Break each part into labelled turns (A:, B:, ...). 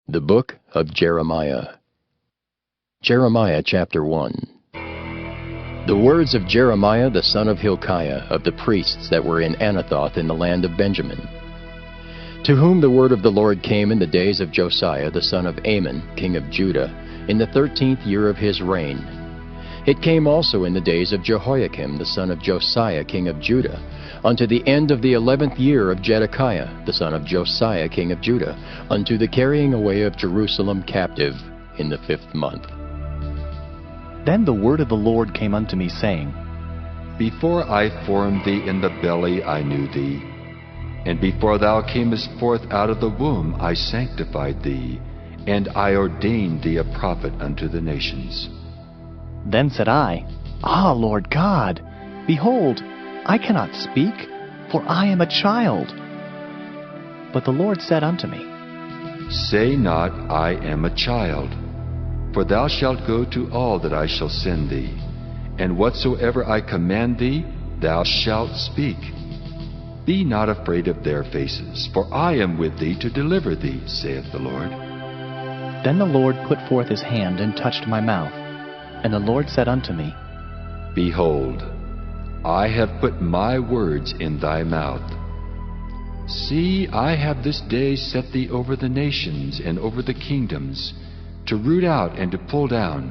A: The Book of Jeremiah. Jeremiah chapter 1. The words of Jeremiah the son of Hilkiah, of the priests that were in Anathoth in the land of Benjamin, to whom the word of the Lord came in the days of Josiah the son of Amon, king of Judah, in the 13th year of his reign. It came also in the days of Jehoiakim the son of Josiah king of Judah, unto the end of the 11th year of Zedekiah the son of Josiah king of Judah, unto the carrying away of Jerusalem captive in the 5th month.
B: Then the word of the Lord came unto me, saying,
C: Before I formed thee in the belly I knew thee, and before thou camest forth out of the womb I sanctified thee, and I ordained thee a prophet unto the nations.
B: Then said I, Ah, Lord God, behold, I cannot speak, for I am a child. But the Lord said unto me,
C: Say not, I am a child, for thou shalt go to all that I shall send thee, and whatsoever I command thee, thou shalt speak. Be not afraid of their faces, for I am with thee to deliver thee, saith the Lord.
B: Then the Lord put forth his hand and touched my mouth. And the Lord said unto me,
C: Behold, I have put my words in thy mouth. See, I have this day set thee over the nations and over the kingdoms, to root out and to pull down,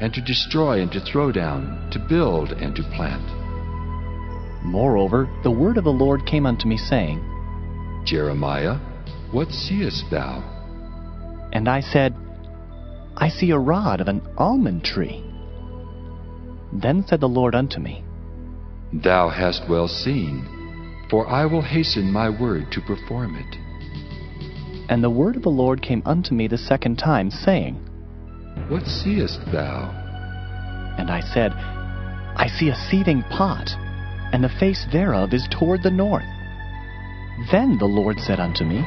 C: and to destroy and to throw down, to build and to plant.
B: Moreover, the word of the Lord came unto me, saying,
C: Jeremiah, what seest thou?
B: And I said, I see a rod of an almond tree. Then said the Lord unto me,
C: Thou hast well seen, for I will hasten my word to perform it.
B: And the word of the Lord came unto me the second time, saying,
C: What seest thou?
B: And I said, I see a seething pot, and the face thereof is toward the north. Then the Lord said unto me,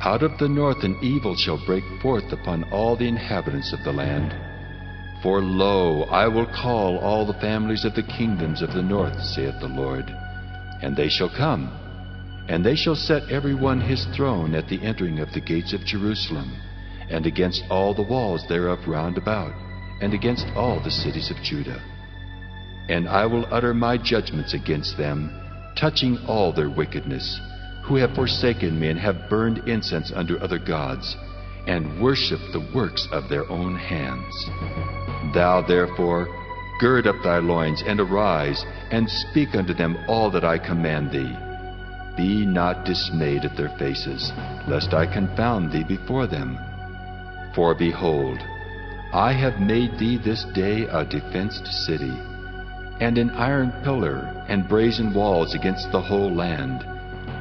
C: Out of the north an evil shall break forth upon all the inhabitants of the land. For lo, I will call all the families of the kingdoms of the north, saith the Lord, and they shall come, and they shall set every one his throne at the entering of the gates of Jerusalem, and against all the walls thereof round about, and against all the cities of Judah. And I will utter my judgments against them, touching all their wickedness, who have forsaken me and have burned incense unto other gods, and worshipped the works of their own hands. Thou therefore gird up thy loins, and arise, and speak unto them all that I command thee. Be not dismayed at their faces, lest I confound thee before them. For behold, I have made thee this day a defenced city, and an iron pillar and brazen walls against the whole land,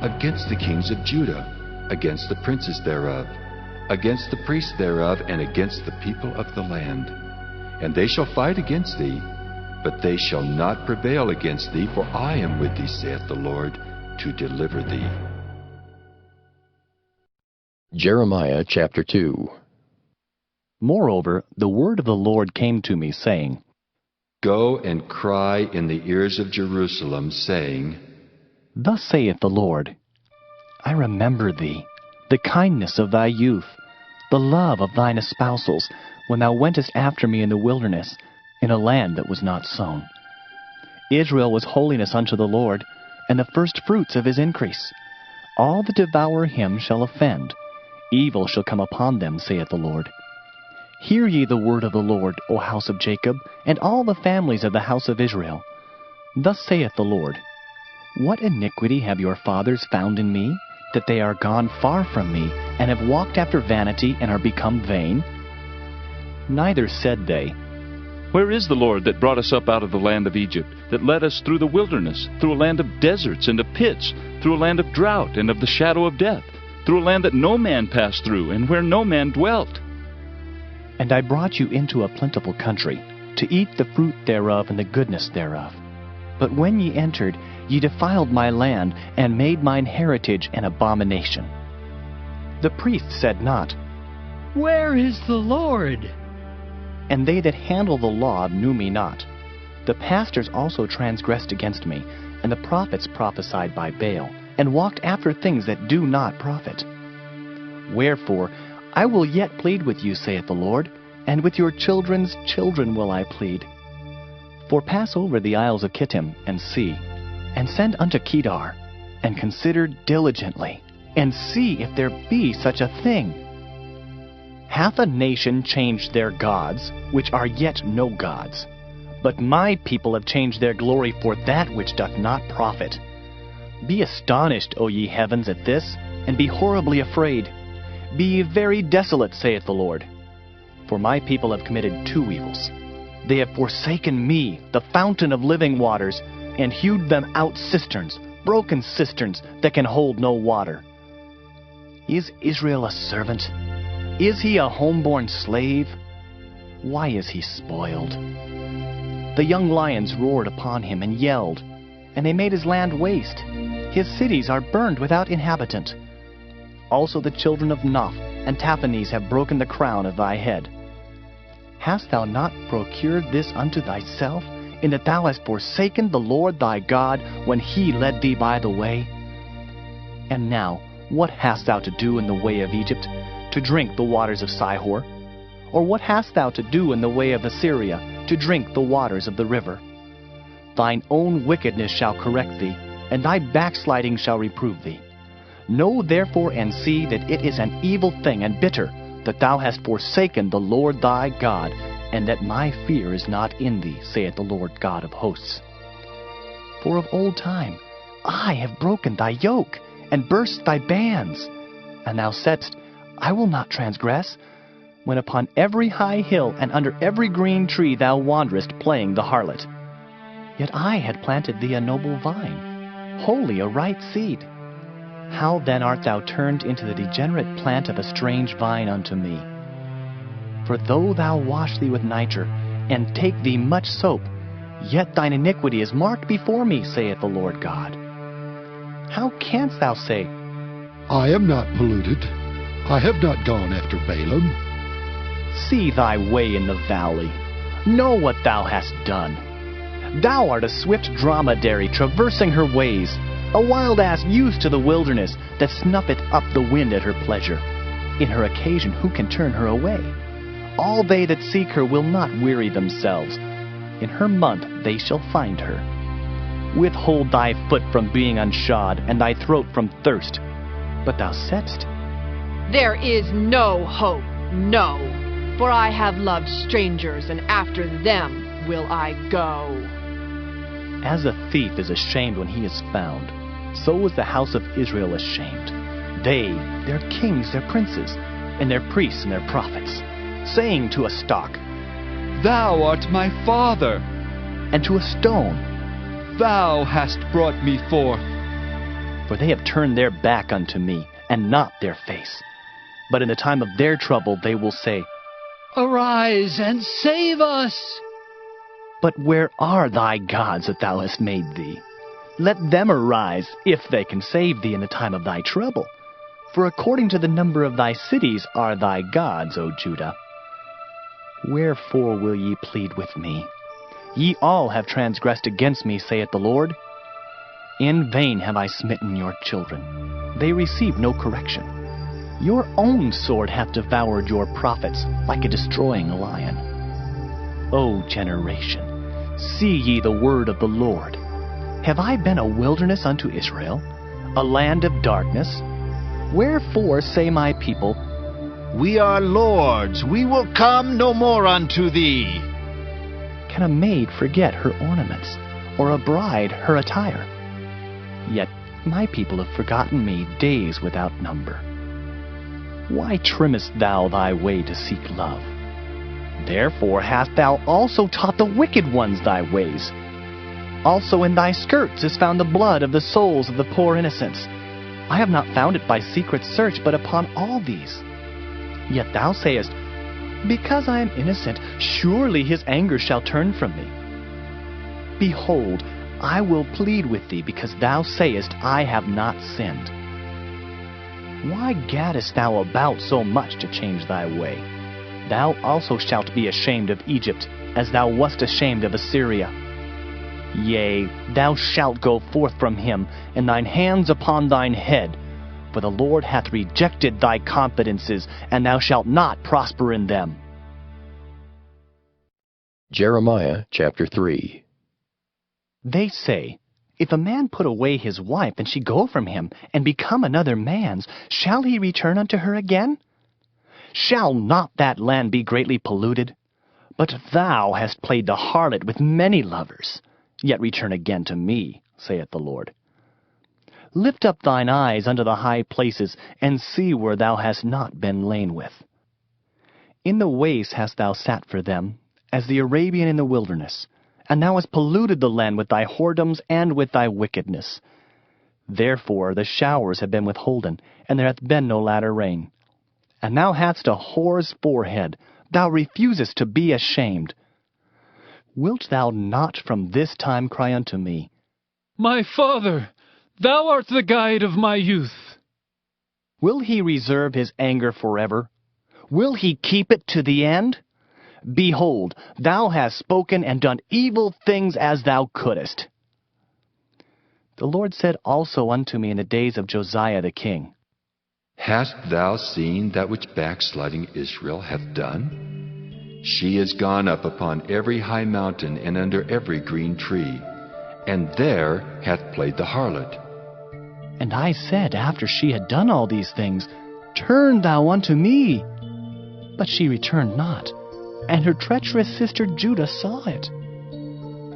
C: against the kings of Judah, against the princes thereof, against the priests thereof, and against the people of the land. And they shall fight against thee, but they shall not prevail against thee, for I am with thee, saith the Lord, to deliver thee.
A: Jeremiah chapter 2.
B: Moreover, the word of the Lord came to me, saying,
C: Go and cry in the ears of Jerusalem, saying,
B: Thus saith the Lord, I remember thee, the kindness of thy youth, the love of thine espousals, when thou wentest after me in the wilderness, in a land that was not sown. Israel was holiness unto the Lord, and the firstfruits of his increase. All that devour him shall offend. Evil shall come upon them, saith the Lord. Hear ye the word of the Lord, O house of Jacob, and all the families of the house of Israel. Thus saith the Lord, What iniquity have your fathers found in me, that they are gone far from me, and have walked after vanity, and are become vain? Neither said they,
D: Where is the Lord that brought us up out of the land of Egypt, that led us through the wilderness, through a land of deserts and of pits, through a land of drought and of the shadow of death, through a land that no man passed through, and where no man dwelt?
B: And I brought you into a plentiful country, to eat the fruit thereof and the goodness thereof. But when ye entered, ye defiled my land, and made mine heritage an abomination. The priests said not,
E: Where is the Lord?
B: And they that handle the law knew me not. The pastors also transgressed against me, and the prophets prophesied by Baal, and walked after things that do not profit. Wherefore I will yet plead with you, saith the Lord, and with your children's children will I plead. For pass over the isles of Kittim, and see, and send unto Kedar, and consider diligently, and see if there be such a thing. Hath a nation changed their gods, which are yet no gods? But my people have changed their glory for that which doth not profit. Be astonished, O ye heavens, at this, and be horribly afraid. Be ye very desolate, saith the Lord. For my people have committed two evils. They have forsaken me, the fountain of living waters, and hewed them out cisterns, broken cisterns that can hold no water. Is Israel a servant? Is he a homeborn slave? Why is he spoiled? The young lions roared upon him and yelled, and they made his land waste. His cities are burned without inhabitant. Also the children of Noph and Taphanes have broken the crown of thy head. Hast thou not procured this unto thyself, in that thou hast forsaken the Lord thy God, when he led thee by the way? And now, what hast thou to do in the way of Egypt, to drink the waters of Sihor? Or what hast thou to do in the way of Assyria, to drink the waters of the river? Thine own wickedness shall correct thee, and thy backsliding shall reprove thee. Know therefore and see that it is an evil thing and bitter, that thou hast forsaken the Lord thy God, and that my fear is not in thee, saith the Lord God of hosts. For of old time I have broken thy yoke, and burst thy bands. And thou saidst, I will not transgress, when upon every high hill and under every green tree thou wanderest playing the harlot. Yet I had planted thee a noble vine, wholly a right seed. How then art thou turned into the degenerate plant of a strange vine unto me? For though thou wash thee with nitre, and take thee much soap, yet thine iniquity is marked before me, saith the Lord God. How canst thou say,
F: I am not polluted, I have not gone after Balaam?
B: See thy way in the valley, know what thou hast done. Thou art a swift dromedary traversing her ways, a wild ass used to the wilderness, that snuffeth up the wind at her pleasure. In her occasion who can turn her away? All they that seek her will not weary themselves. In her month they shall find her. Withhold thy foot from being unshod, and thy throat from thirst. But thou saidst,
G: There is no hope, no, for I have loved strangers, and after them will I go.
B: As a thief is ashamed when he is found, so was the house of Israel ashamed. They, their kings, their princes, and their priests and their prophets, saying to a stock,
H: Thou art my father,
B: and to a stone,
H: Thou hast brought me forth.
B: For they have turned their back unto me, and not their face. But in the time of their trouble they will say,
E: Arise and save us!
B: But where are thy gods that thou hast made thee? Let them arise, if they can save thee in the time of thy trouble. For according to the number of thy cities are thy gods, O Judah. Wherefore will ye plead with me? Ye all have transgressed against me, saith the Lord. In vain have I smitten your children. They receive no correction. Your own sword hath devoured your prophets, like a destroying lion. O generation, see ye the word of the Lord. Have I been a wilderness unto Israel, a land of darkness? Wherefore say my people,
I: We are lords, we will come no more unto thee.
B: Can a maid forget her ornaments, or a bride her attire? Yet my people have forgotten me days without number. Why trimmest thou thy way to seek love? Therefore hast thou also taught the wicked ones thy ways. Also in thy skirts is found the blood of the souls of the poor innocents. I have not found it by secret search, but upon all these. Yet thou sayest, Because I am innocent, surely his anger shall turn from me. Behold, I will plead with thee, because thou sayest, I have not sinned. Why gaddest thou about so much to change thy way? Thou also shalt be ashamed of Egypt, as thou wast ashamed of Assyria. Yea, thou shalt go forth from him, and thine hands upon thine head, For the Lord hath rejected thy confidences, and thou shalt not prosper in them.
A: Jeremiah chapter 3.
B: They say, If a man put away his wife, and she go from him, and become another man's, shall he return unto her again? Shall not that land be greatly polluted? But thou hast played the harlot with many lovers. Yet return again to me, saith the Lord. Lift up thine eyes unto the high places, and see where thou hast not been lain with. In the waste hast thou sat for them, as the Arabian in the wilderness, and thou hast polluted the land with thy whoredoms and with thy wickedness. Therefore the showers have been withholden, and there hath been no latter rain. And thou hadst a whore's forehead, thou refusest to be ashamed. Wilt thou not from this time cry unto me,
E: My Father, thou art the guide of my youth.
B: Will he reserve his anger forever? Will he keep it to the end? Behold, thou hast spoken and done evil things as thou couldest. The Lord said also unto me in the days of Josiah the king,
C: Hast thou seen that which backsliding Israel hath done? She is gone up upon every high mountain and under every green tree, and there hath played the harlot.
B: And I said, after she had done all these things, Turn thou unto me. But she returned not, and her treacherous sister Judah saw it.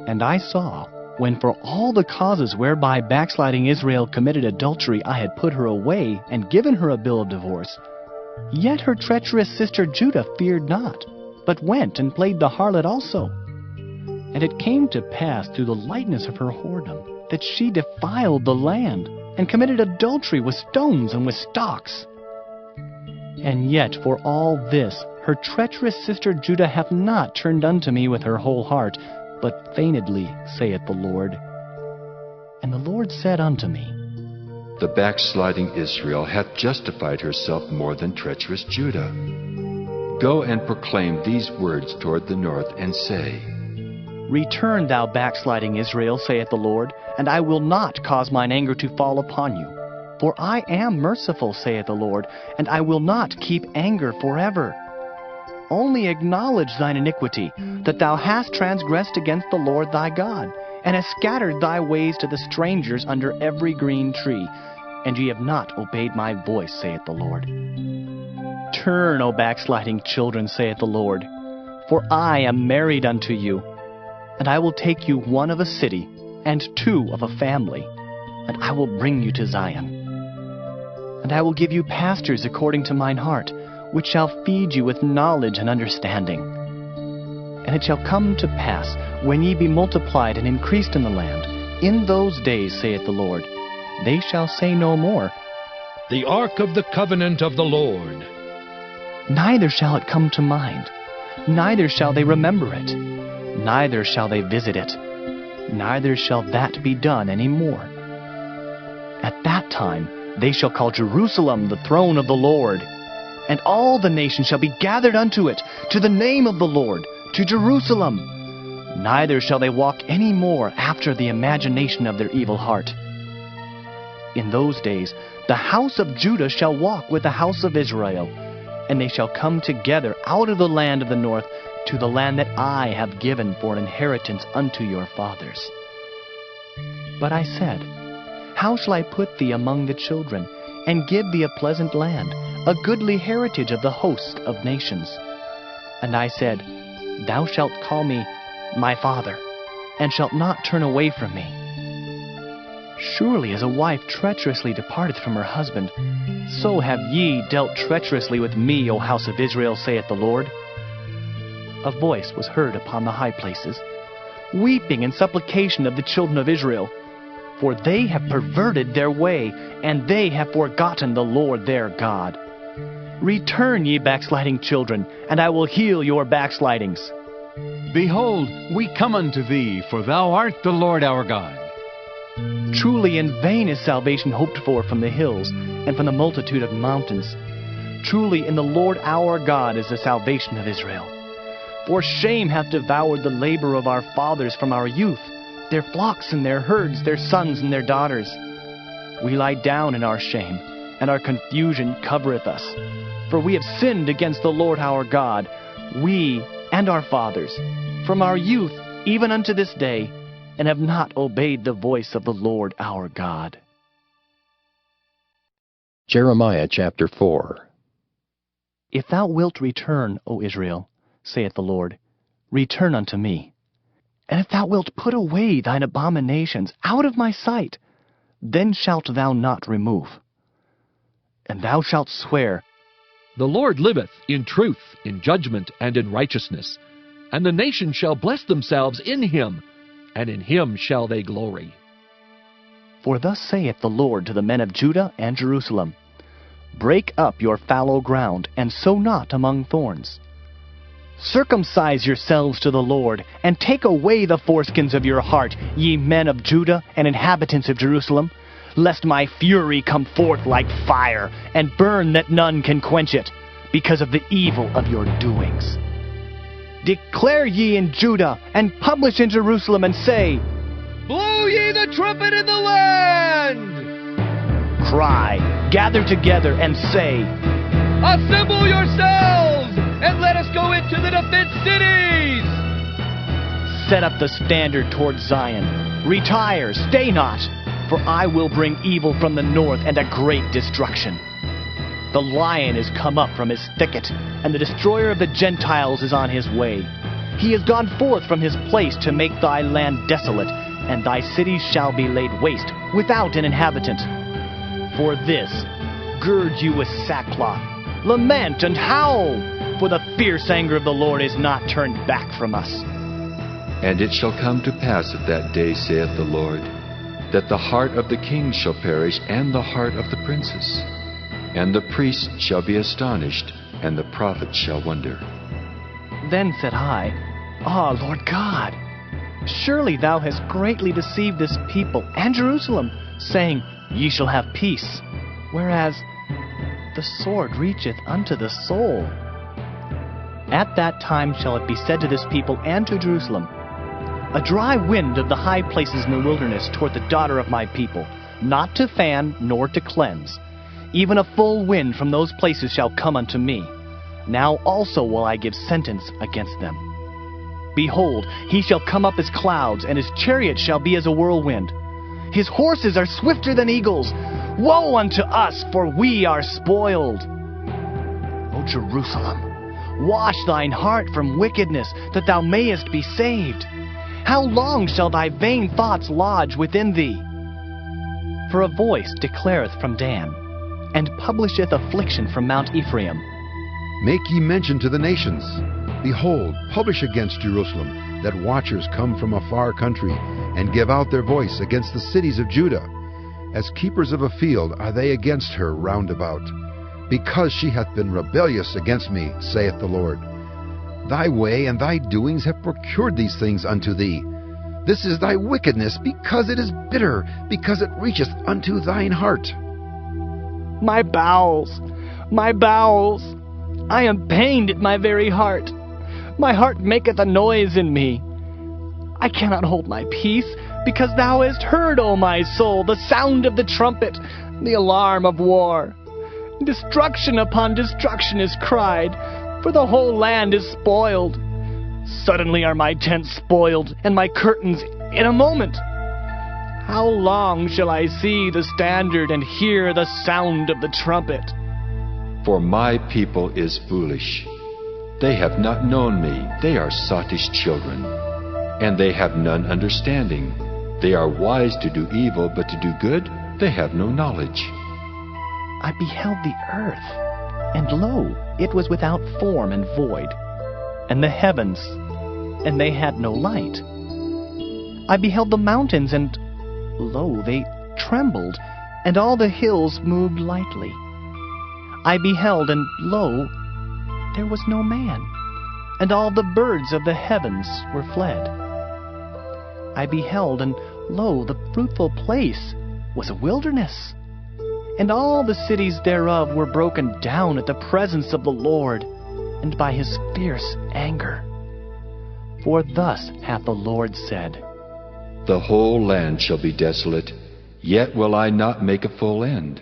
B: And I saw, when for all the causes whereby backsliding Israel committed adultery I had put her away, and given her a bill of divorce, yet her treacherous sister Judah feared not, but went and played the harlot also. And it came to pass through the lightness of her whoredom, that she defiled the land, and committed adultery with stones and with stocks. And yet for all this her treacherous sister Judah hath not turned unto me with her whole heart, but feignedly, saith the Lord. And the Lord said unto me,
C: The backsliding Israel hath justified herself more than treacherous Judah. Go and proclaim these words toward the north, and say,
B: Return, thou backsliding Israel, saith the Lord, and I will not cause mine anger to fall upon you. For I am merciful, saith the Lord, and I will not keep anger forever. Only acknowledge thine iniquity, that thou hast transgressed against the Lord thy God, and hast scattered thy ways to the strangers under every green tree, and ye have not obeyed my voice, saith the Lord. Turn, O backsliding children, saith the Lord, for I am married unto you, and I will take you one of a city, and two of a family, and I will bring you to Zion. And I will give you pastures according to mine heart, which shall feed you with knowledge and understanding. And it shall come to pass, when ye be multiplied and increased in the land, in those days, saith the Lord, they shall say no more,
J: The ark of the covenant of the Lord.
B: Neither shall it come to mind, neither shall they remember it, neither shall they visit it, neither shall that be done any more. At that time they shall call Jerusalem the throne of the Lord, and all the nations shall be gathered unto it, to the name of the Lord, to Jerusalem. Neither shall they walk any more after the imagination of their evil heart. In those days the house of Judah shall walk with the house of Israel, and they shall come together out of the land of the north to the land that I have given for an inheritance unto your fathers. But I said, How shall I put thee among the children, and give thee a pleasant land, a goodly heritage of the host of nations? And I said, Thou shalt call me my father, and shalt not turn away from me. Surely as a wife treacherously departeth from her husband, so have ye dealt treacherously with me, O house of Israel, saith the Lord. A voice was heard upon the high places, weeping and supplication of the children of Israel, for they have perverted their way, and they have forgotten the Lord their God. Return, ye backsliding children, and I will heal your backslidings.
K: Behold, we come unto thee, for thou art the Lord our God.
B: Truly in vain is salvation hoped for from the hills, and from the multitude of mountains. Truly in the Lord our God is the salvation of Israel. For shame hath devoured the labor of our fathers from our youth, their flocks and their herds, their sons and their daughters. We lie down in our shame, and our confusion covereth us. For we have sinned against the Lord our God, we and our fathers, from our youth even unto this day, and have not obeyed the voice of the Lord our God.
A: Jeremiah chapter 4.
B: If thou wilt return, O Israel, saith the Lord, return unto me. And if thou wilt put away thine abominations out of my sight, then shalt thou not remove. And thou shalt swear,
J: The Lord liveth in truth, in judgment, and in righteousness. And the nations shall bless themselves in him, and in him shall they glory.
B: For thus saith the Lord to the men of Judah and Jerusalem, Break up your fallow ground, and sow not among thorns. Circumcise yourselves to the Lord, and take away the foreskins of your heart, ye men of Judah and inhabitants of Jerusalem, lest my fury come forth like fire, and burn that none can quench it, because of the evil of your doings. Declare ye in Judah, and publish in Jerusalem, and say,
H: Blow ye the trumpet in the land!
B: Cry, gather together, and say,
H: Assemble yourselves, and let us go into the defense cities!
B: Set up the standard toward Zion. Retire, stay not, for I will bring evil from the north and a great destruction. The lion is come up from his thicket, and the destroyer of the Gentiles is on his way. He is gone forth from his place to make thy land desolate, and thy cities shall be laid waste, without an inhabitant. For this, gird you with sackcloth, lament and howl, for the fierce anger of the Lord is not turned back from us.
C: And it shall come to pass at that day, saith the Lord, that the heart of the king shall perish, and the heart of the princes. And the priests shall be astonished, and the prophets shall wonder.
B: Then said I, Ah, Lord God, surely thou hast greatly deceived this people and Jerusalem, saying, Ye shall have peace, whereas the sword reacheth unto the soul. At that time shall it be said to this people and to Jerusalem, A dry wind of the high places in the wilderness toward the daughter of my people, not to fan nor to cleanse. Even a full wind from those places shall come unto me. Now also will I give sentence against them. Behold, he shall come up as clouds, and his chariot shall be as a whirlwind. His horses are swifter than eagles. Woe unto us, for we are spoiled. O Jerusalem, wash thine heart from wickedness, that thou mayest be saved. How long shall thy vain thoughts lodge within thee? For a voice declareth from Dan, and publisheth affliction from Mount Ephraim.
L: Make ye mention to the nations. Behold, publish against Jerusalem, that watchers come from a far country, and give out their voice against the cities of Judah. As keepers of a field are they against her round about, because she hath been rebellious against me, saith the Lord. Thy way and thy doings have procured these things unto thee. This is thy wickedness, because it is bitter, because it reacheth unto thine heart.
B: My bowels, I am pained at my very heart. My heart maketh a noise in me. I cannot hold my peace, because thou hast heard, O my soul, the sound of the trumpet, the alarm of war. Destruction upon destruction is cried, for the whole land is spoiled. Suddenly are my tents spoiled, and my curtains in a moment. How long shall I see the standard and hear the sound of the trumpet?
C: For my people is foolish. They have not known me. They are sottish children. And they have none understanding. They are wise to do evil, but to do good they have no knowledge.
B: I beheld the earth, and lo, it was without form and void, and the heavens, and they had no light. I beheld the mountains, and lo, they trembled, and all the hills moved lightly. I beheld, and lo, there was no man, and all the birds of the heavens were fled. I beheld, and lo, the fruitful place was a wilderness, and all the cities thereof were broken down at the presence of the Lord, and by his fierce anger. For thus hath the Lord said,
C: The whole land shall be desolate, yet will I not make a full end.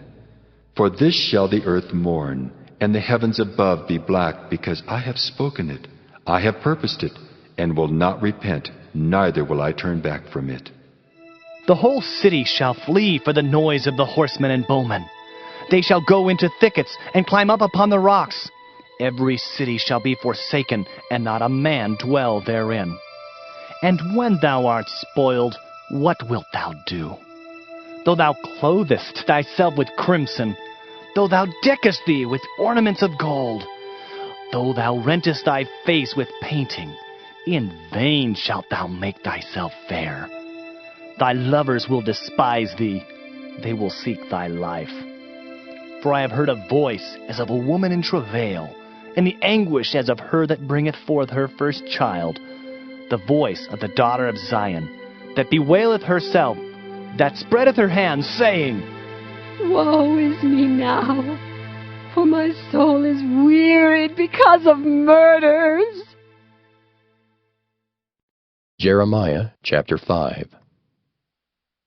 C: For this shall the earth mourn, and the heavens above be black, because I have spoken it. I have purposed it, and will not repent, neither will I turn back from it.
B: The whole city shall flee for the noise of the horsemen and bowmen. They shall go into thickets and climb up upon the rocks. Every city shall be forsaken, and not a man dwell therein. And when thou art spoiled, what wilt thou do? Though thou clothest thyself with crimson, though thou deckest thee with ornaments of gold, though thou rentest thy face with painting, in vain shalt thou make thyself fair. Thy lovers will despise thee, they will seek thy life. For I have heard a voice as of a woman in travail, and the anguish as of her that bringeth forth her first child, the voice of the daughter of Zion, that bewaileth herself, that spreadeth her hands, saying,
M: Woe is me now, for my soul is wearied because of murders.
A: Jeremiah chapter 5.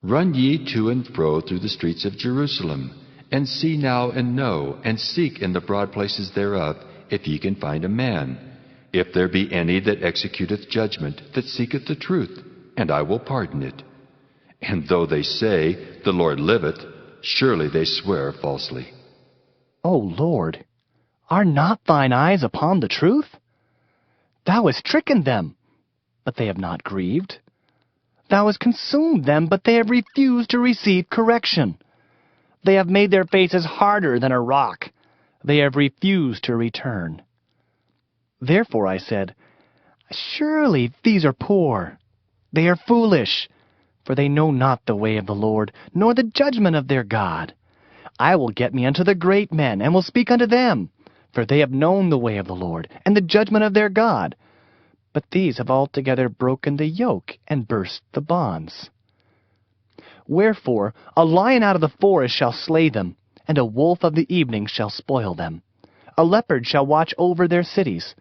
C: Run ye to and fro through the streets of Jerusalem, and see now and know, and seek in the broad places thereof, if ye can find a man, if there be any that executeth judgment, that seeketh the truth, and I will pardon it. And though they say, The Lord liveth, surely they swear falsely.
B: O Lord, are not thine eyes upon the truth? Thou hast stricken them, but they have not grieved. Thou hast consumed them, but they have refused to receive correction. They have made their faces harder than a rock. They have refused to return. Therefore I said, Surely these are poor. They are foolish, for they know not the way of the Lord, nor the judgment of their God. I will get me unto the great men, and will speak unto them, for they have known the way of the Lord, and the judgment of their God. But these have altogether broken the yoke, and burst the bonds. Wherefore a lion out of the forest shall slay them, and a wolf of the evening shall spoil them. A leopard shall watch over their cities.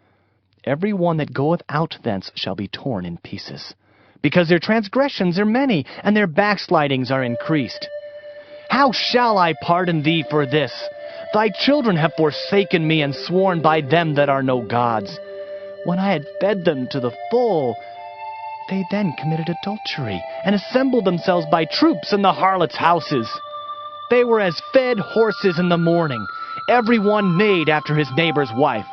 B: Every one that goeth out thence shall be torn in pieces, because their transgressions are many, and their backslidings are increased. How shall I pardon thee for this? Thy children have forsaken me, and sworn by them that are no gods. When I had fed them to the full, they then committed adultery, and assembled themselves by troops in the harlots' houses. They were as fed horses in the morning, every one neighed after his neighbor's wife.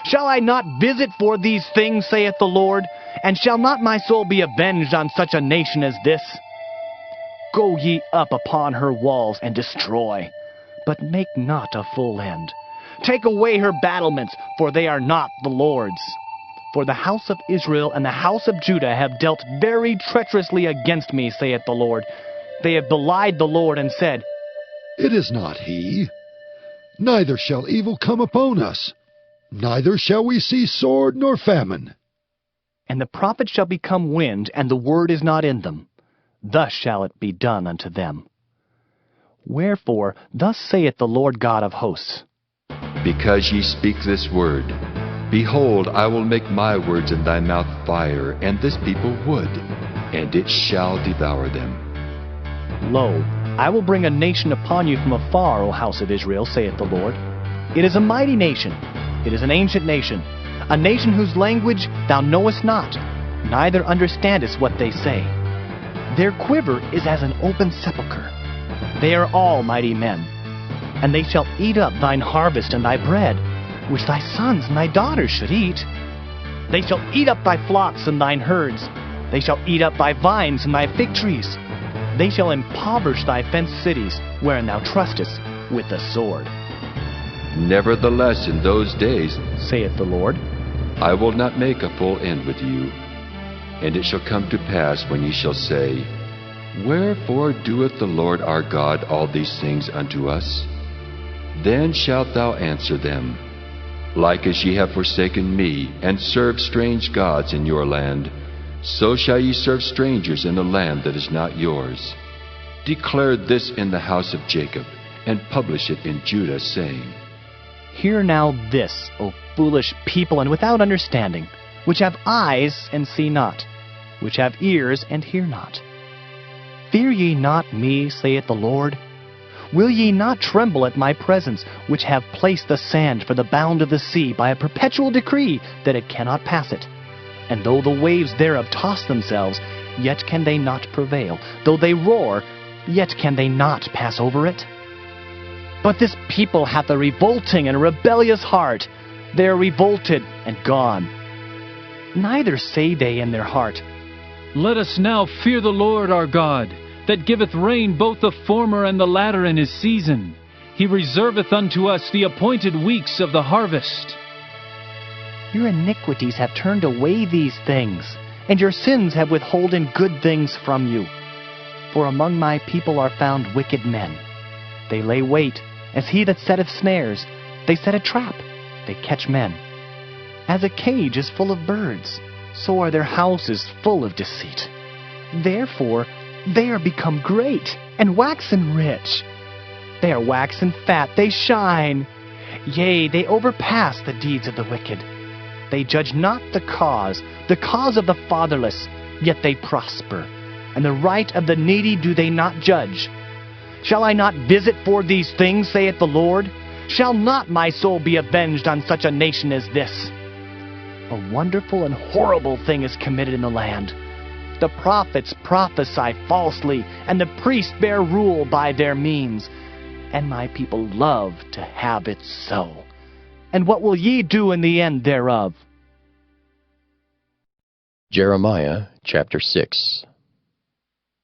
B: Shall I not visit for these things, saith the Lord? And shall not my soul be avenged on such a nation as this? Go ye up upon her walls, and destroy, but make not a full end. Take away her battlements, for they are not the Lord's. For the house of Israel and the house of Judah have dealt very treacherously against me, saith the Lord. They have belied the Lord, and said,
F: It is not he. Neither shall evil come upon us. Neither shall we see sword nor famine.
B: And the prophet shall become wind, and the word is not in them. Thus shall it be done unto them. Wherefore, thus saith the Lord God of hosts,
C: Because ye speak this word, behold, I will make my words in thy mouth fire, and this people wood, and it shall devour them.
B: Lo, I will bring a nation upon you from afar, O house of Israel, saith the Lord. It is a mighty nation, it is an ancient nation, a nation whose language thou knowest not, neither understandest what they say. Their quiver is as an open sepulchre. They are all mighty men. And they shall eat up thine harvest and thy bread, which thy sons and thy daughters should eat. They shall eat up thy flocks and thine herds. They shall eat up thy vines and thy fig trees. They shall impoverish thy fenced cities, wherein thou trustest, with the sword.
C: Nevertheless, in those days,
B: saith the Lord,
C: I will not make a full end with you. And it shall come to pass, when ye shall say, Wherefore doeth the Lord our God all these things unto us? Then shalt thou answer them, Like as ye have forsaken me, and served strange gods in your land, so shall ye serve strangers in a land that is not yours. Declare this in the house of Jacob, and publish it in Judah, saying,
B: Hear now this, O foolish people, and without understanding, which have eyes and see not, which have ears and hear not. Fear ye not me, saith the Lord? Will ye not tremble at my presence, which have placed the sand for the bound of the sea by a perpetual decree that it cannot pass it? And though the waves thereof toss themselves, yet can they not prevail. Though they roar, yet can they not pass over it? But this people hath a revolting and a rebellious heart. They are revolted and gone. Neither say they in their heart,
E: Let us now fear the Lord our God, that giveth rain both the former and the latter in his season. He reserveth unto us the appointed weeks of the harvest.
B: Your iniquities have turned away these things, and your sins have withholden good things from you. For among my people are found wicked men. They lay wait, as he that setteth snares. They set a trap, they catch men. As a cage is full of birds, so are their houses full of deceit. Therefore they are become great, and waxen rich. They are waxen fat, they shine. Yea, they overpass the deeds of the wicked. They judge not the cause of the fatherless, yet they prosper. And the right of the needy do they not judge. Shall I not visit for these things, saith the Lord? Shall not my soul be avenged on such a nation as this? A wonderful and horrible thing is committed in the land. The prophets prophesy falsely, and the priests bear rule by their means. And my people love to have it so. And what will ye do in the end thereof?
A: Jeremiah chapter 6.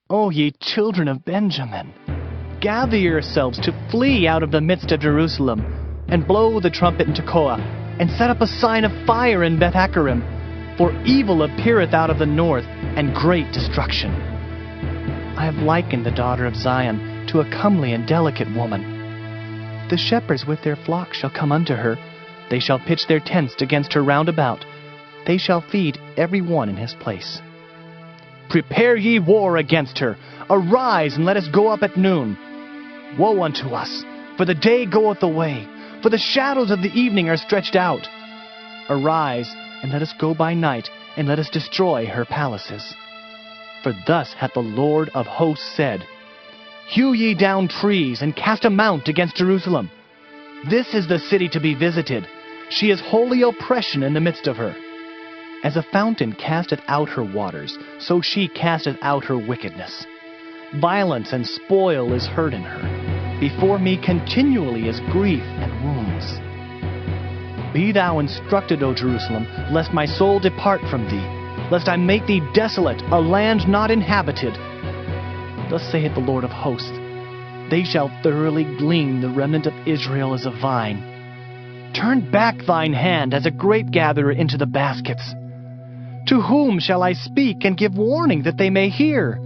B: O ye children of Benjamin, gather yourselves to flee out of the midst of Jerusalem, and blow the trumpet in Tekoa, and set up a sign of fire in Beth-Hakkerem, for evil appeareth out of the north, and great destruction. I have likened the daughter of Zion to a comely and delicate woman. The shepherds with their flocks shall come unto her. They shall pitch their tents against her round about. They shall feed every one in his place. Prepare ye war against her. Arise, and let us go up at noon. Woe unto us, for the day goeth away, for the shadows of the evening are stretched out. Arise, and let us go by night, and let us destroy her palaces. For thus hath the Lord of hosts said, Hew ye down trees, and cast a mount against Jerusalem. This is the city to be visited. She is holy oppression in the midst of her. As a fountain casteth out her waters, so she casteth out her wickedness. Violence and spoil is heard in her. Before me continually is grief and wounds. Be thou instructed, O Jerusalem, lest my soul depart from thee, lest I make thee desolate, a land not inhabited. Thus saith the Lord of hosts, They shall thoroughly glean the remnant of Israel as a vine. Turn back thine hand as a grape-gatherer into the baskets. To whom shall I speak and give warning that they may hear?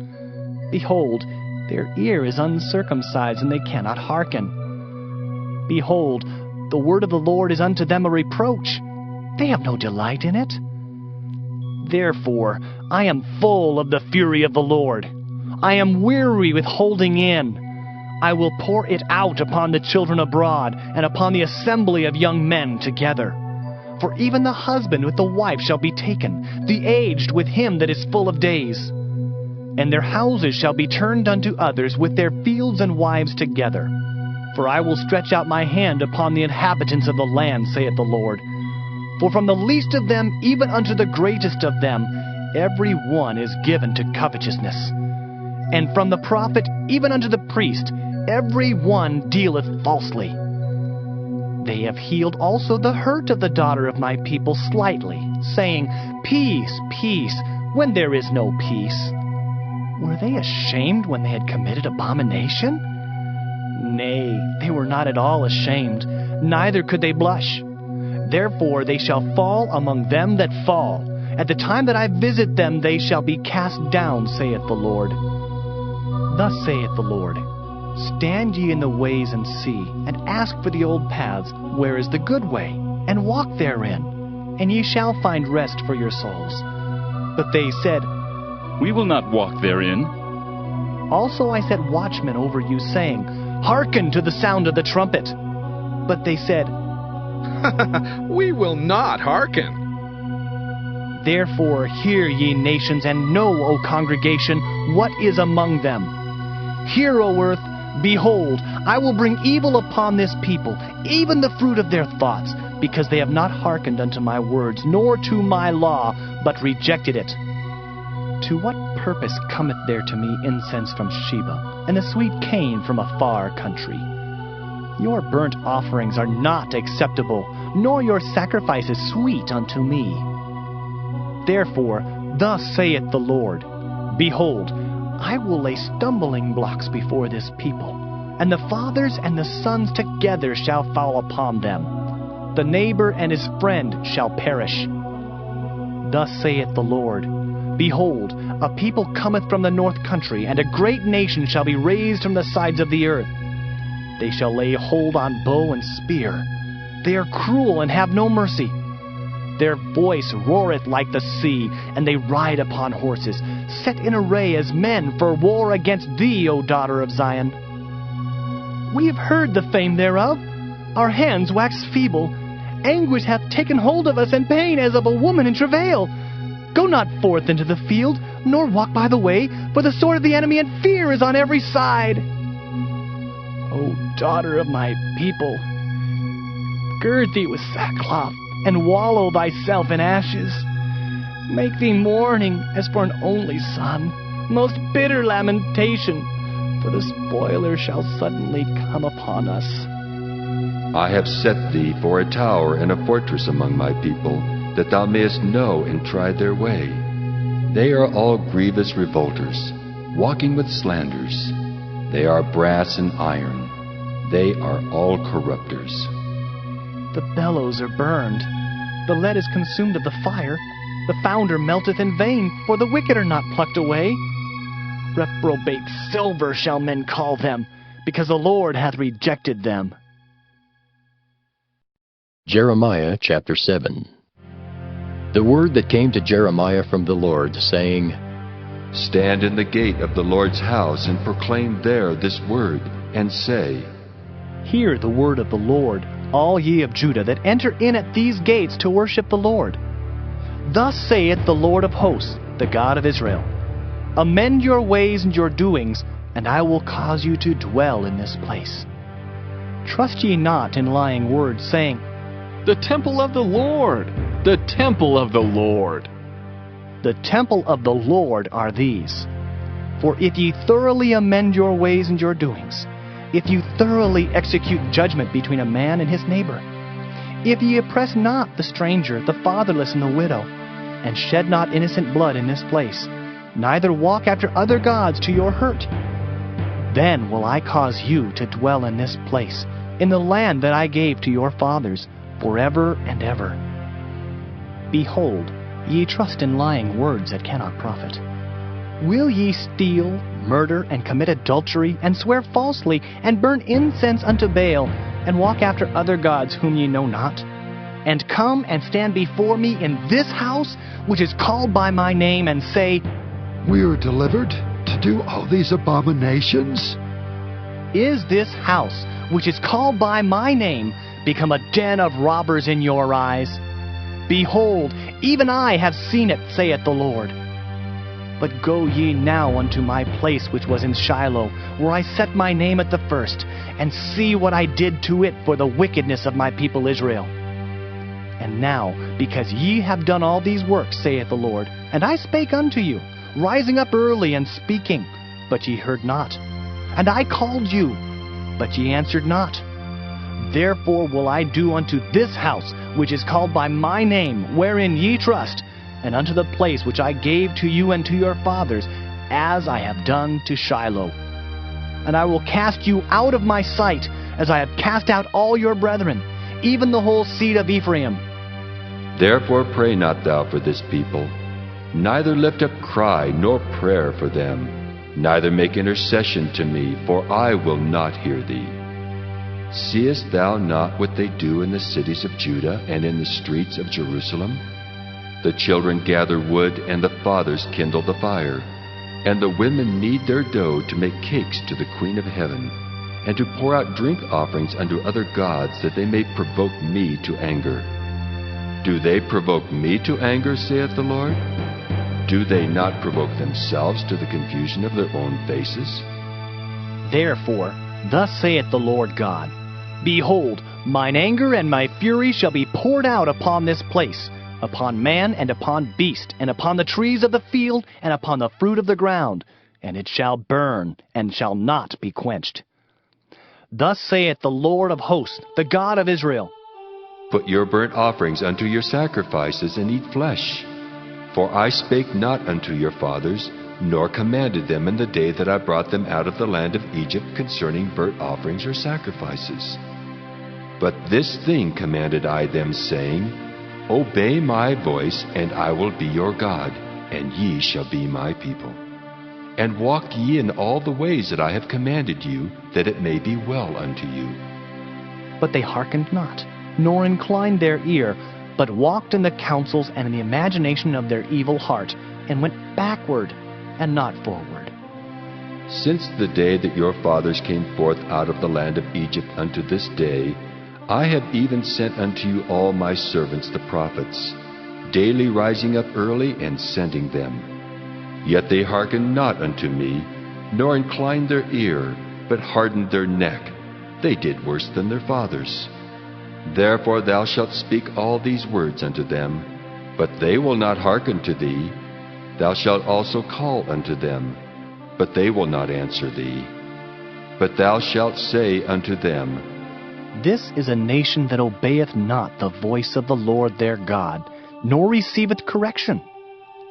B: Behold, their ear is uncircumcised, and they cannot hearken. Behold, the word of the Lord is unto them a reproach. They have no delight in it. Therefore I am full of the fury of the Lord. I am weary with holding in. I will pour it out upon the children abroad, and upon the assembly of young men together. For even the husband with the wife shall be taken, the aged with him that is full of days. And their houses shall be turned unto others, with their fields and wives together. For I will stretch out my hand upon the inhabitants of the land, saith the Lord. For from the least of them even unto the greatest of them, every one is given to covetousness. And from the prophet even unto the priest, every one dealeth falsely. They have healed also the hurt of the daughter of my people slightly, saying, Peace, peace, when there is no peace. Were they ashamed when they had committed abomination? Nay, they were not at all ashamed, neither could they blush. Therefore they shall fall among them that fall. At the time that I visit them they shall be cast down, saith the Lord. Thus saith the Lord, Stand ye in the ways and see, and ask for the old paths, where is the good way, and walk therein, and ye shall find rest for your souls. But they said,
D: We will not walk therein.
B: Also I set watchmen over you, saying, Hearken to the sound of the trumpet. But they said,
N: We will not hearken.
B: Therefore hear, ye nations, and know, O congregation, what is among them. Hear, O earth, behold, I will bring evil upon this people, even the fruit of their thoughts, because they have not hearkened unto my words, nor to my law, but rejected it. To what purpose cometh there to me incense from Sheba, and the sweet cane from a far country? Your burnt offerings are not acceptable, nor your sacrifices sweet unto me. Therefore, thus saith the Lord, Behold, I will lay stumbling blocks before this people, and the fathers and the sons together shall fall upon them. The neighbor and his friend shall perish. Thus saith the Lord, Behold, a people cometh from the north country, and a great nation shall be raised from the sides of the earth. They shall lay hold on bow and spear. They are cruel and have no mercy. Their voice roareth like the sea, and they ride upon horses, set in array as men for war against thee, O daughter of Zion. We have heard the fame thereof. Our hands wax feeble. Anguish hath taken hold of us, and pain as of a woman in travail. Go not forth into the field, nor walk by the way, for the sword of the enemy and fear is on every side. O daughter of my people, gird thee with sackcloth, and wallow thyself in ashes. Make thee mourning as for an only son, most bitter lamentation, for the spoiler shall suddenly come upon us.
C: I have set thee for a tower and a fortress among my people, that thou mayest know and try their way. They are all grievous revolters, walking with slanders. They are brass and iron. They are all corrupters.
B: The bellows are burned. The lead is consumed of the fire. The founder melteth in vain, for the wicked are not plucked away. Reprobate silver shall men call them, because the Lord hath rejected them.
A: Jeremiah chapter 7. The word that came to Jeremiah from the Lord, saying,
C: Stand in the gate of the Lord's house, and proclaim there this word, and say,
B: Hear the word of the Lord, all ye of Judah that enter in at these gates to worship the Lord. Thus saith the Lord of hosts, the God of Israel, Amend your ways and your doings, and I will cause you to dwell in this place. Trust ye not in lying words, saying,
D: The temple of the Lord, the temple of the Lord.
B: The temple of the Lord are these. For if ye thoroughly amend your ways and your doings, if you thoroughly execute judgment between a man and his neighbor, if ye oppress not the stranger, the fatherless, and the widow, and shed not innocent blood in this place, neither walk after other gods to your hurt, then will I cause you to dwell in this place, in the land that I gave to your fathers, forever and ever. Behold, ye trust in lying words that cannot profit. Will ye steal, murder, and commit adultery, and swear falsely, and burn incense unto Baal, and walk after other gods whom ye know not? And come and stand before me in this house, which is called by my name, and say,
F: We are delivered to do all these abominations?
B: Is this house, which is called by my name, become a den of robbers in your eyes? Behold, even I have seen it, saith the Lord. But go ye now unto my place which was in Shiloh, where I set my name at the first, and see what I did to it for the wickedness of my people Israel. And now, because ye have done all these works, saith the Lord, and I spake unto you, rising up early and speaking, but ye heard not. And I called you, but ye answered not. Therefore will I do unto this house, which is called by my name, wherein ye trust, and unto the place which I gave to you and to your fathers, as I have done to Shiloh. And I will cast you out of my sight, as I have cast out all your brethren, even the whole seed of Ephraim.
C: Therefore pray not thou for this people, neither lift up cry nor prayer for them, neither make intercession to me, for I will not hear thee. Seest thou not what they do in the cities of Judah and in the streets of Jerusalem? The children gather wood, and the fathers kindle the fire, and the women knead their dough to make cakes to the Queen of Heaven, and to pour out drink offerings unto other gods, that they may provoke me to anger. Do they provoke me to anger, saith the Lord? Do they not provoke themselves to the confusion of their own faces?
B: Therefore, Thus saith the Lord God, Behold, mine anger and my fury shall be poured out upon this place, upon man and upon beast, and upon the trees of the field, and upon the fruit of the ground, and it shall burn, and shall not be quenched. Thus saith the Lord of hosts, the God of Israel,
C: Put your burnt offerings unto your sacrifices, and eat flesh. For I spake not unto your fathers, nor commanded them in the day that I brought them out of the land of Egypt concerning burnt offerings or sacrifices. But this thing commanded I them, saying, Obey my voice, and I will be your God, and ye shall be my people. And walk ye in all the ways that I have commanded you, that it may be well unto you.
B: But they hearkened not, nor inclined their ear, but walked in the counsels and in the imagination of their evil heart, and went backward and not forward.
C: Since the day that your fathers came forth out of the land of Egypt unto this day, I have even sent unto you all my servants the prophets, daily rising up early and sending them. Yet they hearkened not unto me, nor inclined their ear, but hardened their neck. They did worse than their fathers. Therefore thou shalt speak all these words unto them, but they will not hearken to thee. Thou shalt also call unto them, but they will not answer thee. But thou shalt say unto them,
B: This is a nation that obeyeth not the voice of the Lord their God, nor receiveth correction.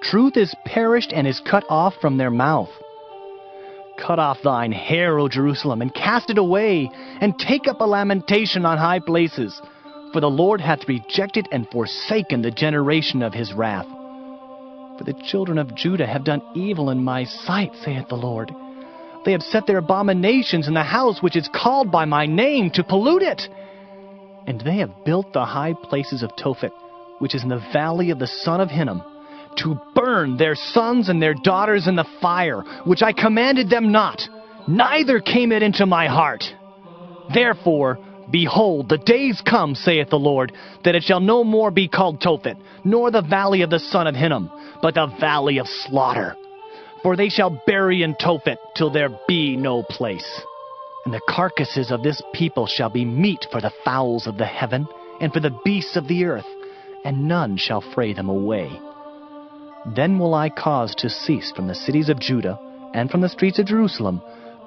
B: Truth is perished and is cut off from their mouth. Cut off thine hair, O Jerusalem, and cast it away, and take up a lamentation on high places. For the Lord hath rejected and forsaken the generation of his wrath. For the children of Judah have done evil in my sight, saith the Lord. They have set their abominations in the house which is called by my name, to pollute it. And they have built the high places of Tophet, which is in the valley of the son of Hinnom, to burn their sons and their daughters in the fire, which I commanded them not, neither came it into my heart. Therefore, behold, the days come, saith the Lord, that it shall no more be called Tophet, nor the valley of the son of Hinnom, but the valley of slaughter. For they shall bury in Tophet till there be no place. And the carcasses of this people shall be meat for the fowls of the heaven, and for the beasts of the earth, and none shall fray them away. Then will I cause to cease from the cities of Judah, and from the streets of Jerusalem,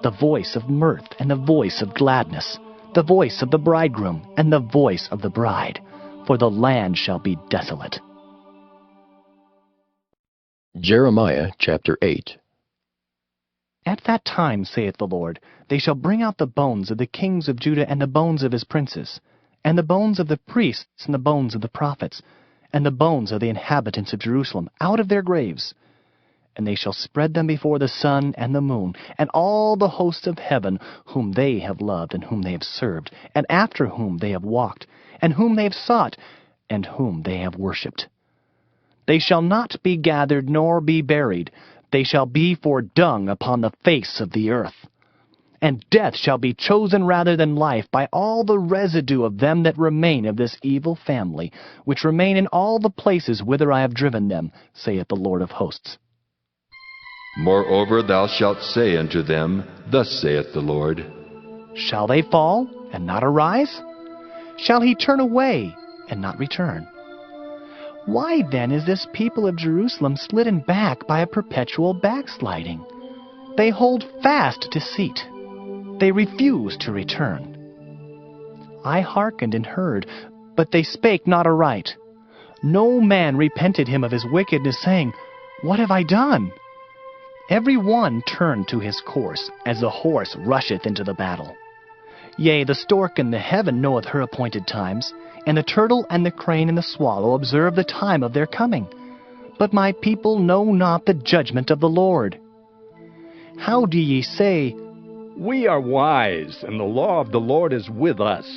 B: the voice of mirth and the voice of gladness, the voice of the bridegroom and the voice of the bride, for the land shall be desolate.
A: Jeremiah chapter 8.
B: At that time, saith the Lord, they shall bring out the bones of the kings of Judah and the bones of his princes, and the bones of the priests and the bones of the prophets, and the bones of the inhabitants of Jerusalem out of their graves. And they shall spread them before the sun and the moon, and all the hosts of heaven, whom they have loved, and whom they have served, and after whom they have walked, and whom they have sought, and whom they have worshipped. They shall not be gathered nor be buried. They shall be for dung upon the face of the earth. And death shall be chosen rather than life by all the residue of them that remain of this evil family, which remain in all the places whither I have driven them, saith the Lord of hosts.
C: Moreover thou shalt say unto them, Thus saith the Lord,
B: Shall they fall and not arise? Shall he turn away and not return? Why then is this people of Jerusalem slidden back by a perpetual backsliding? They hold fast deceit. They refuse to return. I hearkened and heard, but they spake not aright. No man repented him of his wickedness, saying, What have I done? Every one turned to his course, as the horse rusheth into the battle. Yea, the stork in the heaven knoweth her appointed times, and the turtle and the crane and the swallow observe the time of their coming. But my people know not the judgment of the Lord. How do ye say,
O: We are wise, and the law of the Lord is with us?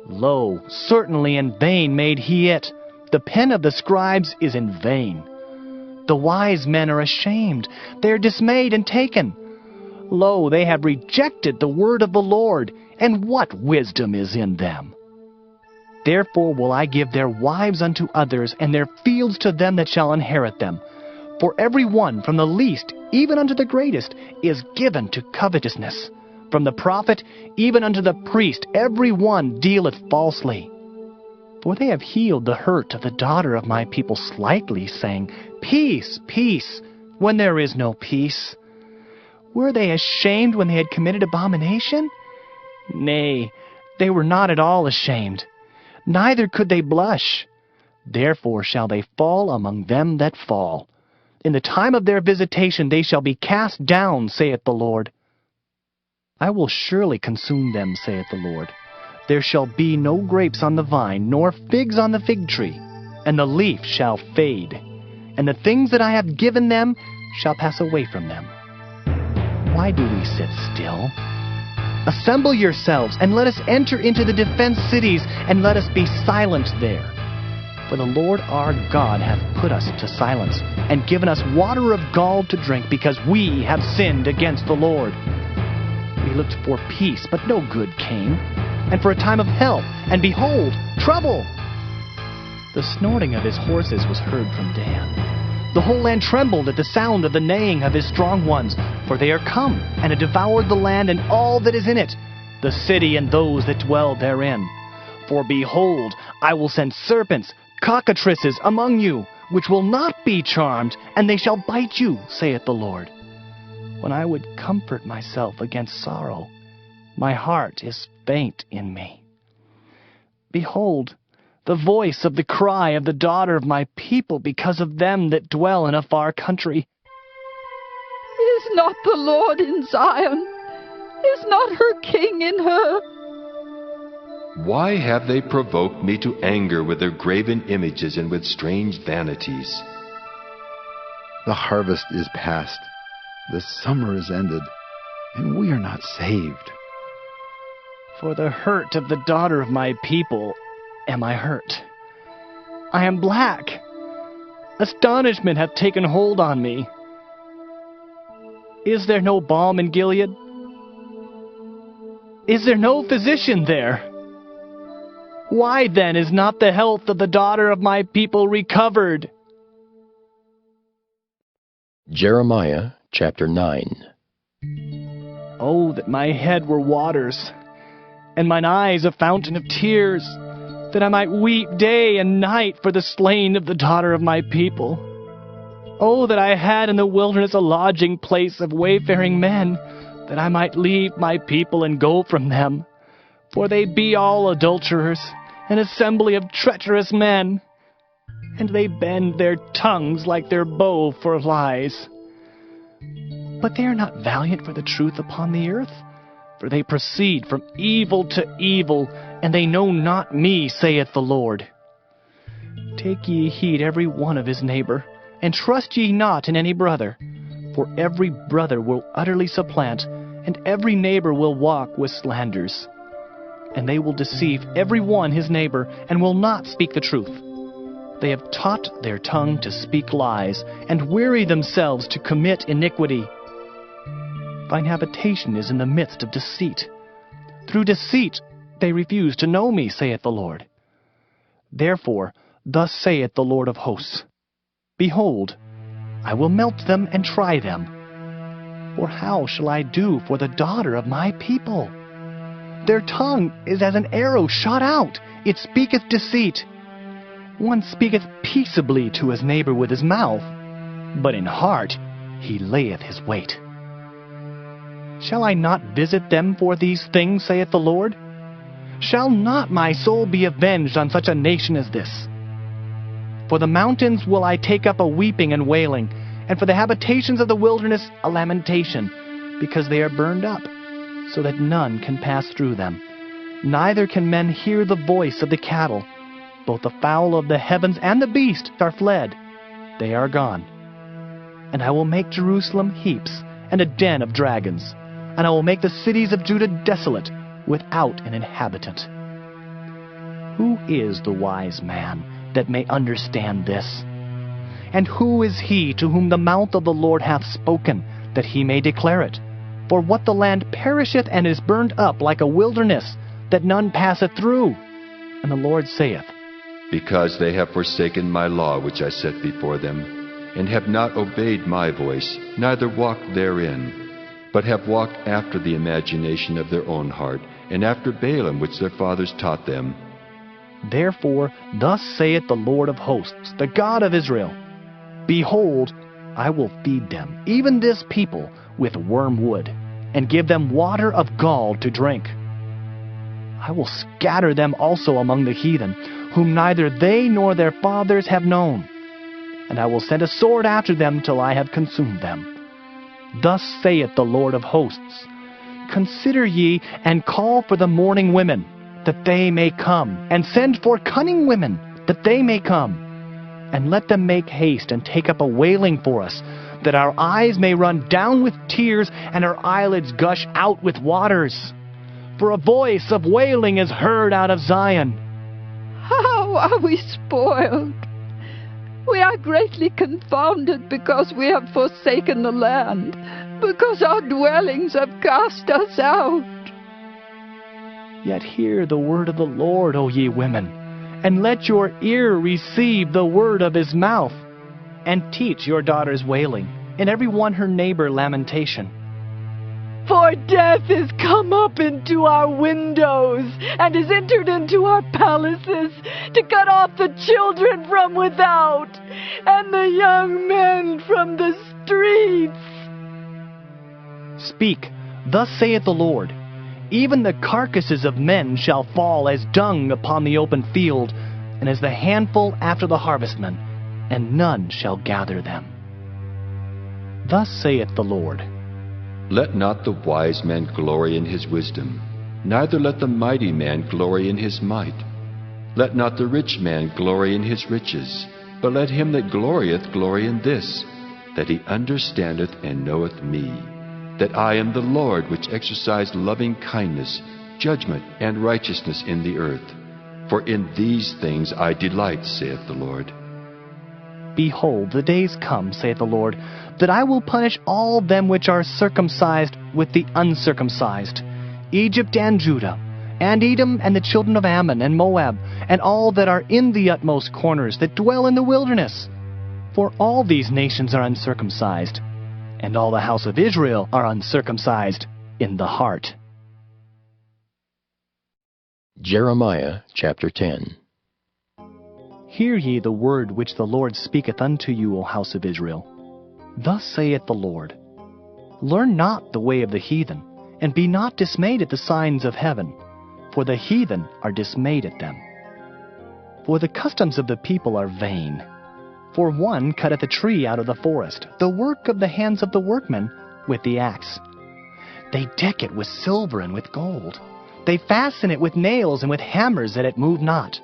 B: Lo, certainly in vain made he it. The pen of the scribes is in vain. The wise men are ashamed. They are dismayed and taken. Lo, they have rejected the word of the Lord, and what wisdom is in them? Therefore will I give their wives unto others, and their fields to them that shall inherit them. For every one, from the least even unto the greatest, is given to covetousness. from the prophet even unto the priest, every one dealeth falsely. For they have healed the hurt of the daughter of my people slightly, saying, Peace, peace, when there is no peace. Were they ashamed when they had committed abomination? Nay, they were not at all ashamed, neither could they blush. Therefore shall they fall among them that fall. In the time of their visitation they shall be cast down, saith the Lord. I will surely consume them, saith the Lord. There shall be no grapes on the vine, nor figs on the fig tree, and the leaf shall fade, and the things that I have given them shall pass away from them. Why do we sit still? Assemble yourselves, and let us enter into the defense cities, and let us be silent there. For the Lord our God hath put us to silence, and given us water of gall to drink, because we have sinned against the Lord. We looked for peace, but no good came, and for a time of help, and behold, trouble! The snorting of his horses was heard from Dan. The whole land trembled at the sound of the neighing of his strong ones, for they are come, and have devoured the land and all that is in it, the city and those that dwell therein. For behold, I will send serpents, cockatrices among you, which will not be charmed, and they shall bite you, saith the Lord. When I would comfort myself against sorrow, my heart is faint in me. Behold, the voice of the cry of the daughter of my people because of them that dwell in a far country.
M: Is not the Lord in Zion? Is not her king in her?
C: Why have they provoked me to anger with their graven images and with strange vanities?
L: The harvest is past, the summer is ended, and we are not saved.
B: For the hurt of the daughter of my people am I hurt. I am black. Astonishment hath taken hold on me. Is there no balm in Gilead? Is there no physician there? Why then is not the health of the daughter of my people recovered?
A: Jeremiah chapter 9.
B: Oh, that my head were waters, and mine eyes a fountain of tears, that I might weep day and night for the slain of the daughter of my people. Oh, that I had in the wilderness a lodging place of wayfaring men, that I might leave my people and go from them. For they be all adulterers, an assembly of treacherous men, and they bend their tongues like their bow for lies. But they are not valiant for the truth upon the earth, for they proceed from evil to evil, and they know not me, saith the Lord. Take ye heed every one of his neighbor, and trust ye not in any brother, for every brother will utterly supplant, and every neighbor will walk with slanders. And they will deceive every one his neighbor, and will not speak the truth. They have taught their tongue to speak lies, and weary themselves to commit iniquity. Thine habitation is in the midst of deceit. Through deceit they refuse to know me, saith the Lord. Therefore, thus saith the Lord of hosts, Behold, I will melt them and try them. For how shall I do for the daughter of my people? Their tongue is as an arrow shot out, it speaketh deceit. One speaketh peaceably to his neighbor with his mouth, but in heart he layeth his wait. Shall I not visit them for these things, saith the Lord? Shall not my soul be avenged on such a nation as this? For the mountains will I take up a weeping and wailing, and for the habitations of the wilderness a lamentation, because they are burned up, so that none can pass through them. Neither can men hear the voice of the cattle. Both the fowl of the heavens and the beast are fled. They are gone. And I will make Jerusalem heaps, and a den of dragons. And I will make the cities of Judah desolate, without an inhabitant. Who is the wise man that may understand this? And who is he to whom the mouth of the Lord hath spoken, that he may declare it? For what the land perisheth and is burned up like a wilderness, that none passeth through. And the Lord saith,
C: Because they have forsaken my law which I set before them, and have not obeyed my voice, neither walked therein. but have walked after the imagination of their own heart, and after Balaam which their fathers taught them.
B: Therefore, thus saith the Lord of hosts, the God of Israel, Behold, I will feed them, even this people, with wormwood, and give them water of gall to drink. I will scatter them also among the heathen, whom neither they nor their fathers have known. And I will send a sword after them till I have consumed them. Thus saith the Lord of hosts, Consider ye, and call for the mourning women, that they may come, and send for cunning women, that they may come. And let them make haste, and take up a wailing for us, that our eyes may run down with tears, and our eyelids gush out with waters. For a voice of wailing is heard out of Zion.
M: How are we spoiled! We are greatly confounded because we have forsaken the land, because our dwellings have cast us out.
B: Yet hear the word of the Lord, O ye women, and let your ear receive the word of his mouth, and teach your daughters wailing, and every one her neighbor lamentation.
P: For death is come up into our windows, and is entered into our palaces, to cut off the children from without, and the young men from the streets.
B: Speak, thus saith the Lord, Even the carcasses of men shall fall as dung upon the open field, and as the handful after the harvestman, and none shall gather them. Thus saith the Lord,
C: Let not the wise man glory in his wisdom, neither let the mighty man glory in his might. Let not the rich man glory in his riches, but let him that glorieth glory in this, that he understandeth and knoweth me, that I am the Lord which exercise loving kindness, judgment, and righteousness in the earth. For in these things I delight, saith the Lord.
B: Behold, the days come, saith the Lord, that I will punish all them which are circumcised with the uncircumcised, Egypt and Judah, and Edom and the children of Ammon and Moab, and all that are in the utmost corners that dwell in the wilderness. For all these nations are uncircumcised, and all the house of Israel are uncircumcised in the heart.
A: Jeremiah chapter 10.
B: Hear ye the word which the Lord speaketh unto you, O house of Israel. Thus saith the Lord, Learn not the way of the heathen, and be not dismayed at the signs of heaven, for the heathen are dismayed at them. For the customs of the people are vain. For one cutteth a tree out of the forest, the work of the hands of the workmen, with the axe. They deck it with silver and with gold. They fasten it with nails and with hammers that it move not.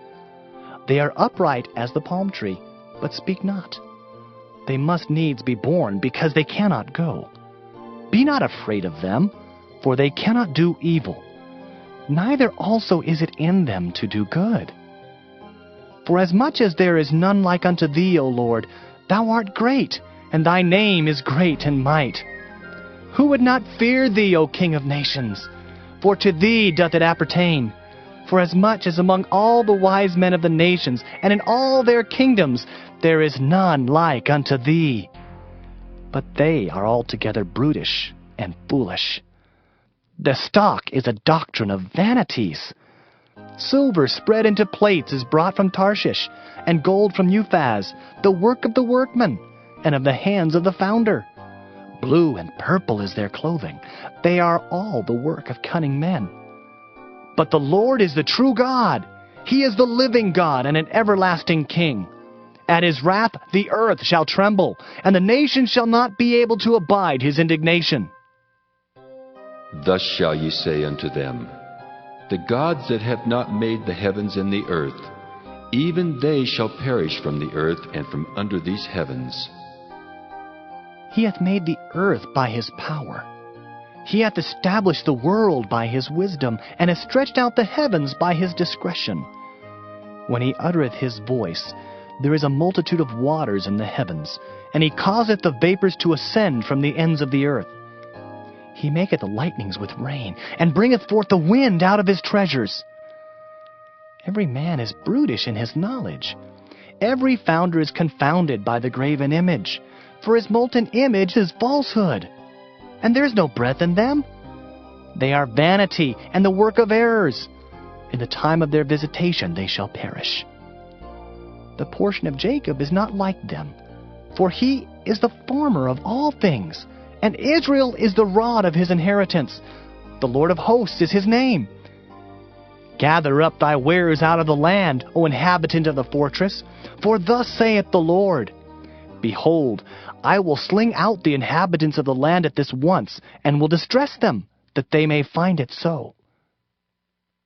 B: They are upright as the palm tree, but speak not. They must needs be borne, because they cannot go. Be not afraid of them, for they cannot do evil. Neither also is it in them to do good. For as much as there is none like unto thee, O Lord, thou art great, and thy name is great in might. Who would not fear thee, O King of nations? For to thee doth it appertain. For as much as among all the wise men of the nations, and in all their kingdoms, there is none like unto thee. But they are altogether brutish and foolish. The stock is a doctrine of vanities. Silver spread into plates is brought from Tarshish, and gold from Uphaz, the work of the workman, and of the hands of the founder. Blue and purple is their clothing. They are all the work of cunning men. But the Lord is the true God. He is the living God and an everlasting King. At his wrath the earth shall tremble, and the nations shall not be able to abide his indignation.
C: Thus shall ye say unto them, The gods that have not made the heavens and the earth, even they shall perish from the earth and from under these heavens.
B: He hath made the earth by his power. He hath established the world by his wisdom, and hath stretched out the heavens by his discretion. When he uttereth his voice, there is a multitude of waters in the heavens, and he causeth the vapors to ascend from the ends of the earth. He maketh the lightnings with rain, and bringeth forth the wind out of his treasures. Every man is brutish in his knowledge. Every founder is confounded by the graven image, for his molten image is falsehood. and there is no breath in them. They are vanity and the work of errors. In the time of their visitation they shall perish. The portion of Jacob is not like them, for he is the former of all things, and Israel is the rod of his inheritance. The Lord of hosts is his name. Gather up thy wares out of the land, O inhabitant of the fortress, for thus saith the Lord, Behold, I will sling out the inhabitants of the land at this once, and will distress them, that they may find it so.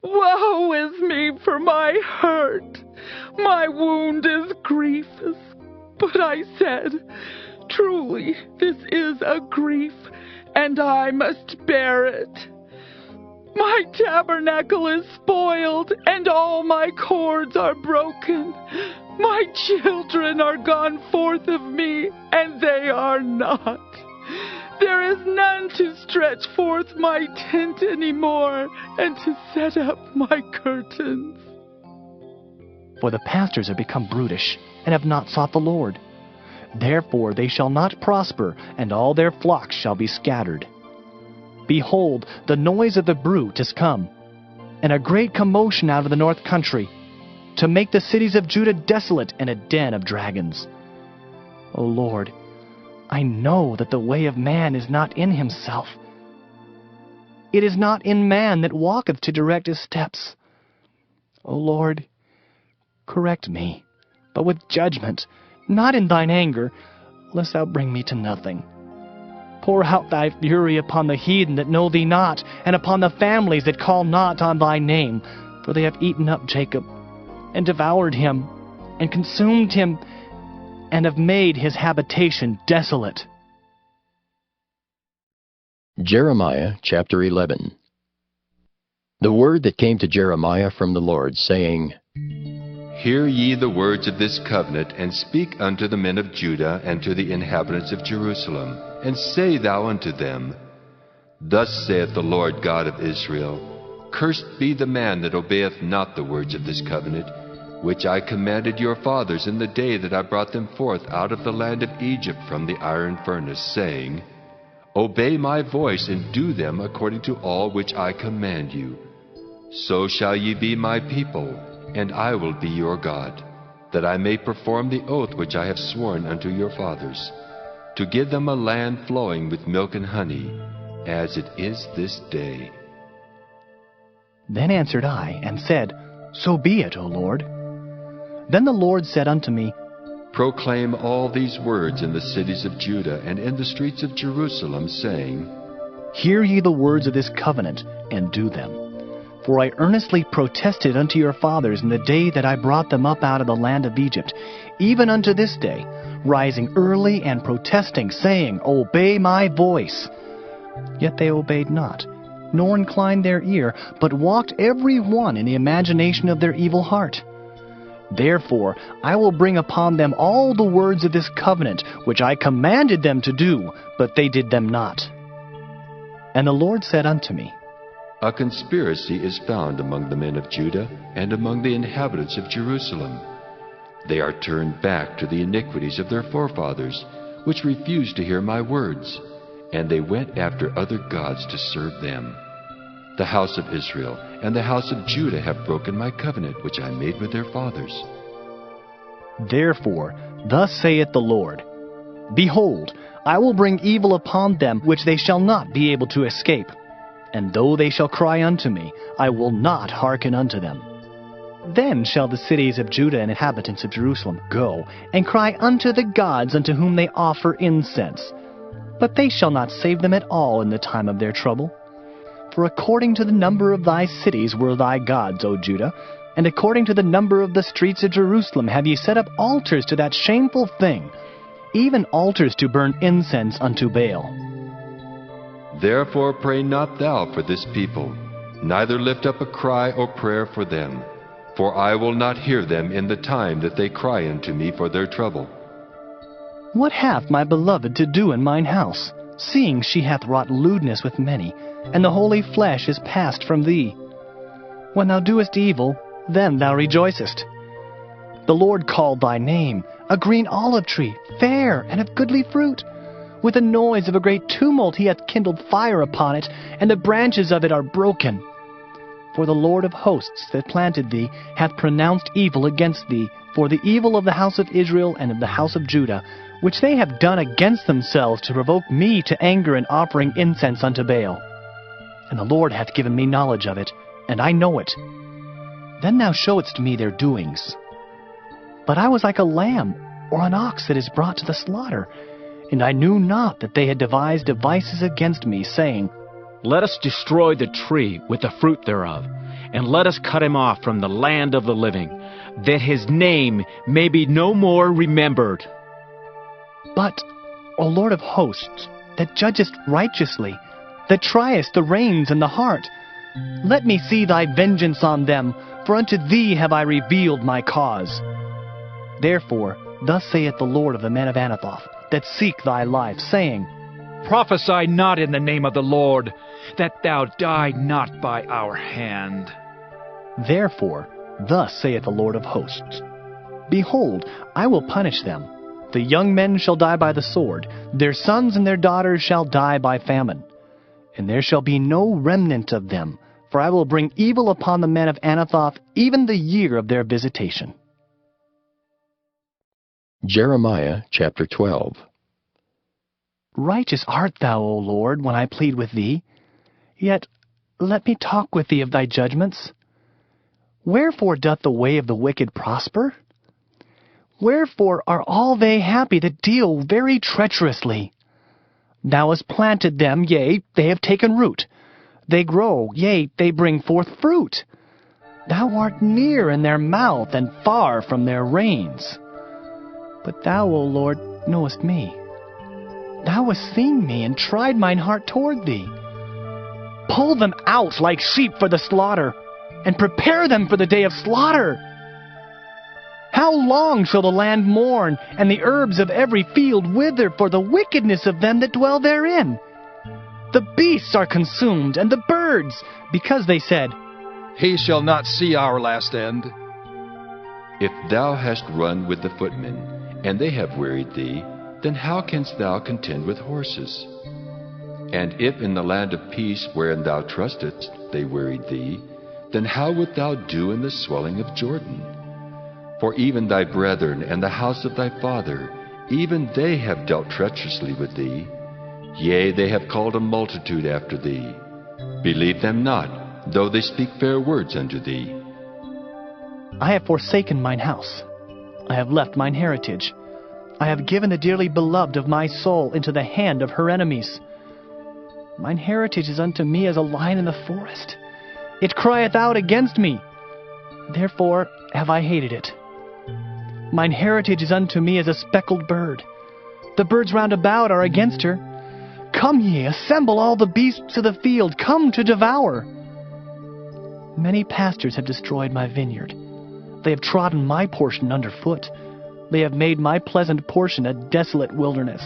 Q: Woe is me for my hurt, my wound is grievous. But I said, Truly, this is a grief, and I must bear it. My tabernacle is spoiled, and all my cords are broken. My children are gone forth of me, and they are not. There is none to stretch forth my tent any more, and to set up my curtains.
B: For the pastors are become brutish, and have not sought the Lord. Therefore they shall not prosper, and all their flocks shall be scattered. Behold, the noise of the bruit is come, and a great commotion out of the north country, to make the cities of Judah desolate and a den of dragons. O Lord, I know that the way of man is not in himself. It is not in man that walketh to direct his steps. O Lord, correct me, but with judgment, not in thine anger, lest thou bring me to nothing. Pour out thy fury upon the heathen that know thee not, and upon the families that call not on thy name, for they have eaten up Jacob, and devoured him, and consumed him, and have made his habitation desolate.
A: Jeremiah chapter 11. The word that came to Jeremiah from the Lord, saying,
C: Hear ye the words of this covenant, and speak unto the men of Judah and to the inhabitants of Jerusalem, and say thou unto them, Thus saith the Lord God of Israel, Cursed be the man that obeyeth not the words of this covenant, which I commanded your fathers in the day that I brought them forth out of the land of Egypt from the iron furnace, saying, Obey my voice, and do them according to all which I command you. So shall ye be my people, and I will be your God, that I may perform the oath which I have sworn unto your fathers, to give them a land flowing with milk and honey, as it is this day.
B: Then answered I, and said, So be it, O Lord. Then the Lord said unto me,
C: Proclaim all these words in the cities of Judah and in the streets of Jerusalem, saying,
B: Hear ye the words of this covenant, and do them. For I earnestly protested unto your fathers in the day that I brought them up out of the land of Egypt, even unto this day, rising early and protesting, saying, Obey my voice. Yet they obeyed not, nor inclined their ear, but walked every one in the imagination of their evil heart. Therefore I will bring upon them all the words of this covenant, which I commanded them to do, but they did them not. And the Lord said unto me,
C: A conspiracy is found among the men of Judah and among the inhabitants of Jerusalem. They are turned back to the iniquities of their forefathers, which refused to hear my words, and they went after other gods to serve them. The house of Israel and the house of Judah have broken my covenant which I made with their fathers.
B: Therefore, thus saith the Lord, Behold, I will bring evil upon them which they shall not be able to escape. And though they shall cry unto me, I will not hearken unto them. Then shall the cities of Judah and inhabitants of Jerusalem go, and cry unto the gods unto whom they offer incense. But they shall not save them at all in the time of their trouble. For according to the number of thy cities were thy gods, O Judah, and according to the number of the streets of Jerusalem have ye set up altars to that shameful thing, even altars to burn incense unto Baal.
C: Therefore pray not thou for this people, neither lift up a cry or prayer for them, for I will not hear them in the time that they cry unto me for their trouble.
B: What hath my beloved to do in mine house, seeing she hath wrought lewdness with many, and the holy flesh is passed from thee? When thou doest evil, then thou rejoicest. The Lord called thy name, a green olive tree, fair and of goodly fruit, With the noise of a great tumult he hath kindled fire upon it, and the branches of it are broken. For the Lord of hosts that planted thee hath pronounced evil against thee, for the evil of the house of Israel and of the house of Judah, which they have done against themselves to provoke me to anger in offering incense unto Baal. And the Lord hath given me knowledge of it, and I know it. Then thou showedst me their doings. But I was like a lamb or an ox that is brought to the slaughter, and I knew not that they had devised devices against me, saying,
R: Let us destroy the tree with the fruit thereof, and let us cut him off from the land of the living, that his name may be no more remembered.
B: But, O Lord of hosts, that judgest righteously, that triest the reins and the heart, let me see thy vengeance on them, for unto thee have I revealed my cause. Therefore, thus saith the Lord of the men of Anathoth, that seek thy life, saying,
S: Prophesy not in the name of the Lord, that thou die not by our hand.
B: Therefore, thus saith the Lord of hosts, Behold, I will punish them. The young men shall die by the sword, their sons and their daughters shall die by famine. And there shall be no remnant of them, for I will bring evil upon the men of Anathoth, even the year of their visitation.
A: Jeremiah chapter 12.
B: Righteous art thou, O Lord, when I plead with thee. Yet let me talk with thee of thy judgments. Wherefore doth the way of the wicked prosper? Wherefore are all they happy that deal very treacherously? Thou hast planted them, yea, they have taken root. They grow, yea, they bring forth fruit. Thou art near in their mouth, and far from their reins. But thou, O Lord, knowest me. Thou hast seen me, and tried mine heart toward thee. Pull them out like sheep for the slaughter, and prepare them for the day of slaughter. How long shall the land mourn, and the herbs of every field wither for the wickedness of them that dwell therein? The beasts are consumed, and the birds, because they said,
N: He shall not see our last end.
C: If thou hast run with the footmen, and they have wearied thee, then how canst thou contend with horses? And if in the land of peace wherein thou trustest they wearied thee, then how wilt thou do in the swelling of Jordan? For even thy brethren and the house of thy father, even they have dealt treacherously with thee. Yea, they have called a multitude after thee. Believe them not, though they speak fair words unto thee.
B: I have forsaken mine house. I have left mine heritage. I have given the dearly beloved of my soul into the hand of her enemies. Mine heritage is unto me as a lion in the forest. It crieth out against me. Therefore have I hated it. Mine heritage is unto me as a speckled bird. The birds round about are against her. Come ye, assemble all the beasts of the field, come to devour. Many pastors have destroyed my vineyard. They have trodden my portion underfoot. They have made my pleasant portion a desolate wilderness.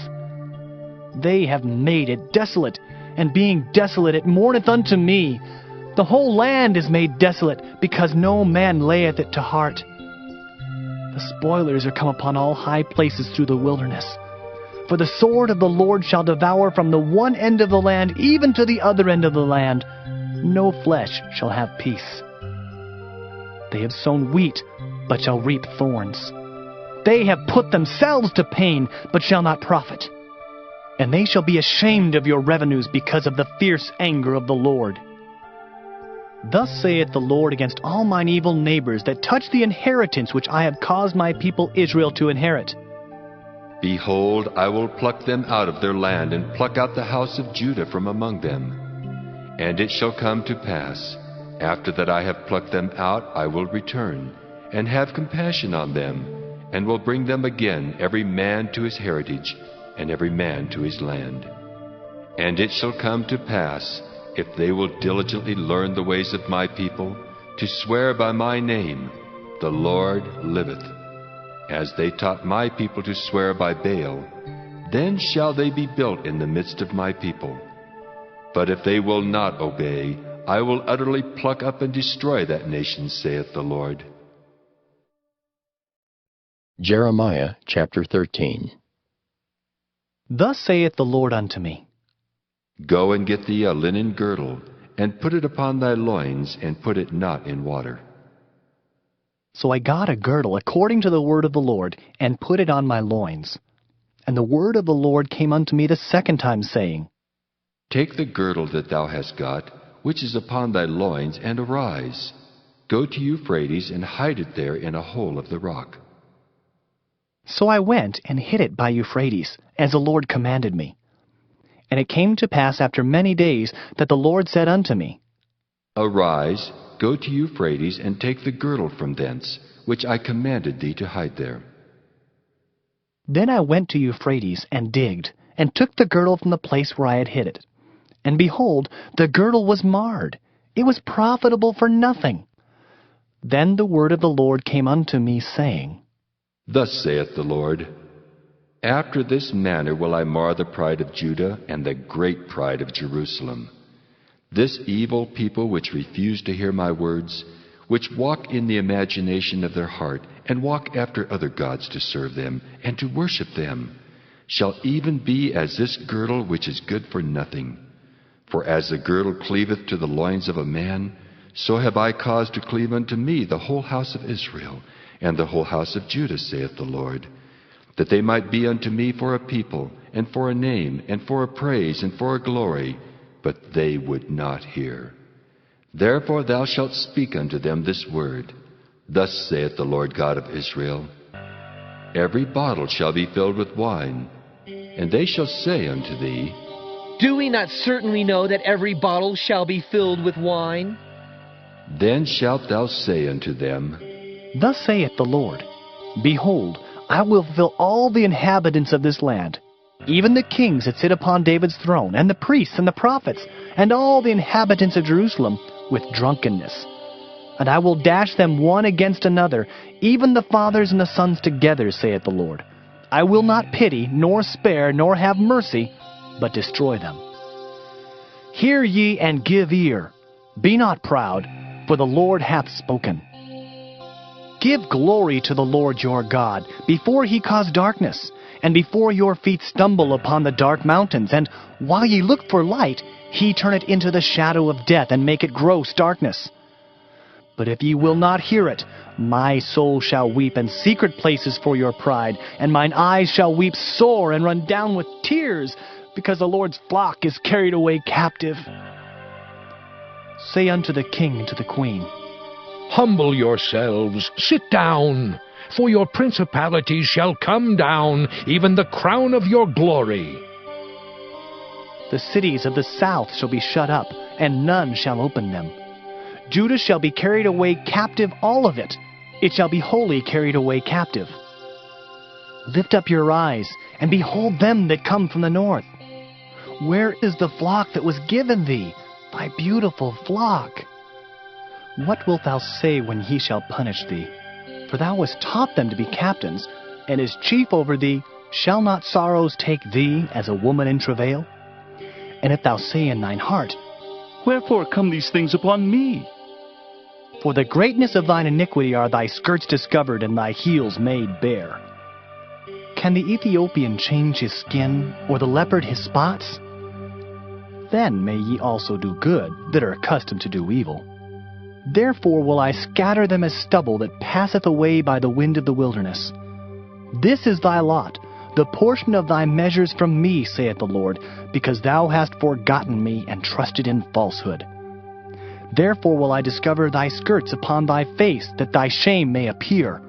B: They have made it desolate, and being desolate it mourneth unto me. The whole land is made desolate, because no man layeth it to heart. The spoilers are come upon all high places through the wilderness. For the sword of the Lord shall devour from the one end of the land even to the other end of the land. No flesh shall have peace. They have sown wheat, but shall reap thorns. They have put themselves to pain, but shall not profit. And they shall be ashamed of your revenues because of the fierce anger of the Lord. Thus saith the Lord against all mine evil neighbors that touch the inheritance which I have caused my people Israel to inherit.
C: Behold, I will pluck them out of their land, and pluck out the house of Judah from among them. And it shall come to pass, after that I have plucked them out, I will return, and have compassion on them, and will bring them again, every man to his heritage, and every man to his land. And it shall come to pass, if they will diligently learn the ways of my people, to swear by my name, the Lord liveth, as they taught my people to swear by Baal, then shall they be built in the midst of my people. But if they will not obey, I will utterly pluck up and destroy that nation, saith the Lord.
A: Jeremiah chapter 13.
B: Thus saith the Lord unto me,
C: Go and get thee a linen girdle, and put it upon thy loins, and put it not in water.
B: So I got a girdle according to the word of the Lord, and put it on my loins. And the word of the Lord came unto me the second time, saying,
C: Take the girdle that thou hast got, which is upon thy loins, and arise. Go to Euphrates, and hide it there in a hole of the rock.
B: So I went and hid it by Euphrates, as the Lord commanded me. And it came to pass after many days that the Lord said unto me,
C: Arise, go to Euphrates, and take the girdle from thence, which I commanded thee to hide there.
B: Then I went to Euphrates, and digged, and took the girdle from the place where I had hid it. And behold, the girdle was marred. It was profitable for nothing. Then the word of the Lord came unto me, saying,
C: Thus saith the Lord, After this manner will I mar the pride of Judah, and the great pride of Jerusalem. This evil people which refuse to hear my words, which walk in the imagination of their heart, and walk after other gods to serve them, and to worship them, shall even be as this girdle which is good for nothing. For as the girdle cleaveth to the loins of a man, so have I caused to cleave unto me the whole house of Israel, and the whole house of Judah, saith the Lord, that they might be unto me for a people, and for a name, and for a praise, and for a glory, but they would not hear. Therefore thou shalt speak unto them this word, Thus saith the Lord God of Israel, Every bottle shall be filled with wine, and they shall say unto thee,
H: Do we not certainly know that every bottle shall be filled with wine?
C: Then shalt thou say unto them,
B: Thus saith the Lord, Behold, I will fill all the inhabitants of this land, even the kings that sit upon David's throne, and the priests and the prophets, and all the inhabitants of Jerusalem, with drunkenness. And I will dash them one against another, even the fathers and the sons together, saith the Lord. I will not pity, nor spare, nor have mercy, but destroy them. Hear ye and give ear. Be not proud, for the Lord hath spoken. Give glory to the Lord your God, before he cause darkness, and before your feet stumble upon the dark mountains, and while ye look for light, he turn it into the shadow of death, and make it gross darkness. But if ye will not hear it, my soul shall weep in secret places for your pride, and mine eyes shall weep sore and run down with tears, because the Lord's flock is carried away captive. Say unto the king and to the queen,
T: Humble yourselves, sit down, for your principalities shall come down, even the crown of your glory.
B: The cities of the south shall be shut up, and none shall open them. Judah shall be carried away captive, all of it. It shall be wholly carried away captive. Lift up your eyes, and behold them that come from the north. Where is the flock that was given thee, thy beautiful flock? What wilt thou say when he shall punish thee? For thou hast taught them to be captains, and as chief over thee, shall not sorrows take thee as a woman in travail? And if thou say in thine heart,
D: Wherefore come these things upon me?
B: For the greatness of thine iniquity are thy skirts discovered, and thy heels made bare. Can the Ethiopian change his skin, or the leopard his spots? Then may ye also do good, that are accustomed to do evil. Therefore will I scatter them as stubble that passeth away by the wind of the wilderness. This is thy lot, the portion of thy measures from me, saith the Lord, because thou hast forgotten me and trusted in falsehood. Therefore will I discover thy skirts upon thy face, that thy shame may appear.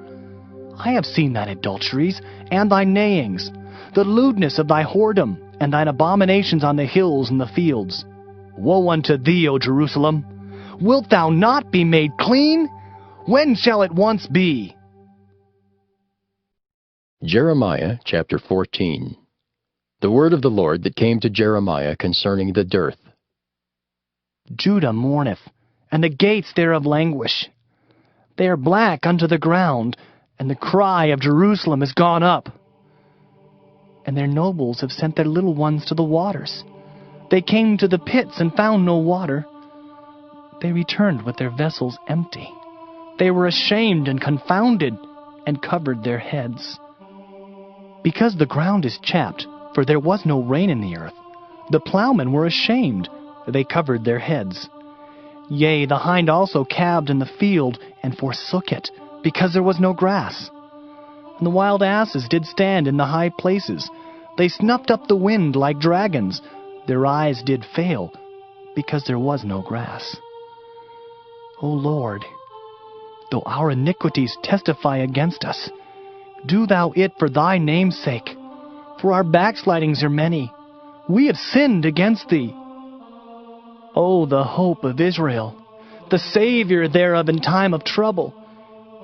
B: I have seen thine adulteries, and thy neighings, the lewdness of thy whoredom, and thine abominations on the hills and the fields. Woe unto thee, O Jerusalem! Wilt thou not be made clean? When shall it once be?
A: Jeremiah chapter 14. The word of the Lord that came to Jeremiah concerning the dearth.
B: Judah mourneth, and the gates thereof languish. They are black unto the ground, and the cry of Jerusalem is gone up. And their nobles have sent their little ones to the waters. They came to the pits and found no water. They returned with their vessels empty. They were ashamed and confounded, and covered their heads. Because the ground is chapped, for there was no rain in the earth. The plowmen were ashamed, they covered their heads. Yea, the hind also calved in the field, and forsook it, because there was no grass. And the wild asses did stand in the high places. They snuffed up the wind like dragons. Their eyes did fail, because there was no grass. O Lord, though our iniquities testify against us, do thou it for thy name's sake, for our backslidings are many. We have sinned against thee. O the hope of Israel, the Savior thereof in time of trouble,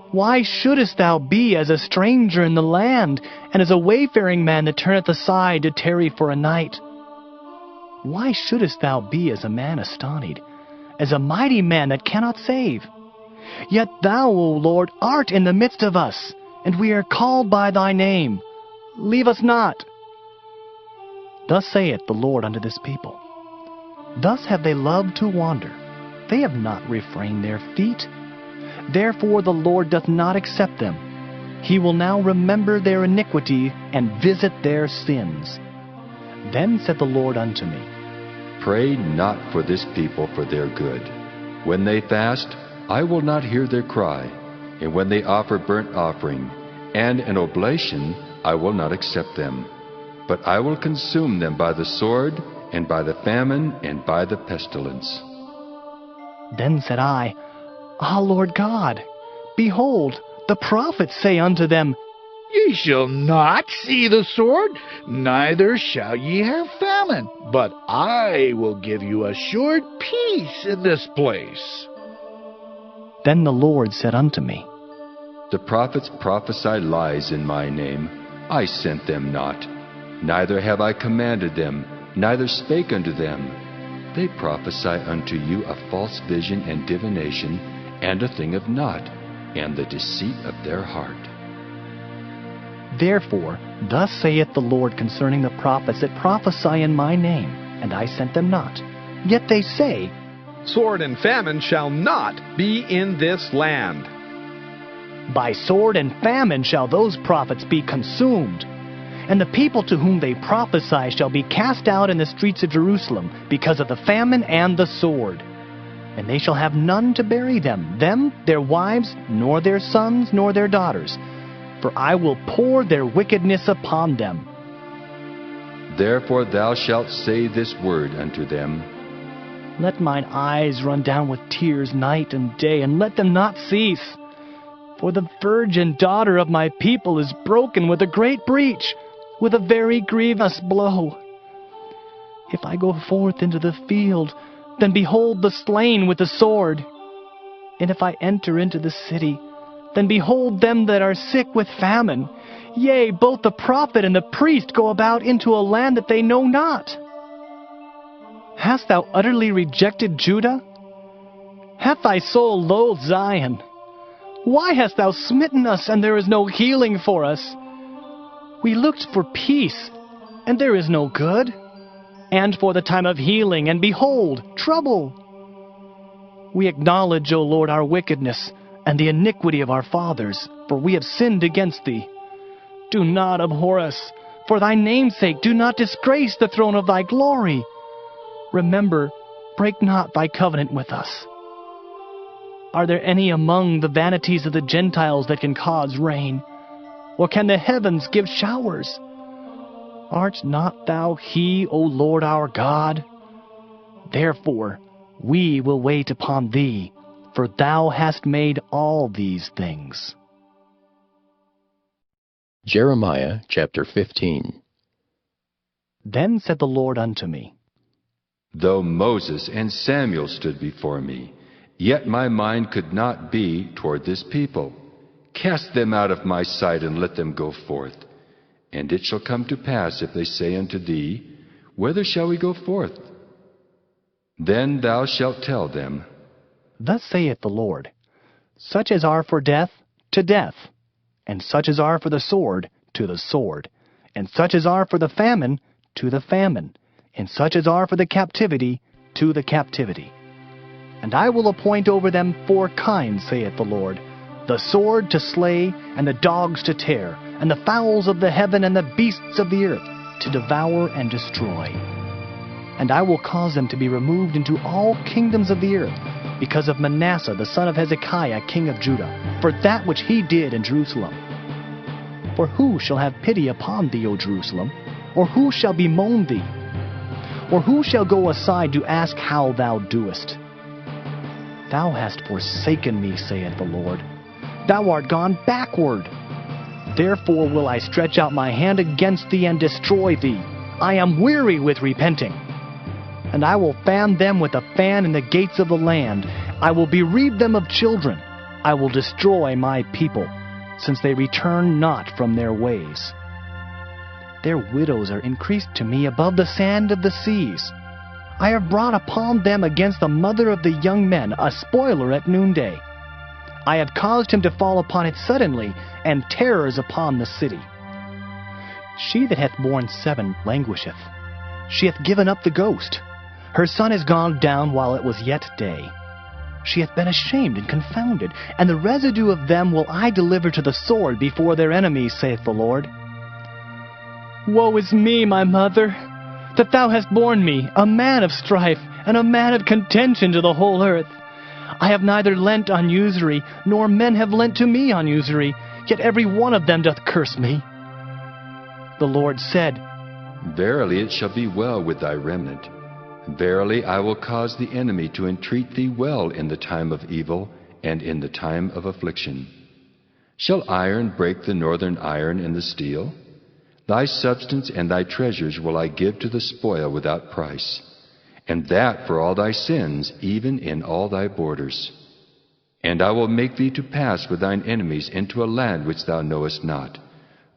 B: why shouldest thou be as a stranger in the land, and as a wayfaring man that turneth aside to tarry for a night? Why shouldest thou be as a man astonied, as a mighty man that cannot save? Yet thou, O Lord, art in the midst of us, and we are called by thy name. Leave us not. Thus saith the Lord unto this people, thus have they loved to wander. They have not refrained their feet. Therefore the Lord doth not accept them. He will now remember their iniquity and visit their sins. Then said the Lord unto me,
C: Pray not for this people for their good. When they fast, I will not hear their cry. And when they offer burnt offering and an oblation, I will not accept them. But I will consume them by the sword, and by the famine, and by the pestilence.
B: Then said I, Ah, Lord God, behold, the prophets say unto them,
I: Ye shall not see the sword, neither shall ye have famine, but I will give you assured peace in this place.
B: Then the Lord said unto me,
C: The prophets prophesy lies in my name. I sent them not, neither have I commanded them, neither spake unto them. They prophesy unto you a false vision and divination, and a thing of naught, and the deceit of their heart.
B: Therefore, thus saith the Lord concerning the prophets that prophesy in my name, and I sent them not. Yet they say,
U: Sword and famine shall not be in this land.
B: By sword and famine shall those prophets be consumed. And the people to whom they prophesy shall be cast out in the streets of Jerusalem, because of the famine and the sword. And they shall have none to bury them, their wives, nor their sons, nor their daughters. For I will pour their wickedness upon them.
C: Therefore thou shalt say this word unto them,
B: Let mine eyes run down with tears night and day, and let them not cease. For the virgin daughter of my people is broken with a great breach, with a very grievous blow. If I go forth into the field, then behold the slain with the sword. And if I enter into the city, then behold them that are sick with famine. Yea, both the prophet and the priest go about into a land that they know not. Hast thou utterly rejected Judah? Hath thy soul loathed Zion? Why hast thou smitten us, and there is no healing for us? We looked for peace, and there is no good, and for the time of healing, and behold, trouble. We acknowledge, O Lord, our wickedness, and the iniquity of our fathers, for we have sinned against thee. Do not abhor us. For thy name's sake, do not disgrace the throne of thy glory. Remember, break not thy covenant with us. Are there any among the vanities of the Gentiles that can cause rain? Or can the heavens give showers? Art not thou he, O Lord our God? Therefore we will wait upon thee, for thou hast made all these things.
A: Jeremiah chapter 15.
B: Then said the Lord unto me,
C: Though Moses and Samuel stood before me, yet my mind could not be toward this people. Cast them out of my sight, and let them go forth. And it shall come to pass, if they say unto thee, Whither shall we go forth? Then thou shalt tell them,
B: Thus saith the Lord, Such as are for death, to death, and such as are for the sword, to the sword, and such as are for the famine, to the famine, and such as are for the captivity, to the captivity. And I will appoint over them 4 kinds, saith the Lord, the sword to slay, and the dogs to tear, and the fowls of the heaven, and the beasts of the earth, to devour and destroy. And I will cause them to be removed into all kingdoms of the earth, because of Manasseh the son of Hezekiah king of Judah, for that which he did in Jerusalem. For who shall have pity upon thee, O Jerusalem? Or who shall bemoan thee? Or who shall go aside to ask how thou doest? Thou hast forsaken me, saith the Lord. Thou art gone backward. Therefore will I stretch out my hand against thee and destroy thee. I am weary with repenting. And I will fan them with a fan in the gates of the land. I will bereave them of children. I will destroy my people, since they return not from their ways. Their widows are increased to me above the sand of the seas. I have brought upon them against the mother of the young men a spoiler at noonday. I have caused him to fall upon it suddenly, and terrors upon the city. She that hath borne 7 languisheth. She hath given up the ghost. Her son is gone down while it was yet day. She hath been ashamed and confounded, and the residue of them will I deliver to the sword before their enemies, saith the Lord. Woe is me, my mother, that thou hast borne me, a man of strife, and a man of contention to the whole earth. I have neither lent on usury, nor men have lent to me on usury, yet every one of them doth curse me. The Lord said,
C: Verily it shall be well with thy remnant. Verily I will cause the enemy to entreat thee well in the time of evil, and in the time of affliction. Shall iron break the northern iron and the steel? Thy substance and thy treasures will I give to the spoil without price, and that for all thy sins, even in all thy borders. And I will make thee to pass with thine enemies into a land which thou knowest not,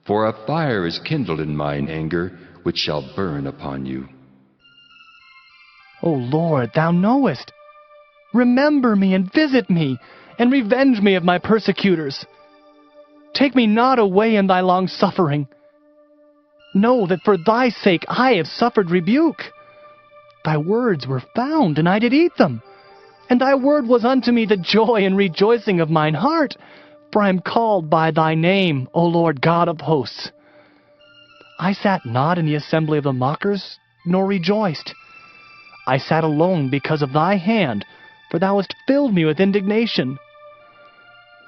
C: for a fire is kindled in mine anger, which shall burn upon you.
B: O Lord, thou knowest. Remember me and visit me, and revenge me of my persecutors. Take me not away in thy long suffering. Know that for thy sake I have suffered rebuke. Thy words were found, and I did eat them. And thy word was unto me the joy and rejoicing of mine heart, for I am called by thy name, O Lord God of hosts. I sat not in the assembly of the mockers, nor rejoiced. I sat alone because of thy hand, for thou hast filled me with indignation.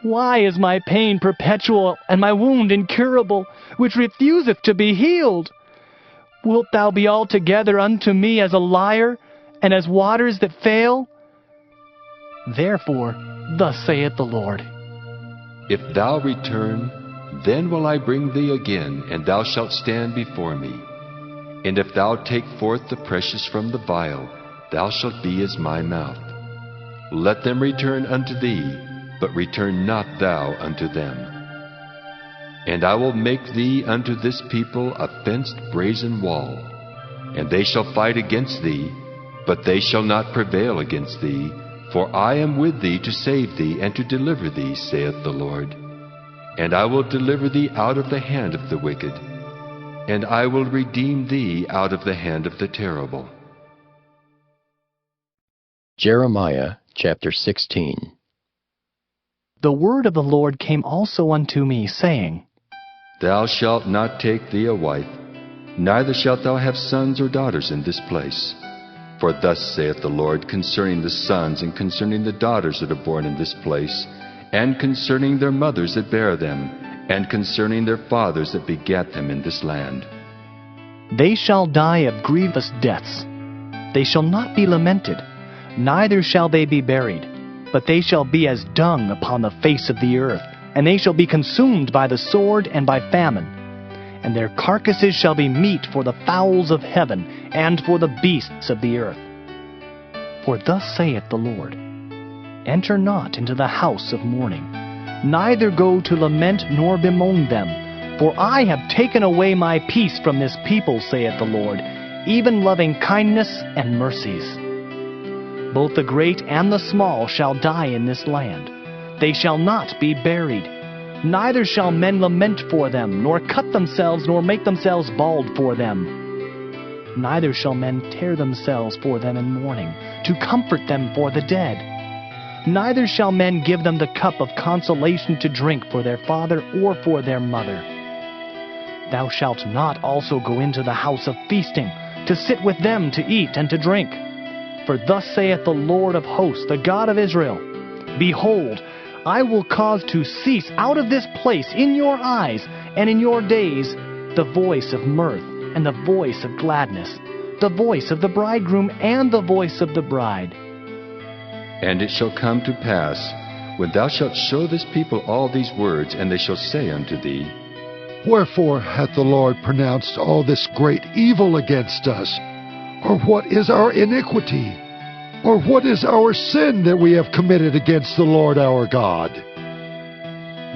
B: Why is my pain perpetual, and my wound incurable, which refuseth to be healed? Wilt thou be altogether unto me as a liar, and as waters that fail? Therefore, thus saith the Lord,
C: If thou return, then will I bring thee again, and thou shalt stand before me. And if thou take forth the precious from the vial, thou shalt be as my mouth. Let them return unto thee, but return not thou unto them. And I will make thee unto this people a fenced brazen wall, and they shall fight against thee, but they shall not prevail against thee, for I am with thee to save thee and to deliver thee, saith the Lord. And I will deliver thee out of the hand of the wicked, and I will redeem thee out of the hand of the terrible.
A: Jeremiah chapter 16.
B: The word of the Lord came also unto me, saying,
C: Thou shalt not take thee a wife, neither shalt thou have sons or daughters in this place. For thus saith the Lord concerning the sons and concerning the daughters that are born in this place, and concerning their mothers that bear them, and concerning their fathers that begat them in this land.
B: They shall die of grievous deaths. They shall not be lamented, neither shall they be buried, but they shall be as dung upon the face of the earth, and they shall be consumed by the sword and by famine. And their carcasses shall be meat for the fowls of heaven, and for the beasts of the earth. For thus saith the Lord, Enter not into the house of mourning, neither go to lament nor bemoan them, for I have taken away my peace from this people, saith the Lord, even loving kindness and mercies. Both the great and the small shall die in this land. They shall not be buried. Neither shall men lament for them, nor cut themselves, nor make themselves bald for them. Neither shall men tear themselves for them in mourning, to comfort them for the dead. Neither shall men give them the cup of consolation to drink for their father or for their mother. Thou shalt not also go into the house of feasting, to sit with them to eat and to drink. For thus saith the Lord of hosts, the God of Israel, Behold, I will cause to cease out of this place in your eyes and in your days the voice of mirth and the voice of gladness, the voice of the bridegroom and the voice of the bride.
C: And it shall come to pass, when thou shalt show this people all these words, and they shall say unto thee,
F: Wherefore hath the Lord pronounced all this great evil against us? Or what is our iniquity? Or what is our sin that we have committed against the Lord our God?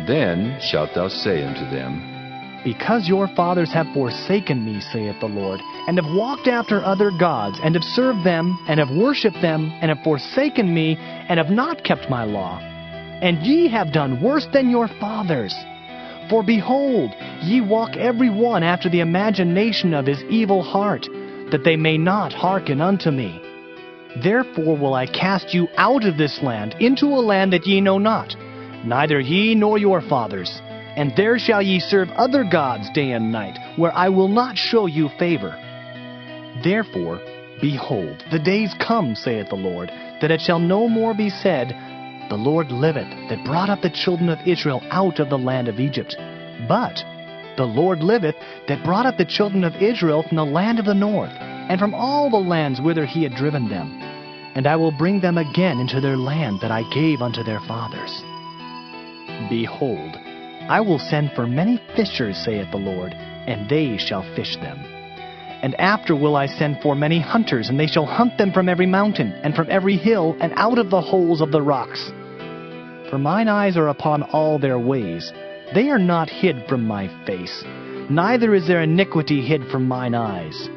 C: Then shalt thou say unto them,
B: Because your fathers have forsaken me, saith the Lord, and have walked after other gods, and have served them, and have worshipped them, and have forsaken me, and have not kept my law, and ye have done worse than your fathers. For behold, ye walk every one after the imagination of his evil heart, that they may not hearken unto me. Therefore will I cast you out of this land into a land that ye know not, neither ye nor your fathers. And there shall ye serve other gods day and night, where I will not show you favor. Therefore, behold, the days come, saith the Lord, that it shall no more be said, The Lord liveth, that brought up the children of Israel out of the land of Egypt. But the Lord liveth, that brought up the children of Israel from the land of the north, and from all the lands whither he had driven them. And I will bring them again into their land that I gave unto their fathers. Behold, I will send for many fishers, saith the Lord, and they shall fish them. And after will I send for many hunters, and they shall hunt them from every mountain, and from every hill, and out of the holes of the rocks. For mine eyes are upon all their ways. They are not hid from my face, neither is their iniquity hid from mine eyes.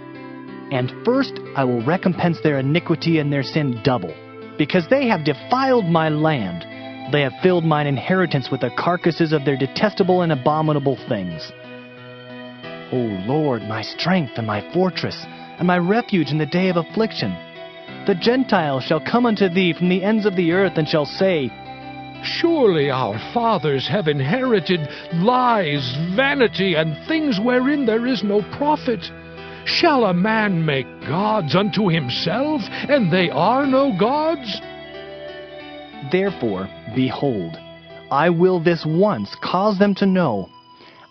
B: And first I will recompense their iniquity and their sin double, because they have defiled my land. They have filled mine inheritance with the carcasses of their detestable and abominable things. O Lord, my strength and my fortress, and my refuge in the day of affliction. The Gentiles shall come unto thee from the ends of the earth, and shall say,
T: Surely our fathers have inherited lies, vanity, and things wherein there is no profit. Shall a man make gods unto himself, and they are no gods?
B: Therefore, behold, I will this once cause them to know.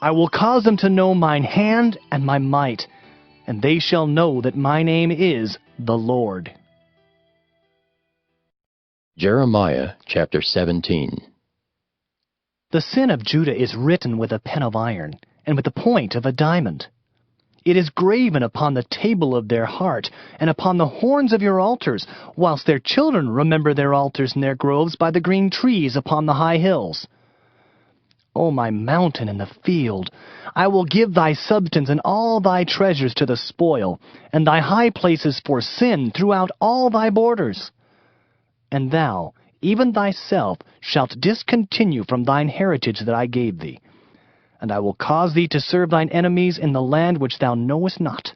B: I will cause them to know mine hand and my might, and they shall know that my name is the Lord.
A: Jeremiah chapter 17.
B: The sin of Judah is written with a pen of iron, and with the point of a diamond. It is graven upon the table of their heart, and upon the horns of your altars, whilst their children remember their altars and their groves by the green trees upon the high hills. O my mountain and the field, I will give thy substance and all thy treasures to the spoil, and thy high places for sin throughout all thy borders. And thou, even thyself, shalt discontinue from thine heritage that I gave thee. And I will cause thee to serve thine enemies in the land which thou knowest not.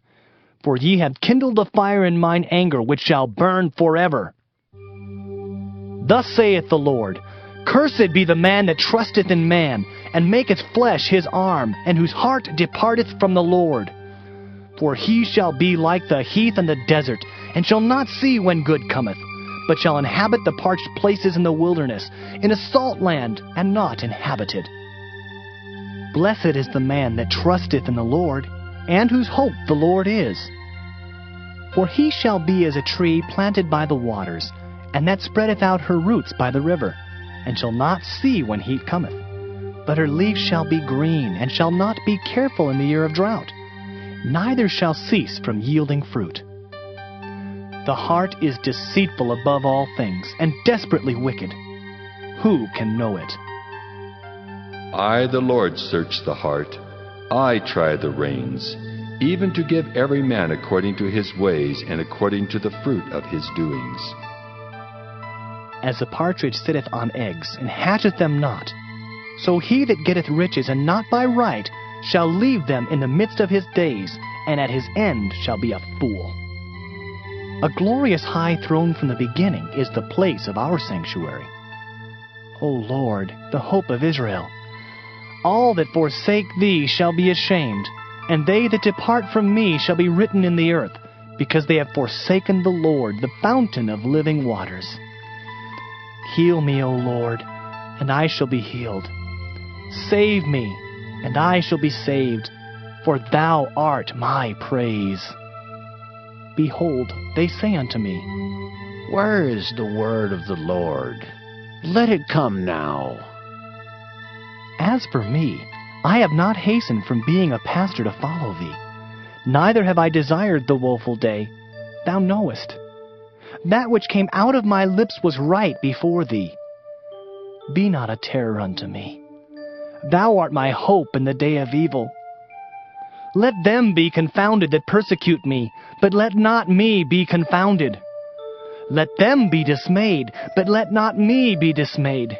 B: For ye have kindled a fire in mine anger, which shall burn forever. Thus saith the Lord, Cursed be the man that trusteth in man, and maketh flesh his arm, and whose heart departeth from the Lord. For he shall be like the heath and the desert, and shall not see when good cometh, but shall inhabit the parched places in the wilderness, in a salt land, and not inhabited. Blessed is the man that trusteth in the Lord, and whose hope the Lord is. For he shall be as a tree planted by the waters, and that spreadeth out her roots by the river, and shall not see when heat cometh. But her leaves shall be green, and shall not be careful in the year of drought, neither shall cease from yielding fruit. The heart is deceitful above all things, and desperately wicked. Who can know it?
C: I, the Lord, search the heart. I try the reins, even to give every man according to his ways and according to the fruit of his doings.
B: As the partridge sitteth on eggs, and hatcheth them not, so he that getteth riches, and not by right, shall leave them in the midst of his days, and at his end shall be a fool. A glorious high throne from the beginning is the place of our sanctuary. O Lord, the hope of Israel, All that forsake thee shall be ashamed, and they that depart from me shall be written in the earth, because they have forsaken the Lord, the fountain of living waters. Heal me, O Lord, and I shall be healed. Save me, and I shall be saved, for thou art my praise. Behold, they say unto me,
G: Where is the word of the Lord? Let it come now.
B: As for me, I have not hastened from being a pastor to follow thee, neither have I desired the woeful day. Thou knowest. That which came out of my lips was right before thee. Be not a terror unto me. Thou art my hope in the day of evil. Let them be confounded that persecute me, but let not me be confounded. Let them be dismayed, but let not me be dismayed.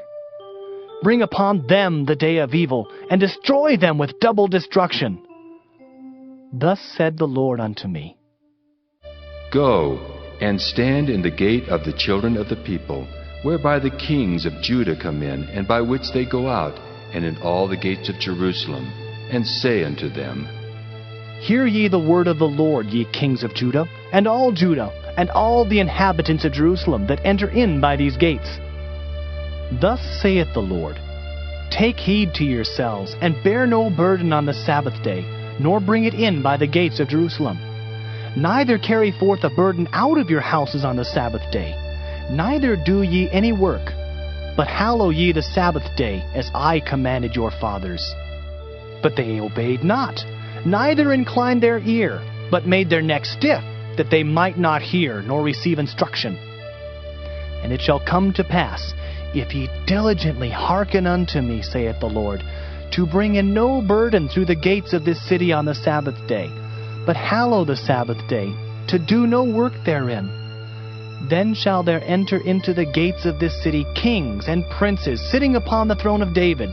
B: Bring upon them the day of evil, and destroy them with double destruction. Thus said the Lord unto me,
C: Go, and stand in the gate of the children of the people, whereby the kings of Judah come in, and by which they go out, and in all the gates of Jerusalem, and say unto them,
B: Hear ye the word of the Lord, ye kings of Judah, and all the inhabitants of Jerusalem that enter in by these gates. Thus saith the Lord, Take heed to yourselves, and bear no burden on the Sabbath day, nor bring it in by the gates of Jerusalem. Neither carry forth a burden out of your houses on the Sabbath day, neither do ye any work, but hallow ye the Sabbath day, as I commanded your fathers. But they obeyed not, neither inclined their ear, but made their neck stiff, that they might not hear nor receive instruction. And it shall come to pass, if ye diligently hearken unto me, saith the Lord, to bring in no burden through the gates of this city on the Sabbath day, but hallow the Sabbath day, to do no work therein. Then shall there enter into the gates of this city kings and princes, sitting upon the throne of David,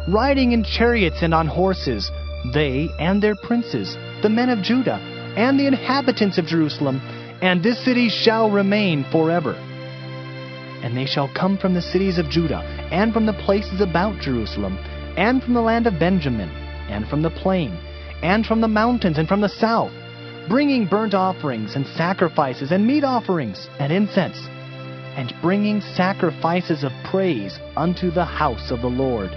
B: riding in chariots and on horses, they and their princes, the men of Judah, and the inhabitants of Jerusalem, and this city shall remain forever. And they shall come from the cities of Judah, and from the places about Jerusalem, and from the land of Benjamin, and from the plain, and from the mountains, and from the south, bringing burnt offerings, and sacrifices, and meat offerings, and incense, and bringing sacrifices of praise unto the house of the Lord.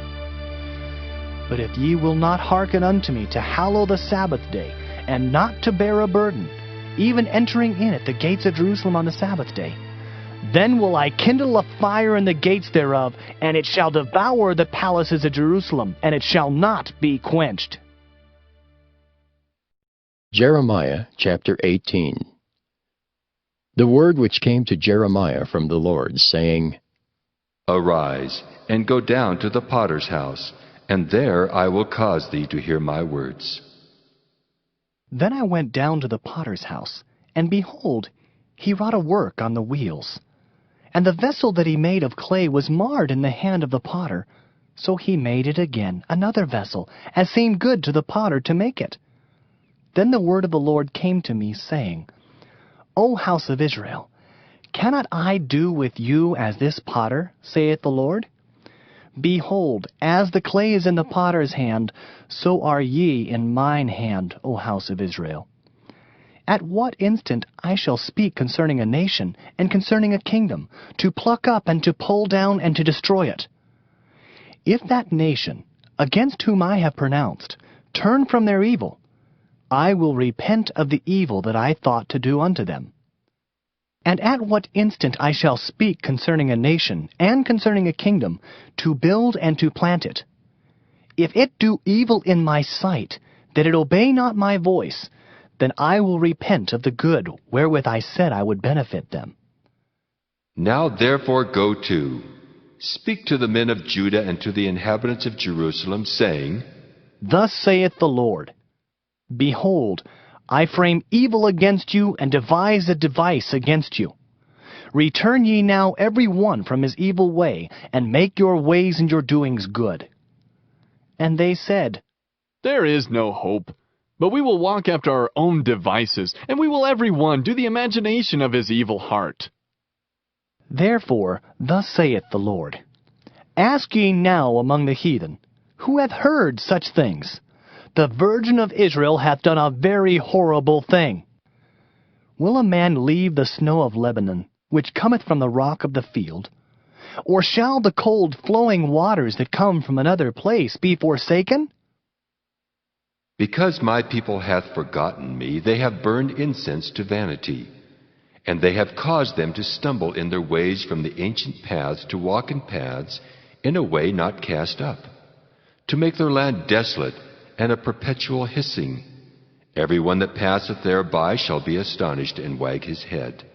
B: But if ye will not hearken unto me to hallow the Sabbath day, and not to bear a burden, even entering in at the gates of Jerusalem on the Sabbath day, then will I kindle a fire in the gates thereof, and it shall devour the palaces of Jerusalem, and it shall not be quenched.
A: Jeremiah chapter 18. The word which came to Jeremiah from the Lord, saying,
C: Arise, and go down to the potter's house, and there I will cause thee to hear my words.
B: Then I went down to the potter's house, and behold, he wrought a work on the wheels. And the vessel that he made of clay was marred in the hand of the potter. So he made it again, another vessel, as seemed good to the potter to make it. Then the word of the Lord came to me, saying, O house of Israel, cannot I do with you as this potter, saith the Lord? Behold, as the clay is in the potter's hand, so are ye in mine hand, O house of Israel. At what instant I shall speak concerning a nation, and concerning a kingdom, to pluck up and to pull down and to destroy it. If that nation, against whom I have pronounced, turn from their evil, I will repent of the evil that I thought to do unto them. And at what instant I shall speak concerning a nation, and concerning a kingdom, to build and to plant it. If it do evil in my sight, that it obey not my voice, then I will repent of the good wherewith I said I would benefit them.
C: Now therefore go to, speak to the men of Judah and to the inhabitants of Jerusalem, saying,
B: Thus saith the Lord, Behold, I frame evil against you, and devise a device against you. Return ye now every one from his evil way, and make your ways and your doings good. And they said,
V: There is no hope. But we will walk after our own devices, and we will every one do the imagination of his evil heart.
B: Therefore, thus saith the Lord, Ask ye now among the heathen, Who hath heard such things? The Virgin of Israel hath done a very horrible thing. Will a man leave the snow of Lebanon, which cometh from the rock of the field? Or shall the cold flowing waters that come from another place be forsaken?
C: Because my people hath forgotten me, they have burned incense to vanity, and they have caused them to stumble in their ways from the ancient paths to walk in paths in a way not cast up, to make their land desolate and a perpetual hissing. Every one that passeth thereby shall be astonished and wag his head.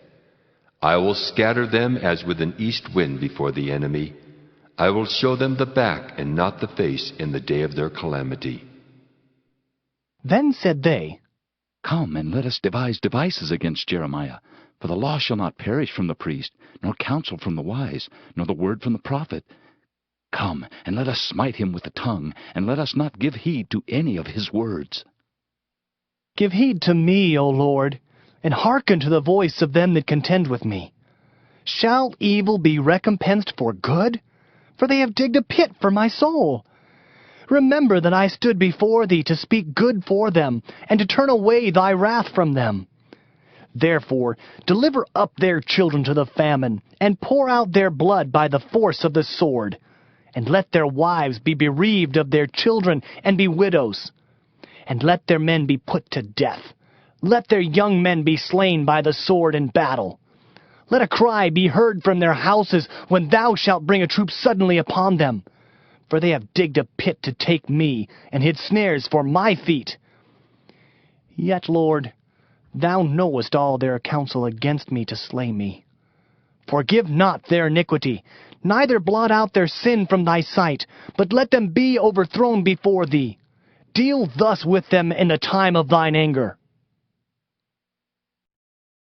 C: I will scatter them as with an east wind before the enemy. I will show them the back and not the face in the day of their calamity.
B: Then said they,
D: Come, and let us devise devices against Jeremiah. For the law shall not perish from the priest, nor counsel from the wise, nor the word from the prophet. Come, and let us smite him with the tongue, and let us not give heed to any of his words.
B: Give heed to me, O Lord, and hearken to the voice of them that contend with me. Shall evil be recompensed for good? For they have digged a pit for my soul. Remember that I stood before thee to speak good for them, and to turn away thy wrath from them. Therefore deliver up their children to the famine, and pour out their blood by the force of the sword. And let their wives be bereaved of their children, and be widows. And let their men be put to death. Let their young men be slain by the sword in battle. Let a cry be heard from their houses when thou shalt bring a troop suddenly upon them. For they have digged a pit to take me, and hid snares for my feet. Yet, Lord, thou knowest all their counsel against me to slay me. Forgive not their iniquity, neither blot out their sin from thy sight, but let them be overthrown before thee. Deal thus with them in the time of thine anger.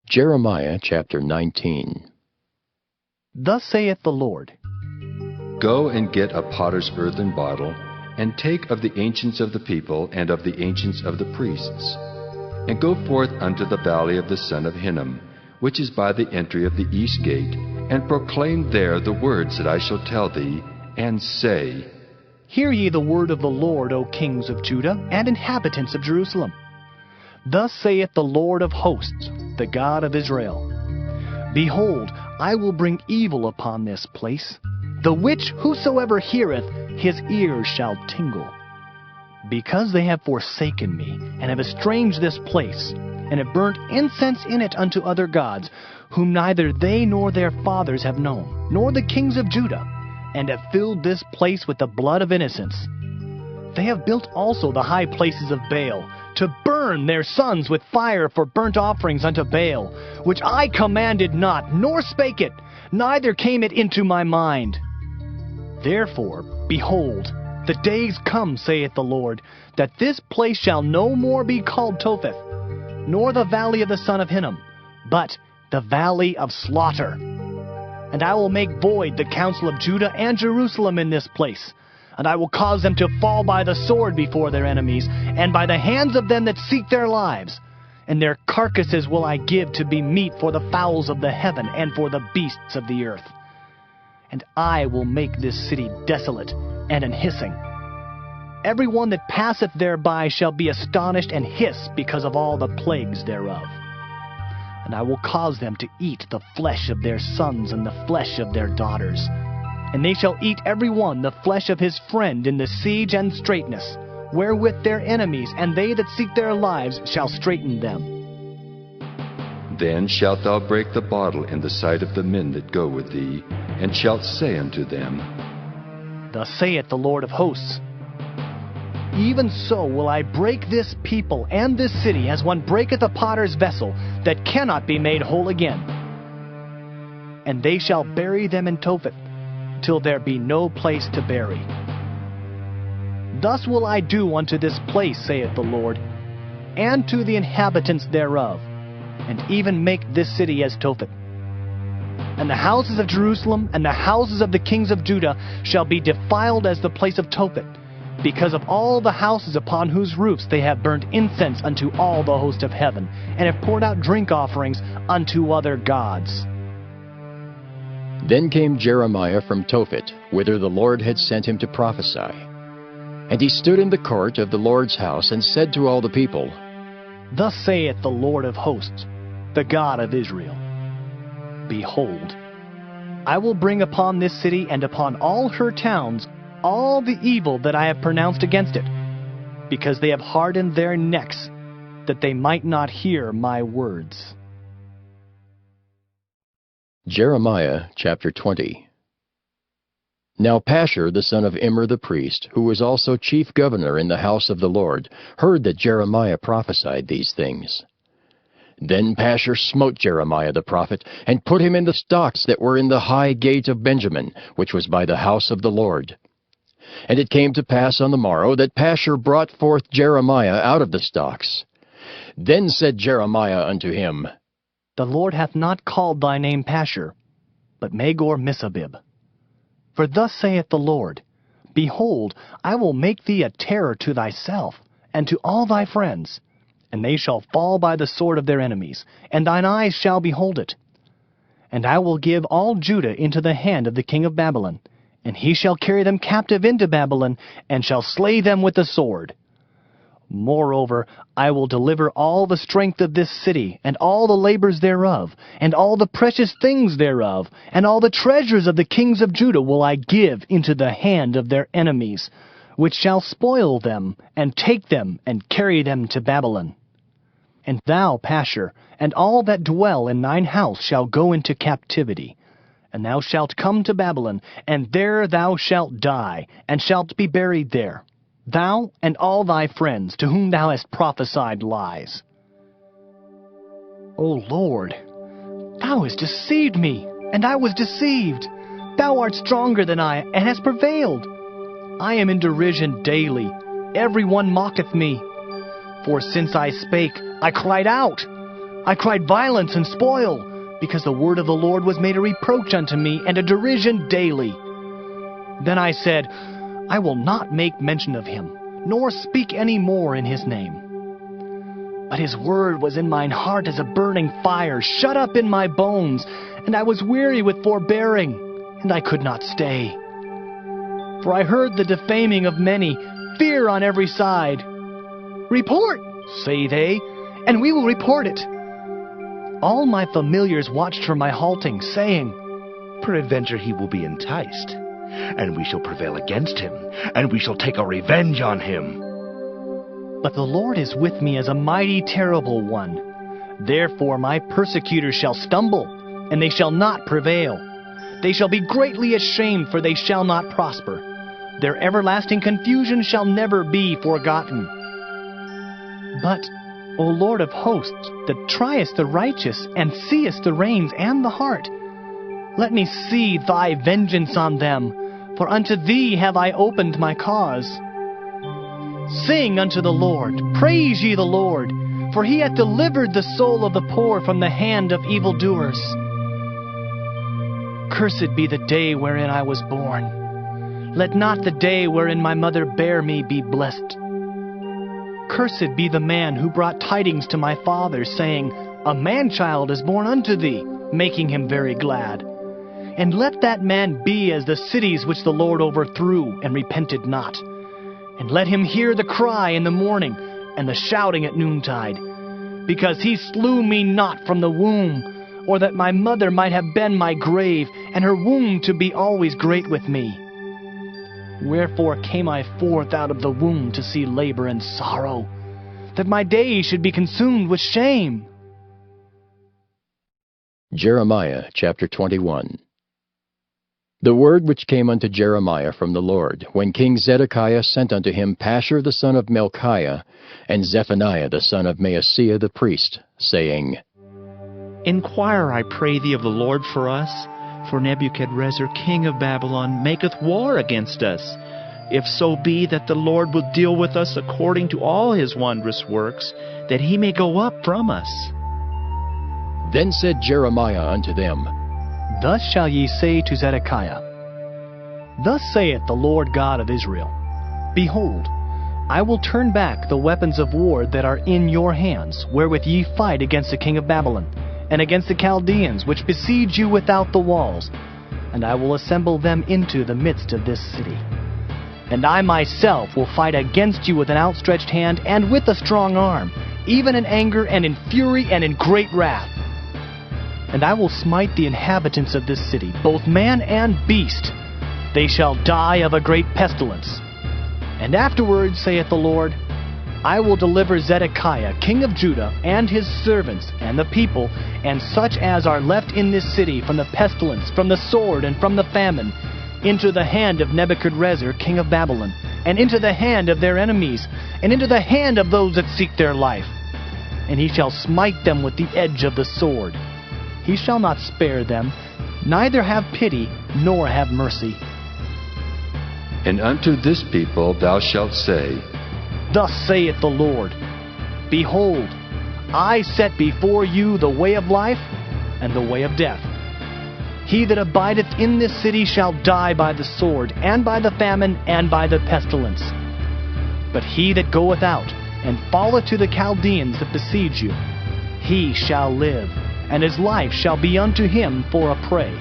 A: Jeremiah chapter 19.
B: Thus saith the Lord,
C: Go and get a potter's earthen bottle, and take of the ancients of the people and of the ancients of the priests, and go forth unto the valley of the son of Hinnom, which is by the entry of the east gate, and proclaim there the words that I shall tell thee, and say,
B: Hear ye the word of the Lord, O kings of Judah, and inhabitants of Jerusalem. Thus saith the Lord of hosts, the God of Israel, Behold, I will bring evil upon this place, the which whosoever heareth, his ears shall tingle. Because they have forsaken me, and have estranged this place, and have burnt incense in it unto other gods, whom neither they nor their fathers have known, nor the kings of Judah, and have filled this place with the blood of innocents. They have built also the high places of Baal, to burn their sons with fire for burnt offerings unto Baal, which I commanded not, nor spake it, neither came it into my mind. Therefore, behold, the days come, saith the Lord, that this place shall no more be called Topheth, nor the valley of the son of Hinnom, but the valley of slaughter. And I will make void the counsel of Judah and Jerusalem in this place, and I will cause them to fall by the sword before their enemies, and by the hands of them that seek their lives. And their carcasses will I give to be meat for the fowls of the heaven, and for the beasts of the earth. And I will make this city desolate, and an hissing. Every one that passeth thereby shall be astonished and hiss because of all the plagues thereof. And I will cause them to eat the flesh of their sons and the flesh of their daughters. And they shall eat every one the flesh of his friend in the siege and straitness, wherewith their enemies and they that seek their lives shall straiten them.
C: Then shalt thou break the bottle in the sight of the men that go with thee, and shalt say unto them,
B: Thus saith the Lord of hosts, Even so will I break this people and this city, as one breaketh a potter's vessel, that cannot be made whole again. And they shall bury them in Topheth, till there be no place to bury. Thus will I do unto this place, saith the Lord, and to the inhabitants thereof, and even make this city as Topheth. And the houses of Jerusalem and the houses of the kings of Judah shall be defiled as the place of Topheth, because of all the houses upon whose roofs they have burnt incense unto all the host of heaven, and have poured out drink offerings unto other gods.
A: Then came Jeremiah from Tophet, whither the Lord had sent him to prophesy. And he stood in the court of the Lord's house, and said to all the people,
B: Thus saith the Lord of hosts, the God of Israel, Behold, I will bring upon this city and upon all her towns all the evil that I have pronounced against it, because they have hardened their necks, that they might not hear my words.
A: Jeremiah chapter 20. Now Pashhur the son of Immer the priest, who was also chief governor in the house of the Lord, heard that Jeremiah prophesied these things. Then Pashhur smote Jeremiah the prophet, and put him in the stocks that were in the high gate of Benjamin, which was by the house of the Lord. And it came to pass on the morrow that Pashhur brought forth Jeremiah out of the stocks. Then said Jeremiah unto him,
B: The Lord hath not called thy name Pashhur, but Magor-Missabib. For thus saith the Lord, Behold, I will make thee a terror to thyself, and to all thy friends, and they shall fall by the sword of their enemies, and thine eyes shall behold it. And I will give all Judah into the hand of the king of Babylon, and he shall carry them captive into Babylon, and shall slay them with the sword. Moreover, I will deliver all the strength of this city, and all the labors thereof, and all the precious things thereof, and all the treasures of the kings of Judah will I give into the hand of their enemies, which shall spoil them, and take them, and carry them to Babylon. And thou, Pashhur, and all that dwell in thine house shall go into captivity. And thou shalt come to Babylon, and there thou shalt die, and shalt be buried there, thou and all thy friends to whom thou hast prophesied lies. O Lord, thou hast deceived me, and I was deceived. Thou art stronger than I, and hast prevailed. I am in derision daily. Every one mocketh me. For since I spake, I cried out. I cried violence and spoil, because the word of the Lord was made a reproach unto me, and a derision daily. Then I said, I will not make mention of him, nor speak any more in his name. But his word was in mine heart as a burning fire, shut up in my bones, and I was weary with forbearing, and I could not stay. For I heard the defaming of many, fear on every side. Report, say they, and we will report it. All my familiars watched for my halting, saying,
J: Peradventure he will be enticed, and we shall prevail against him, and we shall take our revenge on him.
B: But the Lord is with me as a mighty terrible one. Therefore my persecutors shall stumble, and they shall not prevail. They shall be greatly ashamed, for they shall not prosper. Their everlasting confusion shall never be forgotten. But, O Lord of hosts, that triest the righteous, and seest the reins and the heart, let me see thy vengeance on them, for unto thee have I opened my cause. Sing unto the Lord, praise ye the Lord, for he hath delivered the soul of the poor from the hand of evildoers. Cursed be the day wherein I was born. Let not the day wherein my mother bare me be blessed. Cursed be the man who brought tidings to my father, saying, A man-child is born unto thee, making him very glad. And let that man be as the cities which the Lord overthrew, and repented not. And let him hear the cry in the morning, and the shouting at noontide. Because he slew me not from the womb, or that my mother might have been my grave, and her womb to be always great with me. Wherefore came I forth out of the womb to see labor and sorrow, that my days should be consumed with shame.
A: Jeremiah chapter 21. The word which came unto Jeremiah from the Lord, when King Zedekiah sent unto him Pashhur the son of Melchiah, and Zephaniah the son of Maaseiah the priest, saying,
K: Inquire, I pray thee, of the Lord for us, for Nebuchadrezzar king of Babylon maketh war against us. If so be that the Lord will deal with us according to all his wondrous works, that he may go up from us.
A: Then said Jeremiah unto them,
B: Thus shall ye say to Zedekiah, Thus saith the Lord God of Israel, Behold, I will turn back the weapons of war that are in your hands, wherewith ye fight against the king of Babylon, and against the Chaldeans, which besiege you without the walls, and I will assemble them into the midst of this city. And I myself will fight against you with an outstretched hand and with a strong arm, even in anger and in fury and in great wrath. And I will smite the inhabitants of this city, both man and beast. They shall die of a great pestilence. And afterwards, saith the Lord, I will deliver Zedekiah, king of Judah, and his servants, and the people, and such as are left in this city from the pestilence, from the sword, and from the famine, into the hand of Nebuchadrezzar, king of Babylon, and into the hand of their enemies, and into the hand of those that seek their life. And he shall smite them with the edge of the sword. He shall not spare them, neither have pity, nor have mercy.
C: And unto this people thou shalt say,
B: Thus saith the Lord, Behold, I set before you the way of life and the way of death. He that abideth in this city shall die by the sword, and by the famine, and by the pestilence. But he that goeth out, and falleth to the Chaldeans that besiege you, he shall live, and his life shall be unto him for a prey.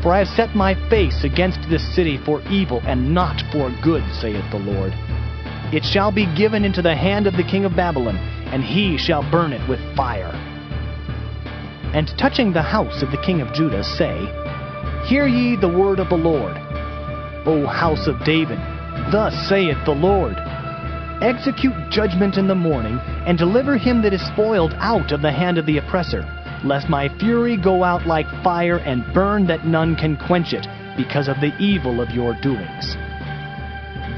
B: For I have set my face against this city for evil, and not for good, saith the Lord. It shall be given into the hand of the king of Babylon, and he shall burn it with fire. And touching the house of the king of Judah, say, Hear ye the word of the Lord. O house of David, thus saith the Lord, Execute judgment in the morning, and deliver him that is spoiled out of the hand of the oppressor, lest my fury go out like fire, and burn that none can quench it, because of the evil of your doings.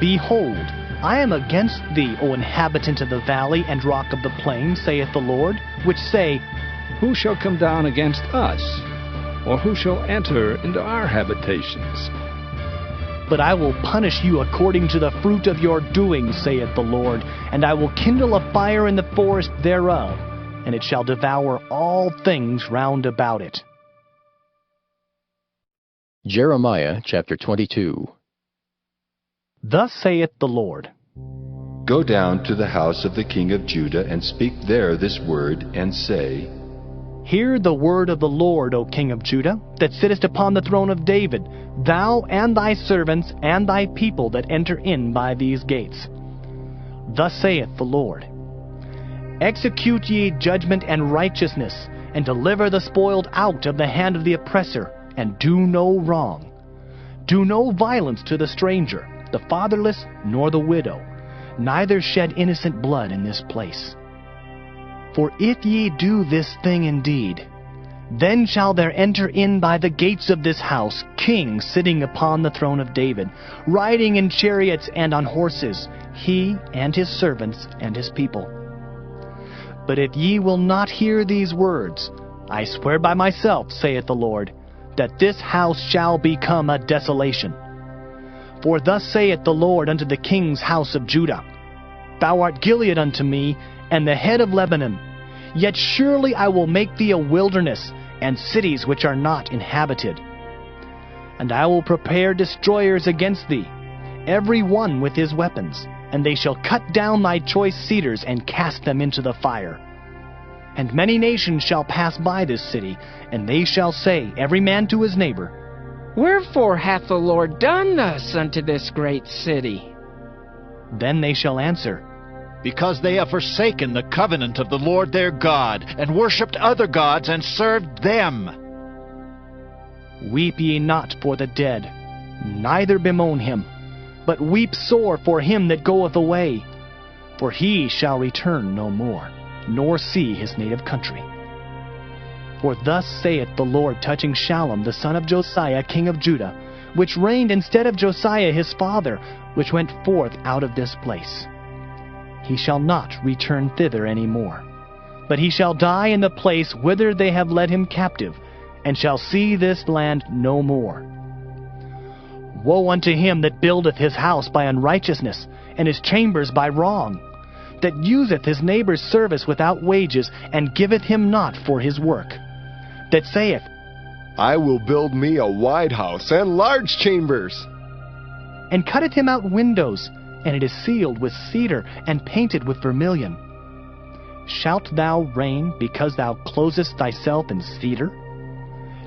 B: Behold, I am against thee, O inhabitant of the valley and rock of the plain, saith the Lord, which say,
E: Who shall come down against us? Or who shall enter into our habitations?
B: But I will punish you according to the fruit of your doings, saith the Lord, and I will kindle a fire in the forest thereof, and it shall devour all things round about it.
A: Jeremiah chapter 22.
B: Thus saith the Lord,
C: Go down to the house of the king of Judah, and speak there this word, and say,
B: Hear the word of the Lord, O king of Judah, that sittest upon the throne of David, thou and thy servants and thy people that enter in by these gates. Thus saith the Lord, Execute ye judgment and righteousness, and deliver the spoiled out of the hand of the oppressor, and do no wrong. Do no violence to the stranger, the fatherless, nor the widow, neither shed innocent blood in this place. For if ye do this thing indeed, then shall there enter in by the gates of this house kings sitting upon the throne of David, riding in chariots and on horses, he and his servants and his people. But if ye will not hear these words, I swear by myself, saith the Lord, that this house shall become a desolation. For thus saith the Lord unto the king's house of Judah, Thou art Gilead unto me, and the head of Lebanon. Yet surely I will make thee a wilderness, and cities which are not inhabited. And I will prepare destroyers against thee, every one with his weapons, and they shall cut down thy choice cedars, and cast them into the fire. And many nations shall pass by this city, and they shall say, every man to his neighbor,
O: Wherefore hath the Lord done thus unto this great city?
B: Then they shall answer,
I: Because they have forsaken the covenant of the Lord their God, and worshipped other gods, and served them.
B: Weep ye not for the dead, neither bemoan him, but weep sore for him that goeth away, for he shall return no more, nor see his native country. For thus saith the Lord touching Shallum the son of Josiah king of Judah, which reigned instead of Josiah his father, which went forth out of this place. He shall not return thither any more, but he shall die in the place whither they have led him captive, and shall see this land no more. Woe unto him that buildeth his house by unrighteousness, and his chambers by wrong, that useth his neighbor's service without wages, and giveth him not for his work, that saith,
W: I will build me a wide house and large chambers,
B: and cutteth him out windows, and it is sealed with cedar, and painted with vermilion. Shalt thou reign because thou closest thyself in cedar?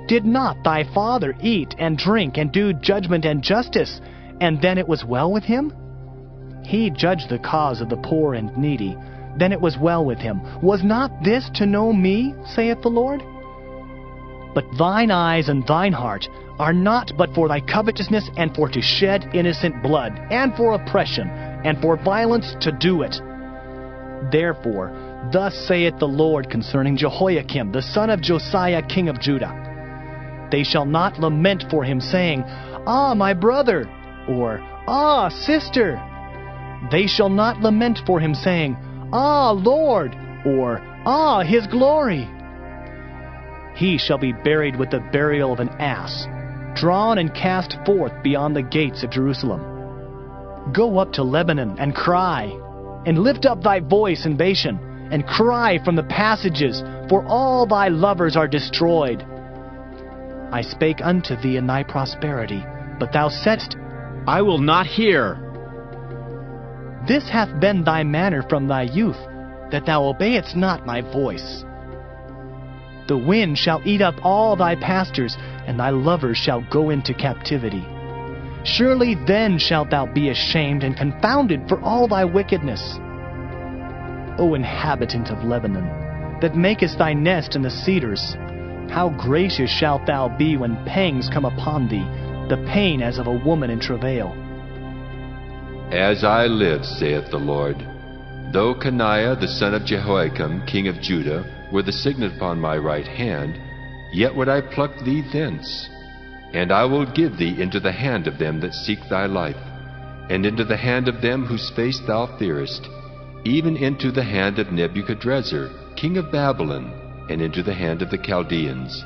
B: Did not thy father eat and drink, and do judgment and justice, and then it was well with him? He judged the cause of the poor and needy, then it was well with him. Was not this to know me, saith the Lord? But thine eyes and thine heart are not but for thy covetousness, and for to shed innocent blood, and for oppression, and for violence to do it. Therefore, thus saith the Lord concerning Jehoiakim, the son of Josiah, king of Judah. They shall not lament for him, saying, Ah, my brother, or Ah, sister. They shall not lament for him, saying, Ah, Lord, or Ah, his glory. He shall be buried with the burial of an ass, drawn and cast forth beyond the gates of Jerusalem. Go up to Lebanon and cry, and lift up thy voice in Bashan, and cry from the passages, for all thy lovers are destroyed. I spake unto thee in thy prosperity, but thou saidst,
R: I will not hear.
B: This hath been thy manner from thy youth, that thou obeyedst not my voice. The wind shall eat up all thy pastures, and thy lovers shall go into captivity. Surely then shalt thou be ashamed and confounded for all thy wickedness. O inhabitant of Lebanon, that makest thy nest in the cedars, how gracious shalt thou be when pangs come upon thee, the pain as of a woman in travail.
C: As I live, saith the Lord, though Coniah the son of Jehoiakim, king of Judah, were the signet upon my right hand, yet would I pluck thee thence. And I will give thee into the hand of them that seek thy life, and into the hand of them whose face thou fearest, even into the hand of Nebuchadrezzar, king of Babylon, and into the hand of the Chaldeans.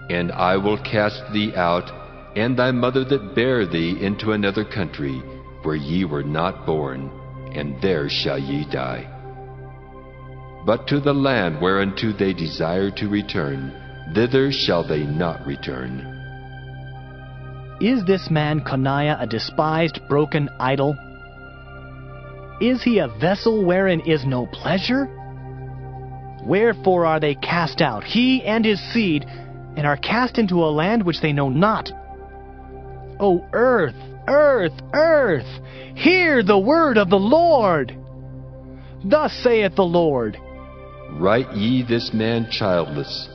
C: And I will cast thee out, and thy mother that bare thee, into another country, where ye were not born, and there shall ye die. But to the land whereunto they desire to return, thither shall they not return.
B: Is this man Coniah a despised, broken idol? Is he a vessel wherein is no pleasure? Wherefore are they cast out, he and his seed, and are cast into a land which they know not? O earth, earth, earth, hear the word of the Lord. Thus saith the Lord,
C: Write ye this man childless,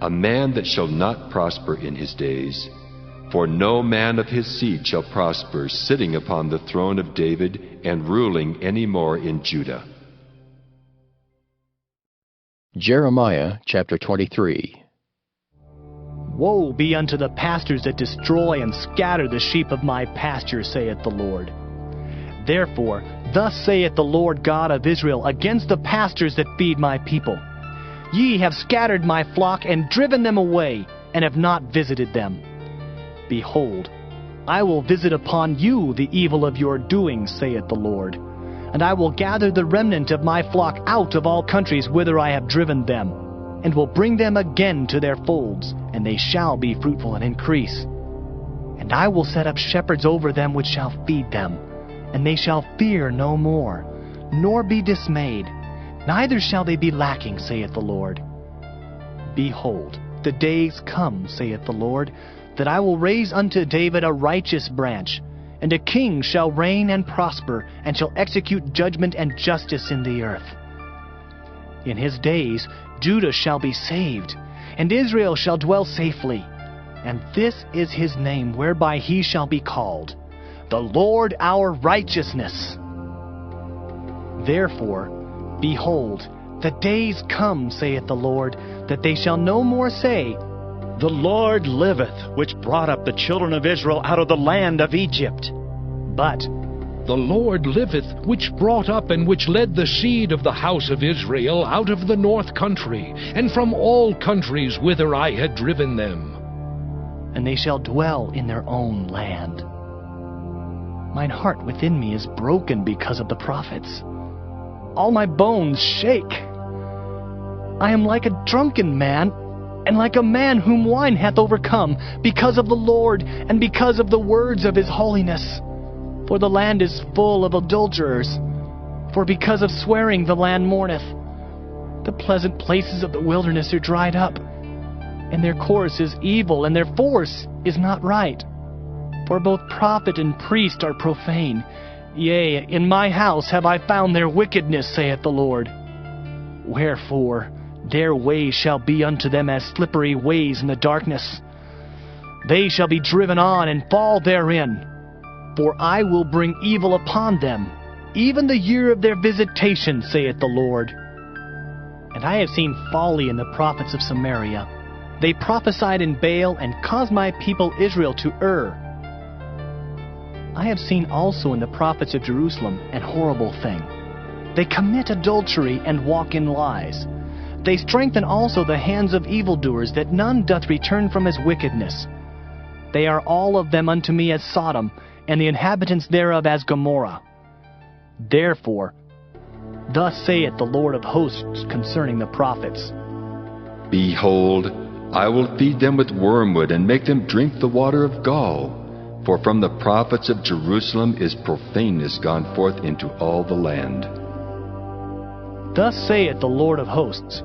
C: a man that shall not prosper in his days. For no man of his seed shall prosper, sitting upon the throne of David, and ruling any more in Judah.
A: Jeremiah chapter 23.
B: Woe be unto the pastors that destroy and scatter the sheep of my pasture, saith the Lord. Therefore, thus saith the Lord God of Israel against the pastors that feed my people. Ye have scattered my flock and driven them away, and have not visited them. Behold, I will visit upon you the evil of your doings, saith the Lord. And I will gather the remnant of my flock out of all countries whither I have driven them, and will bring them again to their folds, and they shall be fruitful and increase. And I will set up shepherds over them which shall feed them, and they shall fear no more, nor be dismayed, neither shall they be lacking, saith the Lord. Behold, the days come, saith the Lord, that I will raise unto David a righteous branch, and a king shall reign and prosper, and shall execute judgment and justice in the earth. In his days Judah shall be saved, and Israel shall dwell safely. And this is his name whereby he shall be called, the Lord our righteousness. Therefore, behold, the days come, saith the Lord, that they shall no more say, The Lord liveth, which brought up the children of Israel out of the land of Egypt. But,
T: The Lord liveth, which brought up and which led the seed of the house of Israel out of the north country, and from all countries whither I had driven them.
B: And they shall dwell in their own land. Mine heart within me is broken because of the prophets. All my bones shake. I am like a drunken man, and like a man whom wine hath overcome, because of the Lord, and because of the words of his holiness. For the land is full of adulterers. For because of swearing the land mourneth. The pleasant places of the wilderness are dried up, and their course is evil, and their force is not right. For both prophet and priest are profane. Yea, in my house have I found their wickedness, saith the Lord. Wherefore their ways shall be unto them as slippery ways in the darkness. They shall be driven on and fall therein. For I will bring evil upon them, even the year of their visitation, saith the Lord. And I have seen folly in the prophets of Samaria. They prophesied in Baal and caused my people Israel to err. I have seen also in the prophets of Jerusalem an horrible thing. They commit adultery and walk in lies. They strengthen also the hands of evildoers, that none doth return from his wickedness. They are all of them unto me as Sodom, and the inhabitants thereof as Gomorrah. Therefore, thus saith the Lord of hosts concerning the prophets.
C: Behold, I will feed them with wormwood, and make them drink the water of gall. For from the prophets of Jerusalem is profaneness gone forth into all the land.
B: Thus saith the Lord of hosts,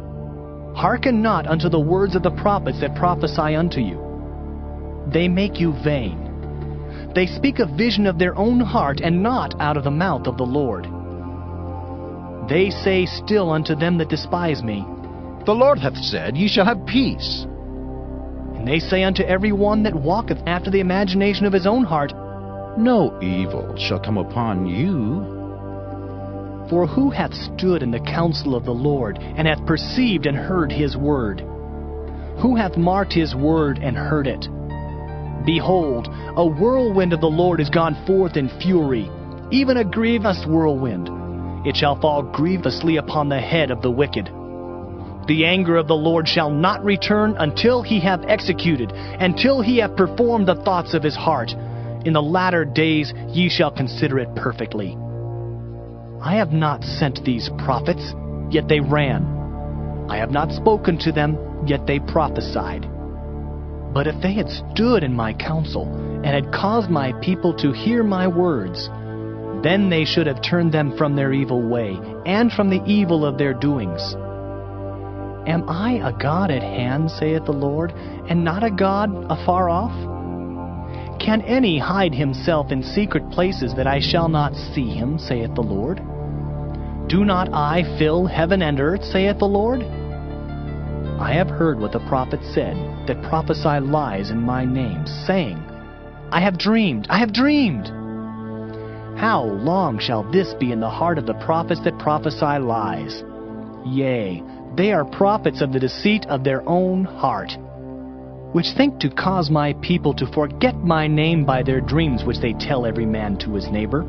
B: Hearken not unto the words of the prophets that prophesy unto you. They make you vain. They speak a vision of their own heart, and not out of the mouth of the Lord. They say still unto them that despise me,
G: The Lord hath said, Ye shall have peace.
B: And they say unto every one that walketh after the imagination of his own heart,
G: No evil shall come upon you.
B: For who hath stood in the counsel of the Lord, and hath perceived and heard his word? Who hath marked his word and heard it? Behold, a whirlwind of the Lord is gone forth in fury, even a grievous whirlwind. It shall fall grievously upon the head of the wicked. The anger of the Lord shall not return until he have executed, until he have performed the thoughts of his heart. In the latter days ye shall consider it perfectly. I have not sent these prophets, yet they ran. I have not spoken to them, yet they prophesied. But if they had stood in my counsel, and had caused my people to hear my words, then they should have turned them from their evil way, and from the evil of their doings. Am I a God at hand, saith the Lord, and not a God afar off? Can any hide himself in secret places that I shall not see him, saith the Lord? Do not I fill heaven and earth, saith the Lord? I have heard what the prophets said, that prophesy lies in my name, saying, I have dreamed, I have dreamed. How long shall this be in the heart of the prophets that prophesy lies? Yea, they are prophets of the deceit of their own heart, which think to cause my people to forget my name by their dreams which they tell every man to his neighbor,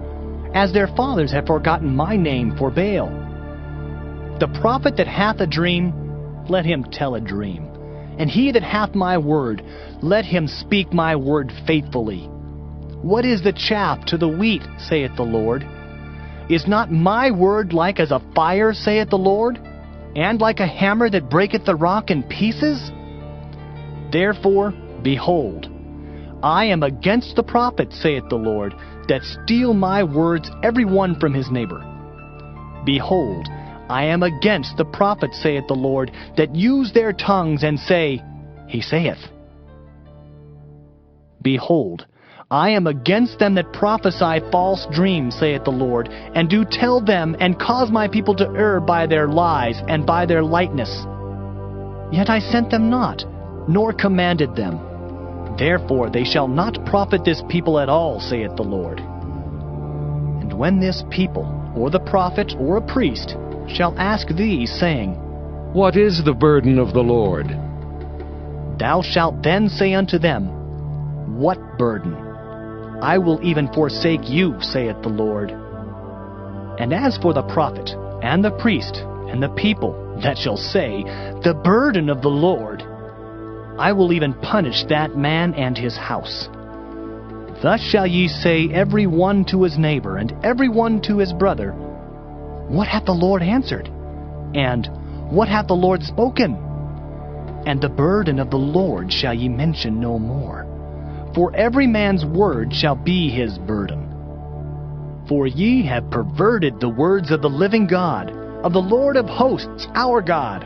B: as their fathers have forgotten my name for Baal. The prophet that hath a dream, let him tell a dream. And he that hath my word, let him speak my word faithfully. What is the chaff to the wheat, saith the Lord? Is not my word like as a fire, saith the Lord? And like a hammer that breaketh the rock in pieces? Therefore, behold, I am against the prophets, saith the Lord, that steal my words every one from his neighbor. Behold, I am against the prophets, saith the Lord, that use their tongues and say, He saith. Behold, I am against them that prophesy false dreams, saith the Lord, and do tell them, and cause my people to err by their lies and by their lightness. Yet I sent them not, nor commanded them. Therefore they shall not profit this people at all, saith the Lord. And when this people, or the prophet, or a priest, shall ask thee, saying,
T: What is the burden of the Lord?
B: Thou shalt then say unto them, What burden? I will even forsake you, saith the Lord. And as for the prophet, and the priest, and the people that shall say, The burden of the Lord, I will even punish that man and his house. Thus shall ye say every one to his neighbor, and every one to his brother, What hath the Lord answered? And what hath the Lord spoken? And the burden of the Lord shall ye mention no more. For every man's word shall be his burden. For ye have perverted the words of the living God, of the Lord of hosts, our God.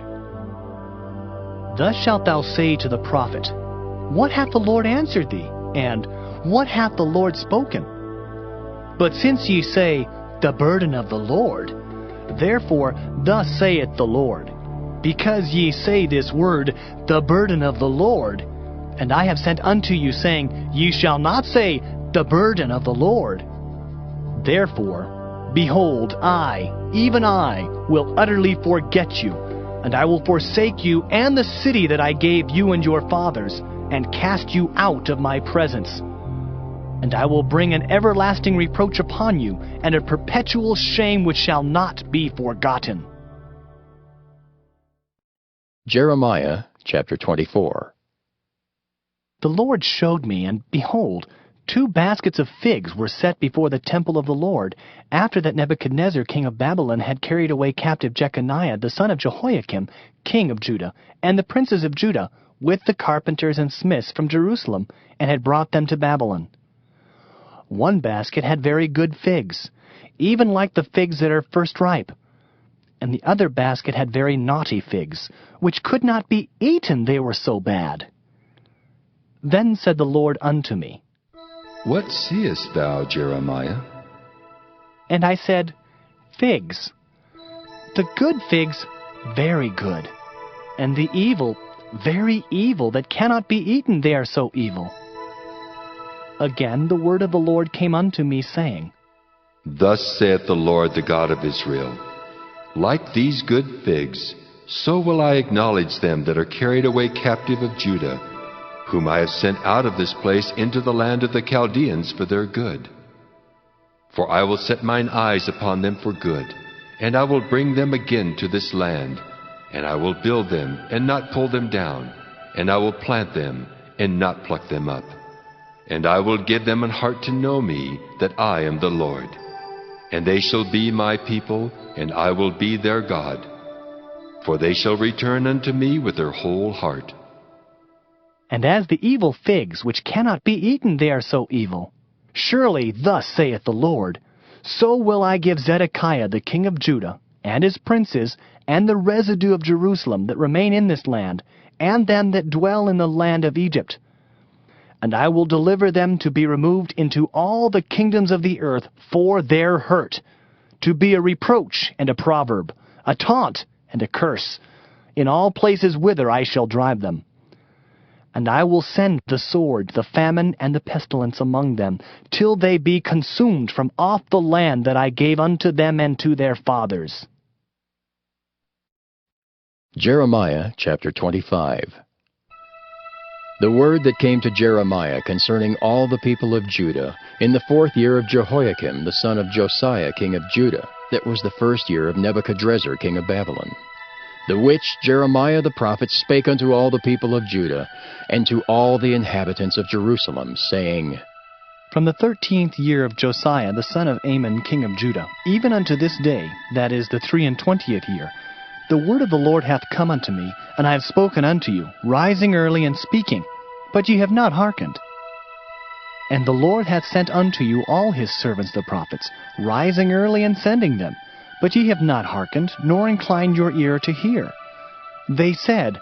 B: Thus shalt thou say to the prophet, What hath the Lord answered thee? And what hath the Lord spoken? But since ye say, the burden of the Lord, therefore thus saith the Lord, because ye say this word, the burden of the Lord, and I have sent unto you, saying, Ye shall not say, the burden of the Lord. Therefore, behold, I, even I, will utterly forget you, and I will forsake you and the city that I gave you and your fathers, and cast you out of my presence. And I will bring an everlasting reproach upon you, and a perpetual shame which shall not be forgotten.
A: Jeremiah chapter 24.
B: The Lord showed me, and behold, 2 baskets of figs were set before the temple of the Lord, after that Nebuchadnezzar king of Babylon had carried away captive Jeconiah the son of Jehoiakim, king of Judah, and the princes of Judah, with the carpenters and smiths from Jerusalem, and had brought them to Babylon. 1 basket had very good figs, even like the figs that are first ripe. And the other basket had very naughty figs, which could not be eaten, they were so bad. Then said the Lord unto me,
C: What seest thou, Jeremiah?
B: And I said, Figs. The good figs, very good, and the evil, very evil, that cannot be eaten, they are so evil. Again the word of the Lord came unto me, saying,
C: Thus saith the Lord, the God of Israel, Like these good figs, so will I acknowledge them that are carried away captive of Judah, whom I have sent out of this place into the land of the Chaldeans for their good. For I will set mine eyes upon them for good, and I will bring them again to this land, and I will build them and not pull them down, and I will plant them and not pluck them up. And I will give them an heart to know me, that I am the Lord. And they shall be my people, and I will be their God. For they shall return unto me with their whole heart.
B: And as the evil figs, which cannot be eaten, they are so evil. Surely thus saith the Lord, so will I give Zedekiah the king of Judah, and his princes, and the residue of Jerusalem that remain in this land, and them that dwell in the land of Egypt. And I will deliver them to be removed into all the kingdoms of the earth for their hurt, to be a reproach and a proverb, a taunt and a curse, in all places whither I shall drive them. And I will send the sword, the famine, and the pestilence among them, till they be consumed from off the land that I gave unto them and to their fathers.
A: Jeremiah chapter 25. The word that came to Jeremiah concerning all the people of Judah in the 4th year of Jehoiakim the son of Josiah king of Judah, that was the 1st year of Nebuchadnezzar king of Babylon, the which Jeremiah the prophet spake unto all the people of Judah, and to all the inhabitants of Jerusalem, saying,
B: From the 13th year of Josiah the son of Amon king of Judah, even unto this day, that is the 23rd year, the word of the Lord hath come unto me, and I have spoken unto you, rising early and speaking, but ye have not hearkened. And the Lord hath sent unto you all his servants the prophets, rising early and sending them, but ye have not hearkened, nor inclined your ear to hear. They said,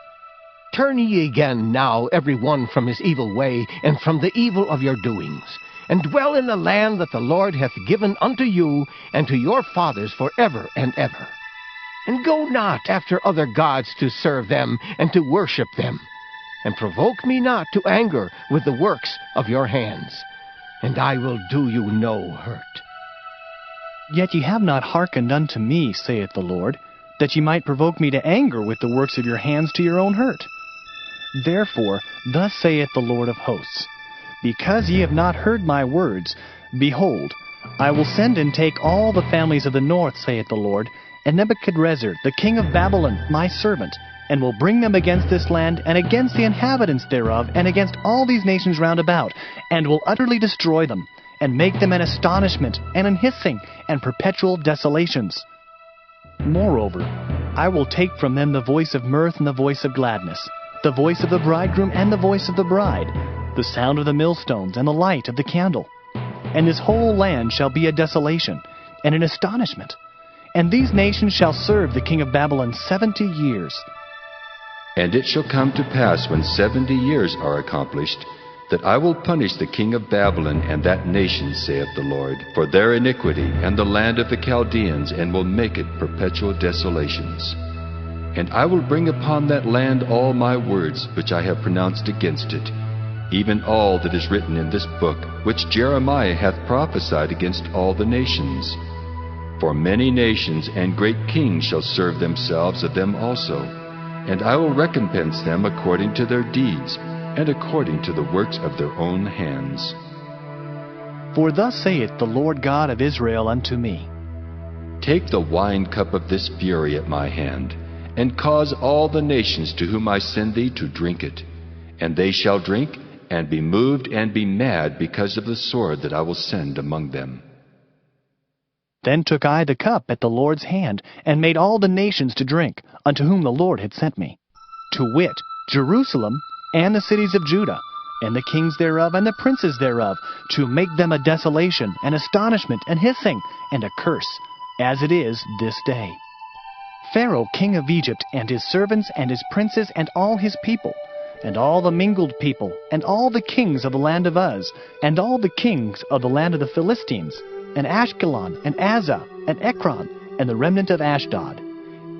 G: Turn ye again now every one from his evil way, and from the evil of your doings, and dwell in the land that the Lord hath given unto you and to your fathers forever and ever. And go not after other gods to serve them and to worship them, and provoke me not to anger with the works of your hands, and I will do you no hurt.
B: Yet ye have not hearkened unto me, saith the Lord, that ye might provoke me to anger with the works of your hands to your own hurt. Therefore thus saith the Lord of hosts, Because ye have not heard my words, behold, I will send and take all the families of the north, saith the Lord, and Nebuchadnezzar the king of Babylon, my servant, and will bring them against this land, and against the inhabitants thereof, and against all these nations round about, and will utterly destroy them, and make them an astonishment, and an hissing, and perpetual desolations. Moreover, I will take from them the voice of mirth and the voice of gladness, the voice of the bridegroom and the voice of the bride, the sound of the millstones and the light of the candle. And this whole land shall be a desolation, and an astonishment. And these nations shall serve the king of Babylon 70 years.
C: And it shall come to pass, when 70 years are accomplished, that I will punish the king of Babylon and that nation, saith the Lord, for their iniquity, and the land of the Chaldeans, and will make it perpetual desolations. And I will bring upon that land all my words which I have pronounced against it, even all that is written in this book, which Jeremiah hath prophesied against all the nations. For many nations and great kings shall serve themselves of them also, and I will recompense them according to their deeds, and according to the works of their own hands.
B: For thus saith the Lord God of Israel unto me,
C: Take the wine cup of this fury at my hand, and cause all the nations to whom I send thee to drink it. And they shall drink, and be moved, and be mad because of the sword that I will send among them.
B: Then took I the cup at the Lord's hand, and made all the nations to drink, unto whom the Lord had sent me, to wit, Jerusalem, and the cities of Judah, and the kings thereof, and the princes thereof, to make them a desolation, and astonishment, and hissing, and a curse, as it is this day. Pharaoh king of Egypt, and his servants, and his princes, and all his people, and all the mingled people, and all the kings of the land of Uz, and all the kings of the land of the Philistines, and Ashkelon, and Azah, and Ekron, and the remnant of Ashdod,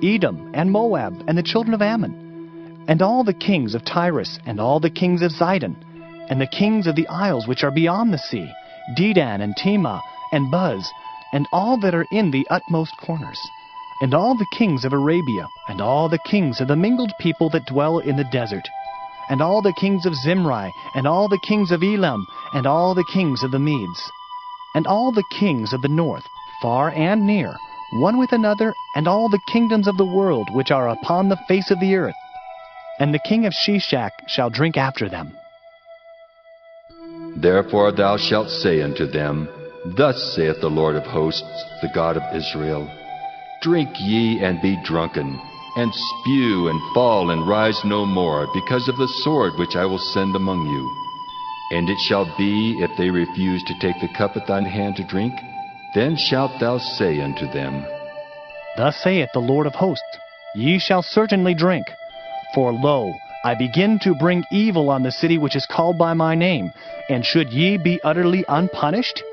B: Edom, and Moab, and the children of Ammon, and all the kings of Tyrus, and all the kings of Zidon, and the kings of the isles which are beyond the sea, Dedan, and Tema, and Buz, and all that are in the utmost corners, and all the kings of Arabia, and all the kings of the mingled people that dwell in the desert, and all the kings of Zimri, and all the kings of Elam, and all the kings of the Medes, and all the kings of the north, far and near, one with another, and all the kingdoms of the world which are upon the face of the earth. And the king of Sheshach shall drink after them.
C: Therefore thou shalt say unto them, Thus saith the Lord of hosts, the God of Israel, Drink ye and be drunken, and spew and fall and rise no more, because of the sword which I will send among you. And it shall be, if they refuse to take the cup at thine hand to drink, then shalt thou say unto them,
B: Thus saith the Lord of hosts, Ye shall certainly drink. For lo, I begin to bring evil on the city which is called by my name, and should ye be utterly unpunished?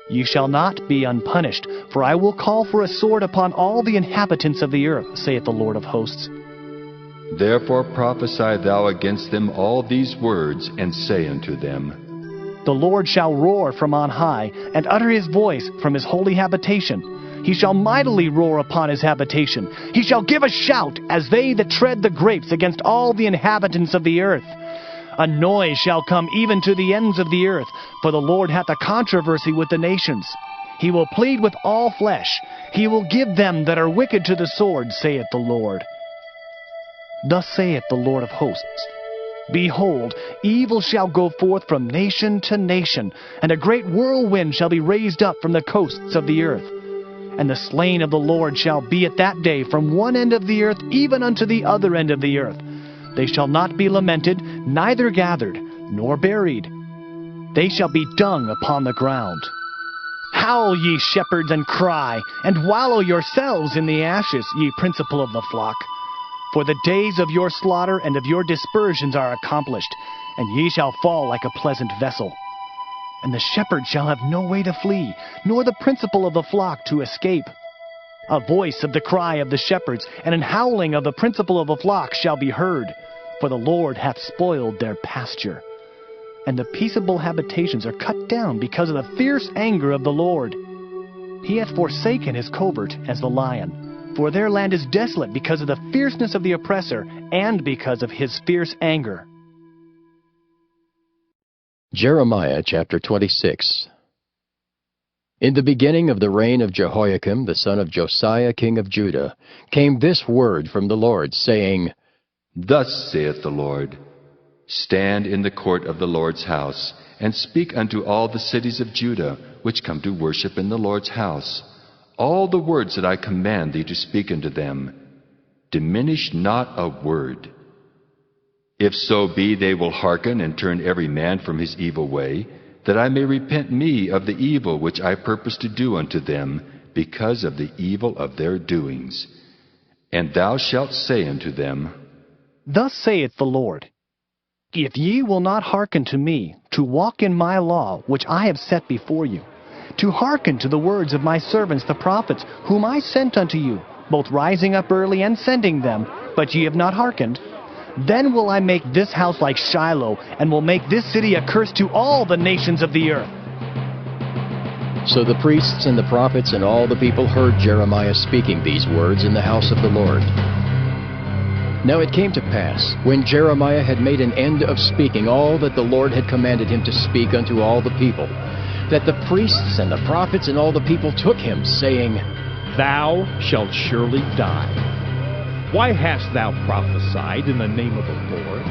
B: Ye shall not be unpunished, for I will call for a sword upon all the inhabitants of the earth, saith the Lord of hosts.
C: Therefore prophesy thou against them all these words, and say unto them,
B: The Lord shall roar from on high, and utter his voice from his holy habitation. He shall mightily roar upon his habitation. He shall give a shout, as they that tread the grapes, against all the inhabitants of the earth. A noise shall come even to the ends of the earth, for the Lord hath a controversy with the nations. He will plead with all flesh. He will give them that are wicked to the sword, saith the Lord. Thus saith the Lord of hosts, Behold, evil shall go forth from nation to nation, and a great whirlwind shall be raised up from the coasts of the earth. And the slain of the Lord shall be at that day from one end of the earth even unto the other end of the earth. They shall not be lamented, neither gathered, nor buried. They shall be dung upon the ground. Howl, ye shepherds, and cry, and wallow yourselves in the ashes, ye principal of the flock. For the days of your slaughter and of your dispersions are accomplished, and ye shall fall like a pleasant vessel. And the shepherd shall have no way to flee, nor the principal of the flock to escape. A voice of the cry of the shepherds, and an howling of the principal of the flock shall be heard, for the Lord hath spoiled their pasture. And the peaceable habitations are cut down because of the fierce anger of the Lord. He hath forsaken his covert as the lion, for their land is desolate because of the fierceness of the oppressor, and because of his fierce anger.
A: Jeremiah chapter 26. In the beginning of the reign of Jehoiakim, the son of Josiah, king of Judah, came this word from the Lord, saying,
C: Thus saith the Lord, Stand in the court of the Lord's house, and speak unto all the cities of Judah, which come to worship in the Lord's house, all the words that I command thee to speak unto them. Diminish not a word. If so be they will hearken and turn every man from his evil way, that I may repent me of the evil which I purpose to do unto them, because of the evil of their doings. And thou shalt say unto them,
B: Thus saith the Lord, If ye will not hearken to me, to walk in my law, which I have set before you, to hearken to the words of my servants the prophets, whom I sent unto you, both rising up early and sending them, but ye have not hearkened, then will I make this house like Shiloh, and will make this city a curse to all the nations of the earth.
A: So the priests and the prophets and all the people heard Jeremiah speaking these words in the house of the Lord. Now it came to pass, when Jeremiah had made an end of speaking all that the Lord had commanded him to speak unto all the people, that the priests and the prophets and all the people took him, saying,
E: Thou shalt surely die. Why hast thou prophesied in the name of the Lord,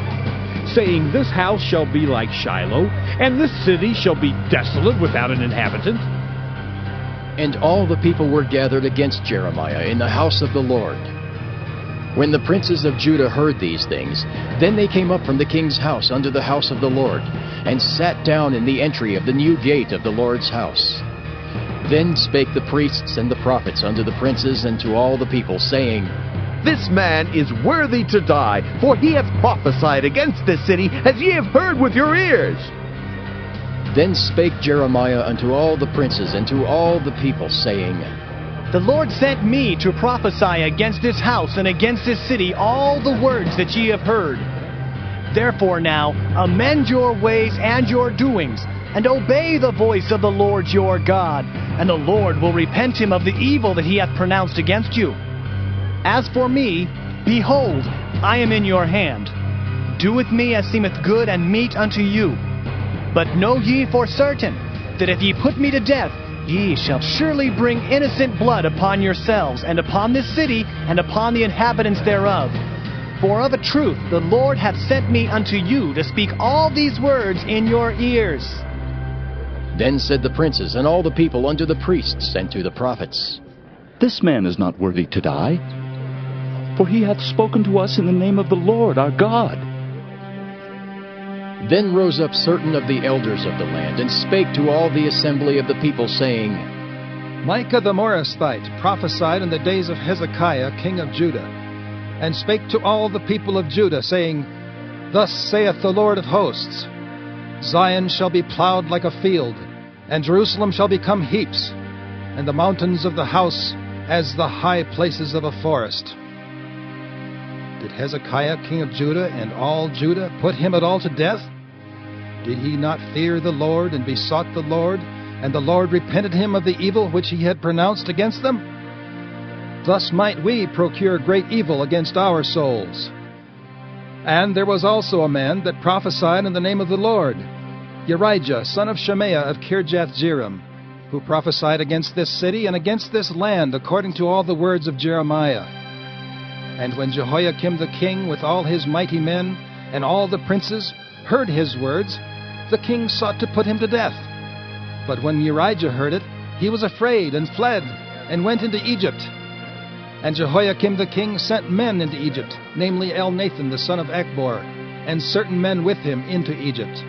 E: saying, This house shall be like Shiloh, and this city shall be desolate without an inhabitant?
A: And all the people were gathered against Jeremiah in the house of the Lord. When the princes of Judah heard these things, then they came up from the king's house unto the house of the Lord, and sat down in the entry of the new gate of the Lord's house. Then spake the priests and the prophets unto the princes and to all the people, saying,
L: This man is worthy to die, for he hath prophesied against this city, as ye have heard with your ears.
A: Then spake Jeremiah unto all the princes and to all the people, saying,
B: The Lord sent me to prophesy against this house and against this city all the words that ye have heard. Therefore now, amend your ways and your doings, and obey the voice of the Lord your God, and the Lord will repent him of the evil that he hath pronounced against you. As for me, behold, I am in your hand. Do with me as seemeth good and meet unto you. But know ye for certain, that if ye put me to death, ye shall surely bring innocent blood upon yourselves, and upon this city, and upon the inhabitants thereof. For of a truth the Lord hath sent me unto you to speak all these words in your ears.
A: Then said the princes and all the people unto the priests and to the prophets,
D: This man is not worthy to die, for he hath spoken to us in the name of the Lord our God.
A: Then rose up certain of the elders of the land, and spake to all the assembly of the people, saying,
N: Micah the Morasthite prophesied in the days of Hezekiah king of Judah, and spake to all the people of Judah, saying, Thus saith the Lord of hosts, Zion shall be plowed like a field, and Jerusalem shall become heaps, and the mountains of the house as the high places of a forest. Did Hezekiah king of Judah and all Judah put him at all to death? Did he not fear the Lord and besought the Lord, and the Lord repented him of the evil which he had pronounced against them? Thus might we procure great evil against our souls. And there was also a man that prophesied in the name of the Lord, Urijah, son of Shemaiah of Kirjath-jearim, who prophesied against this city and against this land according to all the words of Jeremiah. And when Jehoiakim the king with all his mighty men and all the princes heard his words, the king sought to put him to death. But when Urijah heard it, he was afraid and fled, and went into Egypt. And Jehoiakim the king sent men into Egypt, namely Elnathan the son of Achbor, and certain men with him into Egypt.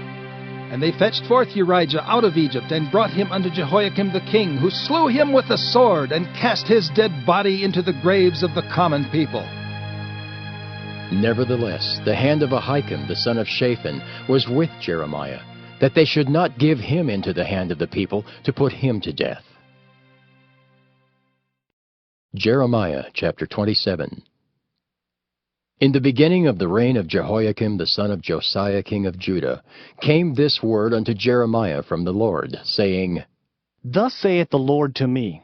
N: And they fetched forth Urijah out of Egypt, and brought him unto Jehoiakim the king, who slew him with the sword, and cast his dead body into the graves of the common people.
A: Nevertheless, the hand of Ahikam the son of Shaphan was with Jeremiah, that they should not give him into the hand of the people to put him to death. Jeremiah chapter 27. In the beginning of the reign of Jehoiakim the son of Josiah king of Judah came this word unto Jeremiah from the Lord, saying,
B: Thus saith the Lord to me,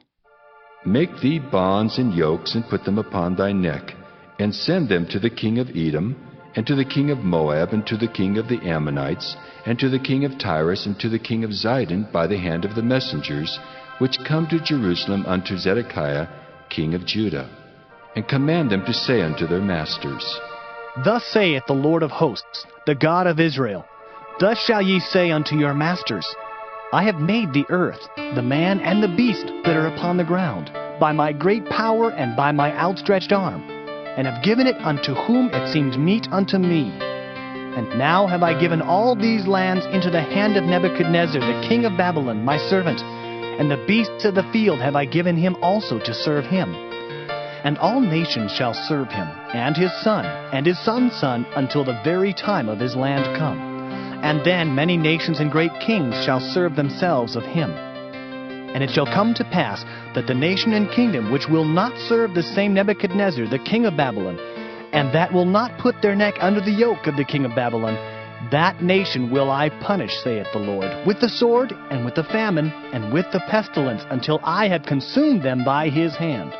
C: Make thee bonds and yokes, and put them upon thy neck, and send them to the king of Edom, and to the king of Moab, and to the king of the Ammonites, and to the king of Tyrus, and to the king of Zidon, by the hand of the messengers, which come to Jerusalem unto Zedekiah king of Judah, and command them to say unto their masters,
B: Thus saith the Lord of hosts, the God of Israel, Thus shall ye say unto your masters, I have made the earth, the man and the beast that are upon the ground, by my great power and by my outstretched arm, and have given it unto whom it seemed meet unto me. And now have I given all these lands into the hand of Nebuchadnezzar the king of Babylon, my servant, and the beasts of the field have I given him also to serve him. and all nations shall serve him, and his son's son, until the very time of his land come. And then many nations and great kings shall serve themselves of him. And it shall come to pass that the nation and kingdom which will not serve the same Nebuchadnezzar, the king of Babylon, and that will not put their neck under the yoke of the king of Babylon, that nation will I punish, saith the Lord, with the sword, and with the famine, and with the pestilence, until I have consumed them by his hand.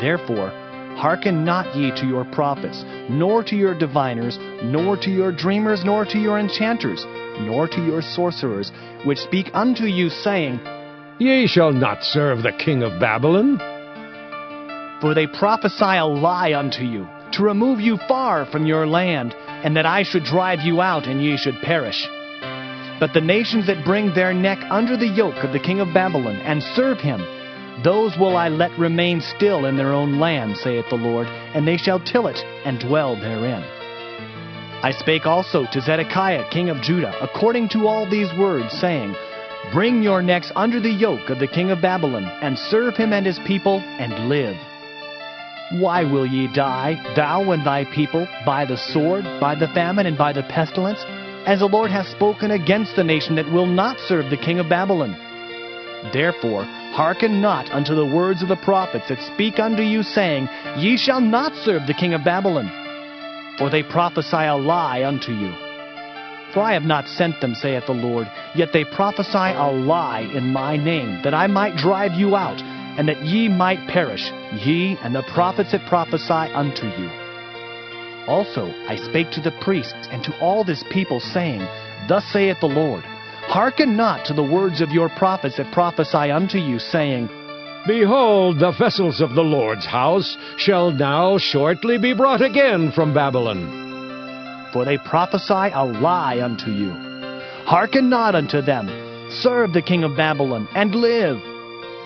B: Therefore, hearken not ye to your prophets, nor to your diviners, nor to your dreamers, nor to your enchanters, nor to your sorcerers, which speak unto you, saying,
T: Ye shall not serve the king of Babylon.
B: For they prophesy a lie unto you, to remove you far from your land, and that I should drive you out, and ye should perish. But the nations that bring their neck under the yoke of the king of Babylon, and serve him, those will I let remain still in their own land, saith the Lord, and they shall till it, and dwell therein. I spake also to Zedekiah king of Judah, according to all these words, saying, Bring your necks under the yoke of the king of Babylon, and serve him and his people, and live. Why will ye die, thou and thy people, by the sword, by the famine, and by the pestilence, as the Lord hath spoken against the nation that will not serve the king of Babylon? Therefore hearken not unto the words of the prophets that speak unto you, saying, Ye shall not serve the king of Babylon. For they prophesy a lie unto you. For I have not sent them, saith the Lord, yet they prophesy a lie in my name, that I might drive you out, and that ye might perish, ye and the prophets that prophesy unto you. Also I spake to the priests and to all this people, saying, Thus saith the Lord, Hearken not to the words of your prophets that prophesy unto you, saying,
T: Behold, the vessels of the Lord's house shall now shortly be brought again from Babylon.
B: For they prophesy a lie unto you. Hearken not unto them. Serve the king of Babylon, and live.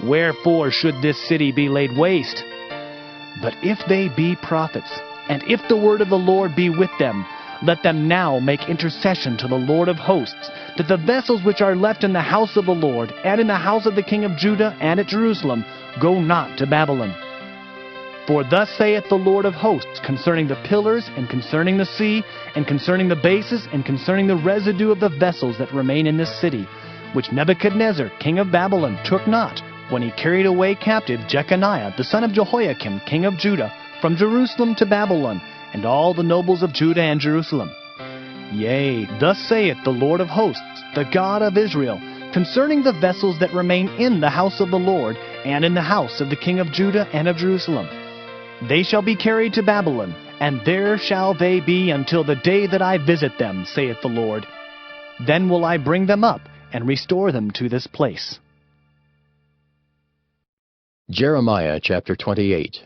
B: Wherefore should this city be laid waste? But if they be prophets, and if the word of the Lord be with them, let them now make intercession to the Lord of hosts, that the vessels which are left in the house of the Lord, and in the house of the king of Judah, and at Jerusalem, go not to Babylon. For thus saith the Lord of hosts, concerning the pillars, and concerning the sea, and concerning the bases, and concerning the residue of the vessels that remain in this city, which Nebuchadnezzar king of Babylon took not, when he carried away captive Jeconiah the son of Jehoiakim king of Judah, from Jerusalem to Babylon, and all the nobles of Judah and Jerusalem. Yea, thus saith the Lord of hosts, the God of Israel, concerning the vessels that remain in the house of the Lord, and in the house of the king of Judah and of Jerusalem. They shall be carried to Babylon, and there shall they be until the day that I visit them, saith the Lord. Then will I bring them up, and restore them to this place.
A: Jeremiah chapter 28.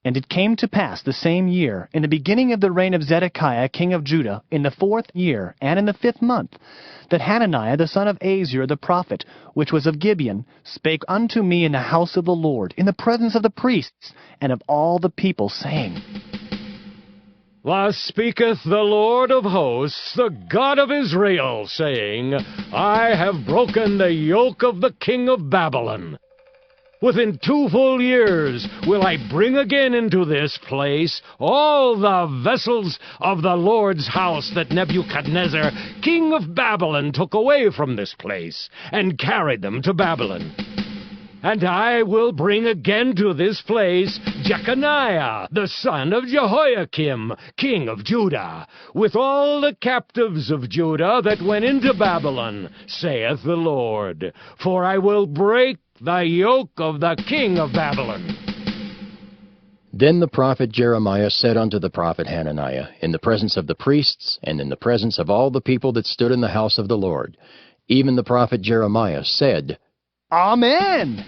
B: And it came to pass the same year, in the beginning of the reign of Zedekiah king of Judah, in the 4th year, and in the 5th month, that Hananiah the son of Azur the prophet, which was of Gibeon, spake unto me in the house of the Lord, in the presence of the priests, and of all the people, saying,
T: Thus speaketh the Lord of hosts, the God of Israel, saying, I have broken the yoke of the king of Babylon. Within 2 full years will I bring again into this place all the vessels of the Lord's house that Nebuchadnezzar, king of Babylon, took away from this place, and carried them to Babylon. And I will bring again to this place Jeconiah, the son of Jehoiakim, king of Judah, with all the captives of Judah that went into Babylon, saith the Lord. For I will break the yoke of the king of Babylon.
A: Then the prophet Jeremiah said unto the prophet Hananiah, in the presence of the priests, and in the presence of all the people that stood in the house of the Lord, even the prophet Jeremiah said,
B: Amen.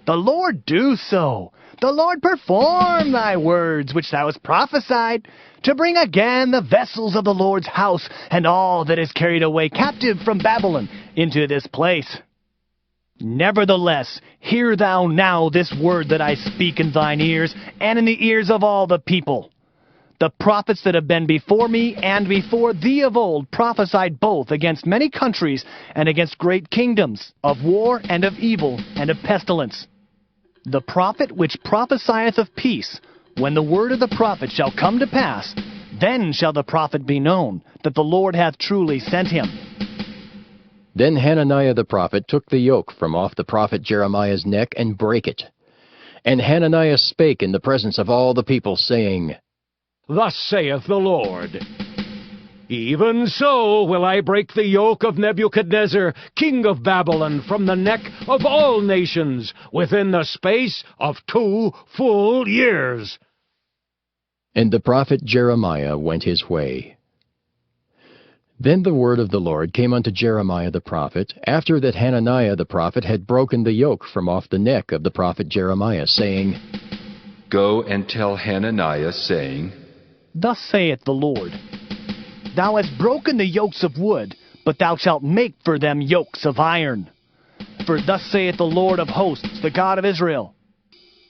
B: The Lord do so. The Lord perform thy words which thou hast prophesied, to bring again the vessels of the Lord's house, and all that is carried away captive from Babylon into this place. Nevertheless, hear thou now this word that I speak in thine ears, and in the ears of all the people. The prophets that have been before me and before thee of old prophesied both against many countries and against great kingdoms, of war and of evil and of pestilence. The prophet which prophesieth of peace, when the word of the prophet shall come to pass, then shall the prophet be known, that the Lord hath truly sent him.
A: Then Hananiah the prophet took the yoke from off the prophet Jeremiah's neck and brake it. And Hananiah spake in the presence of all the people, saying,
T: Thus saith the Lord, Even so will I break the yoke of Nebuchadnezzar, king of Babylon, from the neck of all nations, within the space of 2 full years.
A: And the prophet Jeremiah went his way. Then the word of the Lord came unto Jeremiah the prophet, after that Hananiah the prophet had broken the yoke from off the neck of the prophet Jeremiah, saying,
C: Go and tell Hananiah, saying,
B: Thus saith the Lord, Thou hast broken the yokes of wood, but thou shalt make for them yokes of iron. For thus saith the Lord of hosts, the God of Israel,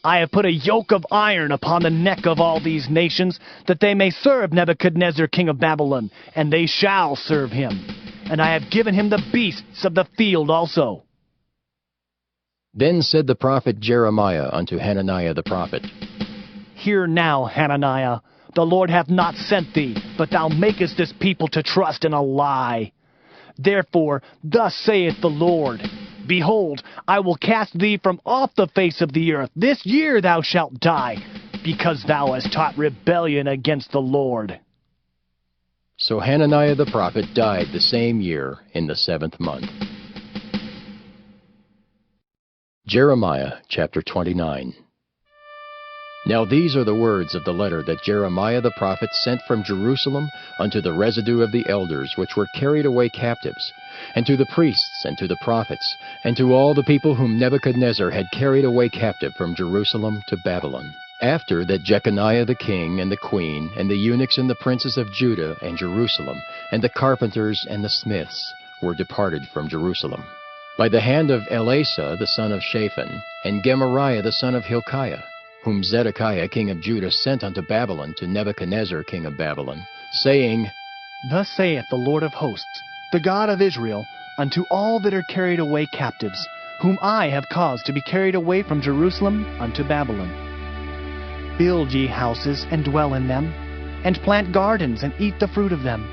B: I have put a yoke of iron upon the neck of all these nations, that they may serve Nebuchadnezzar king of Babylon, and they shall serve him. And I have given him the beasts of the field also.
A: Then said the prophet Jeremiah unto Hananiah the prophet,
B: Hear now, Hananiah, the Lord hath not sent thee, but thou makest this people to trust in a lie. Therefore, thus saith the Lord, Behold, I will cast thee from off the face of the earth. This year thou shalt die, because thou hast taught rebellion against the Lord.
A: So Hananiah the prophet died the same year in the 7th month. Jeremiah chapter 29. Now these are the words of the letter that Jeremiah the prophet sent from Jerusalem unto the residue of the elders which were carried away captives, and to the priests, and to the prophets, and to all the people whom Nebuchadnezzar had carried away captive from Jerusalem to Babylon. After that Jeconiah the king, and the queen, and the eunuchs and the princes of Judah and Jerusalem, and the carpenters and the smiths were departed from Jerusalem, by the hand of Elasah the son of Shaphan, and Gemariah the son of Hilkiah, whom Zedekiah king of Judah sent unto Babylon to Nebuchadnezzar king of Babylon, saying,
B: Thus saith the Lord of hosts, the God of Israel, unto all that are carried away captives, whom I have caused to be carried away from Jerusalem unto Babylon. Build ye houses, and dwell in them, and plant gardens, and eat the fruit of them.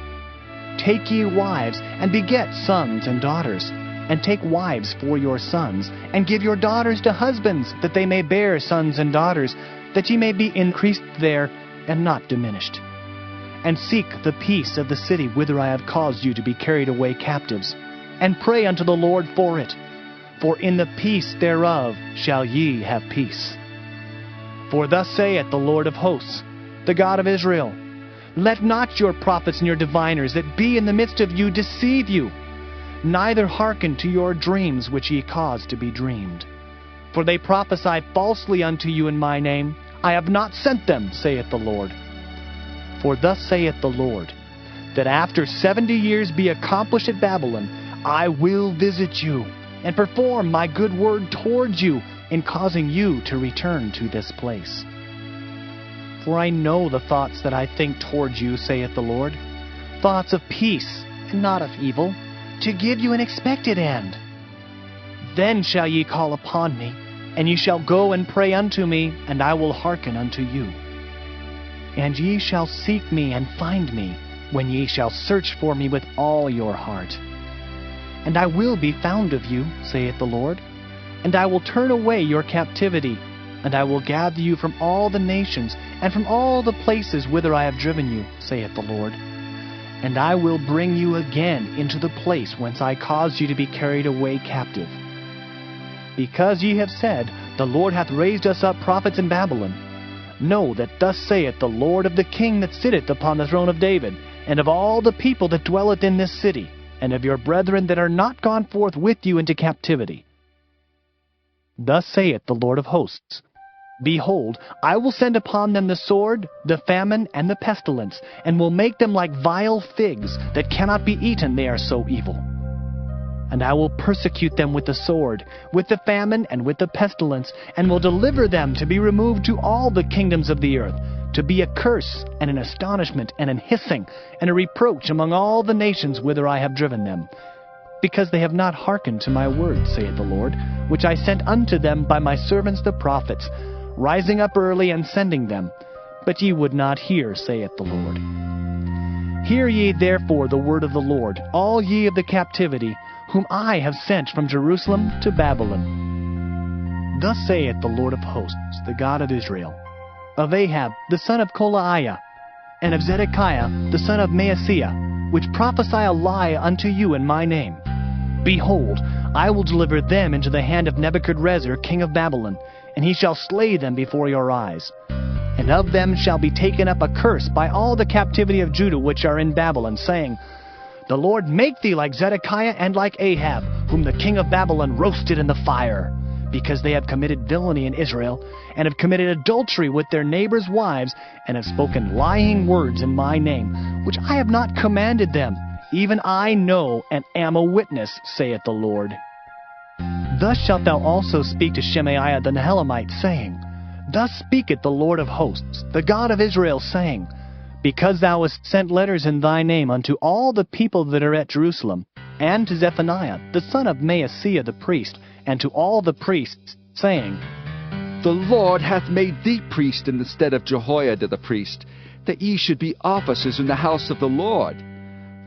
B: Take ye wives, and beget sons and daughters, and take wives for your sons, and give your daughters to husbands, that they may bear sons and daughters, that ye may be increased there, and not diminished. And seek the peace of the city whither I have caused you to be carried away captives, and pray unto the Lord for it. For in the peace thereof shall ye have peace. For thus saith the Lord of hosts, the God of Israel, Let not your prophets and your diviners that be in the midst of you deceive you, neither hearken to your dreams which ye cause to be dreamed. For they prophesy falsely unto you in my name. I have not sent them, saith the Lord. For thus saith the Lord, that after 70 years be accomplished at Babylon, I will visit you, and perform my good word towards you, in causing you to return to this place. For I know the thoughts that I think towards you, saith the Lord, thoughts of peace, and not of evil, to give you an expected end. Then shall ye call upon me, and ye shall go and pray unto me, and I will hearken unto you. And ye shall seek me and find me, when ye shall search for me with all your heart. And I will be found of you, saith the Lord, and I will turn away your captivity, and I will gather you from all the nations, and from all the places whither I have driven you, saith the Lord. And I will bring you again into the place whence I caused you to be carried away captive. Because ye have said, The Lord hath raised us up prophets in Babylon, know that thus saith the Lord of the king that sitteth upon the throne of David, and of all the people that dwelleth in this city, and of your brethren that are not gone forth with you into captivity. Thus saith the Lord of hosts, Behold, I will send upon them the sword, the famine, and the pestilence, and will make them like vile figs that cannot be eaten, they are so evil. And I will persecute them with the sword, with the famine, and with the pestilence, and will deliver them to be removed to all the kingdoms of the earth, to be a curse, and an astonishment, and an hissing, and a reproach among all the nations whither I have driven them. because they have not hearkened to my word, saith the Lord, which I sent unto them by my servants the prophets, rising up early and sending them. But ye would not hear, saith the Lord. Hear ye therefore the word of the Lord, all ye of the captivity, whom I have sent from Jerusalem to Babylon. Thus saith the Lord of hosts, the God of Israel, of Ahab the son of Kolaiah, and of Zedekiah the son of Maaseiah, which prophesy a lie unto you in my name. Behold, I will deliver them into the hand of Nebuchadrezzar king of Babylon, and he shall slay them before your eyes. And of them shall be taken up a curse by all the captivity of Judah which are in Babylon, saying, The Lord make thee like Zedekiah and like Ahab, whom the king of Babylon roasted in the fire, because they have committed villainy in Israel, and have committed adultery with their neighbors' wives, and have spoken lying words in my name, which I have not commanded them. Even I know and am a witness, saith the Lord. Thus shalt thou also speak to Shemaiah the Nehelamite, saying, Thus speaketh the Lord of hosts, the God of Israel, saying, Because thou hast sent letters in thy name unto all the people that are at Jerusalem, and to Zephaniah the son of Maaseiah the priest, and to all the priests, saying,
M: The Lord hath made thee priest in the stead of Jehoiada the priest, that ye should be officers in the house of the Lord.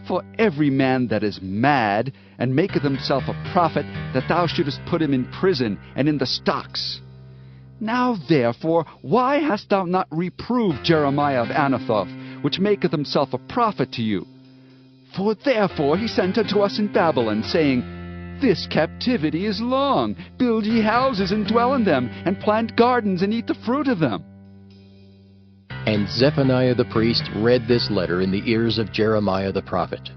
M: For every man that is mad, and maketh himself a prophet, that thou shouldest put him in prison and in the stocks. Now therefore, why hast thou not reproved Jeremiah of Anathoth, which maketh himself a prophet to you? For therefore he sent unto us in Babylon, saying, This captivity is long. Build ye houses and dwell in them, and plant gardens and eat the fruit of them.
A: And Zephaniah the priest read this letter in the ears of Jeremiah the prophet.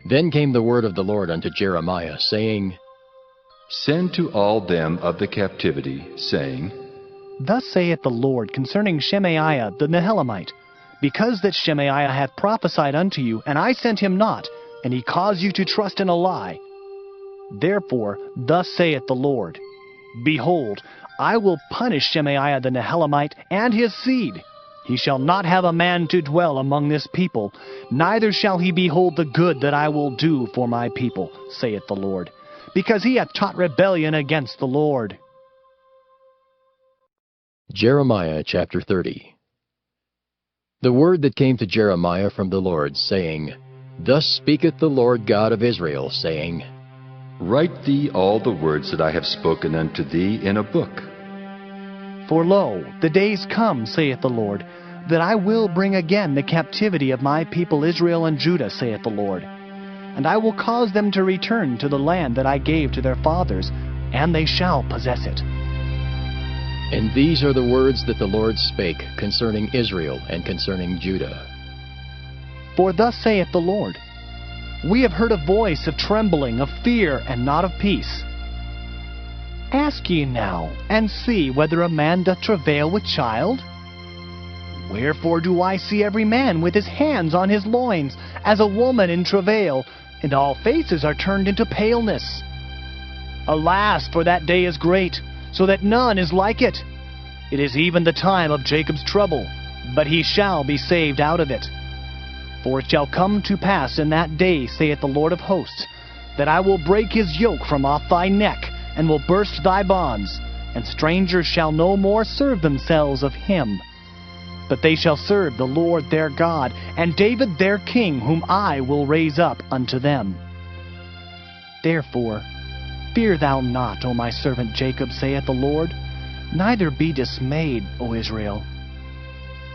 A: Then came the word of the Lord unto Jeremiah, saying,
C: Send to all them of the captivity, saying,
B: Thus saith the Lord concerning Shemaiah the Nehelamite, Because that Shemaiah hath prophesied unto you, and I sent him not, and he caused you to trust in a lie. Therefore thus saith the Lord, Behold, I will punish Shemaiah the Nehelamite and his seed. He shall not have a man to dwell among this people, neither shall he behold the good that I will do for my people, saith the Lord, because he hath taught rebellion against the Lord.
A: Jeremiah chapter 30. The word that came to Jeremiah from the Lord, saying, Thus speaketh the Lord God of Israel, saying,
C: Write thee all the words that I have spoken unto thee in a book.
B: For lo, the days come, saith the Lord, that I will bring again the captivity of my people Israel and Judah, saith the Lord. And I will cause them to return to the land that I gave to their fathers, and they shall possess it.
A: And these are the words that the Lord spake concerning Israel and concerning Judah.
B: For thus saith the Lord, We have heard a voice of trembling, of fear, and not of peace. Ask ye now, and see whether a man doth travail with child? Wherefore do I see every man with his hands on his loins, as a woman in travail, and all faces are turned into paleness? Alas, for that day is great, so that none is like it. It is even the time of Jacob's trouble, but he shall be saved out of it. For it shall come to pass in that day, saith the Lord of hosts, that I will break his yoke from off thy neck, and will burst thy bonds, and strangers shall no more serve themselves of him. But they shall serve the Lord their God, and David their king, whom I will raise up unto them. Therefore, fear thou not, O my servant Jacob, saith the Lord, neither be dismayed, O Israel.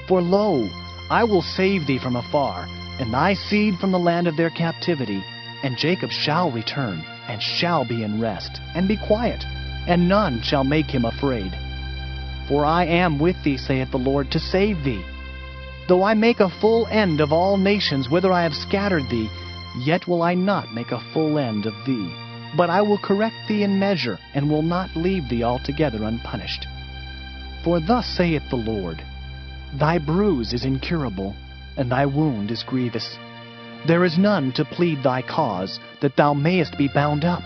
B: For lo, I will save thee from afar, and thy seed from the land of their captivity, and Jacob shall return, and shall be in rest, and be quiet, and none shall make him afraid. For I am with thee, saith the Lord, to save thee. Though I make a full end of all nations whither I have scattered thee, yet will I not make a full end of thee. But I will correct thee in measure, and will not leave thee altogether unpunished. For thus saith the Lord, Thy bruise is incurable, and thy wound is grievous. There is none to plead thy cause, that thou mayest be bound up.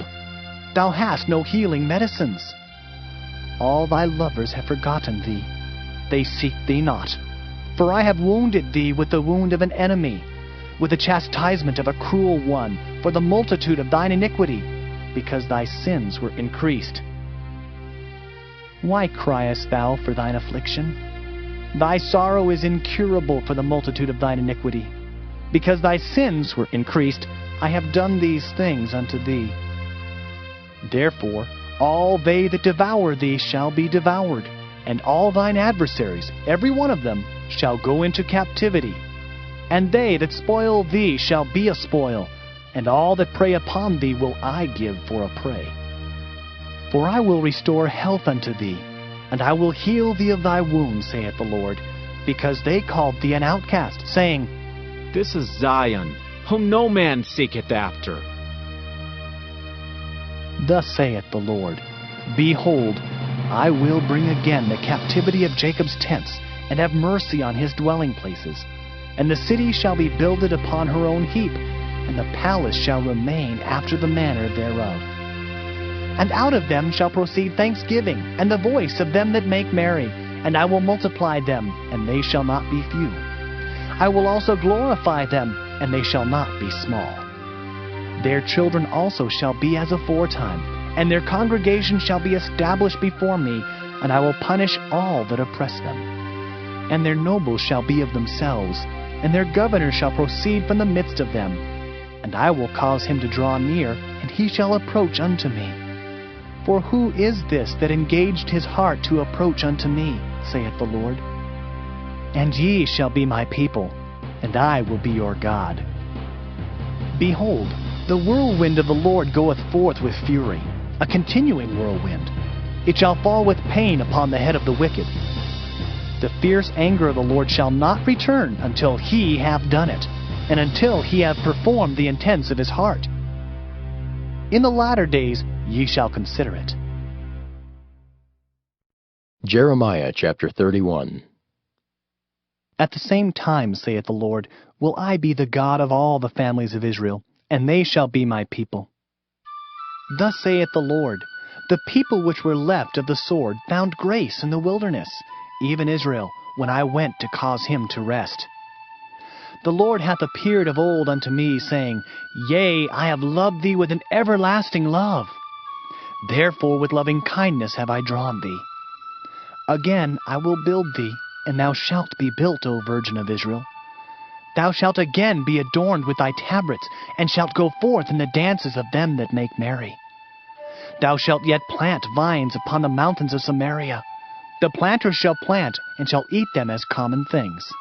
B: Thou hast no healing medicines. All thy lovers have forgotten thee. They seek thee not. For I have wounded thee with the wound of an enemy, with the chastisement of a cruel one, for the multitude of thine iniquity, because thy sins were increased. Why criest thou for thine affliction? Thy sorrow is incurable for the multitude of thine iniquity. Because thy sins were increased, I have done these things unto thee. Therefore all they that devour thee shall be devoured, and all thine adversaries, every one of them, shall go into captivity. And they that spoil thee shall be a spoil, and all that prey upon thee will I give for a prey. For I will restore health unto thee, and I will heal thee of thy wounds, saith the Lord, because they called thee an outcast, saying,
R: This is Zion, whom no man seeketh after.
B: Thus saith the Lord, Behold, I will bring again the captivity of Jacob's tents, and have mercy on his dwelling places. And the city shall be builded upon her own heap, and the palace shall remain after the manner thereof. And out of them shall proceed thanksgiving, and the voice of them that make merry, and I will multiply them, and they shall not be few. I will also glorify them, and they shall not be small. Their children also shall be as aforetime, and their congregation shall be established before me, and I will punish all that oppress them. And their nobles shall be of themselves, and their governor shall proceed from the midst of them. And I will cause him to draw near, and he shall approach unto me. For who is this that engaged his heart to approach unto me, saith the Lord? And ye shall be my people, and I will be your God. Behold, the whirlwind of the Lord goeth forth with fury, a continuing whirlwind. It shall fall with pain upon the head of the wicked. The fierce anger of the Lord shall not return until he have done it, and until he have performed the intents of his heart. In the latter days ye shall consider it.
A: Jeremiah chapter 31.
B: At the same time, saith the Lord, will I be the God of all the families of Israel, and they shall be my people. Thus saith the Lord, the people which were left of the sword found grace in the wilderness, even Israel, when I went to cause him to rest. The Lord hath appeared of old unto me, saying, Yea, I have loved thee with an everlasting love. Therefore with loving kindness have I drawn thee. Again I will build thee, and thou shalt be built, O Virgin of Israel. Thou shalt again be adorned with thy tabrets, and shalt go forth in the dances of them that make merry. Thou shalt yet plant vines upon the mountains of Samaria. The planters shall plant, and shall eat them as common things.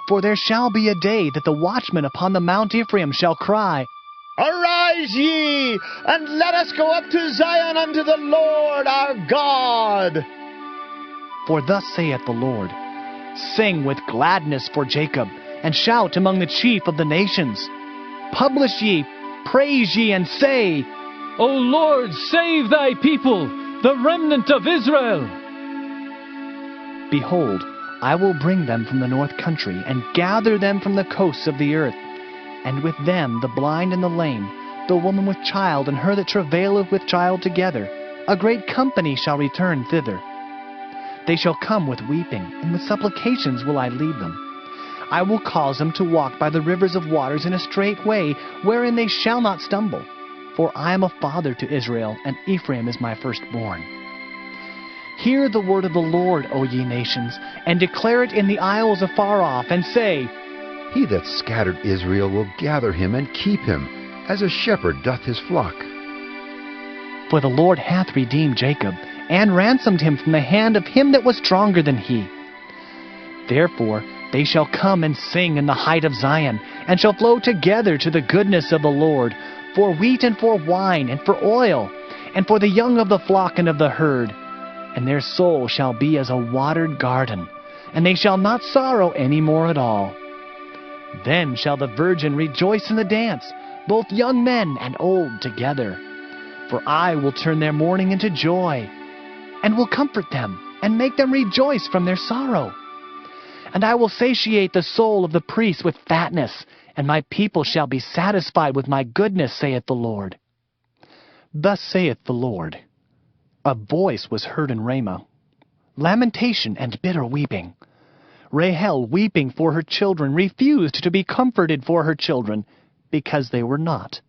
B: For there shall be a day that the watchmen upon the Mount Ephraim shall cry,
P: Arise ye, and let us go up to Zion unto the Lord our God.
B: For thus saith the Lord, Sing with gladness for Jacob, and shout among the chief of the nations. Publish ye, praise ye, and say,
Q: O Lord, save thy people, the remnant of Israel.
B: Behold, I will bring them from the north country, and gather them from the coasts of the earth. And with them the blind and the lame, the woman with child, and her that travaileth with child together. A great company shall return thither. They shall come with weeping, and with supplications will I lead them. I will cause them to walk by the rivers of waters in a straight way, wherein they shall not stumble. For I am a father to Israel, and Ephraim is my firstborn. Hear the word of the Lord, O ye nations, and declare it in the isles afar off, and say,
S: He that scattered Israel will gather him and keep him, as a shepherd doth his flock.
B: For the Lord hath redeemed Jacob, and ransomed him from the hand of him that was stronger than he. Therefore they shall come and sing in the height of Zion, and shall flow together to the goodness of the Lord, for wheat and for wine and for oil, and for the young of the flock and of the herd. And their soul shall be as a watered garden, and they shall not sorrow any more at all. Then shall the virgin rejoice in the dance, both young men and old together. For I will turn their mourning into joy, and will comfort them, and make them rejoice from their sorrow. And I will satiate the soul of the priests with fatness, and my people shall be satisfied with my goodness, saith the Lord. Thus saith the Lord, A voice was heard in Ramah, lamentation and bitter weeping. Rahel, weeping for her children, refused to be comforted for her children, because they were not.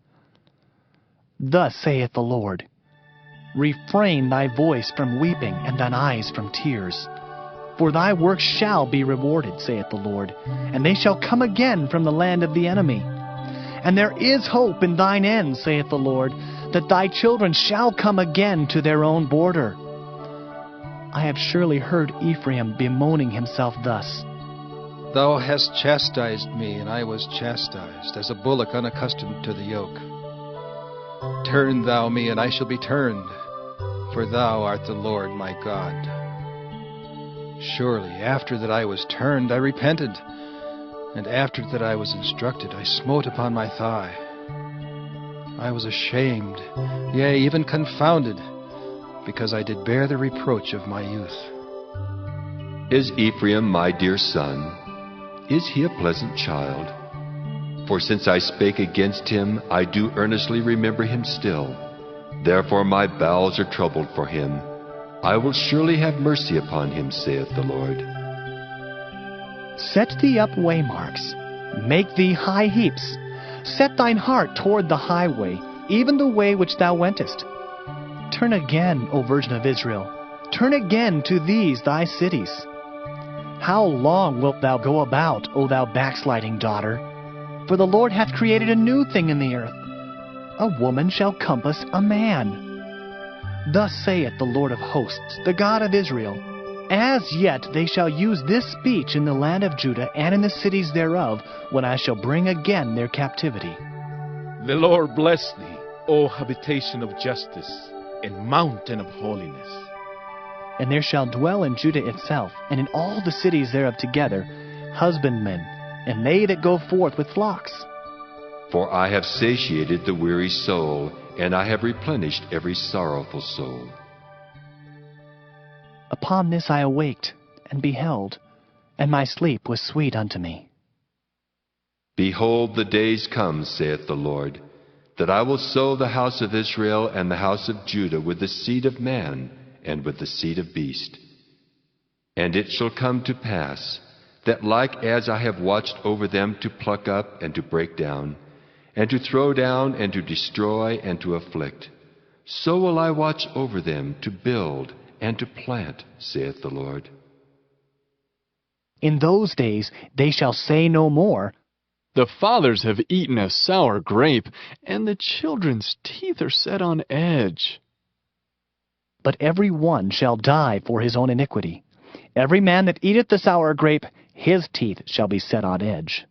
B: Thus saith the Lord, refrain thy voice from weeping, and thine eyes from tears. For thy work shall be rewarded, saith the Lord, and they shall come again from the land of the enemy. And there is hope in thine end, saith the Lord, that thy children shall come again to their own border. I have surely heard Ephraim bemoaning himself thus,
N: Thou hast chastised me, and I was chastised, as a bullock unaccustomed to the yoke. Turn thou me, and I shall be turned, for thou art the Lord my God. Surely after that I was turned, I repented, and after that I was instructed, I smote upon my thigh. I was ashamed, yea, even confounded, because I did bear the reproach of my youth.
C: Is Ephraim my dear son? Is he a pleasant child? For since I spake against him, I do earnestly remember him still. Therefore my bowels are troubled for him. I will surely have mercy upon him, saith the Lord.
B: Set thee up waymarks, make thee high heaps. Set thine heart toward the highway, even the way which thou wentest. Turn again, O Virgin of Israel, turn again to these thy cities. How long wilt thou go about, O thou backsliding daughter? For the Lord hath created a new thing in the earth. A woman shall compass a man. Thus saith the Lord of hosts, the God of Israel, as yet they shall use this speech in the land of Judah and in the cities thereof, when I shall bring again their captivity.
E: The Lord bless thee, O habitation of justice, and mountain of holiness.
B: And there shall dwell in Judah itself, and in all the cities thereof together, husbandmen, and they that go forth with flocks.
C: For I have satiated the weary soul, and I have replenished every sorrowful soul.
B: Upon this I awaked, and beheld, and my sleep was sweet unto me.
C: Behold, the days come, saith the Lord, that I will sow the house of Israel and the house of Judah with the seed of man and with the seed of beast. And it shall come to pass, that like as I have watched over them to pluck up and to break down, and to throw down and to destroy and to afflict, so will I watch over them to build and to plant, saith the Lord.
B: In those days they shall say no more,
V: The fathers have eaten a sour grape, and the children's teeth are set on edge.
B: but every one shall die for his own iniquity. Every man that eateth the sour grape, his teeth shall be set on edge.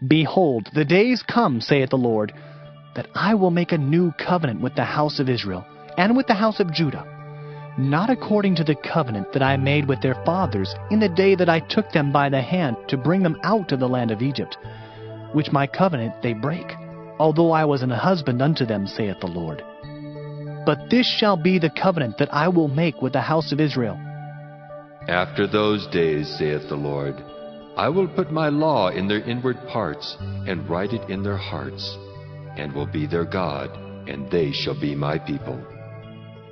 B: Behold, the days come, saith the Lord, that I will make a new covenant with the house of Israel and with the house of Judah, not according to the covenant that I made with their fathers in the day that I took them by the hand to bring them out of the land of Egypt, which my covenant they break, although I was an husband unto them, saith the Lord. But this shall be the covenant that I will make with the house of Israel.
C: After those days, saith the Lord, I will put my law in their inward parts, and write it in their hearts, and will be their God, and they shall be my people.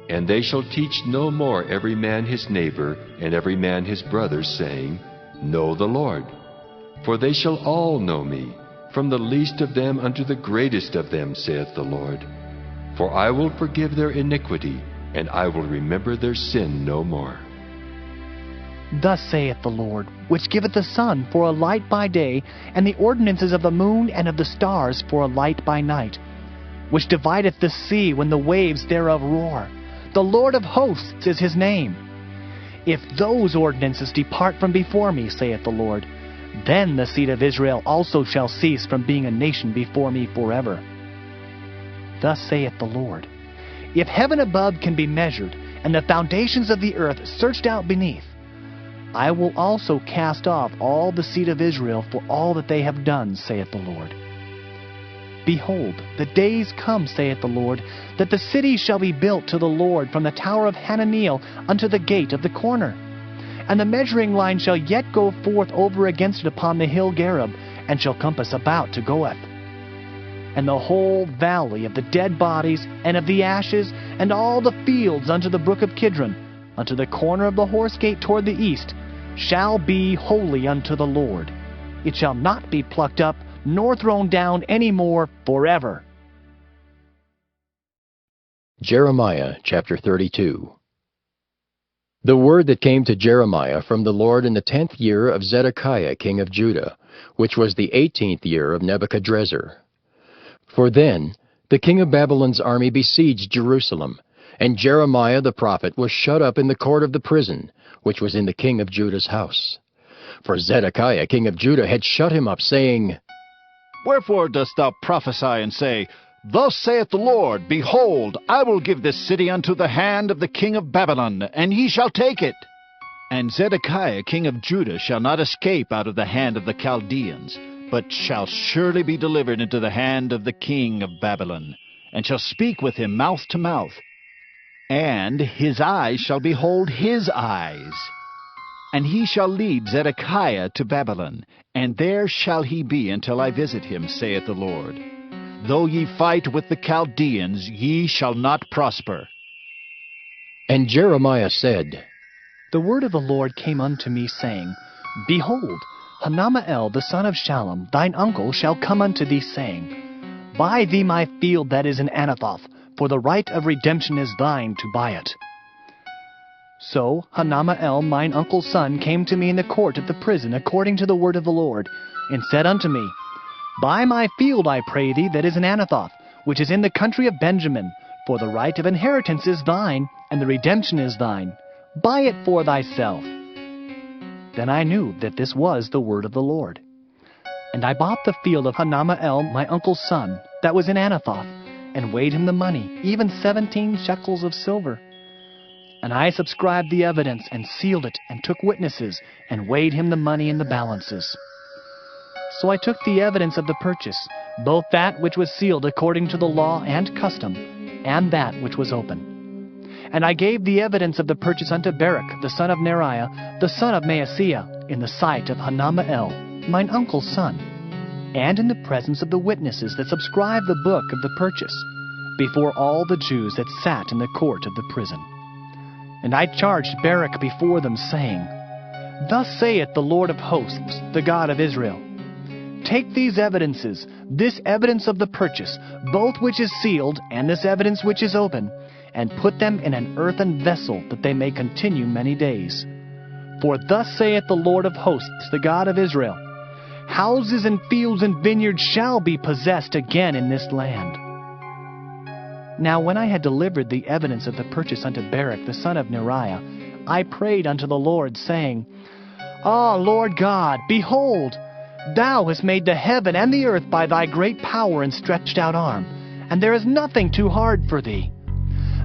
C: And they shall teach no more every man his neighbor, and every man his brother, saying, Know the Lord. For they shall all know me, from the least of them unto the greatest of them, saith the Lord. For I will forgive their iniquity, and I will remember their sin no more.
B: Thus saith the Lord, which giveth the sun for a light by day, and the ordinances of the moon and of the stars for a light by night, which divideth the sea when the waves thereof roar. The Lord of hosts is his name. If those ordinances depart from before me, saith the Lord, then the seed of Israel also shall cease from being a nation before me forever. Thus saith the Lord, if heaven above can be measured, and the foundations of the earth searched out beneath, I will also cast off all the seed of Israel for all that they have done, saith the Lord. Behold, the days come, saith the Lord, that the city shall be built to the Lord from the tower of Hananeel unto the gate of the corner. And the measuring line shall yet go forth over against it upon the hill Gareb, and shall compass about to Goeth. And the whole valley of the dead bodies, and of the ashes, and all the fields unto the brook of Kidron, unto the corner of the horse gate toward the east, shall be holy unto the Lord. It shall not be plucked up, nor thrown down any more forever.
A: Jeremiah chapter 32. The word that came to Jeremiah from the Lord in the 10th year of Zedekiah king of Judah, which was the 18th year of Nebuchadrezzar. For then the king of Babylon's army besieged Jerusalem, and Jeremiah the prophet was shut up in the court of the prison, which was in the king of Judah's house. For Zedekiah king of Judah had shut him up, saying,
F: Wherefore dost thou prophesy and say, Thus saith the Lord, Behold, I will give this city unto the hand of the king of Babylon, and he shall take it. And Zedekiah king of Judah shall not escape out of the hand of the Chaldeans, but shall surely be delivered into the hand of the king of Babylon, and shall speak with him mouth to mouth. And his eyes shall behold his eyes. And he shall lead Zedekiah to Babylon, and there shall he be until I visit him, saith the Lord. Though ye fight with the Chaldeans, ye shall not prosper.
A: And Jeremiah said,
B: The word of the Lord came unto me, saying, Behold, Hanamael the son of Shallum, thine uncle, shall come unto thee, saying, Buy thee my field that is in Anathoth, for the right of redemption is thine to buy it. So Hanamael mine uncle's son came to me in the court of the prison according to the word of the Lord, and said unto me, Buy my field, I pray thee, that is in Anathoth, which is in the country of Benjamin, for the right of inheritance is thine, and the redemption is thine. Buy it for thyself. Then I knew that this was the word of the Lord. And I bought the field of Hanamael my uncle's son, that was in Anathoth, and weighed him the money, even 17 shekels of silver. And I subscribed the evidence, and sealed it, and took witnesses, and weighed him the money in the balances. So I took the evidence of the purchase, both that which was sealed according to the law and custom, and that which was open. And I gave the evidence of the purchase unto Baruch the son of Neriah, the son of Maaseiah, in the sight of Hanamael, mine uncle's son, and in the presence of the witnesses that subscribed the book of the purchase, before all the Jews that sat in the court of the prison. And I charged Baruch before them, saying, Thus saith the Lord of hosts, the God of Israel, Take these evidences, this evidence of the purchase, both which is sealed, and this evidence which is open, and put them in an earthen vessel, that they may continue many days. For thus saith the Lord of hosts, the God of Israel, Houses and fields and vineyards shall be possessed again in this land. Now when I had delivered the evidence of the purchase unto Baruch the son of Neriah, I prayed unto the Lord, saying, Ah, Lord God, behold, Thou hast made the heaven and the earth by thy great power and stretched out arm, and there is nothing too hard for thee.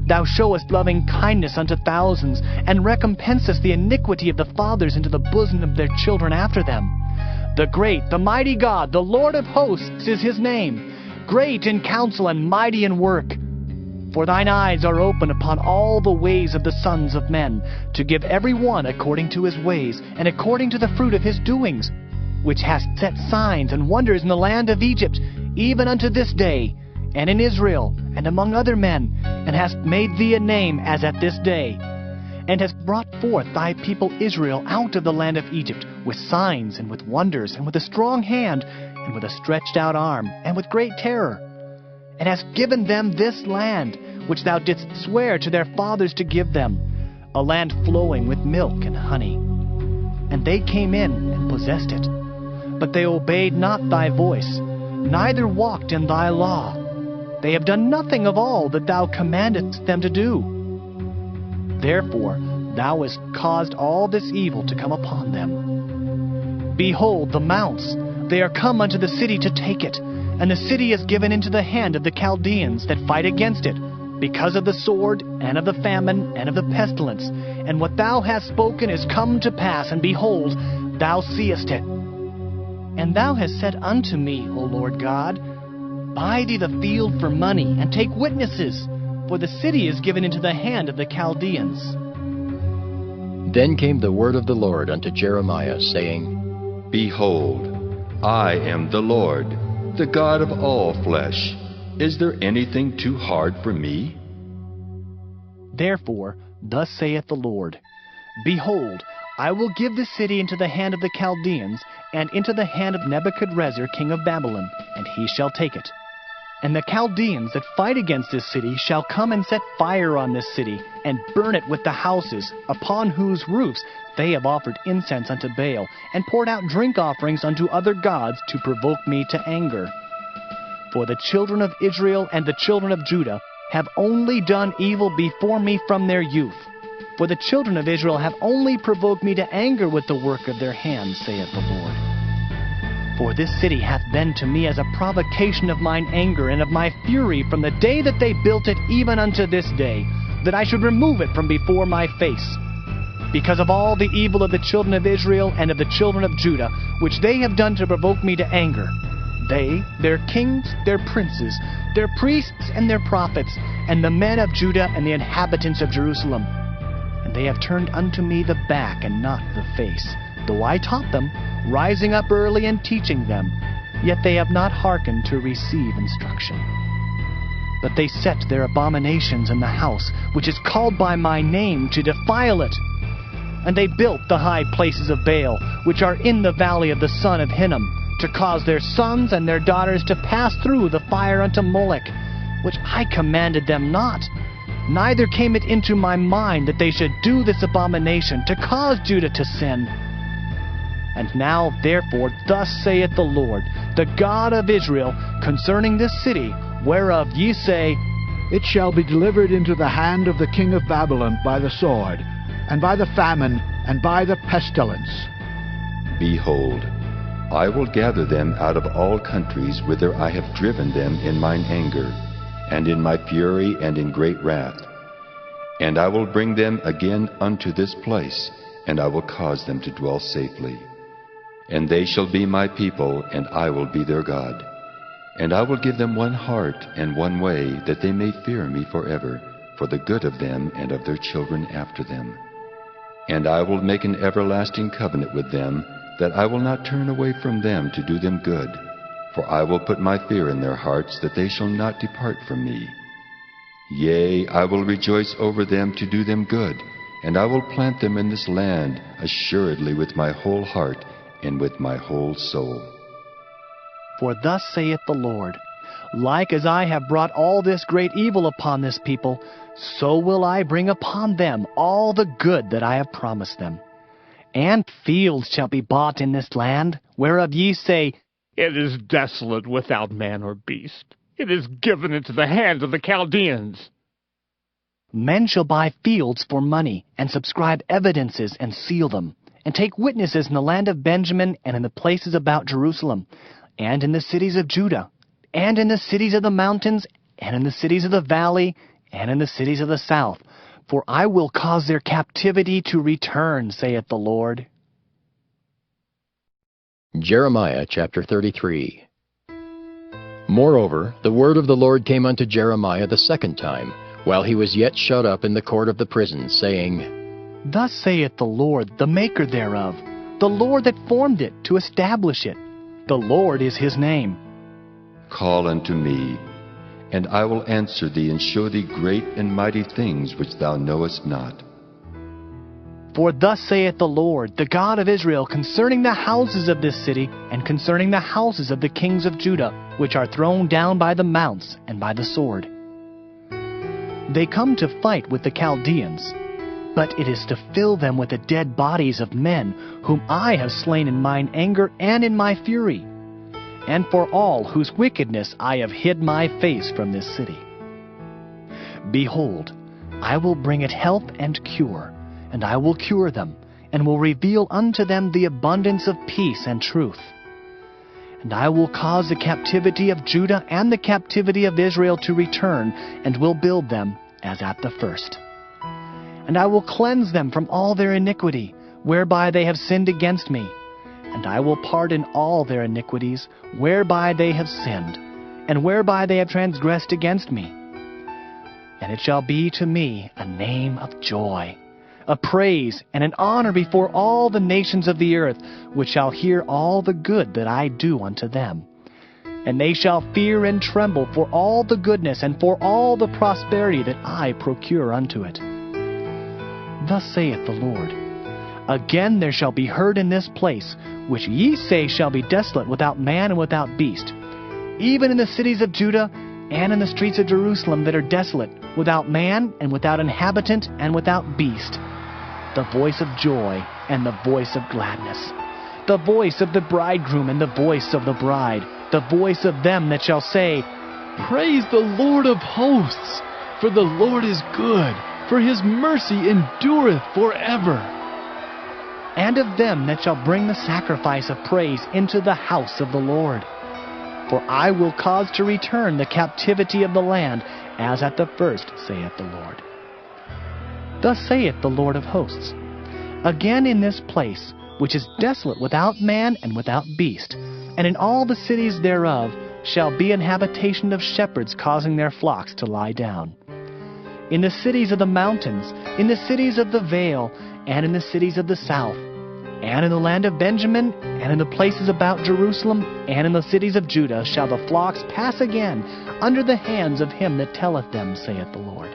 B: Thou showest loving kindness unto thousands, and recompensest the iniquity of the fathers into the bosom of their children after them. The great, the mighty God, the Lord of hosts is his name, great in counsel and mighty in work. For thine eyes are open upon all the ways of the sons of men, to give every one according to his ways, and according to the fruit of his doings, which hast set signs and wonders in the land of Egypt, even unto this day, and in Israel, and among other men, and hast made thee a name as at this day, and hast brought forth thy people Israel out of the land of Egypt, with signs, and with wonders, and with a strong hand, and with a stretched out arm, and with great terror, and hast given them this land, which thou didst swear to their fathers to give them, a land flowing with milk and honey. And they came in and possessed it. But they obeyed not thy voice, neither walked in thy law. They have done nothing of all that thou commandest them to do. Therefore thou hast caused all this evil to come upon them. Behold the mounts, they are come unto the city to take it, and the city is given into the hand of the Chaldeans that fight against it, because of the sword, and of the famine, and of the pestilence. And what thou hast spoken is come to pass, and behold, thou seest it. And thou hast said unto me, O Lord God, Buy thee the field for money, and take witnesses, for the city is given into the hand of the Chaldeans.
A: Then came the word of the Lord unto Jeremiah, saying,
C: Behold, I am the Lord, the God of all flesh. Is there anything too hard for me?
B: Therefore, thus saith the Lord, Behold, I will give the city into the hand of the Chaldeans, and into the hand of Nebuchadrezzar king of Babylon, and he shall take it. And the Chaldeans that fight against this city shall come and set fire on this city, and burn it with the houses, upon whose roofs they have offered incense unto Baal, and poured out drink offerings unto other gods to provoke me to anger. For the children of Israel and the children of Judah have only done evil before me from their youth. For the children of Israel have only provoked me to anger with the work of their hands, saith the Lord. For this city hath been to me as a provocation of mine anger and of my fury from the day that they built it even unto this day, that I should remove it from before my face. Because of all the evil of the children of Israel and of the children of Judah, which they have done to provoke me to anger, they, their kings, their princes, their priests and their prophets, and the men of Judah and the inhabitants of Jerusalem. And they have turned unto me the back and not the face, though I taught them, rising up early and teaching them, yet they have not hearkened to receive instruction. But they set their abominations in the house, which is called by my name, to defile it. And they built the high places of Baal, which are in the valley of the son of Hinnom, to cause their sons and their daughters to pass through the fire unto Molech, which I commanded them not. Neither came it into my mind that they should do this abomination, to cause Judah to sin. And now, therefore, thus saith the Lord, the God of Israel, concerning this city, whereof ye say,
F: It shall be delivered into the hand of the king of Babylon by the sword, and by the famine, and by the pestilence.
C: Behold, I will gather them out of all countries whither I have driven them in mine anger, and in my fury, and in great wrath. And I will bring them again unto this place, and I will cause them to dwell safely. And they shall be my people, and I will be their God. And I will give them one heart and one way, that they may fear me forever, for the good of them and of their children after them. And I will make an everlasting covenant with them, that I will not turn away from them to do them good. For I will put my fear in their hearts, that they shall not depart from me. Yea, I will rejoice over them to do them good, and I will plant them in this land assuredly with my whole heart, and with my whole soul.
B: For thus saith the Lord, like as I have brought all this great evil upon this people, so will I bring upon them all the good that I have promised them. And fields shall be bought in this land, whereof ye say,
E: It is desolate without man or beast. It is given into the hands of the Chaldeans.
B: Men shall buy fields for money, and subscribe evidences, and seal them, and take witnesses in the land of Benjamin, and in the places about Jerusalem, and in the cities of Judah, and in the cities of the mountains, and in the cities of the valley, and in the cities of the south. For I will cause their captivity to return, saith the Lord.
A: Jeremiah chapter 33. Moreover, the word of the Lord came unto Jeremiah the second time, while he was yet shut up in the court of the prison, saying,
B: Thus saith the Lord, the maker thereof, the Lord that formed it, to establish it. The Lord is his name.
C: Call unto me, and I will answer thee, and show thee great and mighty things which thou knowest not.
B: For thus saith the Lord, the God of Israel, concerning the houses of this city, and concerning the houses of the kings of Judah, which are thrown down by the mounts and by the sword. They come to fight with the Chaldeans, but it is to fill them with the dead bodies of men, whom I have slain in mine anger and in my fury, and for all whose wickedness I have hid my face from this city. Behold, I will bring it health and cure, and I will cure them, and will reveal unto them the abundance of peace and truth. And I will cause the captivity of Judah and the captivity of Israel to return, and will build them as at the first. And I will cleanse them from all their iniquity, whereby they have sinned against me. And I will pardon all their iniquities, whereby they have sinned, and whereby they have transgressed against me. And it shall be to me a name of joy, a praise and an honor before all the nations of the earth, which shall hear all the good that I do unto them. And they shall fear and tremble for all the goodness and for all the prosperity that I procure unto it. Thus saith the Lord, Again there shall be heard in this place, which ye say shall be desolate without man and without beast, even in the cities of Judah, and in the streets of Jerusalem that are desolate, without man and without inhabitant and without beast, the voice of joy and the voice of gladness, the voice of the bridegroom and the voice of the bride, the voice of them that shall say,
V: Praise the Lord of hosts, for the Lord is good, for his mercy endureth forever.
B: And of them that shall bring the sacrifice of praise into the house of the Lord. For I will cause to return the captivity of the land, as at the first, saith the Lord. Thus saith the Lord of hosts, Again in this place, which is desolate without man and without beast, and in all the cities thereof, shall be an habitation of shepherds causing their flocks to lie down. In the cities of the mountains, in the cities of the vale, and in the cities of the south, and in the land of Benjamin, and in the places about Jerusalem, and in the cities of Judah, shall the flocks pass again under the hands of him that telleth them, saith the Lord.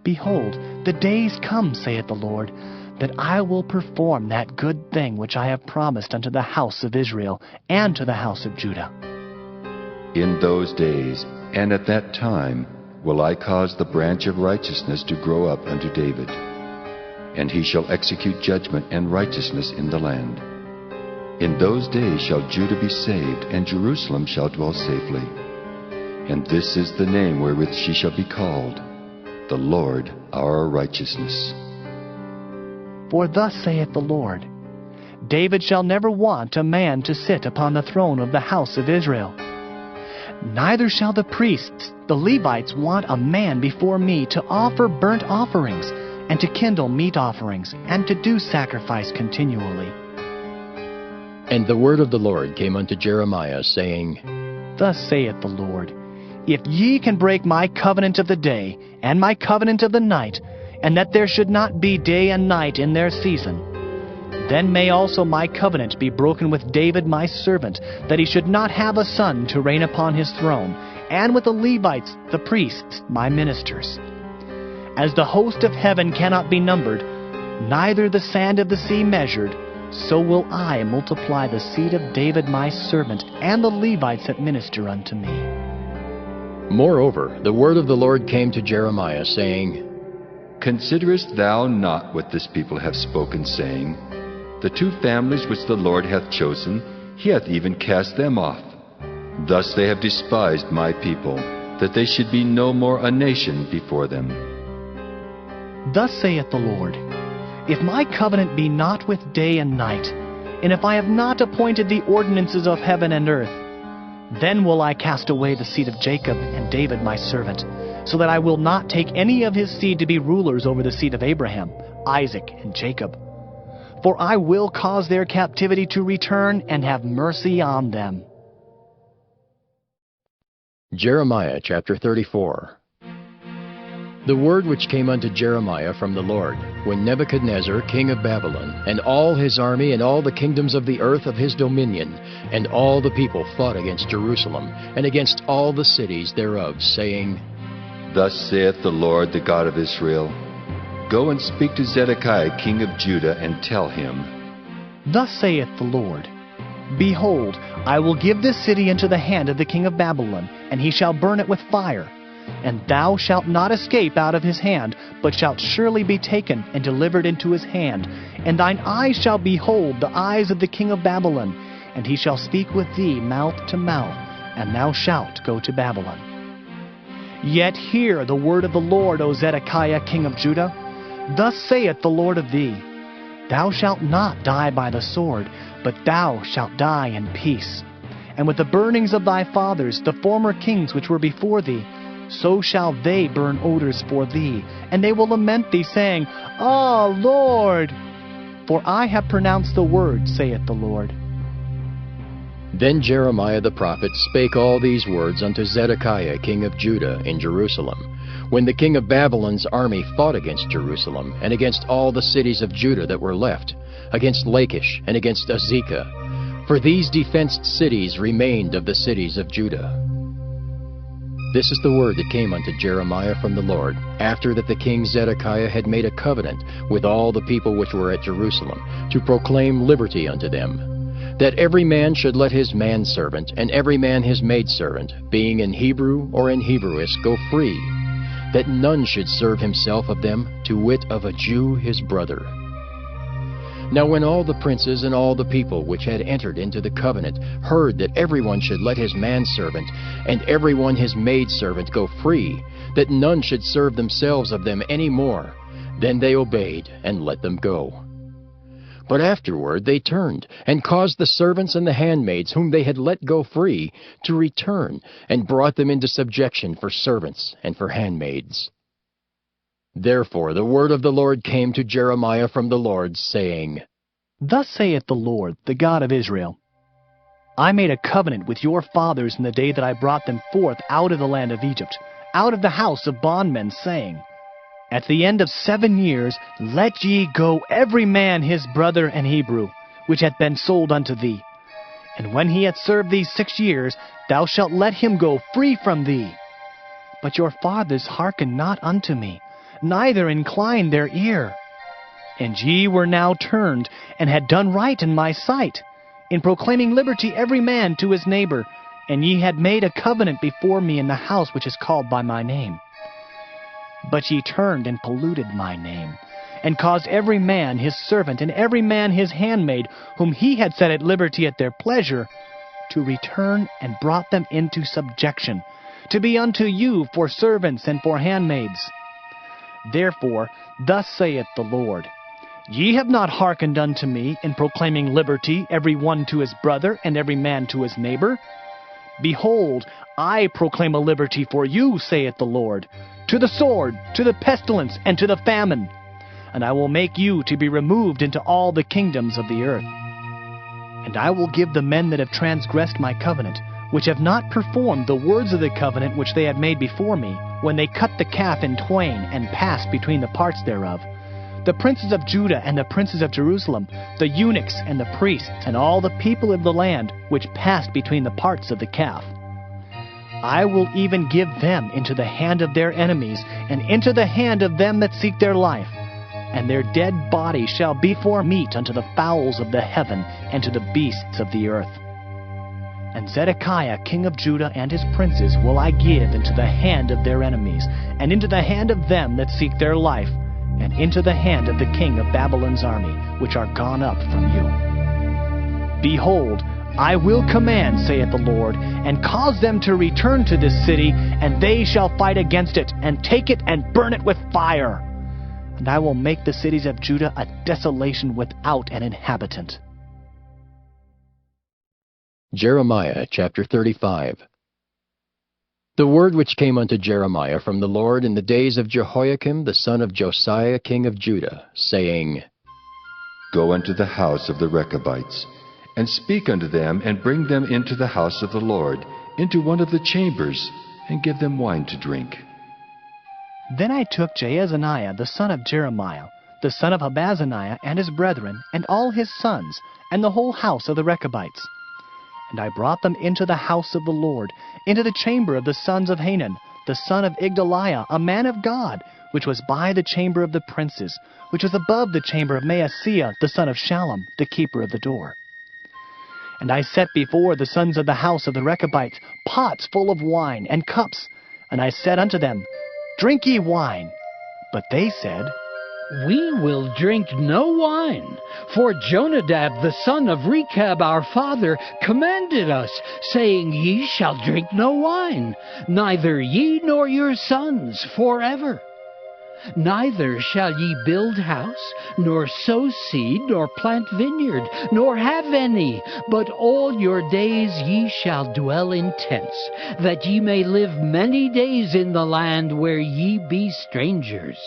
B: Behold, the days come, saith the Lord, that I will perform that good thing which I have promised unto the house of Israel and to the house of Judah.
C: In those days and at that time will I cause the branch of righteousness to grow up unto David, and he shall execute judgment and righteousness in the land. In those days shall Judah be saved, and Jerusalem shall dwell safely. And this is the name wherewith she shall be called, the Lord our righteousness.
B: For thus saith the Lord, David shall never want a man to sit upon the throne of the house of Israel. Neither shall the priests, the Levites, want a man before me to offer burnt offerings, and to kindle meat offerings, and to do sacrifice continually.
A: And the word of the Lord came unto Jeremiah, saying,
B: Thus saith the Lord, If ye can break my covenant of the day, and my covenant of the night, and that there should not be day and night in their season, then may also my covenant be broken with David my servant, that he should not have a son to reign upon his throne, and with the Levites, the priests, my ministers. As the host of heaven cannot be numbered, neither the sand of the sea measured, so will I multiply the seed of David my servant, and the Levites that minister unto me.
A: Moreover, the word of the Lord came to Jeremiah, saying,
C: Considerest thou not what this people have spoken, saying, The two families which the Lord hath chosen, he hath even cast them off. Thus they have despised my people, that they should be no more a nation before them.
B: Thus saith the Lord, If my covenant be not with day and night, and if I have not appointed the ordinances of heaven and earth, then will I cast away the seed of Jacob and David my servant, so that I will not take any of his seed to be rulers over the seed of Abraham, Isaac, and Jacob. For I will cause their captivity to return, and have mercy on them.
A: Jeremiah chapter 34. The word which came unto Jeremiah from the Lord, when Nebuchadnezzar king of Babylon, and all his army, and all the kingdoms of the earth of his dominion, and all the people fought against Jerusalem, and against all the cities thereof, saying,
C: Thus saith the Lord, the God of Israel, Go and speak to Zedekiah king of Judah, and tell him,
B: Thus saith the Lord, Behold, I will give this city into the hand of the king of Babylon, and he shall burn it with fire. And thou shalt not escape out of his hand, but shalt surely be taken and delivered into his hand. And thine eyes shall behold the eyes of the king of Babylon, and he shall speak with thee mouth to mouth, and thou shalt go to Babylon. Yet hear the word of the Lord, O Zedekiah king of Judah. Thus saith the Lord of thee, Thou shalt not die by the sword, but thou shalt die in peace. And with the burnings of thy fathers, the former kings which were before thee, so shall they burn odors for thee, and they will lament thee, saying, Ah, Lord! For I have pronounced the word, saith the Lord.
A: Then Jeremiah the prophet spake all these words unto Zedekiah king of Judah in Jerusalem, when the king of Babylon's army fought against Jerusalem, and against all the cities of Judah that were left, against Lachish, and against Azekah. For these defenced cities remained of the cities of Judah. This is the word that came unto Jeremiah from the Lord, after that the king Zedekiah had made a covenant with all the people which were at Jerusalem, to proclaim liberty unto them. that every man should let his manservant and every man his maidservant, being in Hebrew or in Hebrewish, go free, that none should serve himself of them, to wit of a Jew his brother. Now when all the princes and all the people which had entered into the covenant heard that everyone should let his manservant and everyone his maidservant go free, that none should serve themselves of them any more, then they obeyed and let them go. But afterward they turned, and caused the servants and the handmaids whom they had let go free to return, and brought them into subjection for servants and for handmaids. Therefore the word of the Lord came to Jeremiah from the Lord, saying,
B: Thus saith the Lord, the God of Israel, I made a covenant with your fathers in the day that I brought them forth out of the land of Egypt, out of the house of bondmen, saying, At the end of 7 years let ye go every man his brother and Hebrew, which hath been sold unto thee. And when he hath served thee 6 years, thou shalt let him go free from thee. But your fathers hearkened not unto me, neither inclined their ear. And ye were now turned, and had done right in my sight, in proclaiming liberty every man to his neighbor, and ye had made a covenant before me in the house which is called by my name. But ye turned and polluted my name, and caused every man his servant and every man his handmaid, whom he had set at liberty at their pleasure, to return, and brought them into subjection, to be unto you for servants and for handmaids. Therefore thus saith the Lord, Ye have not hearkened unto me in proclaiming liberty every one to his brother and every man to his neighbor. Behold, I proclaim a liberty for you, saith the Lord, to the sword, to the pestilence, and to the famine. And I will make you to be removed into all the kingdoms of the earth. And I will give the men that have transgressed my covenant, which have not performed the words of the covenant which they had made before me, when they cut the calf in twain, and passed between the parts thereof, the princes of Judah and the princes of Jerusalem, the eunuchs and the priests, and all the people of the land, which passed between the parts of the calf. I will even give them into the hand of their enemies, and into the hand of them that seek their life. And their dead bodies shall be for meat unto the fowls of the heaven, and to the beasts of the earth. And Zedekiah king of Judah and his princes will I give into the hand of their enemies, and into the hand of them that seek their life, and into the hand of the king of Babylon's army, which are gone up from you. Behold, I will command, saith the Lord, and cause them to return to this city, and they shall fight against it, and take it, and burn it with fire. And I will make the cities of Judah a desolation without an inhabitant.
A: Jeremiah chapter 35. The word which came unto Jeremiah from the Lord in the days of Jehoiakim the son of Josiah king of Judah, saying,
C: Go unto the house of the Rechabites, and speak unto them, and bring them into the house of the Lord, into one of the chambers, and give them wine to drink.
B: Then I took Jaazaniah the son of Jeremiah, the son of Habazaniah, and his brethren, and all his sons, and the whole house of the Rechabites. And I brought them into the house of the Lord, into the chamber of the sons of Hanan, the son of Igdaliah, a man of God, which was by the chamber of the princes, which was above the chamber of Maaseiah, the son of Shallum, the keeper of the door. And I set before the sons of the house of the Rechabites pots full of wine, and cups. And I said unto them, Drink ye wine. But they said,
H: We will drink no wine, for Jonadab the son of Rechab our father commanded us, saying, Ye shall drink no wine, neither ye nor your sons forever. Neither shall ye build house, nor sow seed, nor plant vineyard, nor have any, but all your days ye shall dwell in tents, that ye may live many days in the land where ye be strangers.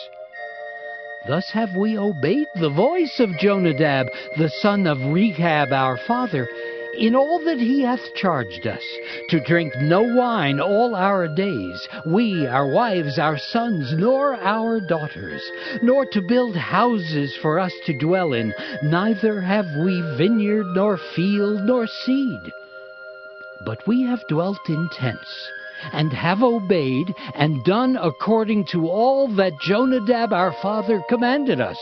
H: Thus have we obeyed the voice of Jonadab, the son of Rechab our father, in all that he hath charged us, to drink no wine all our days, we, our wives, our sons, nor our daughters, nor to build houses for us to dwell in, neither have we vineyard, nor field, nor seed. But we have dwelt in tents, and have obeyed, and done according to all that Jonadab our father commanded us.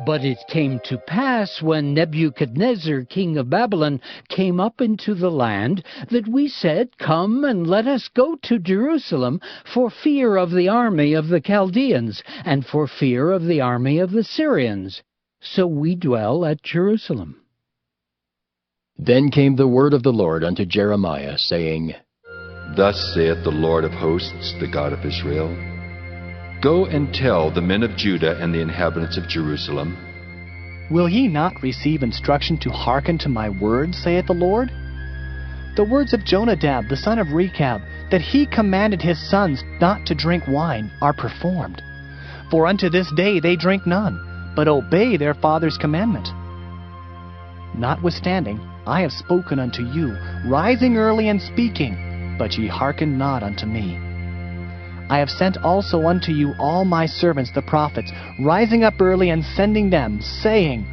H: But it came to pass, when Nebuchadnezzar king of Babylon came up into the land, that we said, Come and let us go to Jerusalem, for fear of the army of the Chaldeans, and for fear of the army of the Syrians. So we dwell at Jerusalem.
A: Then came the word of the Lord unto Jeremiah, saying,
C: Thus saith the Lord of hosts, the God of Israel, Go and tell the men of Judah and the inhabitants of Jerusalem,
B: Will ye not receive instruction to hearken to my words, saith the Lord? The words of Jonadab the son of Rechab, that he commanded his sons not to drink wine, are performed. For unto this day they drink none, but obey their father's commandment. Notwithstanding, I have spoken unto you, rising early and speaking, but ye hearken not unto me. I have sent also unto you all my servants the prophets, rising up early and sending them, saying,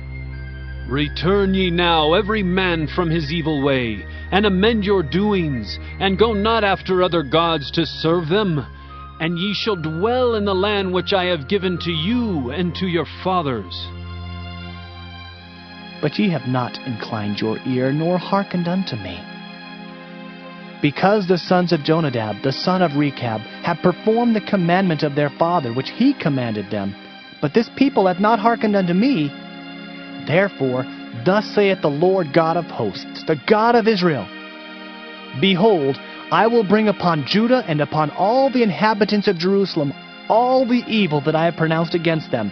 Q: Return ye now every man from his evil way, and amend your doings, and go not after other gods to serve them, and ye shall dwell in the land which I have given to you and to your fathers.
B: But ye have not inclined your ear, nor hearkened unto me. Because the sons of Jonadab, the son of Rechab, have performed the commandment of their father, which he commanded them, but this people hath not hearkened unto me, therefore thus saith the Lord God of hosts, the God of Israel, Behold, I will bring upon Judah and upon all the inhabitants of Jerusalem all the evil that I have pronounced against them,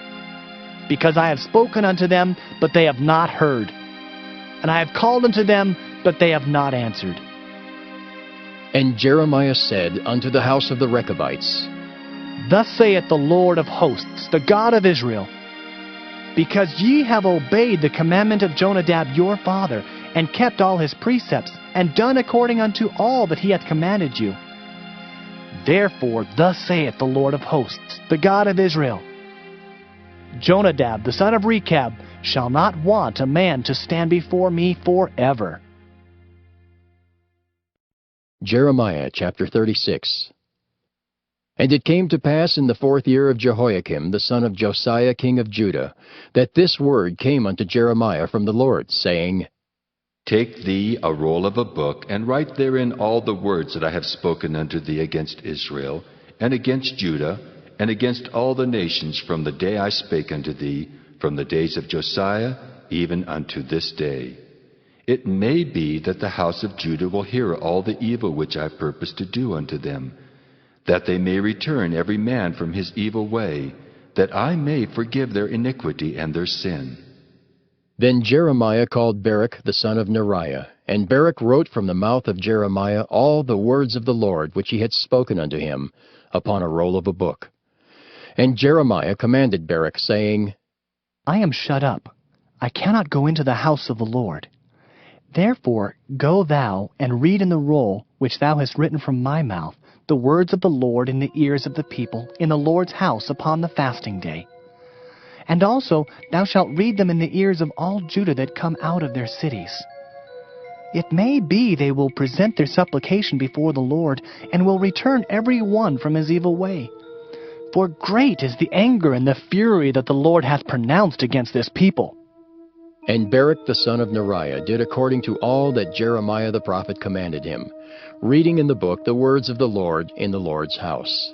B: because I have spoken unto them, but they have not heard, and I have called unto them, but they have not answered.
A: And Jeremiah said unto the house of the Rechabites,
B: Thus saith the Lord of hosts, the God of Israel, Because ye have obeyed the commandment of Jonadab your father, and kept all his precepts, and done according unto all that he hath commanded you. Therefore thus saith the Lord of hosts, the God of Israel, Jonadab the son of Rechab shall not want a man to stand before me forever.
A: Jeremiah chapter 36. And it came to pass in the 4th year of Jehoiakim the son of Josiah king of Judah, that this word came unto Jeremiah from the Lord, saying,
C: Take thee a roll of a book, and write therein all the words that I have spoken unto thee against Israel, and against Judah, and against all the nations from the day I spake unto thee, from the days of Josiah, even unto this day. It may be that the house of Judah will hear all the evil which I purpose to do unto them, that they may return every man from his evil way, that I may forgive their iniquity and their sin.
A: Then Jeremiah called Baruch the son of Neriah, and Baruch wrote from the mouth of Jeremiah all the words of the Lord which he had spoken unto him upon a roll of a book. And Jeremiah commanded Baruch, saying,
B: I am shut up, I cannot go into the house of the Lord. Therefore go thou and read in the roll which thou hast written from my mouth the words of the Lord in the ears of the people in the Lord's house upon the fasting day. And also thou shalt read them in the ears of all Judah that come out of their cities. It may be they will present their supplication before the Lord, and will return every one from his evil way. For great is the anger and the fury that the Lord hath pronounced against this people.
A: And Baruch the son of Neriah did according to all that Jeremiah the prophet commanded him, reading in the book the words of the Lord in the Lord's house.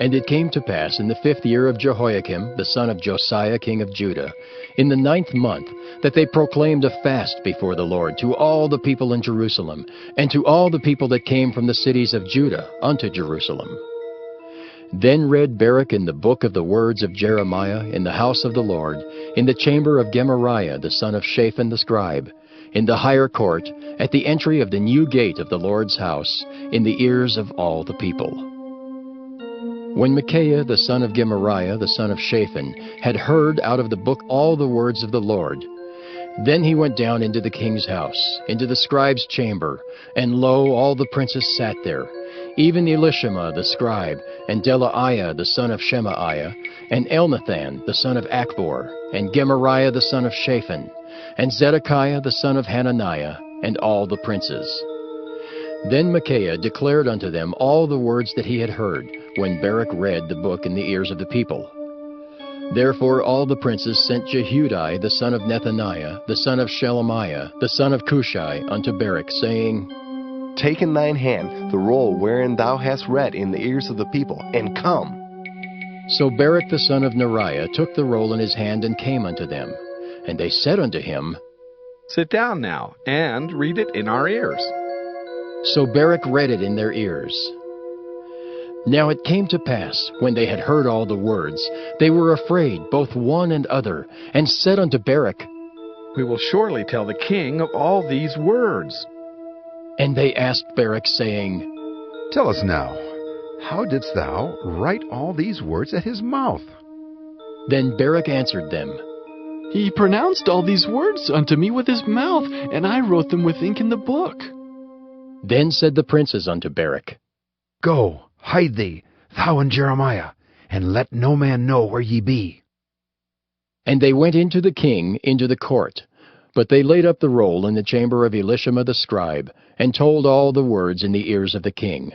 A: And it came to pass in the 5th year of Jehoiakim, the son of Josiah king of Judah, in the 9th month, that they proclaimed a fast before the Lord to all the people in Jerusalem, and to all the people that came from the cities of Judah unto Jerusalem. Then read Baruch in the book of the words of Jeremiah in the house of the Lord, in the chamber of Gemariah the son of Shaphan the scribe, in the higher court, at the entry of the new gate of the Lord's house, in the ears of all the people. When Micaiah the son of Gemariah the son of Shaphan had heard out of the book all the words of the Lord, then he went down into the king's house, into the scribe's chamber, and lo, all the princes sat there, even Elishama the scribe, and Delaiah the son of Shemaiah, and Elnathan the son of Achbor, and Gemariah the son of Shaphan, and Zedekiah the son of Hananiah, and all the princes. Then Micaiah declared unto them all the words that he had heard, when Baruch read the book in the ears of the people. Therefore all the princes sent Jehudi the son of Nethaniah, the son of Shelemiah, the son of Cushai, unto Barak, saying,
J: Take in thine hand the roll wherein thou hast read in the ears of the people, and come.
A: So Barak the son of Neriah took the roll in his hand and came unto them. And they said unto him,
L: Sit down now, and read it in our ears.
A: So Barak read it in their ears. Now it came to pass, when they had heard all the words, they were afraid, both one and other, and said unto Barak,
L: We will surely tell the king of all these words.
A: And they asked Barak, saying,
S: Tell us now, how didst thou write all these words at his mouth?
A: Then Barak answered them,
V: He pronounced all these words unto me with his mouth, and I wrote them with ink in the book.
A: Then said the princes unto Barak,
S: Go, hide thee, thou and Jeremiah, and let no man know where ye be.
A: And they went into the king into the court. But they laid up the roll in the chamber of Elishama the scribe, and told all the words in the ears of the king.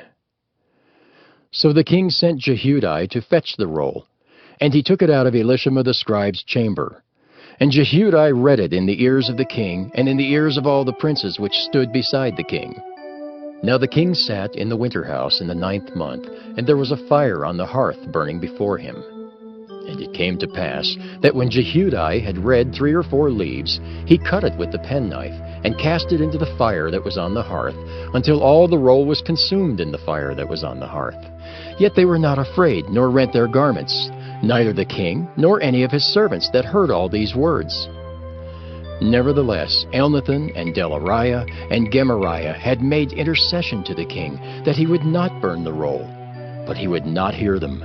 A: So the king sent Jehudi to fetch the roll, and he took it out of Elishama the scribe's chamber. And Jehudi read it in the ears of the king, and in the ears of all the princes which stood beside the king. Now the king sat in the winter house in the 9th month, and there was a fire on the hearth burning before him. And it came to pass that when Jehudi had read 3 or 4 leaves, he cut it with the penknife, and cast it into the fire that was on the hearth, until all the roll was consumed in the fire that was on the hearth. Yet they were not afraid, nor rent their garments, neither the king, nor any of his servants that heard all these words. Nevertheless, Elnathan and Delariah and Gemariah had made intercession to the king, that he would not burn the roll, but he would not hear them.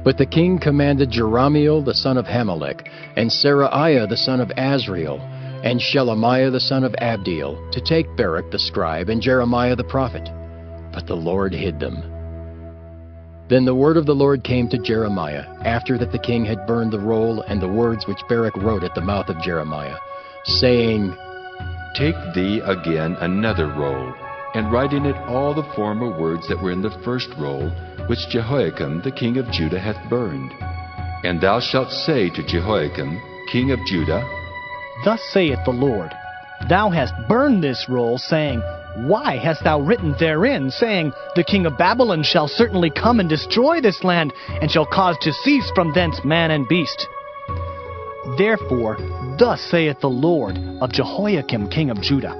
A: But the king commanded Jerahmeel the son of Hamelech, and Seraiah the son of Azriel, and Shelemiah the son of Abdiel, to take Barak the scribe and Jeremiah the prophet. But the Lord hid them. Then the word of the Lord came to Jeremiah, after that the king had burned the roll and the words which Barak wrote at the mouth of Jeremiah, saying,
C: Take thee again another roll, and write in it all the former words that were in the first roll, which Jehoiakim the king of Judah hath burned. And thou shalt say to Jehoiakim, king of Judah,
B: Thus saith the Lord, Thou hast burned this roll, saying, Why hast thou written therein, saying, The king of Babylon shall certainly come and destroy this land, and shall cause to cease from thence man and beast? Therefore, thus saith the Lord of Jehoiakim king of Judah,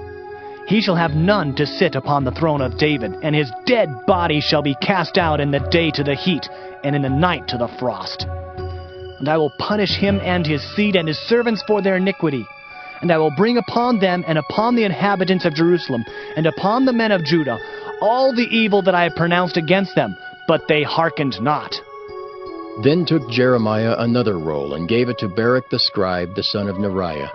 B: He shall have none to sit upon the throne of David, and his dead body shall be cast out in the day to the heat, and in the night to the frost. And I will punish him and his seed and his servants for their iniquity. And I will bring upon them and upon the inhabitants of Jerusalem and upon the men of Judah all the evil that I have pronounced against them, but they hearkened not.
A: Then took Jeremiah another roll, and gave it to Barak the scribe, the son of Neriah,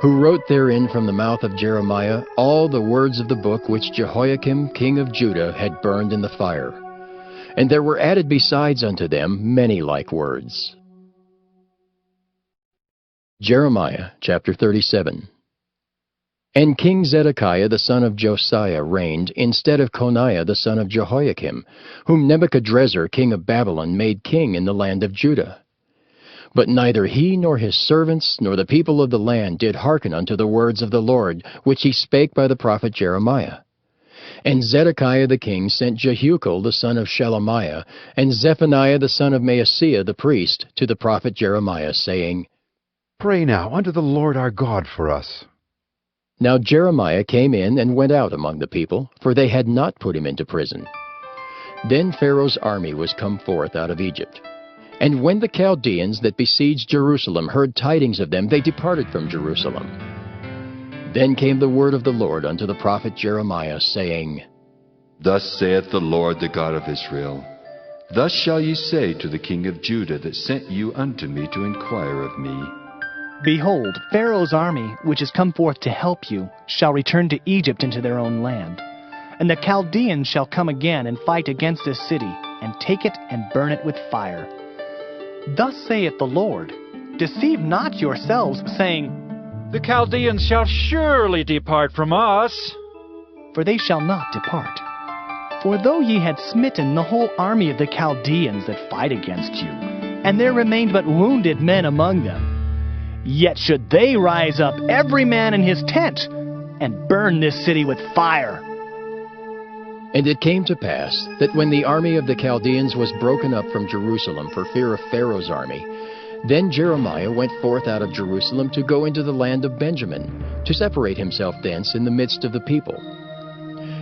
A: who wrote therein from the mouth of Jeremiah all the words of the book which Jehoiakim king of Judah had burned in the fire. And there were added besides unto them many like words. Jeremiah chapter 37. And King Zedekiah the son of Josiah reigned instead of Coniah the son of Jehoiakim, whom Nebuchadrezzar king of Babylon made king in the land of Judah. But neither he nor his servants nor the people of the land did hearken unto the words of the Lord, which he spake by the prophet Jeremiah. And Zedekiah the king sent Jehucal the son of Shelemiah, and Zephaniah the son of Maaseiah the priest, to the prophet Jeremiah, saying,
S: Pray now unto the Lord our God for us.
A: Now Jeremiah came in and went out among the people, for they had not put him into prison. Then Pharaoh's army was come forth out of Egypt. And when the Chaldeans that besieged Jerusalem heard tidings of them, they departed from Jerusalem. Then came the word of the Lord unto the prophet Jeremiah, saying,
C: Thus saith the Lord the God of Israel, Thus shall ye say to the king of Judah that sent you unto me to inquire of me,
B: Behold, Pharaoh's army, which is come forth to help you, shall return to Egypt into their own land. And the Chaldeans shall come again and fight against this city, and take it and burn it with fire. Thus saith the Lord, Deceive not yourselves, saying,
K: The Chaldeans shall surely depart from us.
B: For they shall not depart. For though ye had smitten the whole army of the Chaldeans that fight against you, and there remained but wounded men among them. Yet should they rise up, every man in his tent, and burn this city with fire.
A: And it came to pass that when the army of the Chaldeans was broken up from Jerusalem for fear of Pharaoh's army, then Jeremiah went forth out of Jerusalem to go into the land of Benjamin, to separate himself thence in the midst of the people.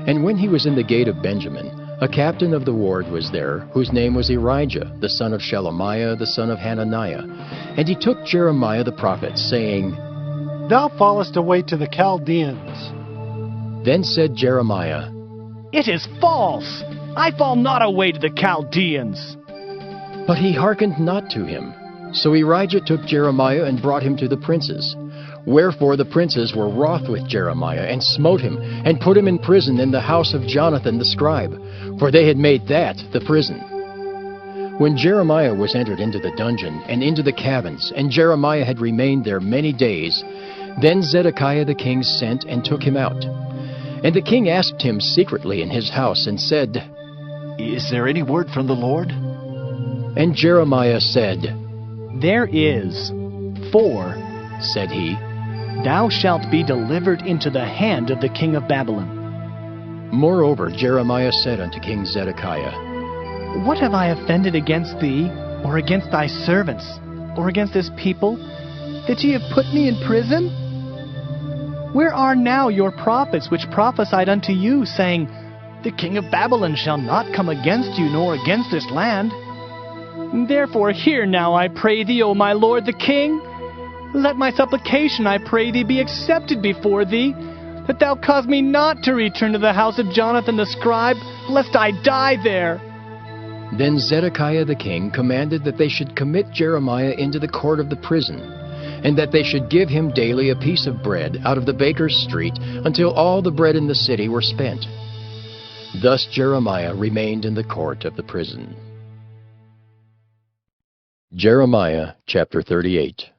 A: And when he was in the gate of Benjamin, a captain of the ward was there, whose name was Erijah, the son of Shelemiah, the son of Hananiah. And he took Jeremiah the prophet, saying,
I: Thou fallest away to the Chaldeans.
A: Then said Jeremiah,
B: It is false! I fall not away to the Chaldeans.
A: But he hearkened not to him. So Erijah took Jeremiah and brought him to the princes. Wherefore the princes were wroth with Jeremiah, and smote him, and put him in prison in the house of Jonathan the scribe, for they had made that the prison. When Jeremiah was entered into the dungeon, and into the cabins, and Jeremiah had remained there many days, then Zedekiah the king sent and took him out. And the king asked him secretly in his house, and said,
F: Is there any word from the Lord?
A: And Jeremiah said,
B: There is. For, said he, thou shalt be delivered into the hand of the king of Babylon.
A: Moreover Jeremiah said unto King Zedekiah,
B: What have I offended against thee, or against thy servants, or against this people, that ye have put me in prison? Where are now your prophets which prophesied unto you, saying, The king of Babylon shall not come against you, nor against this land? Therefore hear now, I pray thee, O my lord the king. Let my supplication, I pray thee, be accepted before thee, that thou cause me not to return to the house of Jonathan the scribe, lest I die there.
A: Then Zedekiah the king commanded that they should commit Jeremiah into the court of the prison, and that they should give him daily a piece of bread out of the baker's street, until all the bread in the city were spent. Thus Jeremiah remained in the court of the prison. Jeremiah chapter 38.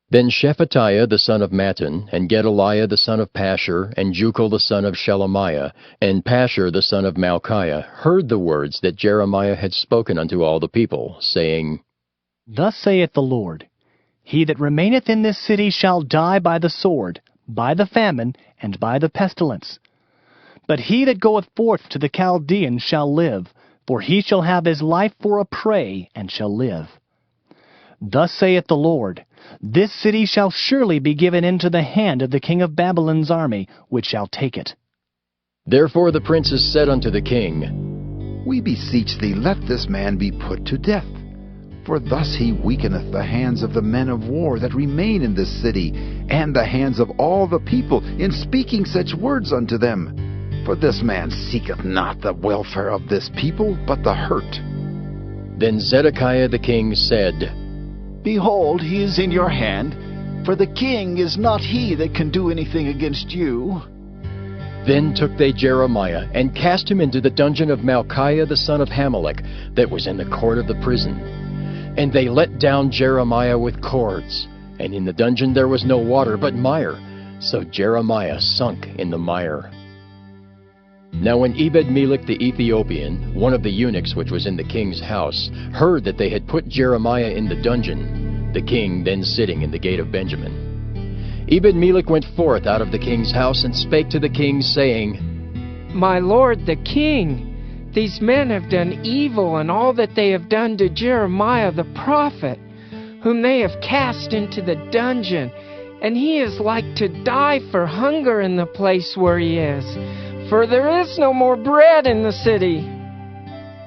A: Then Shephatiah the son of Mattan, and Gedaliah the son of Pashhur, and Jucal the son of Shelemiah, and Pashhur the son of Malchiah heard the words that Jeremiah had spoken unto all the people, saying,
B: Thus saith the Lord, He that remaineth in this city shall die by the sword, by the famine, and by the pestilence. But he that goeth forth to the Chaldeans shall live, for he shall have his life for a prey, and shall live. Thus saith the Lord, This city shall surely be given into the hand of the king of Babylon's army, which shall take it.
A: Therefore the princes said unto the king,
S: We beseech thee, let this man be put to death. For thus he weakeneth the hands of the men of war that remain in this city, and the hands of all the people, in speaking such words unto them. For this man seeketh not the welfare of this people, but the hurt.
A: Then Zedekiah the king said,
F: Behold, he is in your hand, for the king is not he that can do anything against you.
A: Then took they Jeremiah, and cast him into the dungeon of Malchiah the son of Hamelech, that was in the court of the prison. And they let down Jeremiah with cords, and in the dungeon there was no water but mire, so Jeremiah sunk in the mire. Now when Ebed-melech the Ethiopian, one of the eunuchs which was in the king's house, heard that they had put Jeremiah in the dungeon, the king then sitting in the gate of Benjamin, Ebed-melech went forth out of the king's house, and spake to the king, saying,
O: My lord the king, these men have done evil in all that they have done to Jeremiah the prophet, whom they have cast into the dungeon, and he is like to die for hunger in the place where he is. For there is no more bread in the city.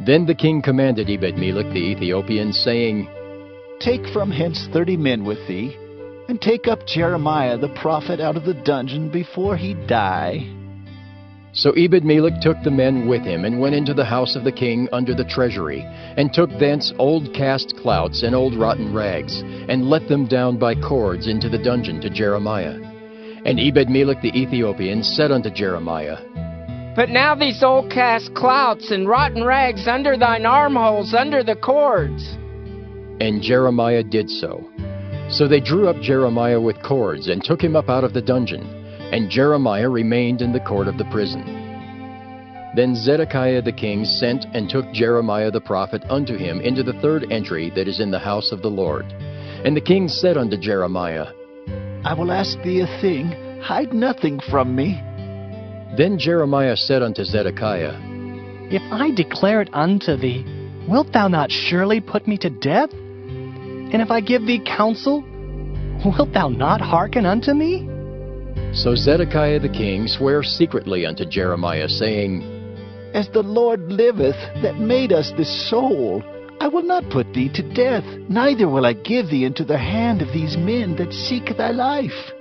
A: Then the king commanded Ebed-melech the Ethiopian, saying,
F: Take from hence 30 men with thee, and take up Jeremiah the prophet out of the dungeon before he die.
A: So Ebed-melech took the men with him, and went into the house of the king under the treasury, and took thence old cast clouts and old rotten rags, and let them down by cords into the dungeon to Jeremiah. And Ebed-melech the Ethiopian said unto Jeremiah,
O: Put now these old cast clouts and rotten rags under thine armholes, under the cords.
A: And Jeremiah did so. So they drew up Jeremiah with cords, and took him up out of the dungeon, and Jeremiah remained in the court of the prison. Then Zedekiah the king sent and took Jeremiah the prophet unto him into the third entry that is in the house of the Lord. And the king said unto Jeremiah,
F: I will ask thee a thing, hide nothing from me.
A: Then Jeremiah said unto Zedekiah,
B: If I declare it unto thee, wilt thou not surely put me to death? And if I give thee counsel, wilt thou not hearken unto me?
A: So Zedekiah the king sware secretly unto Jeremiah, saying,
F: As the Lord liveth, that made us this soul, I will not put thee to death, neither will I give thee into the hand of these men that seek thy life.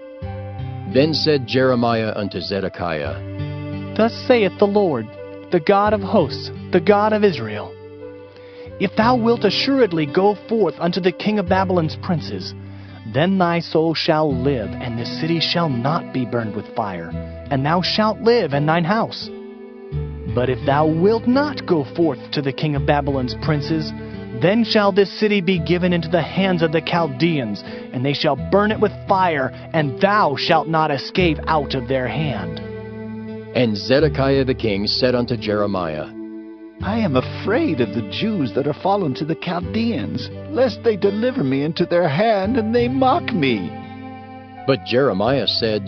A: Then said Jeremiah unto Zedekiah,
B: Thus saith the Lord, the God of hosts, the God of Israel, If thou wilt assuredly go forth unto the king of Babylon's princes, then thy soul shall live, and this city shall not be burned with fire, and thou shalt live in thine house. But if thou wilt not go forth to the king of Babylon's princes, then shall this city be given into the hands of the Chaldeans, and they shall burn it with fire, and thou shalt not escape out of their hand.
A: And Zedekiah the king said unto Jeremiah,
F: I am afraid of the Jews that are fallen to the Chaldeans, lest they deliver me into their hand, and they mock me.
A: But Jeremiah said,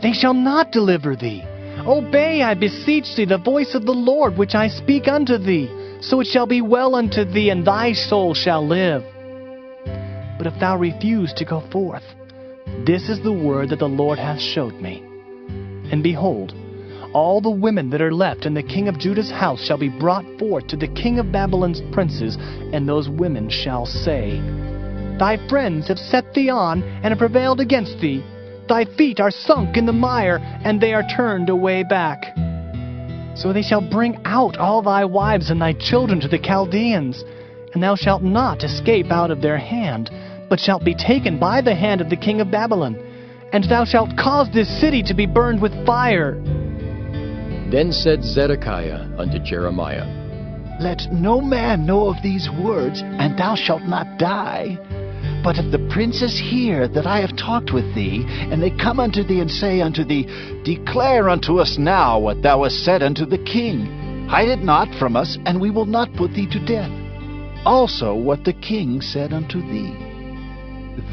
B: They shall not deliver thee. Obey, I beseech thee, the voice of the Lord, which I speak unto thee. So it shall be well unto thee, and thy soul shall live. But if thou refuse to go forth, this is the word that the Lord hath showed me. And behold, all the women that are left in the king of Judah's house shall be brought forth to the king of Babylon's princes, and those women shall say, Thy friends have set thee on, and have prevailed against thee. Thy feet are sunk in the mire, and they are turned away back. So they shall bring out all thy wives and thy children to the Chaldeans, and thou shalt not escape out of their hand, but shalt be taken by the hand of the king of Babylon, and thou shalt cause this city to be burned with fire.
A: Then said Zedekiah unto Jeremiah,
F: Let no man know of these words, and thou shalt not die. But if the princes hear that I have talked with thee, and they come unto thee and say unto thee, Declare unto us now what thou hast said unto the king. Hide it not from us, and we will not put thee to death. Also what the king said unto thee.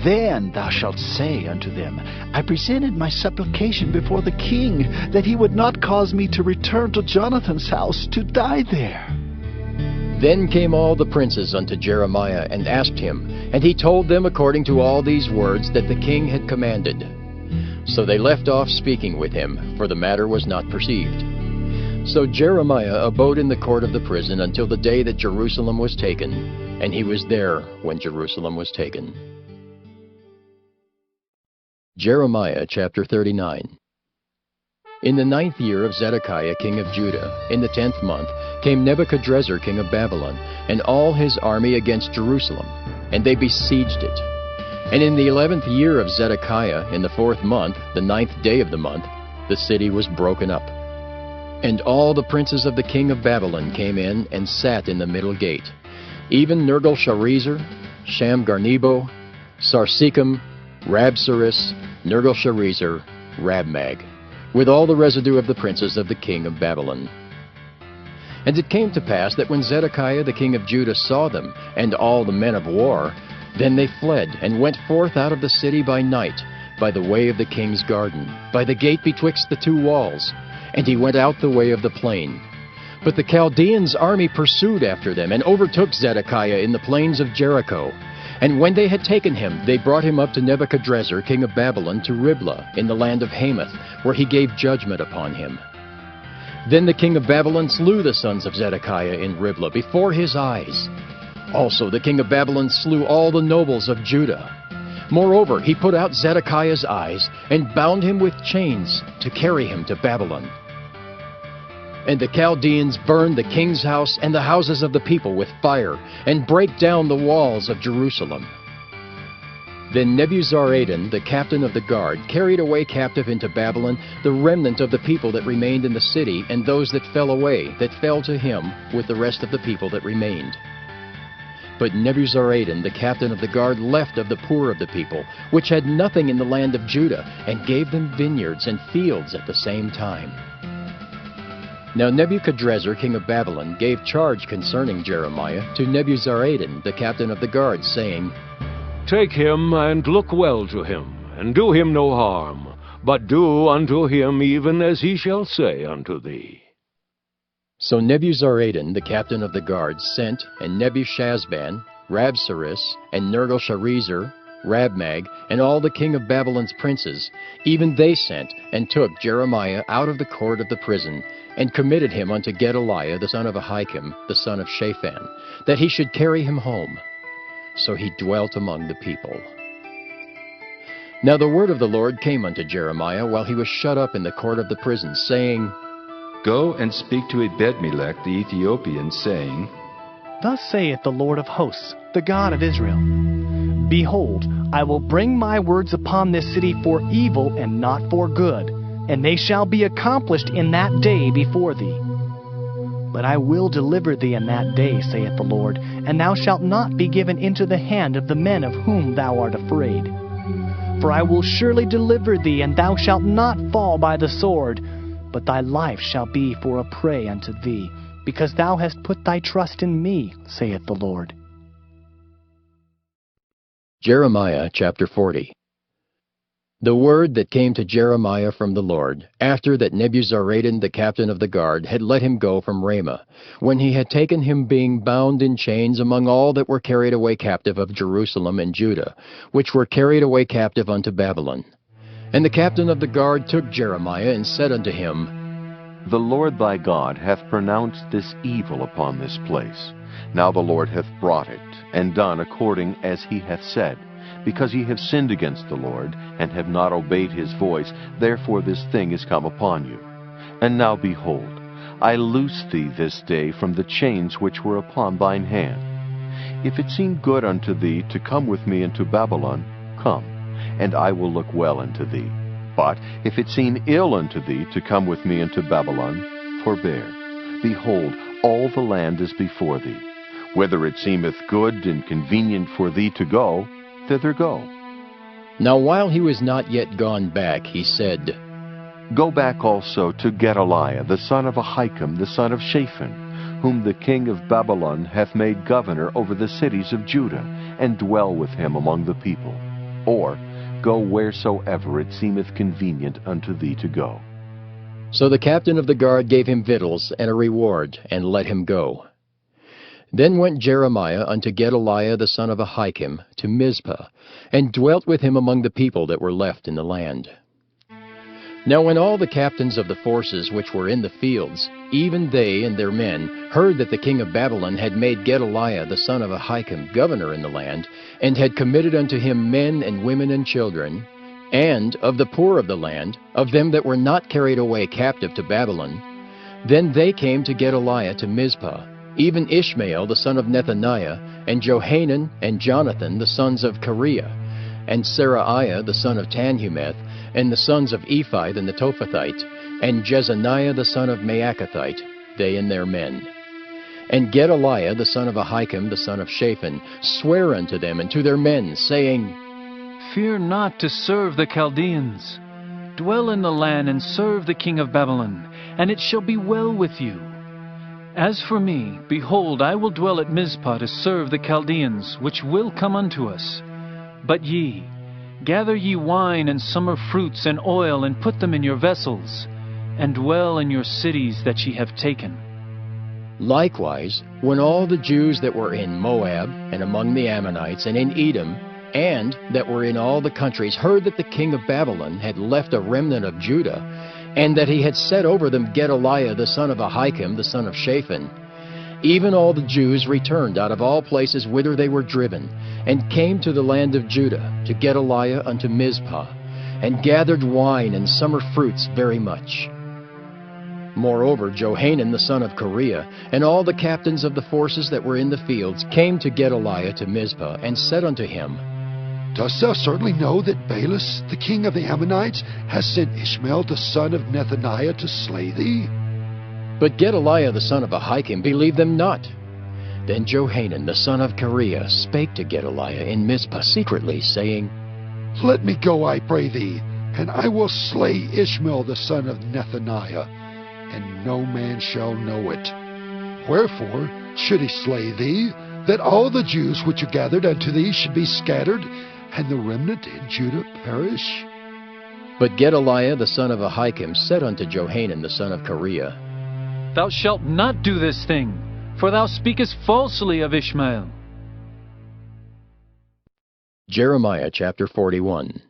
F: Then thou shalt say unto them, I presented my supplication before the king, that he would not cause me to return to Jonathan's house to die there.
A: Then came all the princes unto Jeremiah, and asked him, and he told them according to all these words that the king had commanded. So they left off speaking with him, for the matter was not perceived. So Jeremiah abode in the court of the prison until the day that Jerusalem was taken, and he was there when Jerusalem was taken. Jeremiah chapter 39. In the 9th year of Zedekiah king of Judah, in the 10th month, came Nebuchadrezzar king of Babylon, and all his army against Jerusalem, and they besieged it. And in the 11th year of Zedekiah, in the 4th month, the 9th day of the month, the city was broken up. And all the princes of the king of Babylon came in and sat in the middle gate, even Nergal-Sharezer, Shamgar-Nebo, Sarsekim, Rabsaris, Nergal-Sharezer, Rabmag, with all the residue of the princes of the king of Babylon. And it came to pass that when Zedekiah the king of Judah saw them, and all the men of war, then they fled, and went forth out of the city by night, by the way of the king's garden, by the gate betwixt the two walls, and he went out the way of the plain. But the Chaldeans' army pursued after them, and overtook Zedekiah in the plains of Jericho. And when they had taken him, they brought him up to Nebuchadrezzar king of Babylon to Riblah in the land of Hamath, where he gave judgment upon him. Then the king of Babylon slew the sons of Zedekiah in Riblah before his eyes. Also the king of Babylon slew all the nobles of Judah. Moreover, he put out Zedekiah's eyes, and bound him with chains to carry him to Babylon. And the Chaldeans burned the king's house and the houses of the people with fire, and brake down the walls of Jerusalem. Then Nebuzaradan, the captain of the guard, carried away captive into Babylon the remnant of the people that remained in the city, and those that fell away, that fell to him with the rest of the people that remained. But Nebuzaradan, the captain of the guard, left of the poor of the people, which had nothing in the land of Judah, and gave them vineyards and fields at the same time. Now Nebuchadrezzar king of Babylon gave charge concerning Jeremiah to Nebuzaradan the captain of the guard, saying,
T: Take him and look well to him, and do him no harm, but do unto him even as he shall say unto thee.
A: So Nebuzaradan the captain of the guard sent, and Nebushazban, Rabsaris, and Nergal-Sharezer, Rabmag, and all the king of Babylon's princes, even they sent, and took Jeremiah out of the court of the prison, and committed him unto Gedaliah the son of Ahikam, the son of Shaphan, that he should carry him home. So he dwelt among the people. Now the word of the Lord came unto Jeremiah while he was shut up in the court of the prison, saying,
C: Go and speak to Ebed-melech the Ethiopian, saying,
B: Thus saith the Lord of hosts, the God of Israel, Behold, I will bring my words upon this city for evil and not for good, and they shall be accomplished in that day before thee. But I will deliver thee in that day, saith the Lord, and thou shalt not be given into the hand of the men of whom thou art afraid. For I will surely deliver thee, and thou shalt not fall by the sword, but thy life shall be for a prey unto thee, because thou hast put thy trust in me, saith the Lord.
A: Jeremiah chapter 40. The word that came to Jeremiah from the Lord, after that Nebuzaradan the captain of the guard had let him go from Ramah, when he had taken him being bound in chains among all that were carried away captive of Jerusalem and Judah, which were carried away captive unto Babylon. And the captain of the guard took Jeremiah, and said unto him,
G: The Lord thy God hath pronounced this evil upon this place. Now the Lord hath brought it, and done according as he hath said. Because ye have sinned against the Lord, and have not obeyed his voice, therefore this thing is come upon you. And now behold, I loose thee this day from the chains which were upon thine hand. If it seem good unto thee to come with me into Babylon, come, and I will look well unto thee. But if it seem ill unto thee to come with me into Babylon, forbear. Behold, all the land is before thee. Whether it seemeth good and convenient for thee to go, thither go.
A: Now while he was not yet gone back, he said,
G: Go back also to Gedaliah the son of Ahikam the son of Shaphan, whom the king of Babylon hath made governor over the cities of Judah, and dwell with him among the people. Or go wheresoever it seemeth convenient unto thee to go.
A: So the captain of the guard gave him victuals and a reward, and let him go. Then went Jeremiah unto Gedaliah the son of Ahikam to Mizpah, and dwelt with him among the people that were left in the land. Now when all the captains of the forces which were in the fields, even they and their men, heard that the king of Babylon had made Gedaliah the son of Ahikam governor in the land, and had committed unto him men and women and children, and of the poor of the land, of them that were not carried away captive to Babylon, then they came to Gedaliah to Mizpah, even Ishmael the son of Nethaniah, and Johanan and Jonathan the sons of Kareah, and Seraiah the son of Tanhumeth, and the sons of Ephai the Netophathite, and Jezaniah the son of Maacathite, they and their men. And Gedaliah the son of Ahikam the son of Shaphan sware unto them and to their men, saying,
U: Fear not to serve the Chaldeans. Dwell in the land and serve the king of Babylon, and it shall be well with you. As for me, behold, I will dwell at Mizpah to serve the Chaldeans, which will come unto us. But ye, gather ye wine and summer fruits and oil, and put them in your vessels, and dwell in your cities that ye have taken.
A: Likewise, when all the Jews that were in Moab, and among the Ammonites, and in Edom, and that were in all the countries, heard that the king of Babylon had left a remnant of Judah, and that he had set over them Gedaliah the son of Ahikam the son of Shaphan, even all the Jews returned out of all places whither they were driven, and came to the land of Judah, to Gedaliah unto Mizpah, and gathered wine and summer fruits very much. Moreover, Johanan the son of Kareah, and all the captains of the forces that were in the fields, came to Gedaliah to Mizpah, and said unto him,
W: Dost thou certainly know that Baalis, the king of the Ammonites, has sent Ishmael the son of Nethaniah to slay thee?
A: But Gedaliah the son of Ahikam believed them not. Then Johanan the son of Kareah spake to Gedaliah in Mizpah secretly, saying,
W: Let me go, I pray thee, and I will slay Ishmael the son of Nethaniah. and no man shall know it. Wherefore should he slay thee, that all the Jews which are gathered unto thee should be scattered, and the remnant in Judah perish?
A: But Gedaliah the son of Ahikam said unto Johanan the son of Kareah,
U: Thou shalt not do this thing, for thou speakest falsely of Ishmael.
A: Jeremiah chapter 41.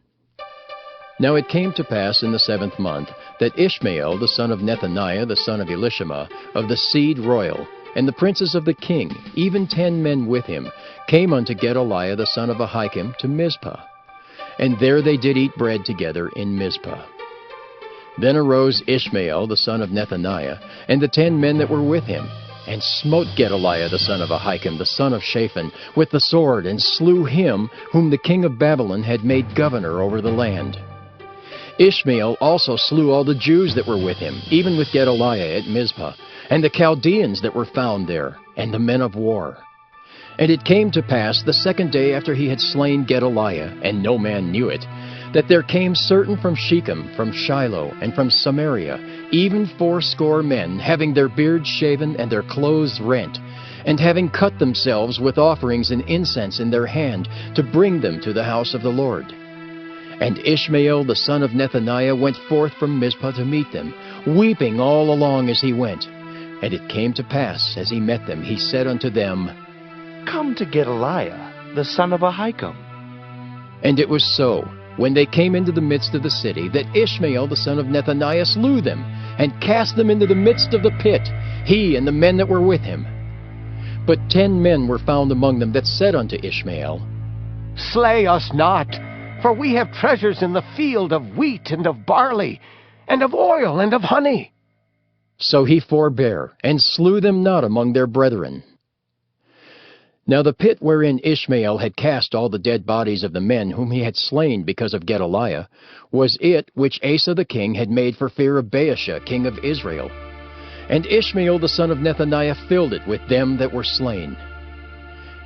A: Now it came to pass in the 7th month that Ishmael the son of Nethaniah the son of Elishama of the seed royal, and the princes of the king, even 10 men with him, came unto Gedaliah the son of Ahikam to Mizpah. And there they did eat bread together in Mizpah. Then arose Ishmael the son of Nethaniah, and the 10 men that were with him, and smote Gedaliah the son of Ahikam the son of Shaphan with the sword, and slew him whom the king of Babylon had made governor over the land. Ishmael also slew all the Jews that were with him, even with Gedaliah at Mizpah, and the Chaldeans that were found there, and the men of war. And it came to pass the 2nd day after he had slain Gedaliah, and no man knew it, that there came certain from Shechem, from Shiloh, and from Samaria, even 80 men, having their beards shaven and their clothes rent, and having cut themselves with offerings and incense in their hand, to bring them to the house of the Lord. And Ishmael the son of Nethaniah went forth from Mizpah to meet them, weeping all along as he went. And it came to pass, as he met them, he said unto them,
J: Come to Gedaliah, the son of Ahikam.
A: And it was so, when they came into the midst of the city, that Ishmael the son of Nethaniah slew them, and cast them into the midst of the pit, he and the men that were with him. But 10 men were found among them that said unto Ishmael,
D: Slay us not, for we have treasures in the field of wheat and of barley, and of oil and of honey.
A: So he forbare, and slew them not among their brethren. Now the pit wherein Ishmael had cast all the dead bodies of the men whom he had slain because of Gedaliah was it which Asa the king had made for fear of Baasha king of Israel. And Ishmael the son of Nethaniah filled it with them that were slain.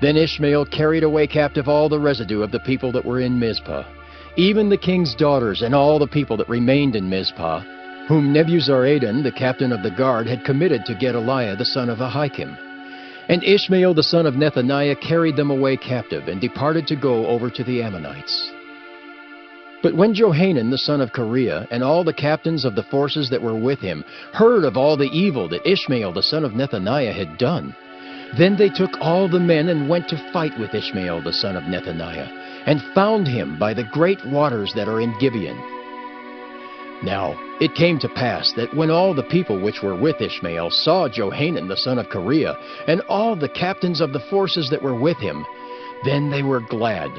A: Then Ishmael carried away captive all the residue of the people that were in Mizpah, even the king's daughters and all the people that remained in Mizpah, whom Nebuzaradan the captain of the guard had committed to Gedaliah the son of Ahikam. And Ishmael the son of Nethaniah carried them away captive, and departed to go over to the Ammonites. But when Johanan the son of Kareah, and all the captains of the forces that were with him, heard of all the evil that Ishmael the son of Nethaniah had done, then they took all the men and went to fight with Ishmael the son of Nethaniah, and found him by the great waters that are in Gibeon. Now it came to pass that when all the people which were with Ishmael saw Johanan the son of Kareah, and all the captains of the forces that were with him, then they were glad.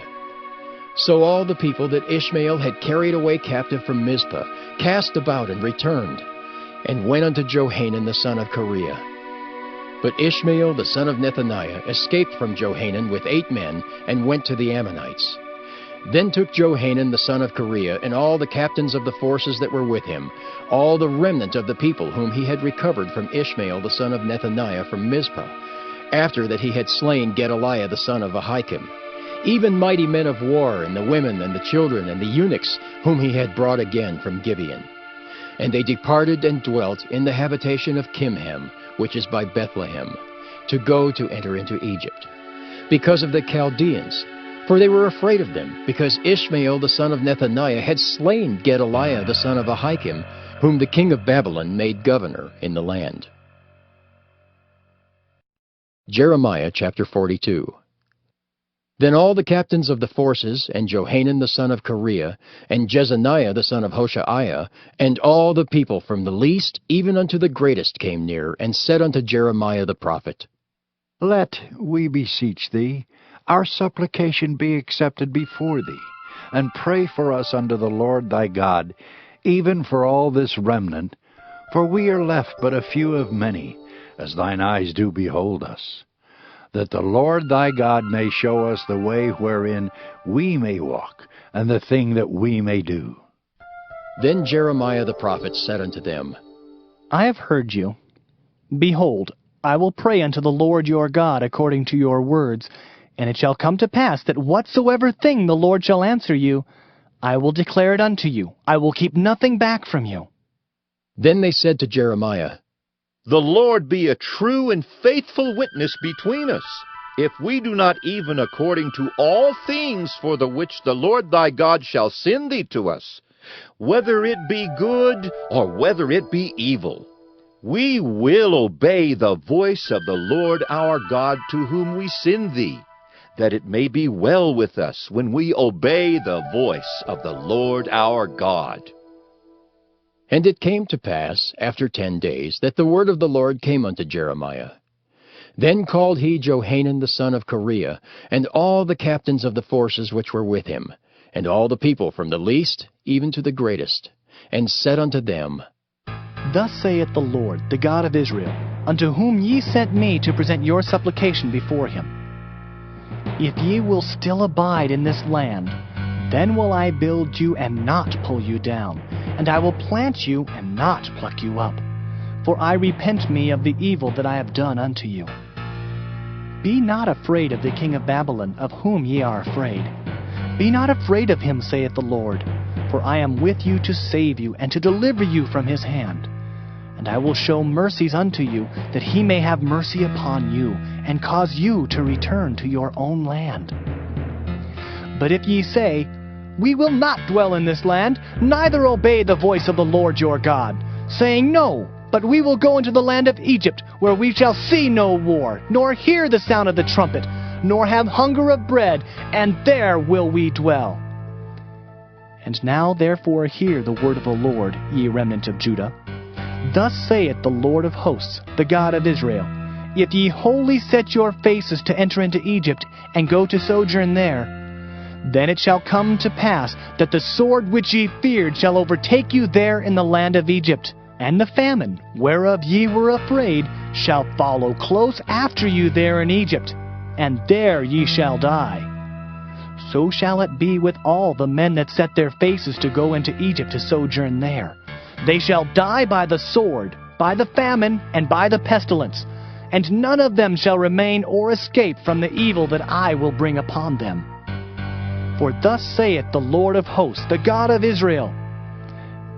A: So all the people that Ishmael had carried away captive from Mizpah cast about and returned, and went unto Johanan the son of Kareah. But Ishmael the son of Nethaniah escaped from Johanan with 8 men, and went to the Ammonites. Then took Johanan the son of Kareah, and all the captains of the forces that were with him, all the remnant of the people whom he had recovered from Ishmael the son of Nethaniah from Mizpah, after that he had slain Gedaliah the son of Ahikam, even mighty men of war, and the women and the children and the eunuchs whom he had brought again from Gibeon. And they departed and dwelt in the habitation of Kimham, which is by Bethlehem, to go to enter into Egypt, because of the Chaldeans. For they were afraid of them, because Ishmael the son of Nethaniah had slain Gedaliah the son of Ahikam, whom the king of Babylon made governor in the land. Jeremiah chapter 42. Then all the captains of the forces, and Johanan the son of Kareah, and Jezaniah the son of Hoshaiah, and all the people from the least even unto the greatest came near, and said unto Jeremiah the prophet,
F: Let, we beseech thee, our supplication be accepted before thee, and pray for us unto the Lord thy God, even for all this remnant, for we are left but a few of many, as thine eyes do behold us, that the Lord thy God may show us the way wherein we may walk, and the thing that we may do.
A: Then Jeremiah the prophet said unto them,
B: I have heard you. Behold, I will pray unto the Lord your God according to your words, and it shall come to pass that whatsoever thing the Lord shall answer you, I will declare it unto you. I will keep nothing back from you.
A: Then they said to Jeremiah,
M: The Lord be a true and faithful witness between us, if we do not even according to all things for the which the Lord thy God shall send thee to us, whether it be good or whether it be evil. We will obey the voice of the Lord our God to whom we send thee, that it may be well with us when we obey the voice of the Lord our God.
A: And it came to pass, after 10 days, that the word of the Lord came unto Jeremiah. Then called he Johanan the son of Kareah, and all the captains of the forces which were with him, and all the people from the least even to the greatest, and said unto them,
B: Thus saith the Lord, the God of Israel, unto whom ye sent me to present your supplication before him. If ye will still abide in this land, then will I build you and not pull you down, and I will plant you and not pluck you up. For I repent me of the evil that I have done unto you. Be not afraid of the king of Babylon, of whom ye are afraid. Be not afraid of him, saith the Lord, for I am with you to save you and to deliver you from his hand. And I will show mercies unto you, that he may have mercy upon you, and cause you to return to your own land. But if ye say, We will not dwell in this land, neither obey the voice of the Lord your God, saying, No, but we will go into the land of Egypt, where we shall see no war, nor hear the sound of the trumpet, nor have hunger of bread, and there will we dwell. And now therefore hear the word of the Lord, ye remnant of Judah. Thus saith the Lord of hosts, the God of Israel, If ye wholly set your faces to enter into Egypt, and go to sojourn there, then it shall come to pass that the sword which ye feared shall overtake you there in the land of Egypt, and the famine, whereof ye were afraid, shall follow close after you there in Egypt, and there ye shall die. So shall it be with all the men that set their faces to go into Egypt to sojourn there. They shall die by the sword, by the famine, and by the pestilence, and none of them shall remain or escape from the evil that I will bring upon them. For thus saith the Lord of hosts, the God of Israel,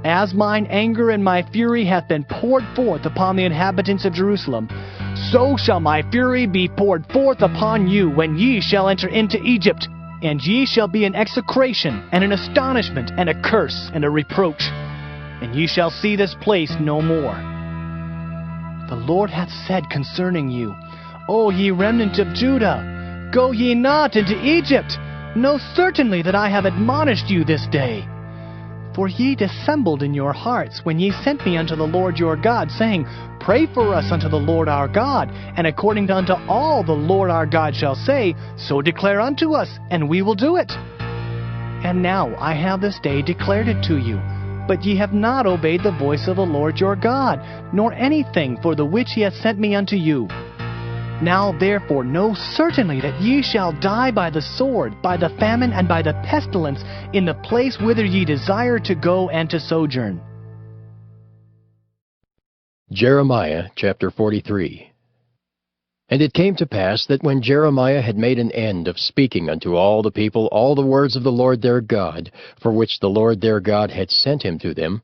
B: As mine anger and my fury hath been poured forth upon the inhabitants of Jerusalem, so shall my fury be poured forth upon you when ye shall enter into Egypt, and ye shall be an execration, and an astonishment, and a curse, and a reproach, and ye shall see this place no more. The Lord hath said concerning you, O ye remnant of Judah, go ye not into Egypt. Know certainly that I have admonished you this day. For ye dissembled in your hearts when ye sent me unto the Lord your God, saying, Pray for us unto the Lord our God, and according unto all the Lord our God shall say, so declare unto us, and we will do it. And now I have this day declared it to you, but ye have not obeyed the voice of the Lord your God, nor anything for the which he hath sent me unto you. Now therefore know certainly that ye shall die by the sword, by the famine, and by the pestilence, in the place whither ye desire to go and to sojourn.
A: Jeremiah chapter 43. And it came to pass that when Jeremiah had made an end of speaking unto all the people all the words of the Lord their God, for which the Lord their God had sent him to them,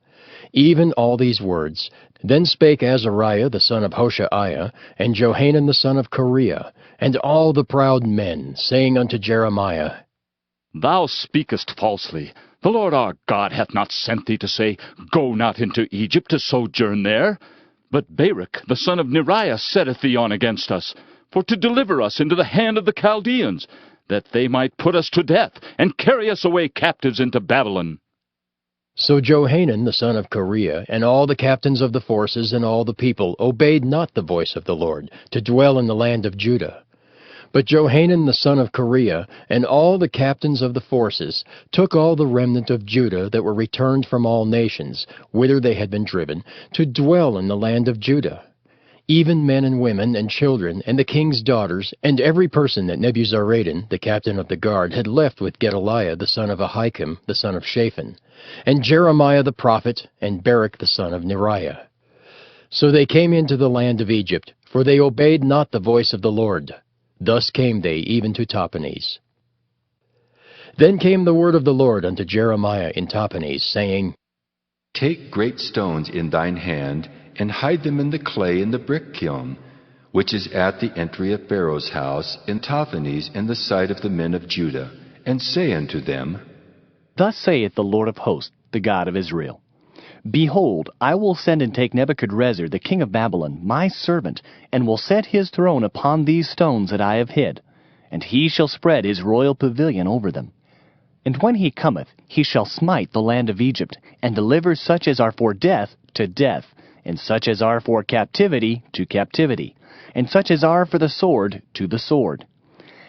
A: even all these words, then spake Azariah the son of Hoshaiah, and Johanan the son of Kareah, and all the proud men, saying unto Jeremiah,
P: Thou speakest falsely. The Lord our God hath not sent thee to say, Go not into Egypt to sojourn there. But Baruch the son of Neriah setteth thee on against us, for to deliver us into the hand of the Chaldeans, that they might put us to death, and carry us away captives into Babylon.
A: So Johanan the son of Kareah, and all the captains of the forces, and all the people, obeyed not the voice of the Lord, to dwell in the land of Judah. But Johanan the son of Kareah, and all the captains of the forces, took all the remnant of Judah that were returned from all nations, whither they had been driven, to dwell in the land of Judah. Even men and women and children, and the king's daughters, and every person that Nebuzaradan, the captain of the guard, had left with Gedaliah the son of Ahikam, the son of Shaphan, and Jeremiah the prophet, and Baruch the son of Neriah. So they came into the land of Egypt, for they obeyed not the voice of the Lord. Thus came they even to Tahpanhes. Then came the word of the Lord unto Jeremiah in Tahpanhes, saying,
C: Take great stones in thine hand, and hide them in the clay in the brick kiln, which is at the entry of Pharaoh's house in Tahpanhes in the sight of the men of Judah, and say unto them,
B: Thus saith the Lord of hosts, the God of Israel, Behold, I will send and take Nebuchadrezzar the king of Babylon, my servant, and will set his throne upon these stones that I have hid, and he shall spread his royal pavilion over them. And when he cometh, he shall smite the land of Egypt, and deliver such as are for death to death, and such as are for captivity to captivity, and such as are for the sword to the sword.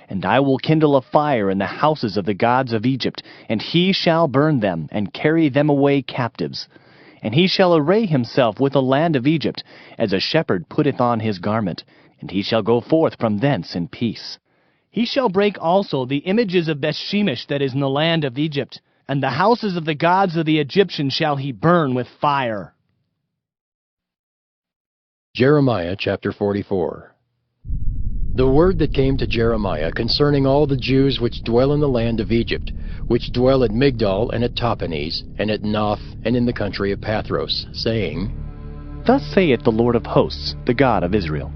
B: And I will kindle a fire in the houses of the gods of Egypt, and he shall burn them, and carry them away captives. And he shall array himself with the land of Egypt, as a shepherd putteth on his garment, and he shall go forth from thence in peace. He shall break also the images of Bethshemesh that is in the land of Egypt, and the houses of the gods of the Egyptians shall he burn with fire.
A: Jeremiah chapter 44. The word that came to Jeremiah concerning all the Jews which dwell in the land of Egypt, which dwell at Migdol and at Tahpanhes, and at Noth, and in the country of Pathros, saying,
B: Thus saith the Lord of hosts, the God of Israel,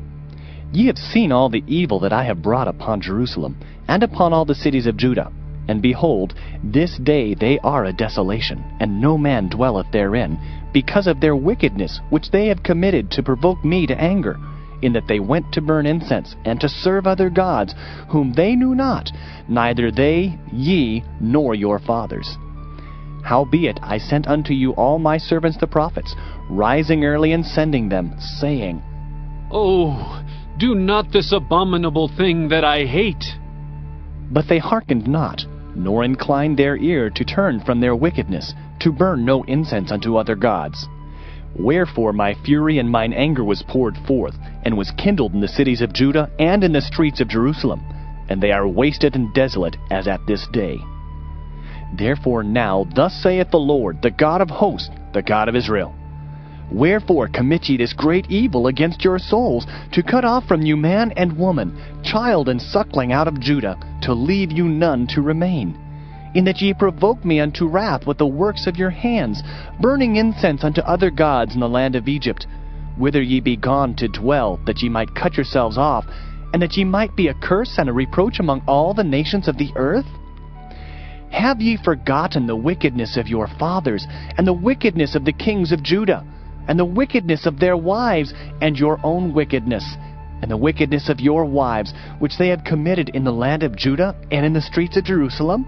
B: Ye have seen all the evil that I have brought upon Jerusalem, and upon all the cities of Judah. And behold, this day they are a desolation, and no man dwelleth therein, because of their wickedness which they have committed to provoke me to anger, in that they went to burn incense, and to serve other gods, whom they knew not, neither they, ye, nor your fathers. Howbeit I sent unto you all my servants the prophets, rising early and sending them, saying,
Q: Oh, do not this abominable thing that I hate.
B: But they hearkened not, nor inclined their ear to turn from their wickedness, to burn no incense unto other gods. Wherefore my fury and mine anger was poured forth, and was kindled in the cities of Judah and in the streets of Jerusalem, and they are wasted and desolate as at this day. Therefore now thus saith the Lord, the God of hosts, the God of Israel, Wherefore commit ye this great evil against your souls, to cut off from you man and woman, child and suckling out of Judah, to leave you none to remain? In that ye provoke me unto wrath with the works of your hands, burning incense unto other gods in the land of Egypt, whither ye be gone to dwell, that ye might cut yourselves off, and that ye might be a curse and a reproach among all the nations of the earth? Have ye forgotten the wickedness of your fathers, and the wickedness of the kings of Judah, and the wickedness of their wives, and your own wickedness, and the wickedness of your wives, which they have committed in the land of Judah and in the streets of Jerusalem?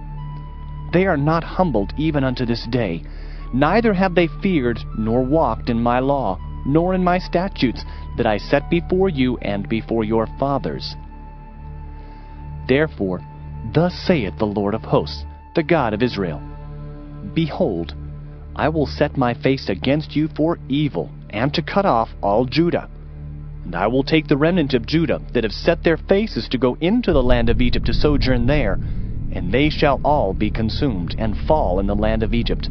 B: They are not humbled even unto this day, neither have they feared nor walked in my law, nor in my statutes, that I set before you and before your fathers. Therefore, thus saith the Lord of hosts, the God of Israel, Behold, I will set my face against you for evil, and to cut off all Judah. And I will take the remnant of Judah that have set their faces to go into the land of Egypt to sojourn there, and they shall all be consumed, and fall in the land of Egypt.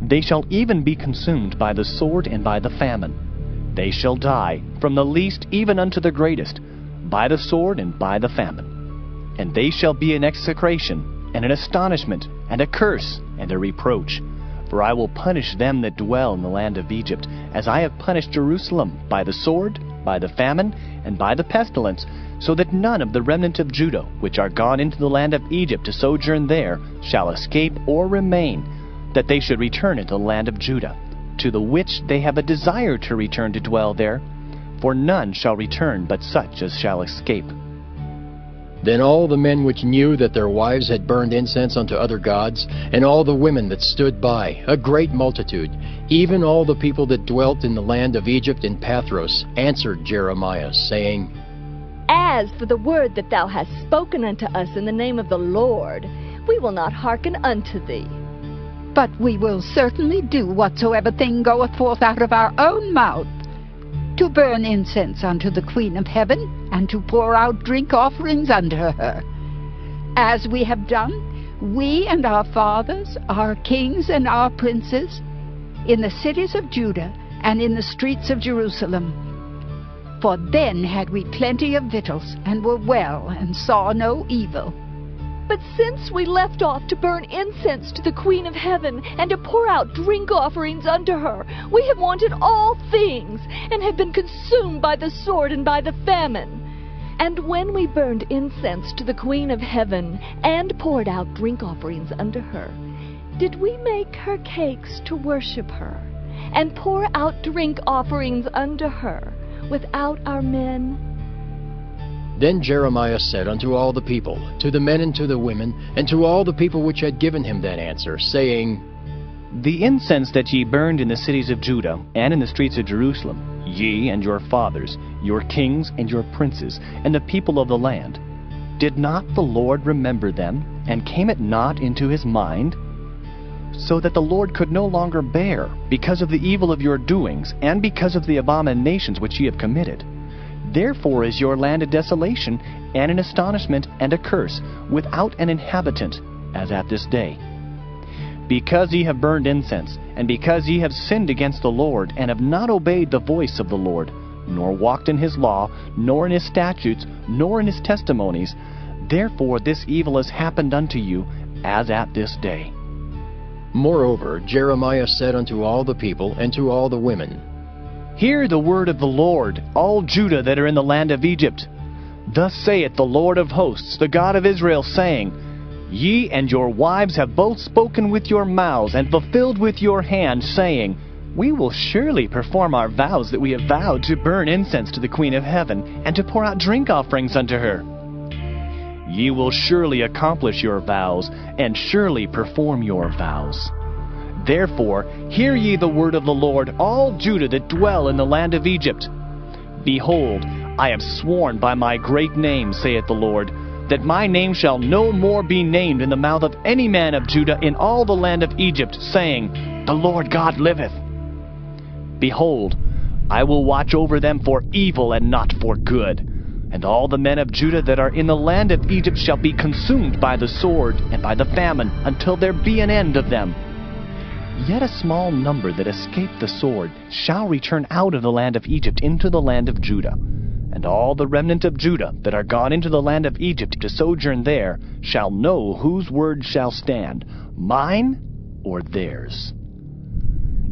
B: They shall even be consumed by the sword and by the famine. They shall die, from the least even unto the greatest, by the sword and by the famine. And they shall be an execration, and an astonishment, and a curse, and a reproach. For I will punish them that dwell in the land of Egypt, as I have punished Jerusalem, by the sword, by the famine, and by the pestilence, so that none of the remnant of Judah, which are gone into the land of Egypt to sojourn there, shall escape or remain, that they should return into the land of Judah, to the which they have a desire to return to dwell there, for none shall return but such as shall escape.
A: Then all the men which knew that their wives had burned incense unto other gods, and all the women that stood by, a great multitude, even all the people that dwelt in the land of Egypt in Pathros, answered Jeremiah, saying,
E: As for the word that thou hast spoken unto us in the name of the Lord, we will not hearken unto thee.
N: But we will certainly do whatsoever thing goeth forth out of our own mouth, to burn incense unto the Queen of Heaven, and to pour out drink offerings unto her. As we have done, we and our fathers, our kings and our princes, in the cities of Judah and in the streets of Jerusalem. For then had we plenty of victuals, and were well, and saw no evil.
E: But since we left off to burn incense to the Queen of Heaven and to pour out drink offerings unto her, we have wanted all things, and have been consumed by the sword and by the famine. And when we burned incense to the Queen of Heaven and poured out drink offerings unto her, did we make her cakes to worship her, and pour out drink offerings unto her without our men?
A: Then Jeremiah said unto all the people, to the men and to the women, and to all the people which had given him that answer, saying,
B: The incense that ye burned in the cities of Judah, and in the streets of Jerusalem, ye and your fathers, your kings and your princes, and the people of the land, did not the Lord remember them, and came it not into his mind? So that the Lord could no longer bear, because of the evil of your doings, and because of the abominations which ye have committed. Therefore is your land a desolation, and an astonishment, and a curse, without an inhabitant, as at this day. Because ye have burned incense, and because ye have sinned against the Lord, and have not obeyed the voice of the Lord, nor walked in his law, nor in his statutes, nor in his testimonies, therefore this evil has happened unto you, as at this day.
A: Moreover, Jeremiah said unto all the people and to all the women,
B: Hear the word of the Lord, all Judah that are in the land of Egypt. Thus saith the Lord of hosts, the God of Israel, saying, Ye and your wives have both spoken with your mouths, and fulfilled with your hand, saying, We will surely perform our vows that we have vowed, to burn incense to the Queen of Heaven, and to pour out drink offerings unto her. Ye will surely accomplish your vows, and surely perform your vows. Therefore, hear ye the word of the Lord, all Judah that dwell in the land of Egypt. Behold, I have sworn by my great name, saith the Lord, that my name shall no more be named in the mouth of any man of Judah in all the land of Egypt, saying, The Lord God liveth. Behold, I will watch over them for evil and not for good. And all the men of Judah that are in the land of Egypt shall be consumed by the sword and by the famine, until there be an end of them. Yet a small number that escape the sword shall return out of the land of Egypt into the land of Judah. And all the remnant of Judah that are gone into the land of Egypt to sojourn there shall know whose word shall stand, mine or theirs.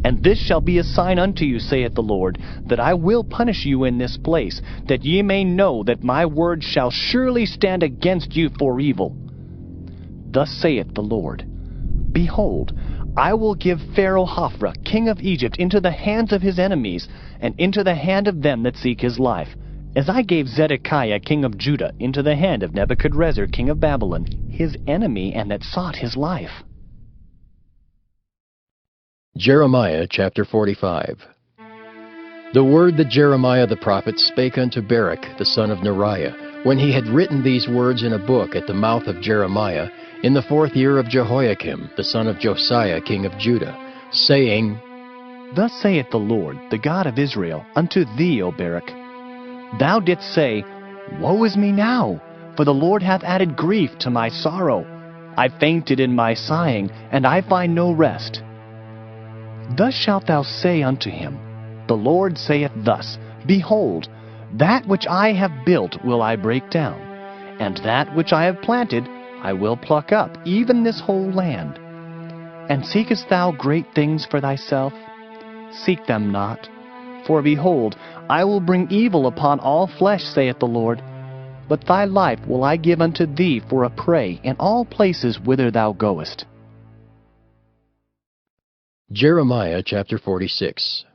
B: And this shall be a sign unto you, saith the Lord, that I will punish you in this place, that ye may know that my word shall surely stand against you for evil. Thus saith the Lord, Behold, I will give Pharaoh Hophra, king of Egypt, into the hands of his enemies, and into the hand of them that seek his life, as I gave Zedekiah, king of Judah, into the hand of Nebuchadrezzar, king of Babylon, his enemy, and that sought his life.
A: Jeremiah chapter 45. The word that Jeremiah the prophet spake unto Baruch the son of Neriah, when he had written these words in a book at the mouth of Jeremiah, in the 4th year of Jehoiakim the son of Josiah king of Judah, saying,
B: Thus saith the Lord, the God of Israel, unto thee, O Baruch, Thou didst say, Woe is me now, for the Lord hath added grief to my sorrow. I fainted in my sighing, and I find no rest. Thus shalt thou say unto him, The Lord saith thus, Behold, that which I have built will I break down, and that which I have planted I will pluck up, even this whole land. And seekest thou great things for thyself? Seek them not. For behold, I will bring evil upon all flesh, saith the Lord. But thy life will I give unto thee for a prey in all places whither thou goest.
A: Jeremiah chapter 46.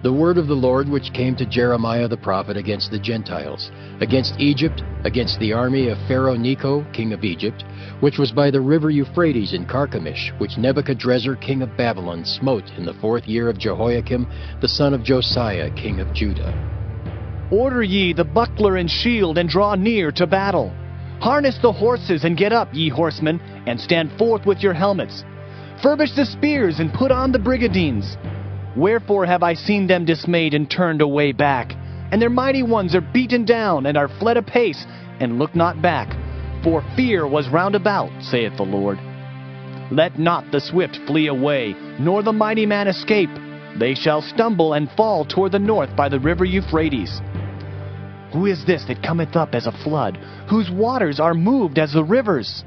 A: The word of the Lord which came to Jeremiah the prophet against the Gentiles, against Egypt, against the army of Pharaoh Necho, king of Egypt, which was by the river Euphrates in Carchemish, which Nebuchadrezzar king of Babylon smote in the 4th year of Jehoiakim, the son of Josiah, king of Judah.
B: Order ye the buckler and shield, and draw near to battle. Harness the horses, and get up, ye horsemen, and stand forth with your helmets. Furbish the spears, and put on the brigadines. Wherefore have I seen them dismayed and turned away back? And their mighty ones are beaten down, and are fled apace, and look not back. For fear was round about, saith the Lord. Let not the swift flee away, nor the mighty man escape. They shall stumble and fall toward the north by the river Euphrates. Who is this that cometh up as a flood, whose waters are moved as the rivers?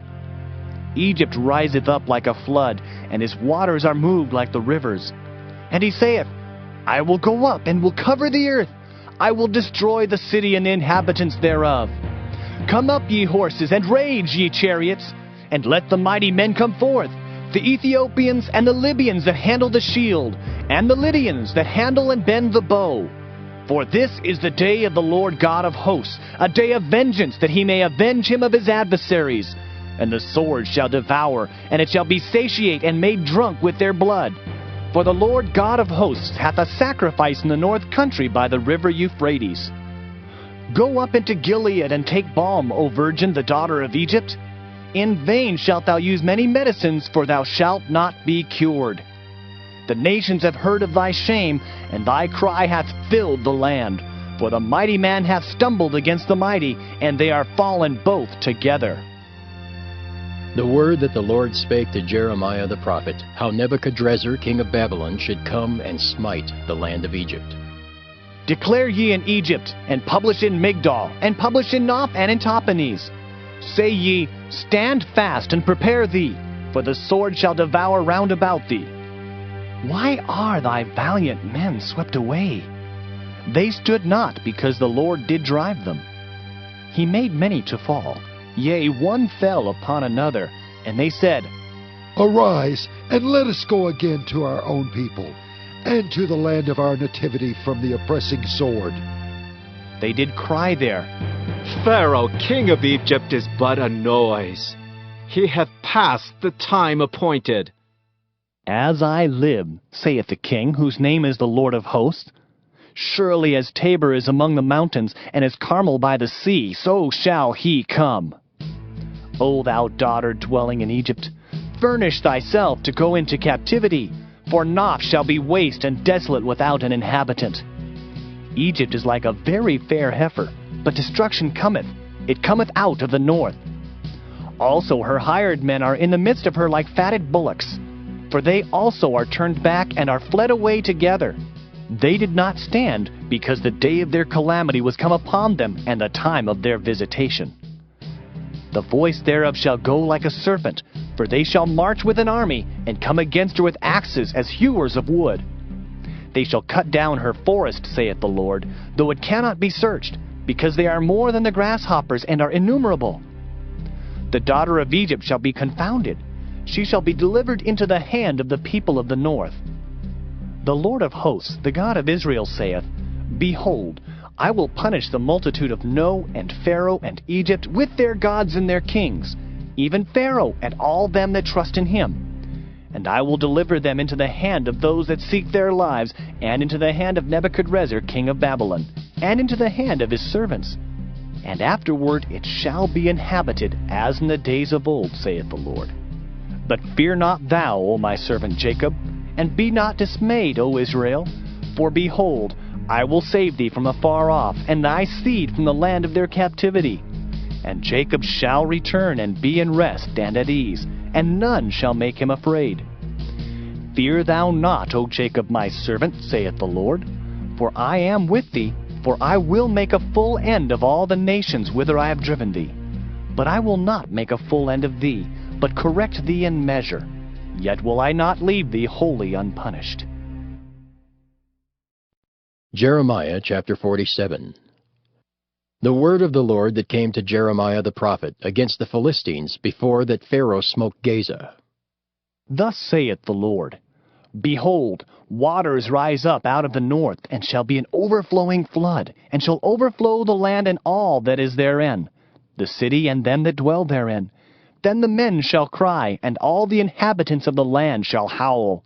B: Egypt riseth up like a flood, and his waters are moved like the rivers. And he saith, I will go up and will cover the earth. I will destroy the city and the inhabitants thereof. Come up, ye horses, and rage, ye chariots, and let the mighty men come forth, the Ethiopians and the Libyans that handle the shield, and the Lydians that handle and bend the bow. For this is the day of the Lord God of hosts, a day of vengeance, that he may avenge him of his adversaries. And the sword shall devour, and it shall be satiate and made drunk with their blood. For the Lord God of hosts hath a sacrifice in the north country by the river Euphrates. Go up into Gilead and take balm, O virgin, the daughter of Egypt. In vain shalt thou use many medicines, for thou shalt not be cured. The nations have heard of thy shame, and thy cry hath filled the land. For the mighty man hath stumbled against the mighty, and they are fallen both together.
A: The word that the Lord spake to Jeremiah the prophet, how Nebuchadrezzar king of Babylon should come and smite the land of Egypt.
B: Declare ye in Egypt, and publish in Migdol, and publish in Noph and in Tahpanhes. Say ye, Stand fast and prepare thee, for the sword shall devour round about thee. Why are thy valiant men swept away? They stood not, because the Lord did drive them. He made many to fall, yea, one fell upon another, and they said,
W: Arise, and let us go again to our own people, and to the land of our nativity from the oppressing sword.
B: They did cry there,
H: Pharaoh, king of Egypt, is but a noise. He hath passed the time appointed.
B: As I live, saith the king, whose name is the Lord of hosts, surely as Tabor is among the mountains, and as Carmel by the sea, so shall he come. O thou daughter dwelling in Egypt, furnish thyself to go into captivity, for Noph shall be waste and desolate without an inhabitant. Egypt is like a very fair heifer, but destruction cometh, it cometh out of the north. Also her hired men are in the midst of her like fatted bullocks, for they also are turned back and are fled away together. They did not stand, because the day of their calamity was come upon them, and the time of their visitation. The voice thereof shall go like a serpent, for they shall march with an army, and come against her with axes as hewers of wood. They shall cut down her forest, saith the Lord, though it cannot be searched, because they are more than the grasshoppers, and are innumerable. The daughter of Egypt shall be confounded. She shall be delivered into the hand of the people of the north. The Lord of hosts, the God of Israel, saith, Behold, I will punish the multitude of No, and Pharaoh, and Egypt, with their gods and their kings, even Pharaoh, and all them that trust in him. And I will deliver them into the hand of those that seek their lives, and into the hand of Nebuchadrezzar king of Babylon, and into the hand of his servants. And afterward it shall be inhabited, as in the days of old, saith the Lord. But fear not thou, O my servant Jacob, and be not dismayed, O Israel. For behold, I will save thee from afar off, and thy seed from the land of their captivity. And Jacob shall return and be in rest and at ease, and none shall make him afraid. Fear thou not, O Jacob my servant, saith the Lord, for I am with thee, for I will make a full end of all the nations whither I have driven thee. But I will not make a full end of thee, but correct thee in measure. Yet will I not leave thee wholly unpunished.
A: Jeremiah chapter 47. The word of the Lord that came to Jeremiah the prophet against the Philistines before that Pharaoh smote Gaza.
B: Thus saith the Lord, Behold, waters rise up out of the north, and shall be an overflowing flood, and shall overflow the land and all that is therein, the city and them that dwell therein. Then the men shall cry, and all the inhabitants of the land shall howl.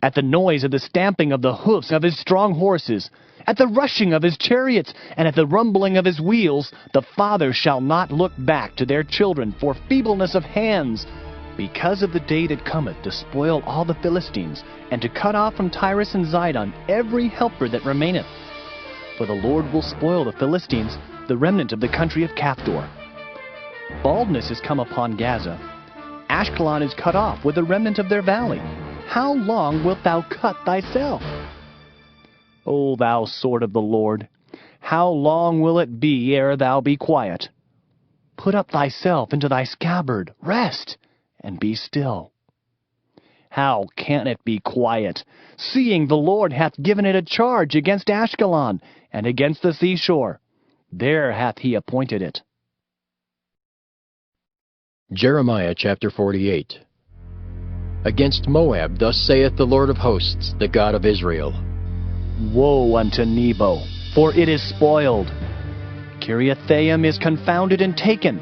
B: At the noise of the stamping of the hoofs of his strong horses, at the rushing of his chariots, and at the rumbling of his wheels, the fathers shall not look back to their children for feebleness of hands, because of the day that cometh to spoil all the Philistines, and to cut off from Tyrus and Zidon every helper that remaineth. For the Lord will spoil the Philistines, the remnant of the country of Caphtor. Baldness is come upon Gaza. Ashkelon is cut off with the remnant of their valley. How long wilt thou cut thyself? O thou sword of the Lord, How long will it be ere thou be quiet? Put up thyself into thy scabbard, rest, and be still. How can it be quiet, seeing the Lord hath given it a charge against Ashkelon, and against the seashore? There hath he appointed it.
A: Jeremiah chapter 48. Against Moab thus saith the Lord of hosts, the God of Israel.
B: Woe unto Nebo, for it is spoiled. Kiriathaim is confounded and taken.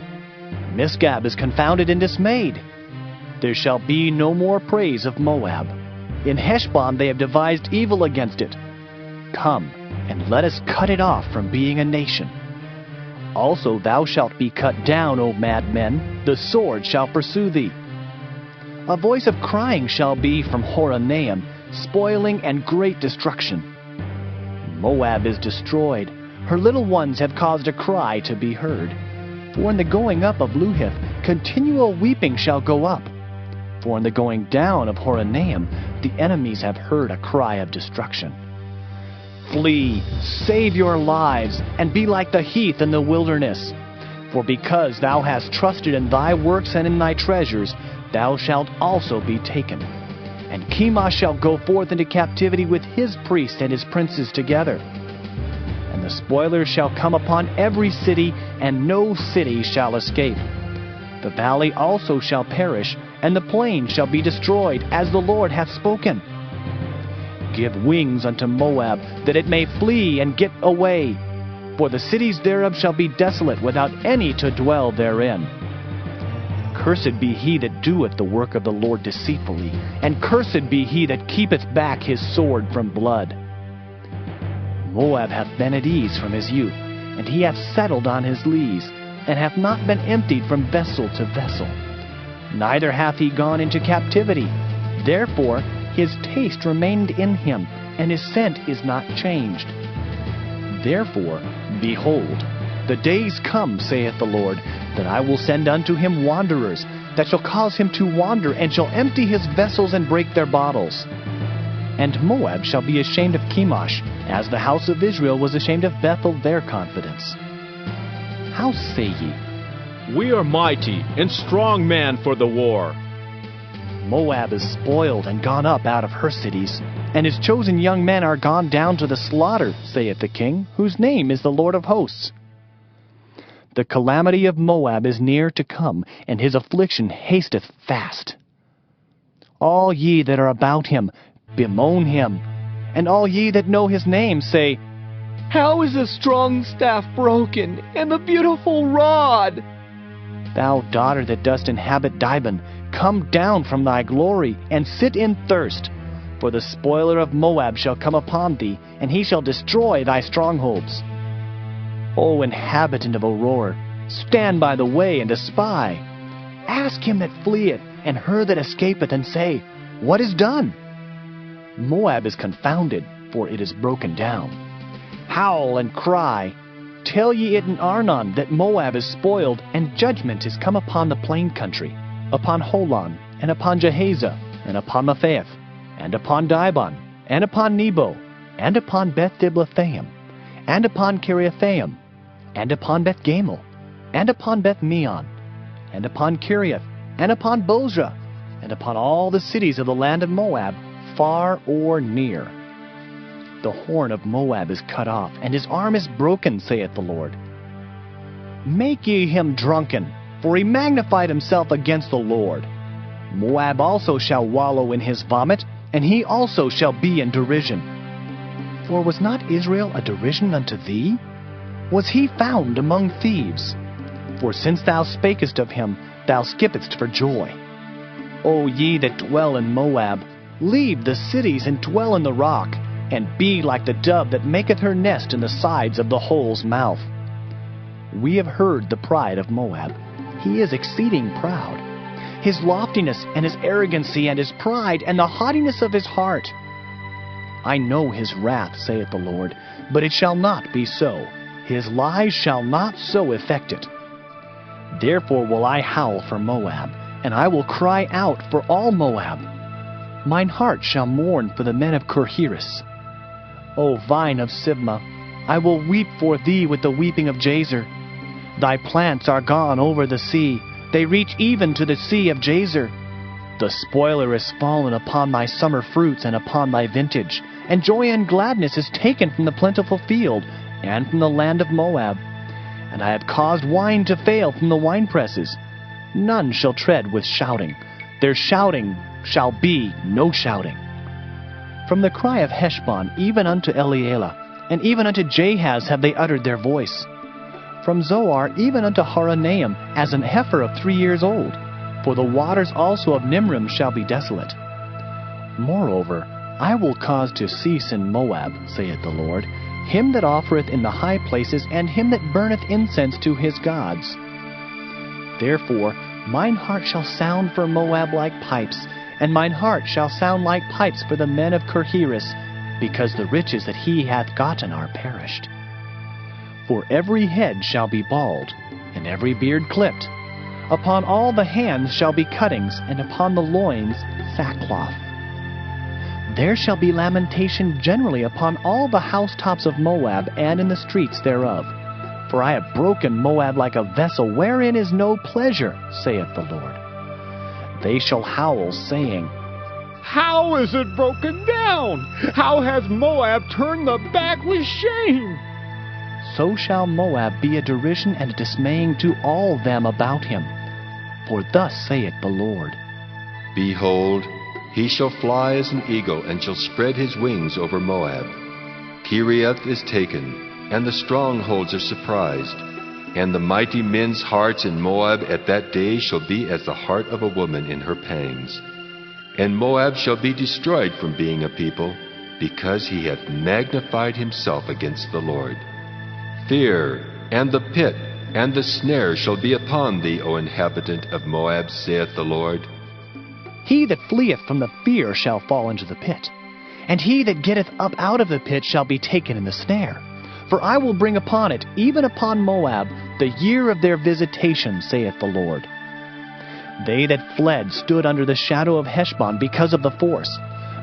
B: Misgab is confounded and dismayed. There shall be no more praise of Moab. In Heshbon they have devised evil against it. Come, and let us cut it off from being a nation. Also thou shalt be cut down, O madmen, the sword shall pursue thee. A voice of crying shall be from Horonaim, spoiling and great destruction. Moab is destroyed, her little ones have caused a cry to be heard. For in the going up of Luhith, continual weeping shall go up. For in the going down of Horonaim, the enemies have heard a cry of destruction. Flee, save your lives, and be like the heath in the wilderness. For because thou hast trusted in thy works and in thy treasures, thou shalt also be taken. And Chemosh shall go forth into captivity with his priests and his princes together. And the spoilers shall come upon every city, and no city shall escape. The valley also shall perish, and the plain shall be destroyed, as the Lord hath spoken. Give wings unto Moab, that it may flee and get away. For the cities thereof shall be desolate, without any to dwell therein. Cursed be he that doeth the work of the Lord deceitfully, and cursed be he that keepeth back his sword from blood. Moab hath been at ease from his youth, and he hath settled on his lees, and hath not been emptied from vessel to vessel. Neither hath he gone into captivity. Therefore his taste remained in him, and his scent is not changed. Therefore, behold, the days come, saith the Lord, that I will send unto him wanderers, that shall cause him to wander, and shall empty his vessels and break their bottles. And Moab shall be ashamed of Chemosh, as the house of Israel was ashamed of Bethel their confidence. How say ye?
K: We are mighty and strong men for the war.
B: Moab is spoiled and gone up out of her cities, and his chosen young men are gone down to the slaughter, saith the King, whose name is the Lord of hosts. The calamity of Moab is near to come, and his affliction hasteth fast. All ye that are about him, bemoan him, and all ye that know his name say,
O: How is the strong staff broken, and the beautiful rod?
B: Thou daughter that dost inhabit Dibon, come down from thy glory, and sit in thirst. For the spoiler of Moab shall come upon thee, and he shall destroy thy strongholds. O inhabitant of Aurora, stand by the way and espy. Ask him that fleeth, and her that escapeth, and say, What is done? Moab is confounded, for it is broken down. Howl and cry. Tell ye it in Arnon that Moab is spoiled, and judgment is come upon the plain country, upon Holon, and upon Jahaza, and upon Mephaeth, and upon Dibon, and upon Nebo, and upon Beth-Diblathaim, and upon Kiriathaim, and upon Beth-Gamel, and upon Beth-Meon, and upon Kiriath, and upon Bozrah, and upon all the cities of the land of Moab, far or near. The horn of Moab is cut off, and his arm is broken, saith the Lord. Make ye him drunken, for he magnified himself against the Lord. Moab also shall wallow in his vomit, and he also shall be in derision. For was not Israel a derision unto thee? Was he found among thieves? For since thou spakest of him, thou skippedst for joy. O ye that dwell in Moab, leave the cities and dwell in the rock, and be like the dove that maketh her nest in the sides of the hole's mouth. We have heard the pride of Moab. He is exceeding proud. His loftiness and his arrogancy and his pride and the haughtiness of his heart. I know his wrath, saith the Lord, but it shall not be so. His lies shall not so effect it. Therefore will I howl for Moab, and I will cry out for all Moab. Mine heart shall mourn for the men of Kirheres. O vine of Sibmah, I will weep for thee with the weeping of Jazer. Thy plants are gone over the sea. They reach even to the sea of Jazer. The spoiler is fallen upon thy summer fruits and upon thy vintage, and joy and gladness is taken from the plentiful field and from the land of Moab. And I have caused wine to fail from the winepresses. None shall tread with shouting. Their shouting shall be no shouting. From the cry of Heshbon even unto Elealeh, and even unto Jahaz have they uttered their voice. From Zoar even unto Horonaim, as an heifer of 3 years old. For the waters also of Nimrim shall be desolate. Moreover, I will cause to cease in Moab, saith the Lord, him that offereth in the high places, and him that burneth incense to his gods. Therefore mine heart shall sound for Moab like pipes, and mine heart shall sound like pipes for the men of Kirheres, because the riches that he hath gotten are perished. For every head shall be bald, and every beard clipped. Upon all the hands shall be cuttings, and upon the loins sackcloth. There shall be lamentation generally upon all the housetops of Moab, and in the streets thereof. For I have broken Moab like a vessel, wherein is no pleasure, saith the Lord. They shall howl, saying,
L: How is it broken down? How hath Moab turned the back with shame?
B: So shall Moab be a derision and a dismaying to all them about him. For thus saith the Lord,
C: Behold, he shall fly as an eagle, and shall spread his wings over Moab. Kiriath is taken, and the strongholds are surprised. And the mighty men's hearts in Moab at that day shall be as the heart of a woman in her pangs. And Moab shall be destroyed from being a people, because he hath magnified himself against the Lord. Fear, and the pit, and the snare shall be upon thee, O inhabitant of Moab, saith the Lord.
B: He that fleeth from the fear shall fall into the pit, and he that getteth up out of the pit shall be taken in the snare. For I will bring upon it, even upon Moab, the year of their visitation, saith the Lord. They that fled stood under the shadow of Heshbon because of the force.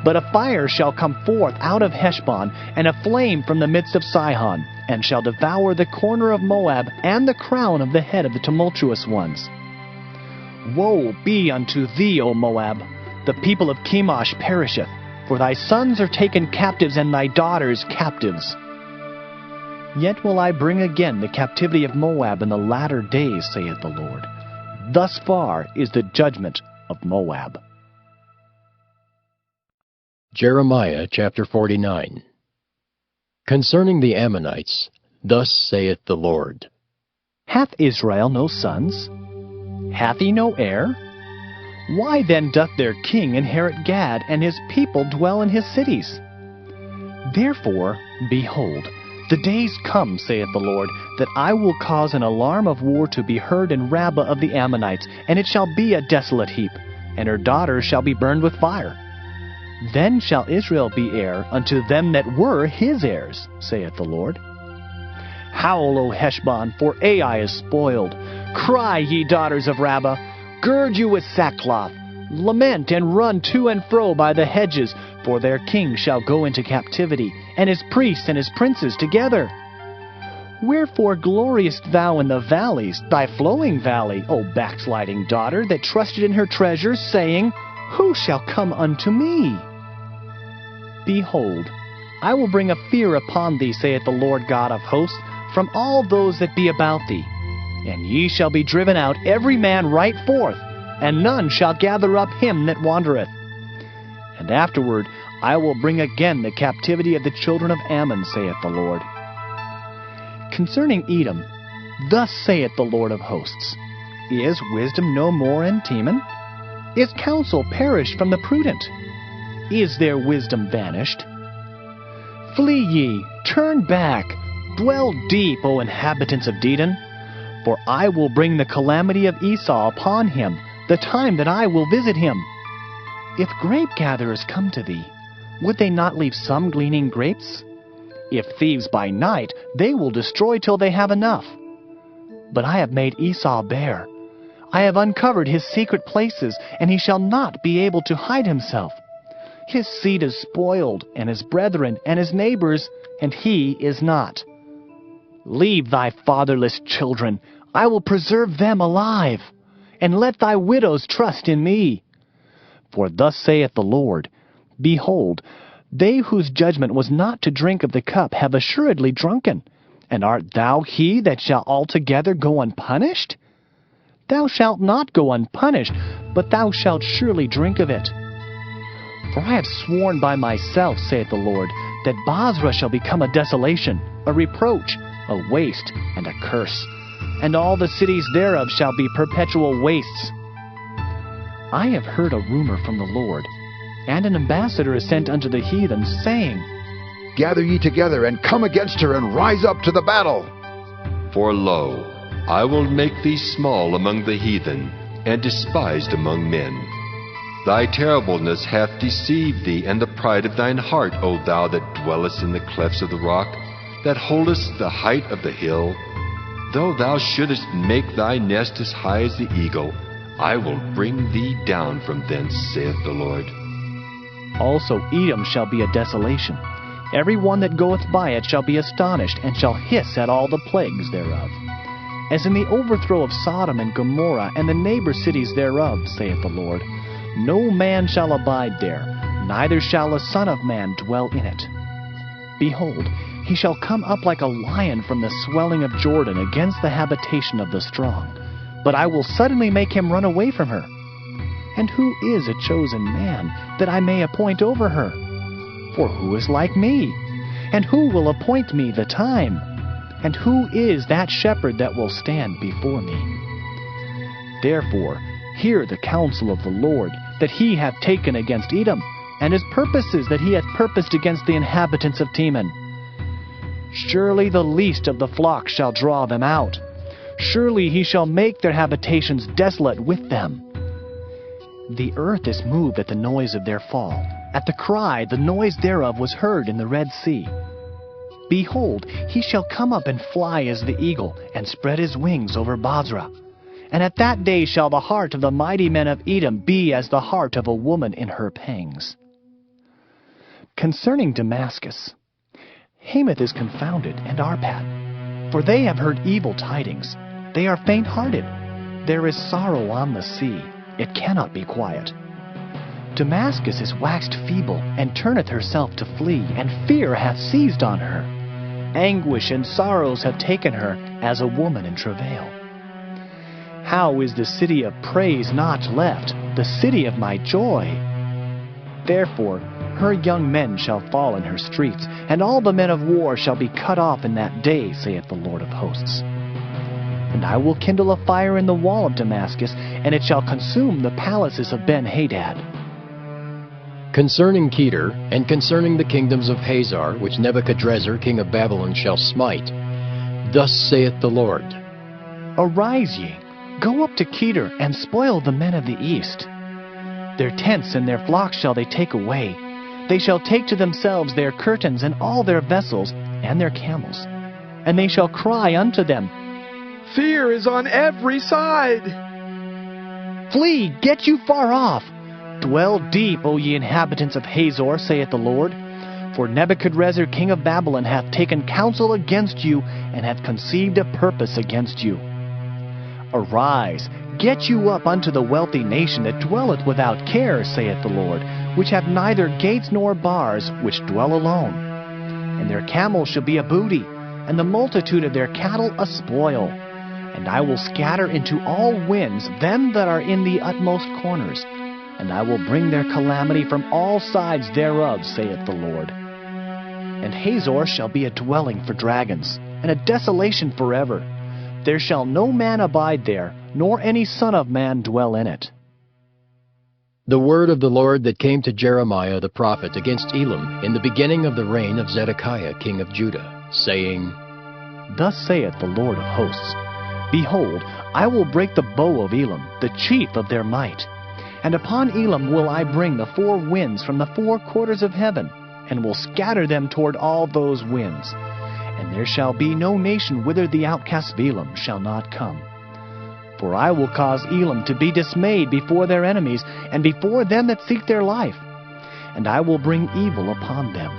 B: But a fire shall come forth out of Heshbon, and a flame from the midst of Sihon, and shall devour the corner of Moab, and the crown of the head of the tumultuous ones. Woe be unto thee, O Moab! The people of Chemosh perisheth, for thy sons are taken captives, and thy daughters captives. Yet will I bring again the captivity of Moab in the latter days, saith the Lord. Thus far is the judgment of Moab.
A: Jeremiah chapter 49. Concerning the Ammonites, thus saith the Lord.
B: Hath Israel no sons? Hath he no heir? Why then doth their king inherit Gad, and his people dwell in his cities? Therefore, behold, the days come, saith the Lord, that I will cause an alarm of war to be heard in Rabbah of the Ammonites, and it shall be a desolate heap, and her daughters shall be burned with fire. Then shall Israel be heir unto them that were his heirs, saith the Lord. Howl, O Heshbon, for Ai is spoiled. Cry, ye daughters of Rabbah, gird you with sackcloth. Lament and run to and fro by the hedges, for their king shall go into captivity, and his priests and his princes together. Wherefore gloriest thou in the valleys, thy flowing valley, O backsliding daughter, that trusted in her treasures, saying, Who shall come unto me? Behold, I will bring a fear upon thee, saith the Lord God of hosts, from all those that be about thee. And ye shall be driven out every man right forth, and none shall gather up him that wandereth. And afterward I will bring again the captivity of the children of Ammon, saith the Lord. Concerning Edom, thus saith the Lord of hosts, Is wisdom no more in Teman? Is counsel perished from the prudent? Is their wisdom vanished? Flee ye, turn back, dwell deep, O inhabitants of Dedan, for I will bring the calamity of Esau upon him, the time that I will visit him. If grape gatherers come to thee, would they not leave some gleaning grapes? If thieves by night, they will destroy till they have enough. But I have made Esau bare. I have uncovered his secret places, and he shall not be able to hide himself. His seed is spoiled, and his brethren, and his neighbors, and he is not. Leave thy fatherless children, I will preserve them alive, and let thy widows trust in me. For thus saith the Lord, Behold, they whose judgment was not to drink of the cup have assuredly drunken. And art thou he that shall altogether go unpunished? Thou shalt not go unpunished, but thou shalt surely drink of it. For I have sworn by myself, saith the Lord, that Bozrah shall become a desolation, a reproach, a waste, and a curse, and all the cities thereof shall be perpetual wastes. I have heard a rumor from the Lord, and an ambassador is sent unto the heathen, saying,
S: Gather ye together, and come against her, and rise up to the battle.
C: For lo, I will make thee small among the heathen, and despised among men. Thy terribleness hath deceived thee, and the pride of thine heart, O thou that dwellest in the clefts of the rock, that holdest the height of the hill. Though thou shouldest make thy nest as high as the eagle, I will bring thee down from thence, saith the Lord.
B: Also Edom shall be a desolation. Every one that goeth by it shall be astonished, and shall hiss at all the plagues thereof. As in the overthrow of Sodom and Gomorrah, and the neighbor cities thereof, saith the Lord, no man shall abide there, neither shall a son of man dwell in it. Behold, he shall come up like a lion from the swelling of Jordan against the habitation of the strong. But I will suddenly make him run away from her. And who is a chosen man, that I may appoint over her? For who is like me? And who will appoint me the time? And who is that shepherd that will stand before me? Therefore, hear the counsel of the Lord, that he hath taken against Edom, and his purposes that he hath purposed against the inhabitants of Teman. Surely the least of the flock shall draw them out. Surely he shall make their habitations desolate with them. The earth is moved at the noise of their fall. At the cry, the noise thereof was heard in the Red Sea. Behold, he shall come up and fly as the eagle, and spread his wings over Bozrah. And at that day shall the heart of the mighty men of Edom be as the heart of a woman in her pangs. Concerning Damascus, Hamath is confounded, and Arpad, for they have heard evil tidings. They are faint-hearted. There is sorrow on the sea. It cannot be quiet. Damascus is waxed feeble, and turneth herself to flee, and fear hath seized on her. Anguish and sorrows have taken her, as a woman in travail. How is the city of praise not left, the city of my joy? Therefore her young men shall fall in her streets, and all the men of war shall be cut off in that day, saith the Lord of hosts. And I will kindle a fire in the wall of Damascus, and it shall consume the palaces of Ben-Hadad.
A: Concerning Kedar, and concerning the kingdoms of Hazar, which Nebuchadrezzar king of Babylon shall smite, thus saith the Lord,
B: Arise ye, go up to Kedar, and spoil the men of the east. Their tents and their flocks shall they take away. They shall take to themselves their curtains and all their vessels and their camels. And they shall cry unto them,
I: Fear is on every side.
B: Flee, get you far off. Dwell deep, O ye inhabitants of Hazor, saith the Lord. For Nebuchadrezzar king of Babylon hath taken counsel against you, and hath conceived a purpose against you. Arise, get you up unto the wealthy nation that dwelleth without care, saith the Lord, which have neither gates nor bars, which dwell alone. And their camels shall be a booty, and the multitude of their cattle a spoil. And I will scatter into all winds them that are in the utmost corners, and I will bring their calamity from all sides thereof, saith the Lord. And Hazor shall be a dwelling for dragons, and a desolation forever. There shall no man abide there, nor any son of man dwell in it.
A: The word of the Lord that came to Jeremiah the prophet against Elam in the beginning of the reign of Zedekiah king of Judah, saying,
B: Thus saith the Lord of hosts, Behold, I will break the bow of Elam, the chief of their might. And upon Elam will I bring the four winds from the four quarters of heaven, and will scatter them toward all those winds. And there shall be no nation whither the outcasts of Elam shall not come. For I will cause Elam to be dismayed before their enemies, and before them that seek their life. And I will bring evil upon them,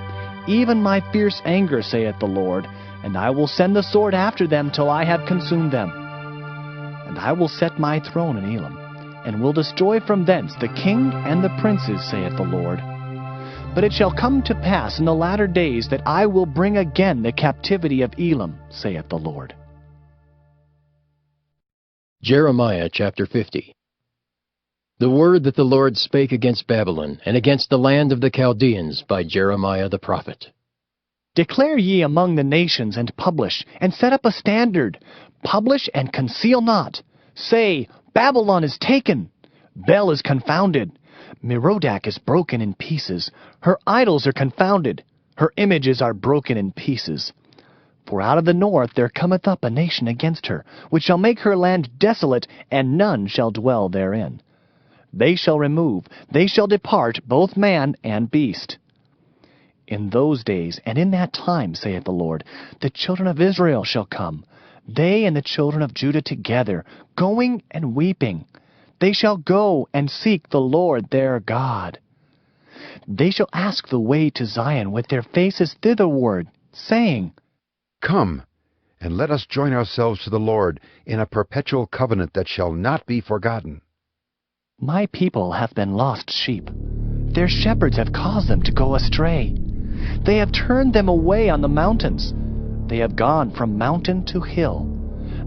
B: even my fierce anger, saith the Lord, and I will send the sword after them till I have consumed them. And I will set my throne in Elam, and will destroy from thence the king and the princes, saith the Lord. But it shall come to pass in the latter days that I will bring again the captivity of Elam, saith the Lord.
A: Jeremiah chapter 50. The word that the Lord spake against Babylon, and against the land of the Chaldeans, by Jeremiah the prophet.
B: Declare ye among the nations, and publish, and set up a standard. Publish and conceal not. Say, Babylon is taken. Bel is confounded. Merodach is broken in pieces. Her idols are confounded. Her images are broken in pieces. For out of the north there cometh up a nation against her, which shall make her land desolate, and none shall dwell therein. They shall remove, they shall depart, both man and beast. In those days and in that time, saith the Lord, the children of Israel shall come, they and the children of Judah together, going and weeping. They shall go and seek the Lord their God. They shall ask the way to Zion with their faces thitherward, saying,
S: Come, and let us join ourselves to the Lord in a perpetual covenant that shall not be forgotten.
B: My people have been lost sheep. Their shepherds have caused them to go astray. They have turned them away on the mountains. They have gone from mountain to hill.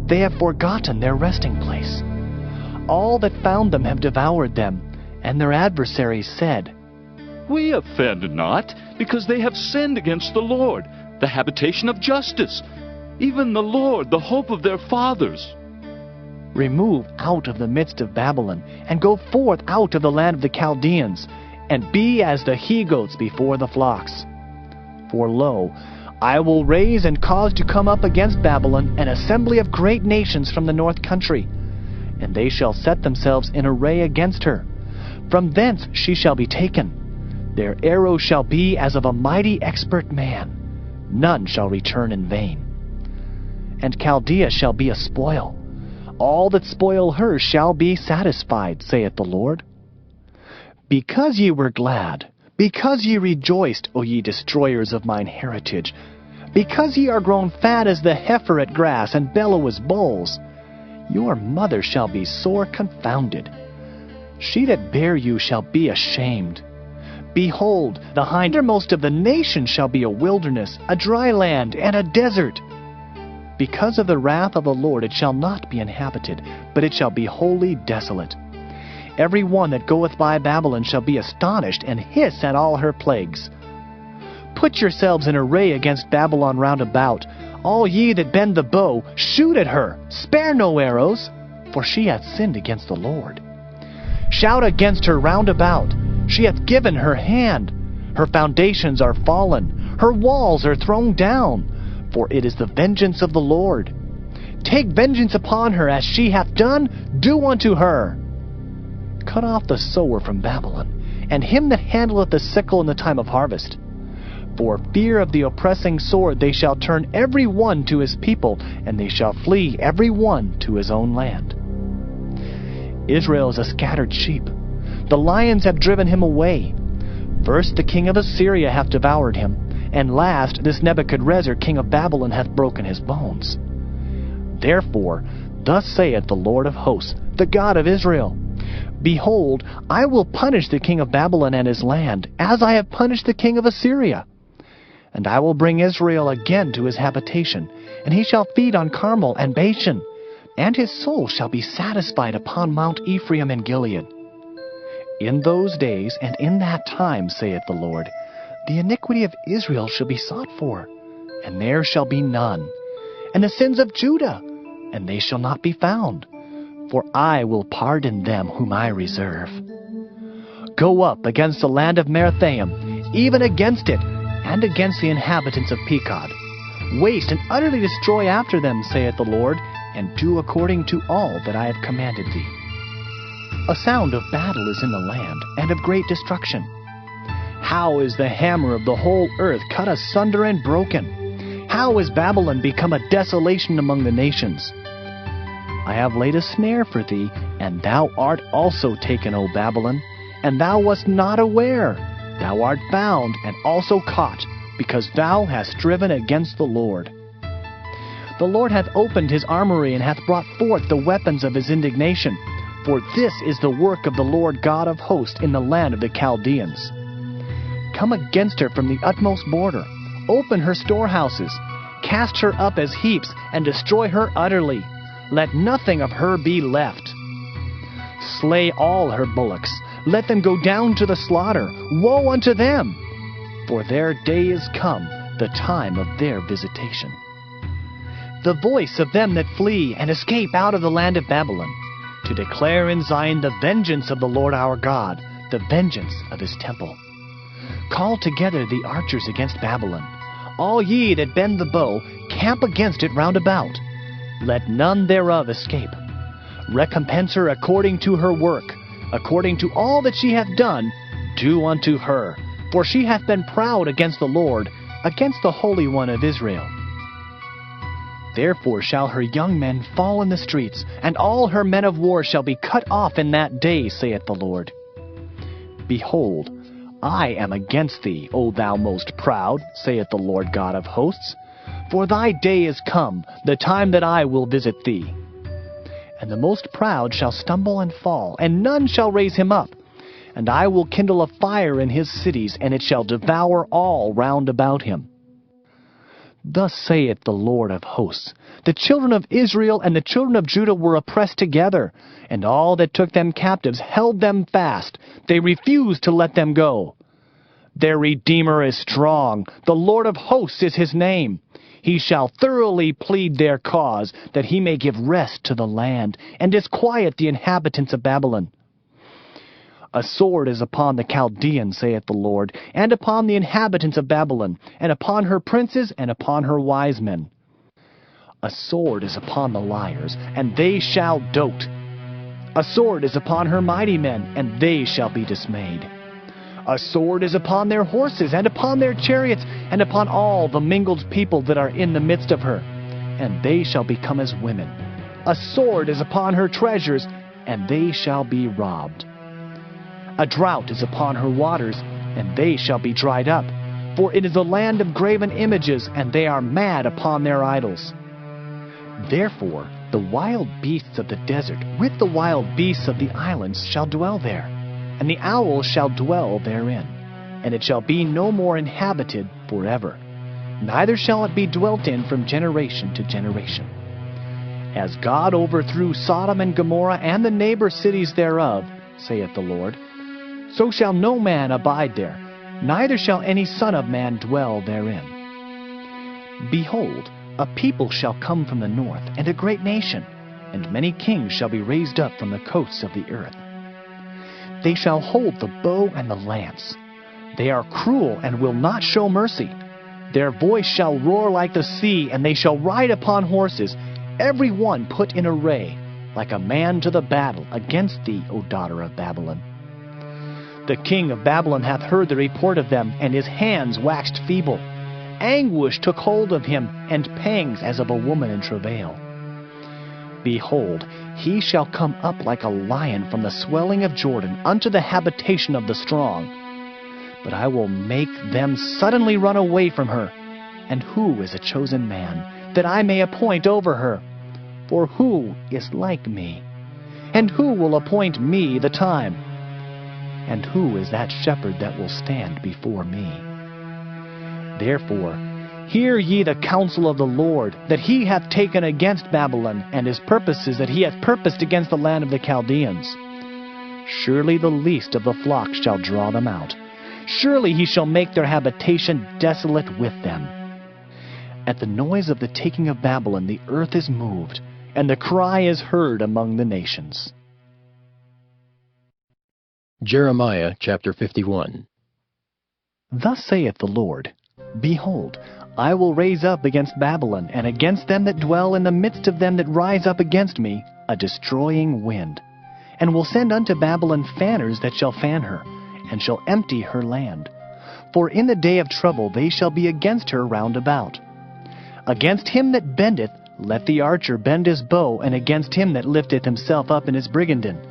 B: They have forgotten their resting place. All that found them have devoured them, and their adversaries said,
P: We offend not, because they have sinned against the Lord, the habitation of justice, even the Lord, the hope of their fathers.
B: Remove out of the midst of Babylon, and go forth out of the land of the Chaldeans, and be as the he-goats before the flocks. For lo, I will raise and cause to come up against Babylon an assembly of great nations from the north country, and they shall set themselves in array against her. From thence she shall be taken. Their arrows shall be as of a mighty expert man. None shall return in vain. And Chaldea shall be a spoil. All that spoil her shall be satisfied, saith the Lord. Because ye were glad, because ye rejoiced, O ye destroyers of mine heritage, because ye are grown fat as the heifer at grass, and bellow as bulls, your mother shall be sore confounded. She that bare you shall be ashamed. Behold, the hindermost of the nations shall be a wilderness, a dry land, and a desert. Because of the wrath of the Lord it shall not be inhabited, but it shall be wholly desolate. Every one that goeth by Babylon shall be astonished, and hiss at all her plagues. Put yourselves in array against Babylon round about. All ye that bend the bow, shoot at her. Spare no arrows, for she hath sinned against the Lord. Shout against her round about. She hath given her hand. Her foundations are fallen. Her walls are thrown down. For it is the vengeance of the Lord. Take vengeance upon her, as she hath done, do unto her. Cut off the sower from Babylon, and him that handleth the sickle in the time of harvest. For fear of the oppressing sword they shall turn every one to his people, and they shall flee every one to his own land. Israel is a scattered sheep. The lions have driven him away. First the king of Assyria hath devoured him, and last this Nebuchadrezzar king of Babylon hath broken his bones. Therefore, thus saith the Lord of hosts, the God of Israel, Behold, I will punish the king of Babylon and his land, as I have punished the king of Assyria. And I will bring Israel again to his habitation, and he shall feed on Carmel and Bashan, and his soul shall be satisfied upon Mount Ephraim and Gilead. In those days and in that time, saith the Lord, the iniquity of Israel shall be sought for, and there shall be none, and the sins of Judah, and they shall not be found, for I will pardon them whom I reserve. Go up against the land of Merathaim, even against it, and against the inhabitants of Pekod. Waste and utterly destroy after them, saith the Lord, and do according to all that I have commanded thee. A sound of battle is in the land, and of great destruction. How is the hammer of the whole earth cut asunder and broken? How is Babylon become a desolation among the nations? I have laid a snare for thee, and thou art also taken, O Babylon, and thou wast not aware. Thou art bound, and also caught, because thou hast striven against the Lord. The Lord hath opened his armory, and hath brought forth the weapons of his indignation. For this is the work of the Lord God of hosts in the land of the Chaldeans. Come against her from the utmost border. Open her storehouses. Cast her up as heaps, and destroy her utterly. Let nothing of her be left. Slay all her bullocks. Let them go down to the slaughter. Woe unto them! For their day is come, the time of their visitation. The voice of them that flee and escape out of the land of Babylon, to declare in Zion the vengeance of the Lord our God, the vengeance of his temple. Call together the archers against Babylon. All ye that bend the bow, camp against it round about. Let none thereof escape. Recompense her according to her work, according to all that she hath done, do unto her. For she hath been proud against the Lord, against the Holy One of Israel. Therefore shall her young men fall in the streets, and all her men of war shall be cut off in that day, saith the Lord. Behold, I am against thee, O thou most proud, saith the Lord God of hosts. For thy day is come, the time that I will visit thee. And the most proud shall stumble and fall, and none shall raise him up. And I will kindle a fire in his cities, and it shall devour all round about him. Thus saith the Lord of hosts, the children of Israel and the children of Judah were oppressed together, and all that took them captives held them fast. They refused to let them go. Their Redeemer is strong, the Lord of hosts is his name. He shall thoroughly plead their cause, that he may give rest to the land, and disquiet the inhabitants of Babylon. A sword is upon the Chaldeans, saith the Lord, and upon the inhabitants of Babylon, and upon her princes, and upon her wise men. A sword is upon the liars, and they shall dote. A sword is upon her mighty men, and they shall be dismayed. A sword is upon their horses, and upon their chariots, and upon all the mingled people that are in the midst of her, and they shall become as women. A sword is upon her treasures, and they shall be robbed. A drought is upon her waters, and they shall be dried up. For it is a land of graven images, and they are mad upon their idols. Therefore the wild beasts of the desert with the wild beasts of the islands shall dwell there, and the owls shall dwell therein, and it shall be no more inhabited forever, neither shall it be dwelt in from generation to generation. As God overthrew Sodom and Gomorrah and the neighbor cities thereof, saith the Lord, so shall no man abide there, neither shall any son of man dwell therein. Behold, a people shall come from the north, and a great nation, and many kings shall be raised up from the coasts of the earth. They shall hold the bow and the lance. They are cruel and will not show mercy. Their voice shall roar like the sea, and they shall ride upon horses, every one put in array, like a man to the battle against thee, O daughter of Babylon. The king of Babylon hath heard the report of them, and his hands waxed feeble. Anguish took hold of him, and pangs as of a woman in travail. Behold, he shall come up like a lion from the swelling of Jordan unto the habitation of the strong. But I will make them suddenly run away from her. And who is a chosen man, that I may appoint over her? For who is like me? And who will appoint me the time? And who is that shepherd that will stand before me? Therefore, hear ye the counsel of the Lord, that he hath taken against Babylon, and his purposes that he hath purposed against the land of the Chaldeans. Surely the least of the flock shall draw them out. Surely he shall make their habitation desolate with them. At the noise of the taking of Babylon the earth is moved, and the cry is heard among the nations.
A: Jeremiah chapter 51.
B: Thus saith the Lord, Behold, I will raise up against Babylon, and against them that dwell in the midst of them that rise up against me, a destroying wind, and will send unto Babylon fanners that shall fan her, and shall empty her land. For in the day of trouble they shall be against her round about. Against him that bendeth, let the archer bend his bow, and against him that lifteth himself up in his brigandine.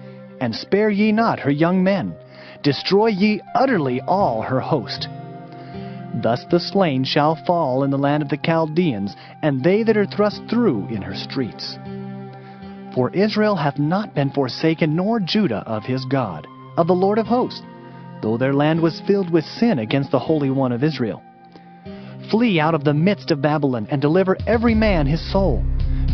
B: And spare ye not her young men. Destroy ye utterly all her host. Thus the slain shall fall in the land of the Chaldeans, and they that are thrust through in her streets. For Israel hath not been forsaken, nor Judah of his God, of the Lord of hosts, though their land was filled with sin against the Holy One of Israel. Flee out of the midst of Babylon, and deliver every man his soul.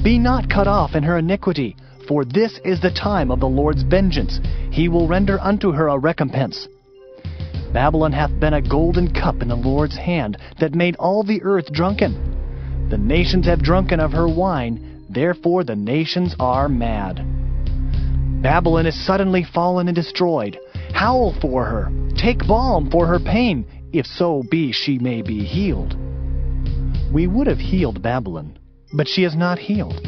B: Be not cut off in her iniquity, for this is the time of the Lord's vengeance. He will render unto her a recompense. Babylon hath been a golden cup in the Lord's hand, that made all the earth drunken. The nations have drunken of her wine, therefore the nations are mad. Babylon is suddenly fallen and destroyed. Howl for her, take balm for her pain, if so be she may be healed. We would have healed Babylon, but she is not healed.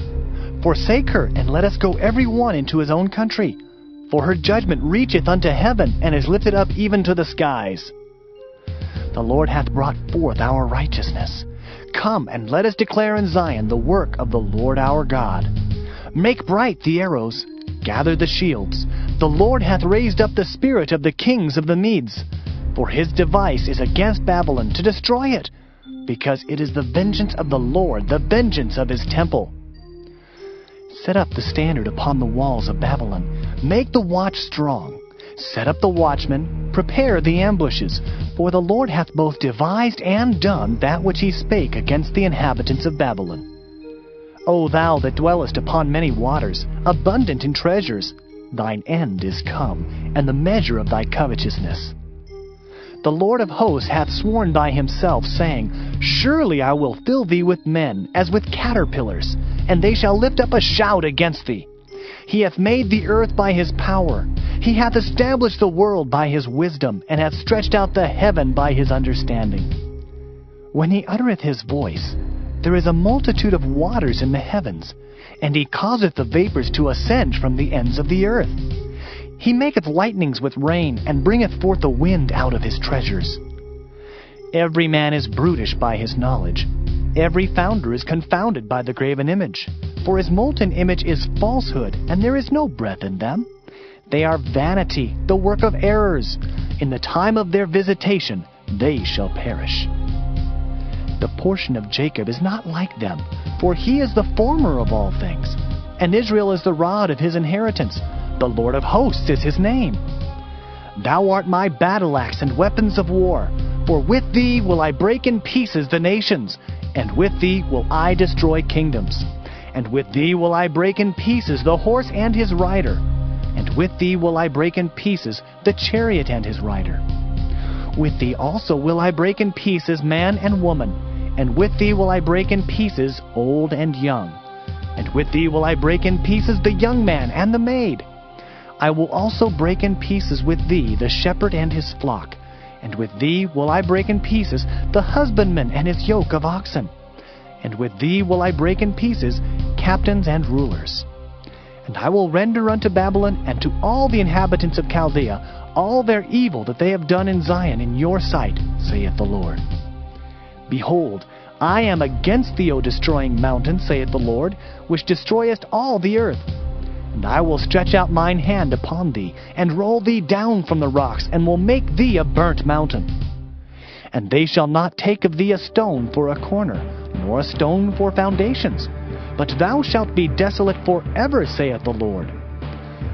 B: Forsake her, and let us go every one into his own country. For her judgment reacheth unto heaven, and is lifted up even to the skies. The Lord hath brought forth our righteousness. Come, and let us declare in Zion the work of the Lord our God. Make bright the arrows, gather the shields. The Lord hath raised up the spirit of the kings of the Medes. For his device is against Babylon, to destroy it, because it is the vengeance of the Lord, the vengeance of his temple. Set up the standard upon the walls of Babylon. Make the watch strong. Set up the watchmen. Prepare the ambushes. For the Lord hath both devised and done that which he spake against the inhabitants of Babylon. O thou that dwellest upon many waters, abundant in treasures, thine end is come, and the measure of thy covetousness. The Lord of hosts hath sworn by himself, saying, Surely I will fill thee with men, as with caterpillars, and they shall lift up a shout against thee. He hath made the earth by his power. He hath established the world by his wisdom, and hath stretched out the heaven by his understanding. When he uttereth his voice, there is a multitude of waters in the heavens, and he causeth the vapors to ascend from the ends of the earth. He maketh lightnings with rain, and bringeth forth the wind out of his treasures. Every man is brutish by his knowledge. Every founder is confounded by the graven image. For his molten image is falsehood, and there is no breath in them. They are vanity, the work of errors. In the time of their visitation they shall perish. The portion of Jacob is not like them, for he is the former of all things, and Israel is the rod of his inheritance. The Lord of hosts is his name. Thou art my battle axe and weapons of war, for with thee will I break in pieces the nations, and with thee will I destroy kingdoms. And with thee will I break in pieces the horse and his rider, and with thee will I break in pieces the chariot and his rider. With thee also will I break in pieces man and woman, and with thee will I break in pieces old and young. And with thee will I break in pieces the young man and the maid. I will also break in pieces with thee the shepherd and his flock, and with thee will I break in pieces the husbandman and his yoke of oxen. And with thee will I break in pieces captains and rulers. And I will render unto Babylon and to all the inhabitants of Chaldea all their evil that they have done in Zion in your sight, saith the Lord. Behold, I am against thee, O destroying mountain, saith the Lord, which destroyest all the earth. And I will stretch out mine hand upon thee, and roll thee down from the rocks, and will make thee a burnt mountain. And they shall not take of thee a stone for a corner, nor a stone for foundations, but thou shalt be desolate forever, saith the Lord.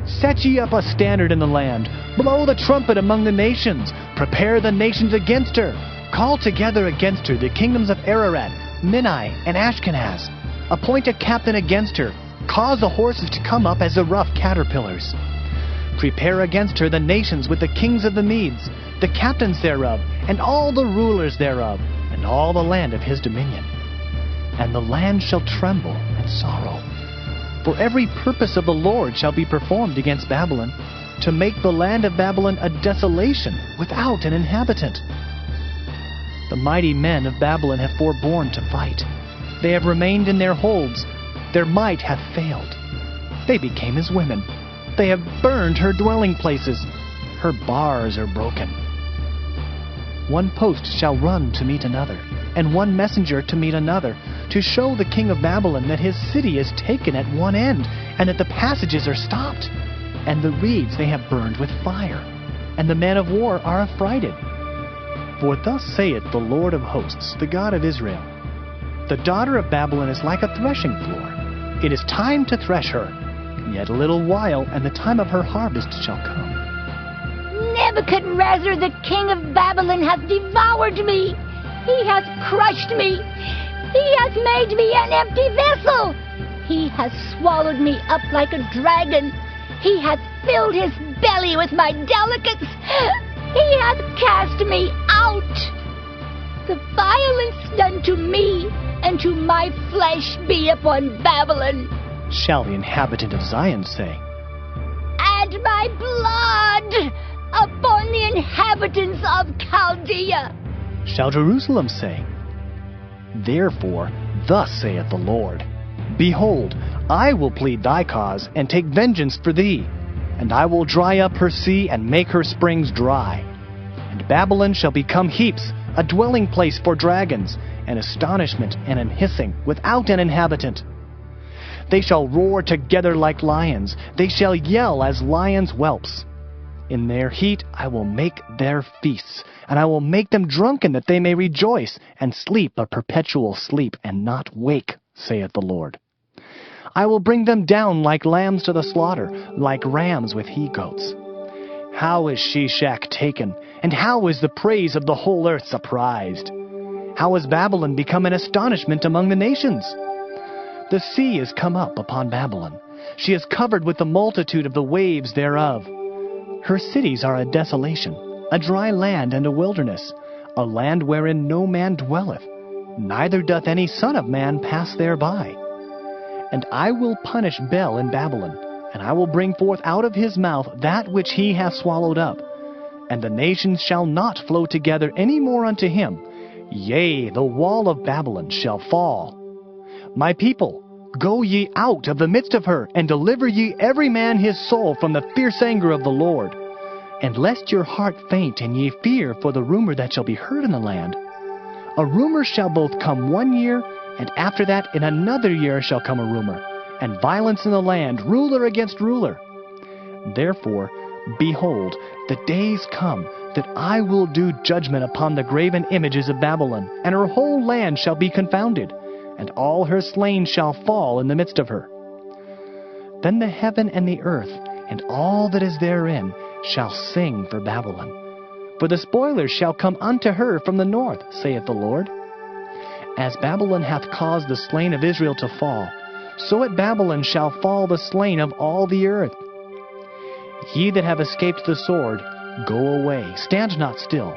B: Set ye up a standard in the land, blow the trumpet among the nations, prepare the nations against her, call together against her the kingdoms of Ararat, Minai, and Ashkenaz, appoint a captain against her, cause the horses to come up as the rough caterpillars. Prepare against her the nations with the kings of the Medes, the captains thereof, and all the rulers thereof, and all the land of his dominion. And the land shall tremble and sorrow. For every purpose of the Lord shall be performed against Babylon, to make the land of Babylon a desolation without an inhabitant. The mighty men of Babylon have forborne to fight. They have remained in their holds. Their might hath failed. They became as women. They have burned her dwelling places. Her bars are broken. One post shall run to meet another, and one messenger to meet another, to show the king of Babylon that his city is taken at one end, and that the passages are stopped. And the reeds they have burned with fire, and the men of war are affrighted. For thus saith the Lord of hosts, the God of Israel, the daughter of Babylon is like a threshing floor. It is time to thresh her. Yet a little while, and the time of her harvest shall come.
R: Nebuchadnezzar, the king of Babylon, has devoured me. He has crushed me. He has made me an empty vessel. He has swallowed me up like a dragon. He has filled his belly with my delicates. He hath cast me out. The violence done to me and to my flesh be upon Babylon,
B: shall the inhabitant of Zion say.
R: And my blood upon the inhabitants of Chaldea,
B: shall Jerusalem say. Therefore, thus saith the Lord, Behold, I will plead thy cause, and take vengeance for thee. And I will dry up her sea, and make her springs dry. And Babylon shall become heaps, a dwelling place for dragons, an astonishment and an hissing, without an inhabitant. They shall roar together like lions, they shall yell as lions' whelps. In their heat I will make their feasts, and I will make them drunken, that they may rejoice, and sleep a perpetual sleep, and not wake, saith the Lord. I will bring them down like lambs to the slaughter, like rams with he-goats. How is Sheshach taken, and how is the praise of the whole earth surprised? How has Babylon become an astonishment among the nations? The sea is come up upon Babylon. She is covered with the multitude of the waves thereof. Her cities are a desolation, a dry land and a wilderness, a land wherein no man dwelleth, neither doth any son of man pass thereby. And I will punish Bel in Babylon, and I will bring forth out of his mouth that which he hath swallowed up. And the nations shall not flow together any more unto him. Yea, the wall of Babylon shall fall. My people, go ye out of the midst of her, and deliver ye every man his soul from the fierce anger of the Lord. And lest your heart faint, and ye fear for the rumor that shall be heard in the land. A rumor shall both come 1 year, and after that in another year shall come a rumor, and violence in the land, ruler against ruler. Therefore, behold, the days come that I will do judgment upon the graven images of Babylon, and her whole land shall be confounded, and all her slain shall fall in the midst of her. Then the heaven and the earth, and all that is therein, shall sing for Babylon. For the spoilers shall come unto her from the north, saith the Lord. As Babylon hath caused the slain of Israel to fall, so at Babylon shall fall the slain of all the earth. Ye that have escaped the sword, go away, stand not still.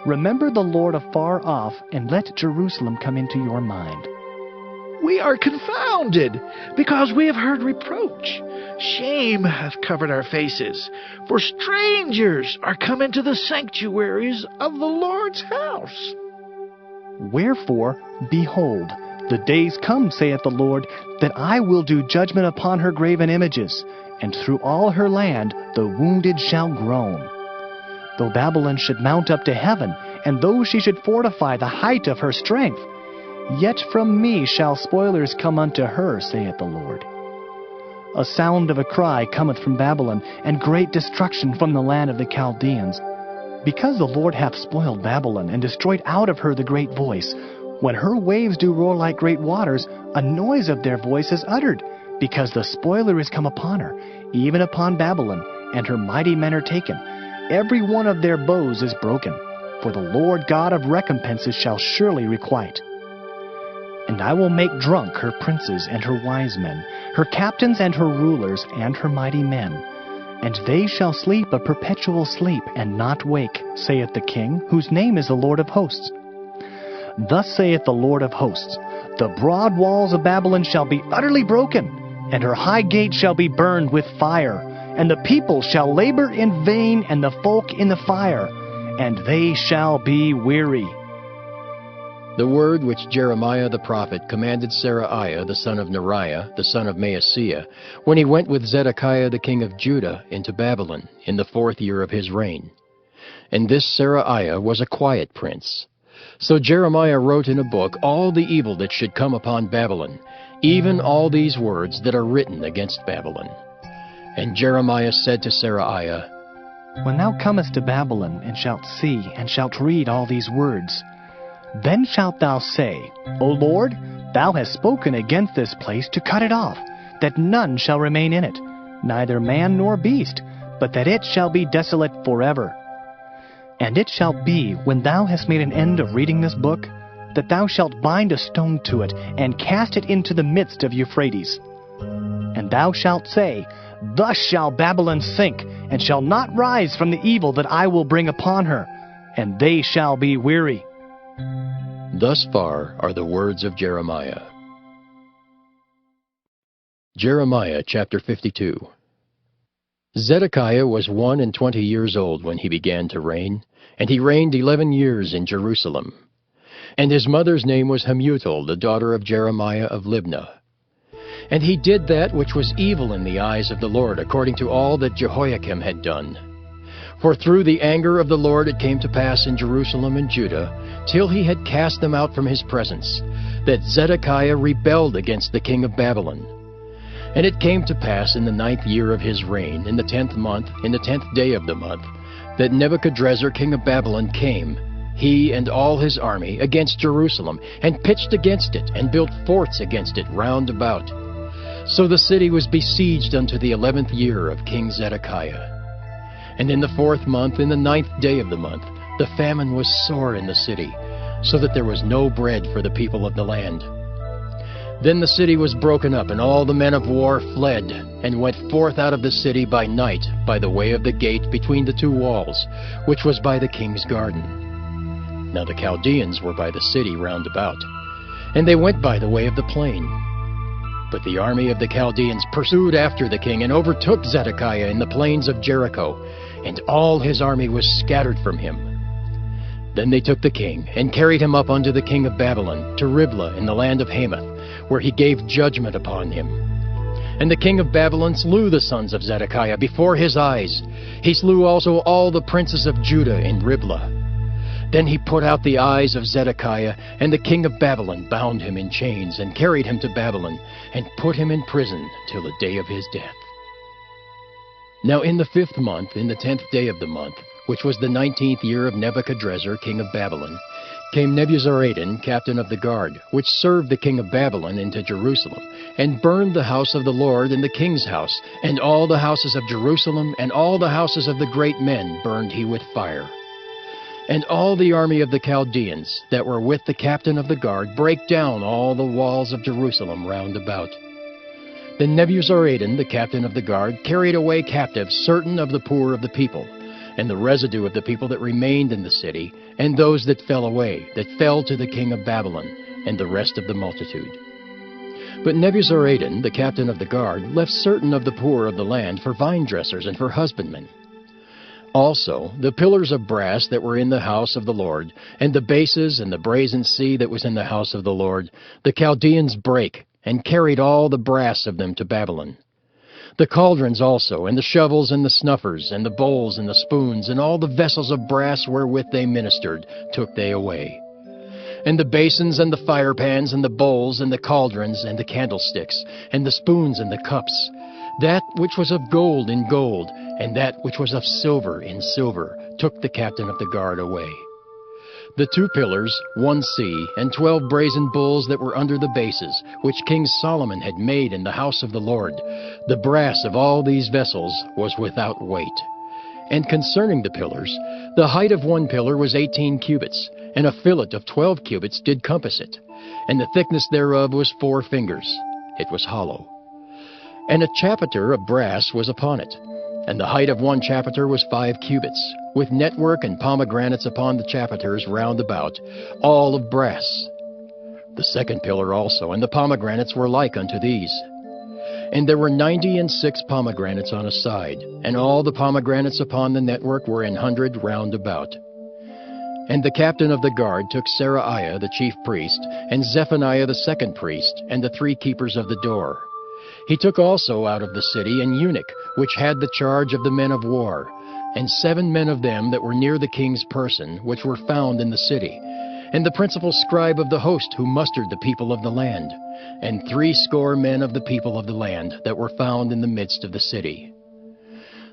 B: Remember the Lord afar off, and let Jerusalem come into your mind.
I: We are confounded, because we have heard reproach. Shame hath covered our faces, for strangers are come into the sanctuaries of the Lord's house.
B: Wherefore, behold, the days come, saith the Lord, that I will do judgment upon her graven images, and through all her land the wounded shall groan. Though Babylon should mount up to heaven, and though she should fortify the height of her strength, yet from me shall spoilers come unto her, saith the Lord. A sound of a cry cometh from Babylon, and great destruction from the land of the Chaldeans. Because the Lord hath spoiled Babylon, and destroyed out of her the great voice, when her waves do roar like great waters, a noise of their voice is uttered, because the spoiler is come upon her, even upon Babylon, and her mighty men are taken. Every one of their bows is broken, for the Lord God of recompenses shall surely requite. And I will make drunk her princes and her wise men, her captains and her rulers and her mighty men. And they shall sleep a perpetual sleep, and not wake, saith the King, whose name is the Lord of hosts. Thus saith the Lord of hosts, the broad walls of Babylon shall be utterly broken, and her high gates shall be burned with fire, and the people shall labor in vain, and the folk in the fire, and they shall be weary.
A: The word which Jeremiah the prophet commanded Seraiah the son of Neriah, the son of Maaseiah, when he went with Zedekiah the king of Judah into Babylon in the 4th year of his reign. And this Seraiah was a quiet prince. So Jeremiah wrote in a book all the evil that should come upon Babylon, even all these words that are written against Babylon. And Jeremiah said to Seraiah,
B: When thou comest to Babylon, and shalt see, and shalt read all these words, then shalt thou say, O Lord, thou hast spoken against this place to cut it off, that none shall remain in it, neither man nor beast, but that it shall be desolate forever. And it shall be, when thou hast made an end of reading this book, that thou shalt bind a stone to it, and cast it into the midst of Euphrates. And thou shalt say, Thus shall Babylon sink, and shall not rise from the evil that I will bring upon her, and they shall be weary.
A: Thus far are the words of Jeremiah. Jeremiah chapter 52. Zedekiah was 21 years old when he began to reign, and he reigned 11 years in Jerusalem. And his mother's name was Hamutal, the daughter of Jeremiah of Libnah. And he did that which was evil in the eyes of the Lord, according to all that Jehoiakim had done. For through the anger of the Lord it came to pass in Jerusalem and Judah, till he had cast them out from his presence, that Zedekiah rebelled against the king of Babylon. And it came to pass in the 9th year of his reign, in the 10th month, in the 10th day of the month, that Nebuchadrezzar king of Babylon came, he and all his army, against Jerusalem, and pitched against it, and built forts against it round about. So the city was besieged unto the 11th year of King Zedekiah. And in the 4th month, in the 9th day of the month, the famine was sore in the city, so that there was no bread for the people of the land. Then the city was broken up, and all the men of war fled, and went forth out of the city by night, by the way of the gate between the two walls, which was by the king's garden. Now the Chaldeans were by the city round about, and they went by the way of the plain. But the army of the Chaldeans pursued after the king, and overtook Zedekiah in the plains of Jericho, and all his army was scattered from him. Then they took the king, and carried him up unto the king of Babylon, to Riblah in the land of Hamath, where he gave judgment upon him. And the king of Babylon slew the sons of Zedekiah before his eyes. He slew also all the princes of Judah in Riblah. Then he put out the eyes of Zedekiah, and the king of Babylon bound him in chains, and carried him to Babylon, and put him in prison till the day of his death. Now in the 5th month, in the 10th day of the month, which was the 19th year of Nebuchadrezzar king of Babylon, came Nebuzaradan, captain of the guard, which served the king of Babylon, into Jerusalem, and burned the house of the Lord and the king's house, and all the houses of Jerusalem, and all the houses of the great men burned he with fire. And all the army of the Chaldeans that were with the captain of the guard brake down all the walls of Jerusalem round about. Then Nebuzaradan, the captain of the guard, carried away captive certain of the poor of the people, and the residue of the people that remained in the city, and those that fell away, that fell to the king of Babylon, and the rest of the multitude. But Nebuzaradan, the captain of the guard, left certain of the poor of the land for vine dressers and for husbandmen. Also the pillars of brass that were in the house of the Lord, and the bases and the brazen sea that was in the house of the Lord, the Chaldeans brake, and carried all the brass of them to Babylon. The cauldrons also, and the shovels, and the snuffers, and the bowls, and the spoons, and all the vessels of brass wherewith they ministered, took they away. And the basins, and the firepans, and the bowls, and the cauldrons, and the candlesticks, and the spoons, and the cups, that which was of gold in gold, and that which was of silver in silver, took the captain of the guard away. The 2 pillars, 1 sea, and 12 brazen bulls that were under the bases, which King Solomon had made in the house of the Lord, the brass of all these vessels was without weight. And concerning the pillars, the height of 1 pillar was 18 cubits, and a fillet of 12 cubits did compass it, and the thickness thereof was 4 fingers. It was hollow. And a chapiter of brass was upon it, and the height of 1 chapiter was 5 cubits, with network and pomegranates upon the chapiters round about, all of brass. The 2nd pillar also, and the pomegranates were like unto these. And there were 96 pomegranates on a side, and all the pomegranates upon the network were 100 round about. And the captain of the guard took Seraiah the chief priest, and Zephaniah the 2nd priest, and the 3 keepers of the door. He took also out of the city an eunuch, which had the charge of the men of war, and 7 men of them that were near the king's person, which were found in the city, and the principal scribe of the host who mustered the people of the land, and 80 men of the people of the land that were found in the midst of the city.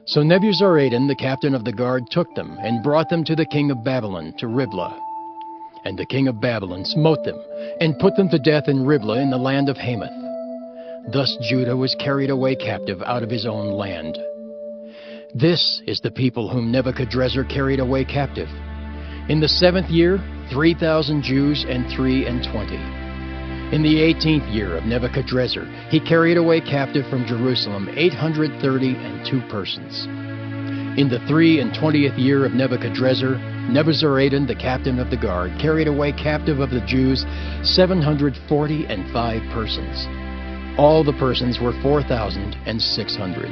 A: So Nebuzaradan, the captain of the guard, took them and brought them to the king of Babylon, to Riblah. And the king of Babylon smote them, and put them to death in Riblah in the land of Hamath. Thus Judah was carried away captive out of his own land. This is the people whom Nebuchadrezzar carried away captive. In the 7th year, 3,000 Jews and 23. In the 18th year of Nebuchadrezzar, he carried away captive from Jerusalem 832 persons. In the 23rd year of Nebuchadrezzar, Nebuzaradan, the captain of the guard, carried away captive of the Jews 745 persons. All the persons were 4,600.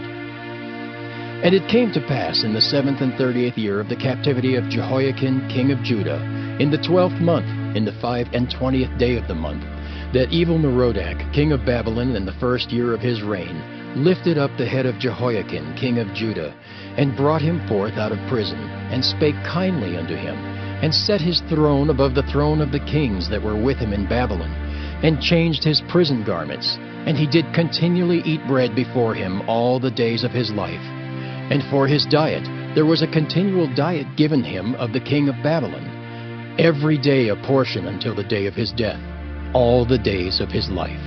A: And it came to pass in the 7th and 30th year of the captivity of Jehoiakim, king of Judah, in the 12th month, in the 25th day of the month, that Evil-Merodach, king of Babylon, in the 1st year of his reign, lifted up the head of Jehoiakim, king of Judah, and brought him forth out of prison, and spake kindly unto him, and set his throne above the throne of the kings that were with him in Babylon, and changed his prison garments, and he did continually eat bread before him all the days of his life. And for his diet there was a continual diet given him of the king of Babylon, every day a portion until the day of his death, all the days of his life.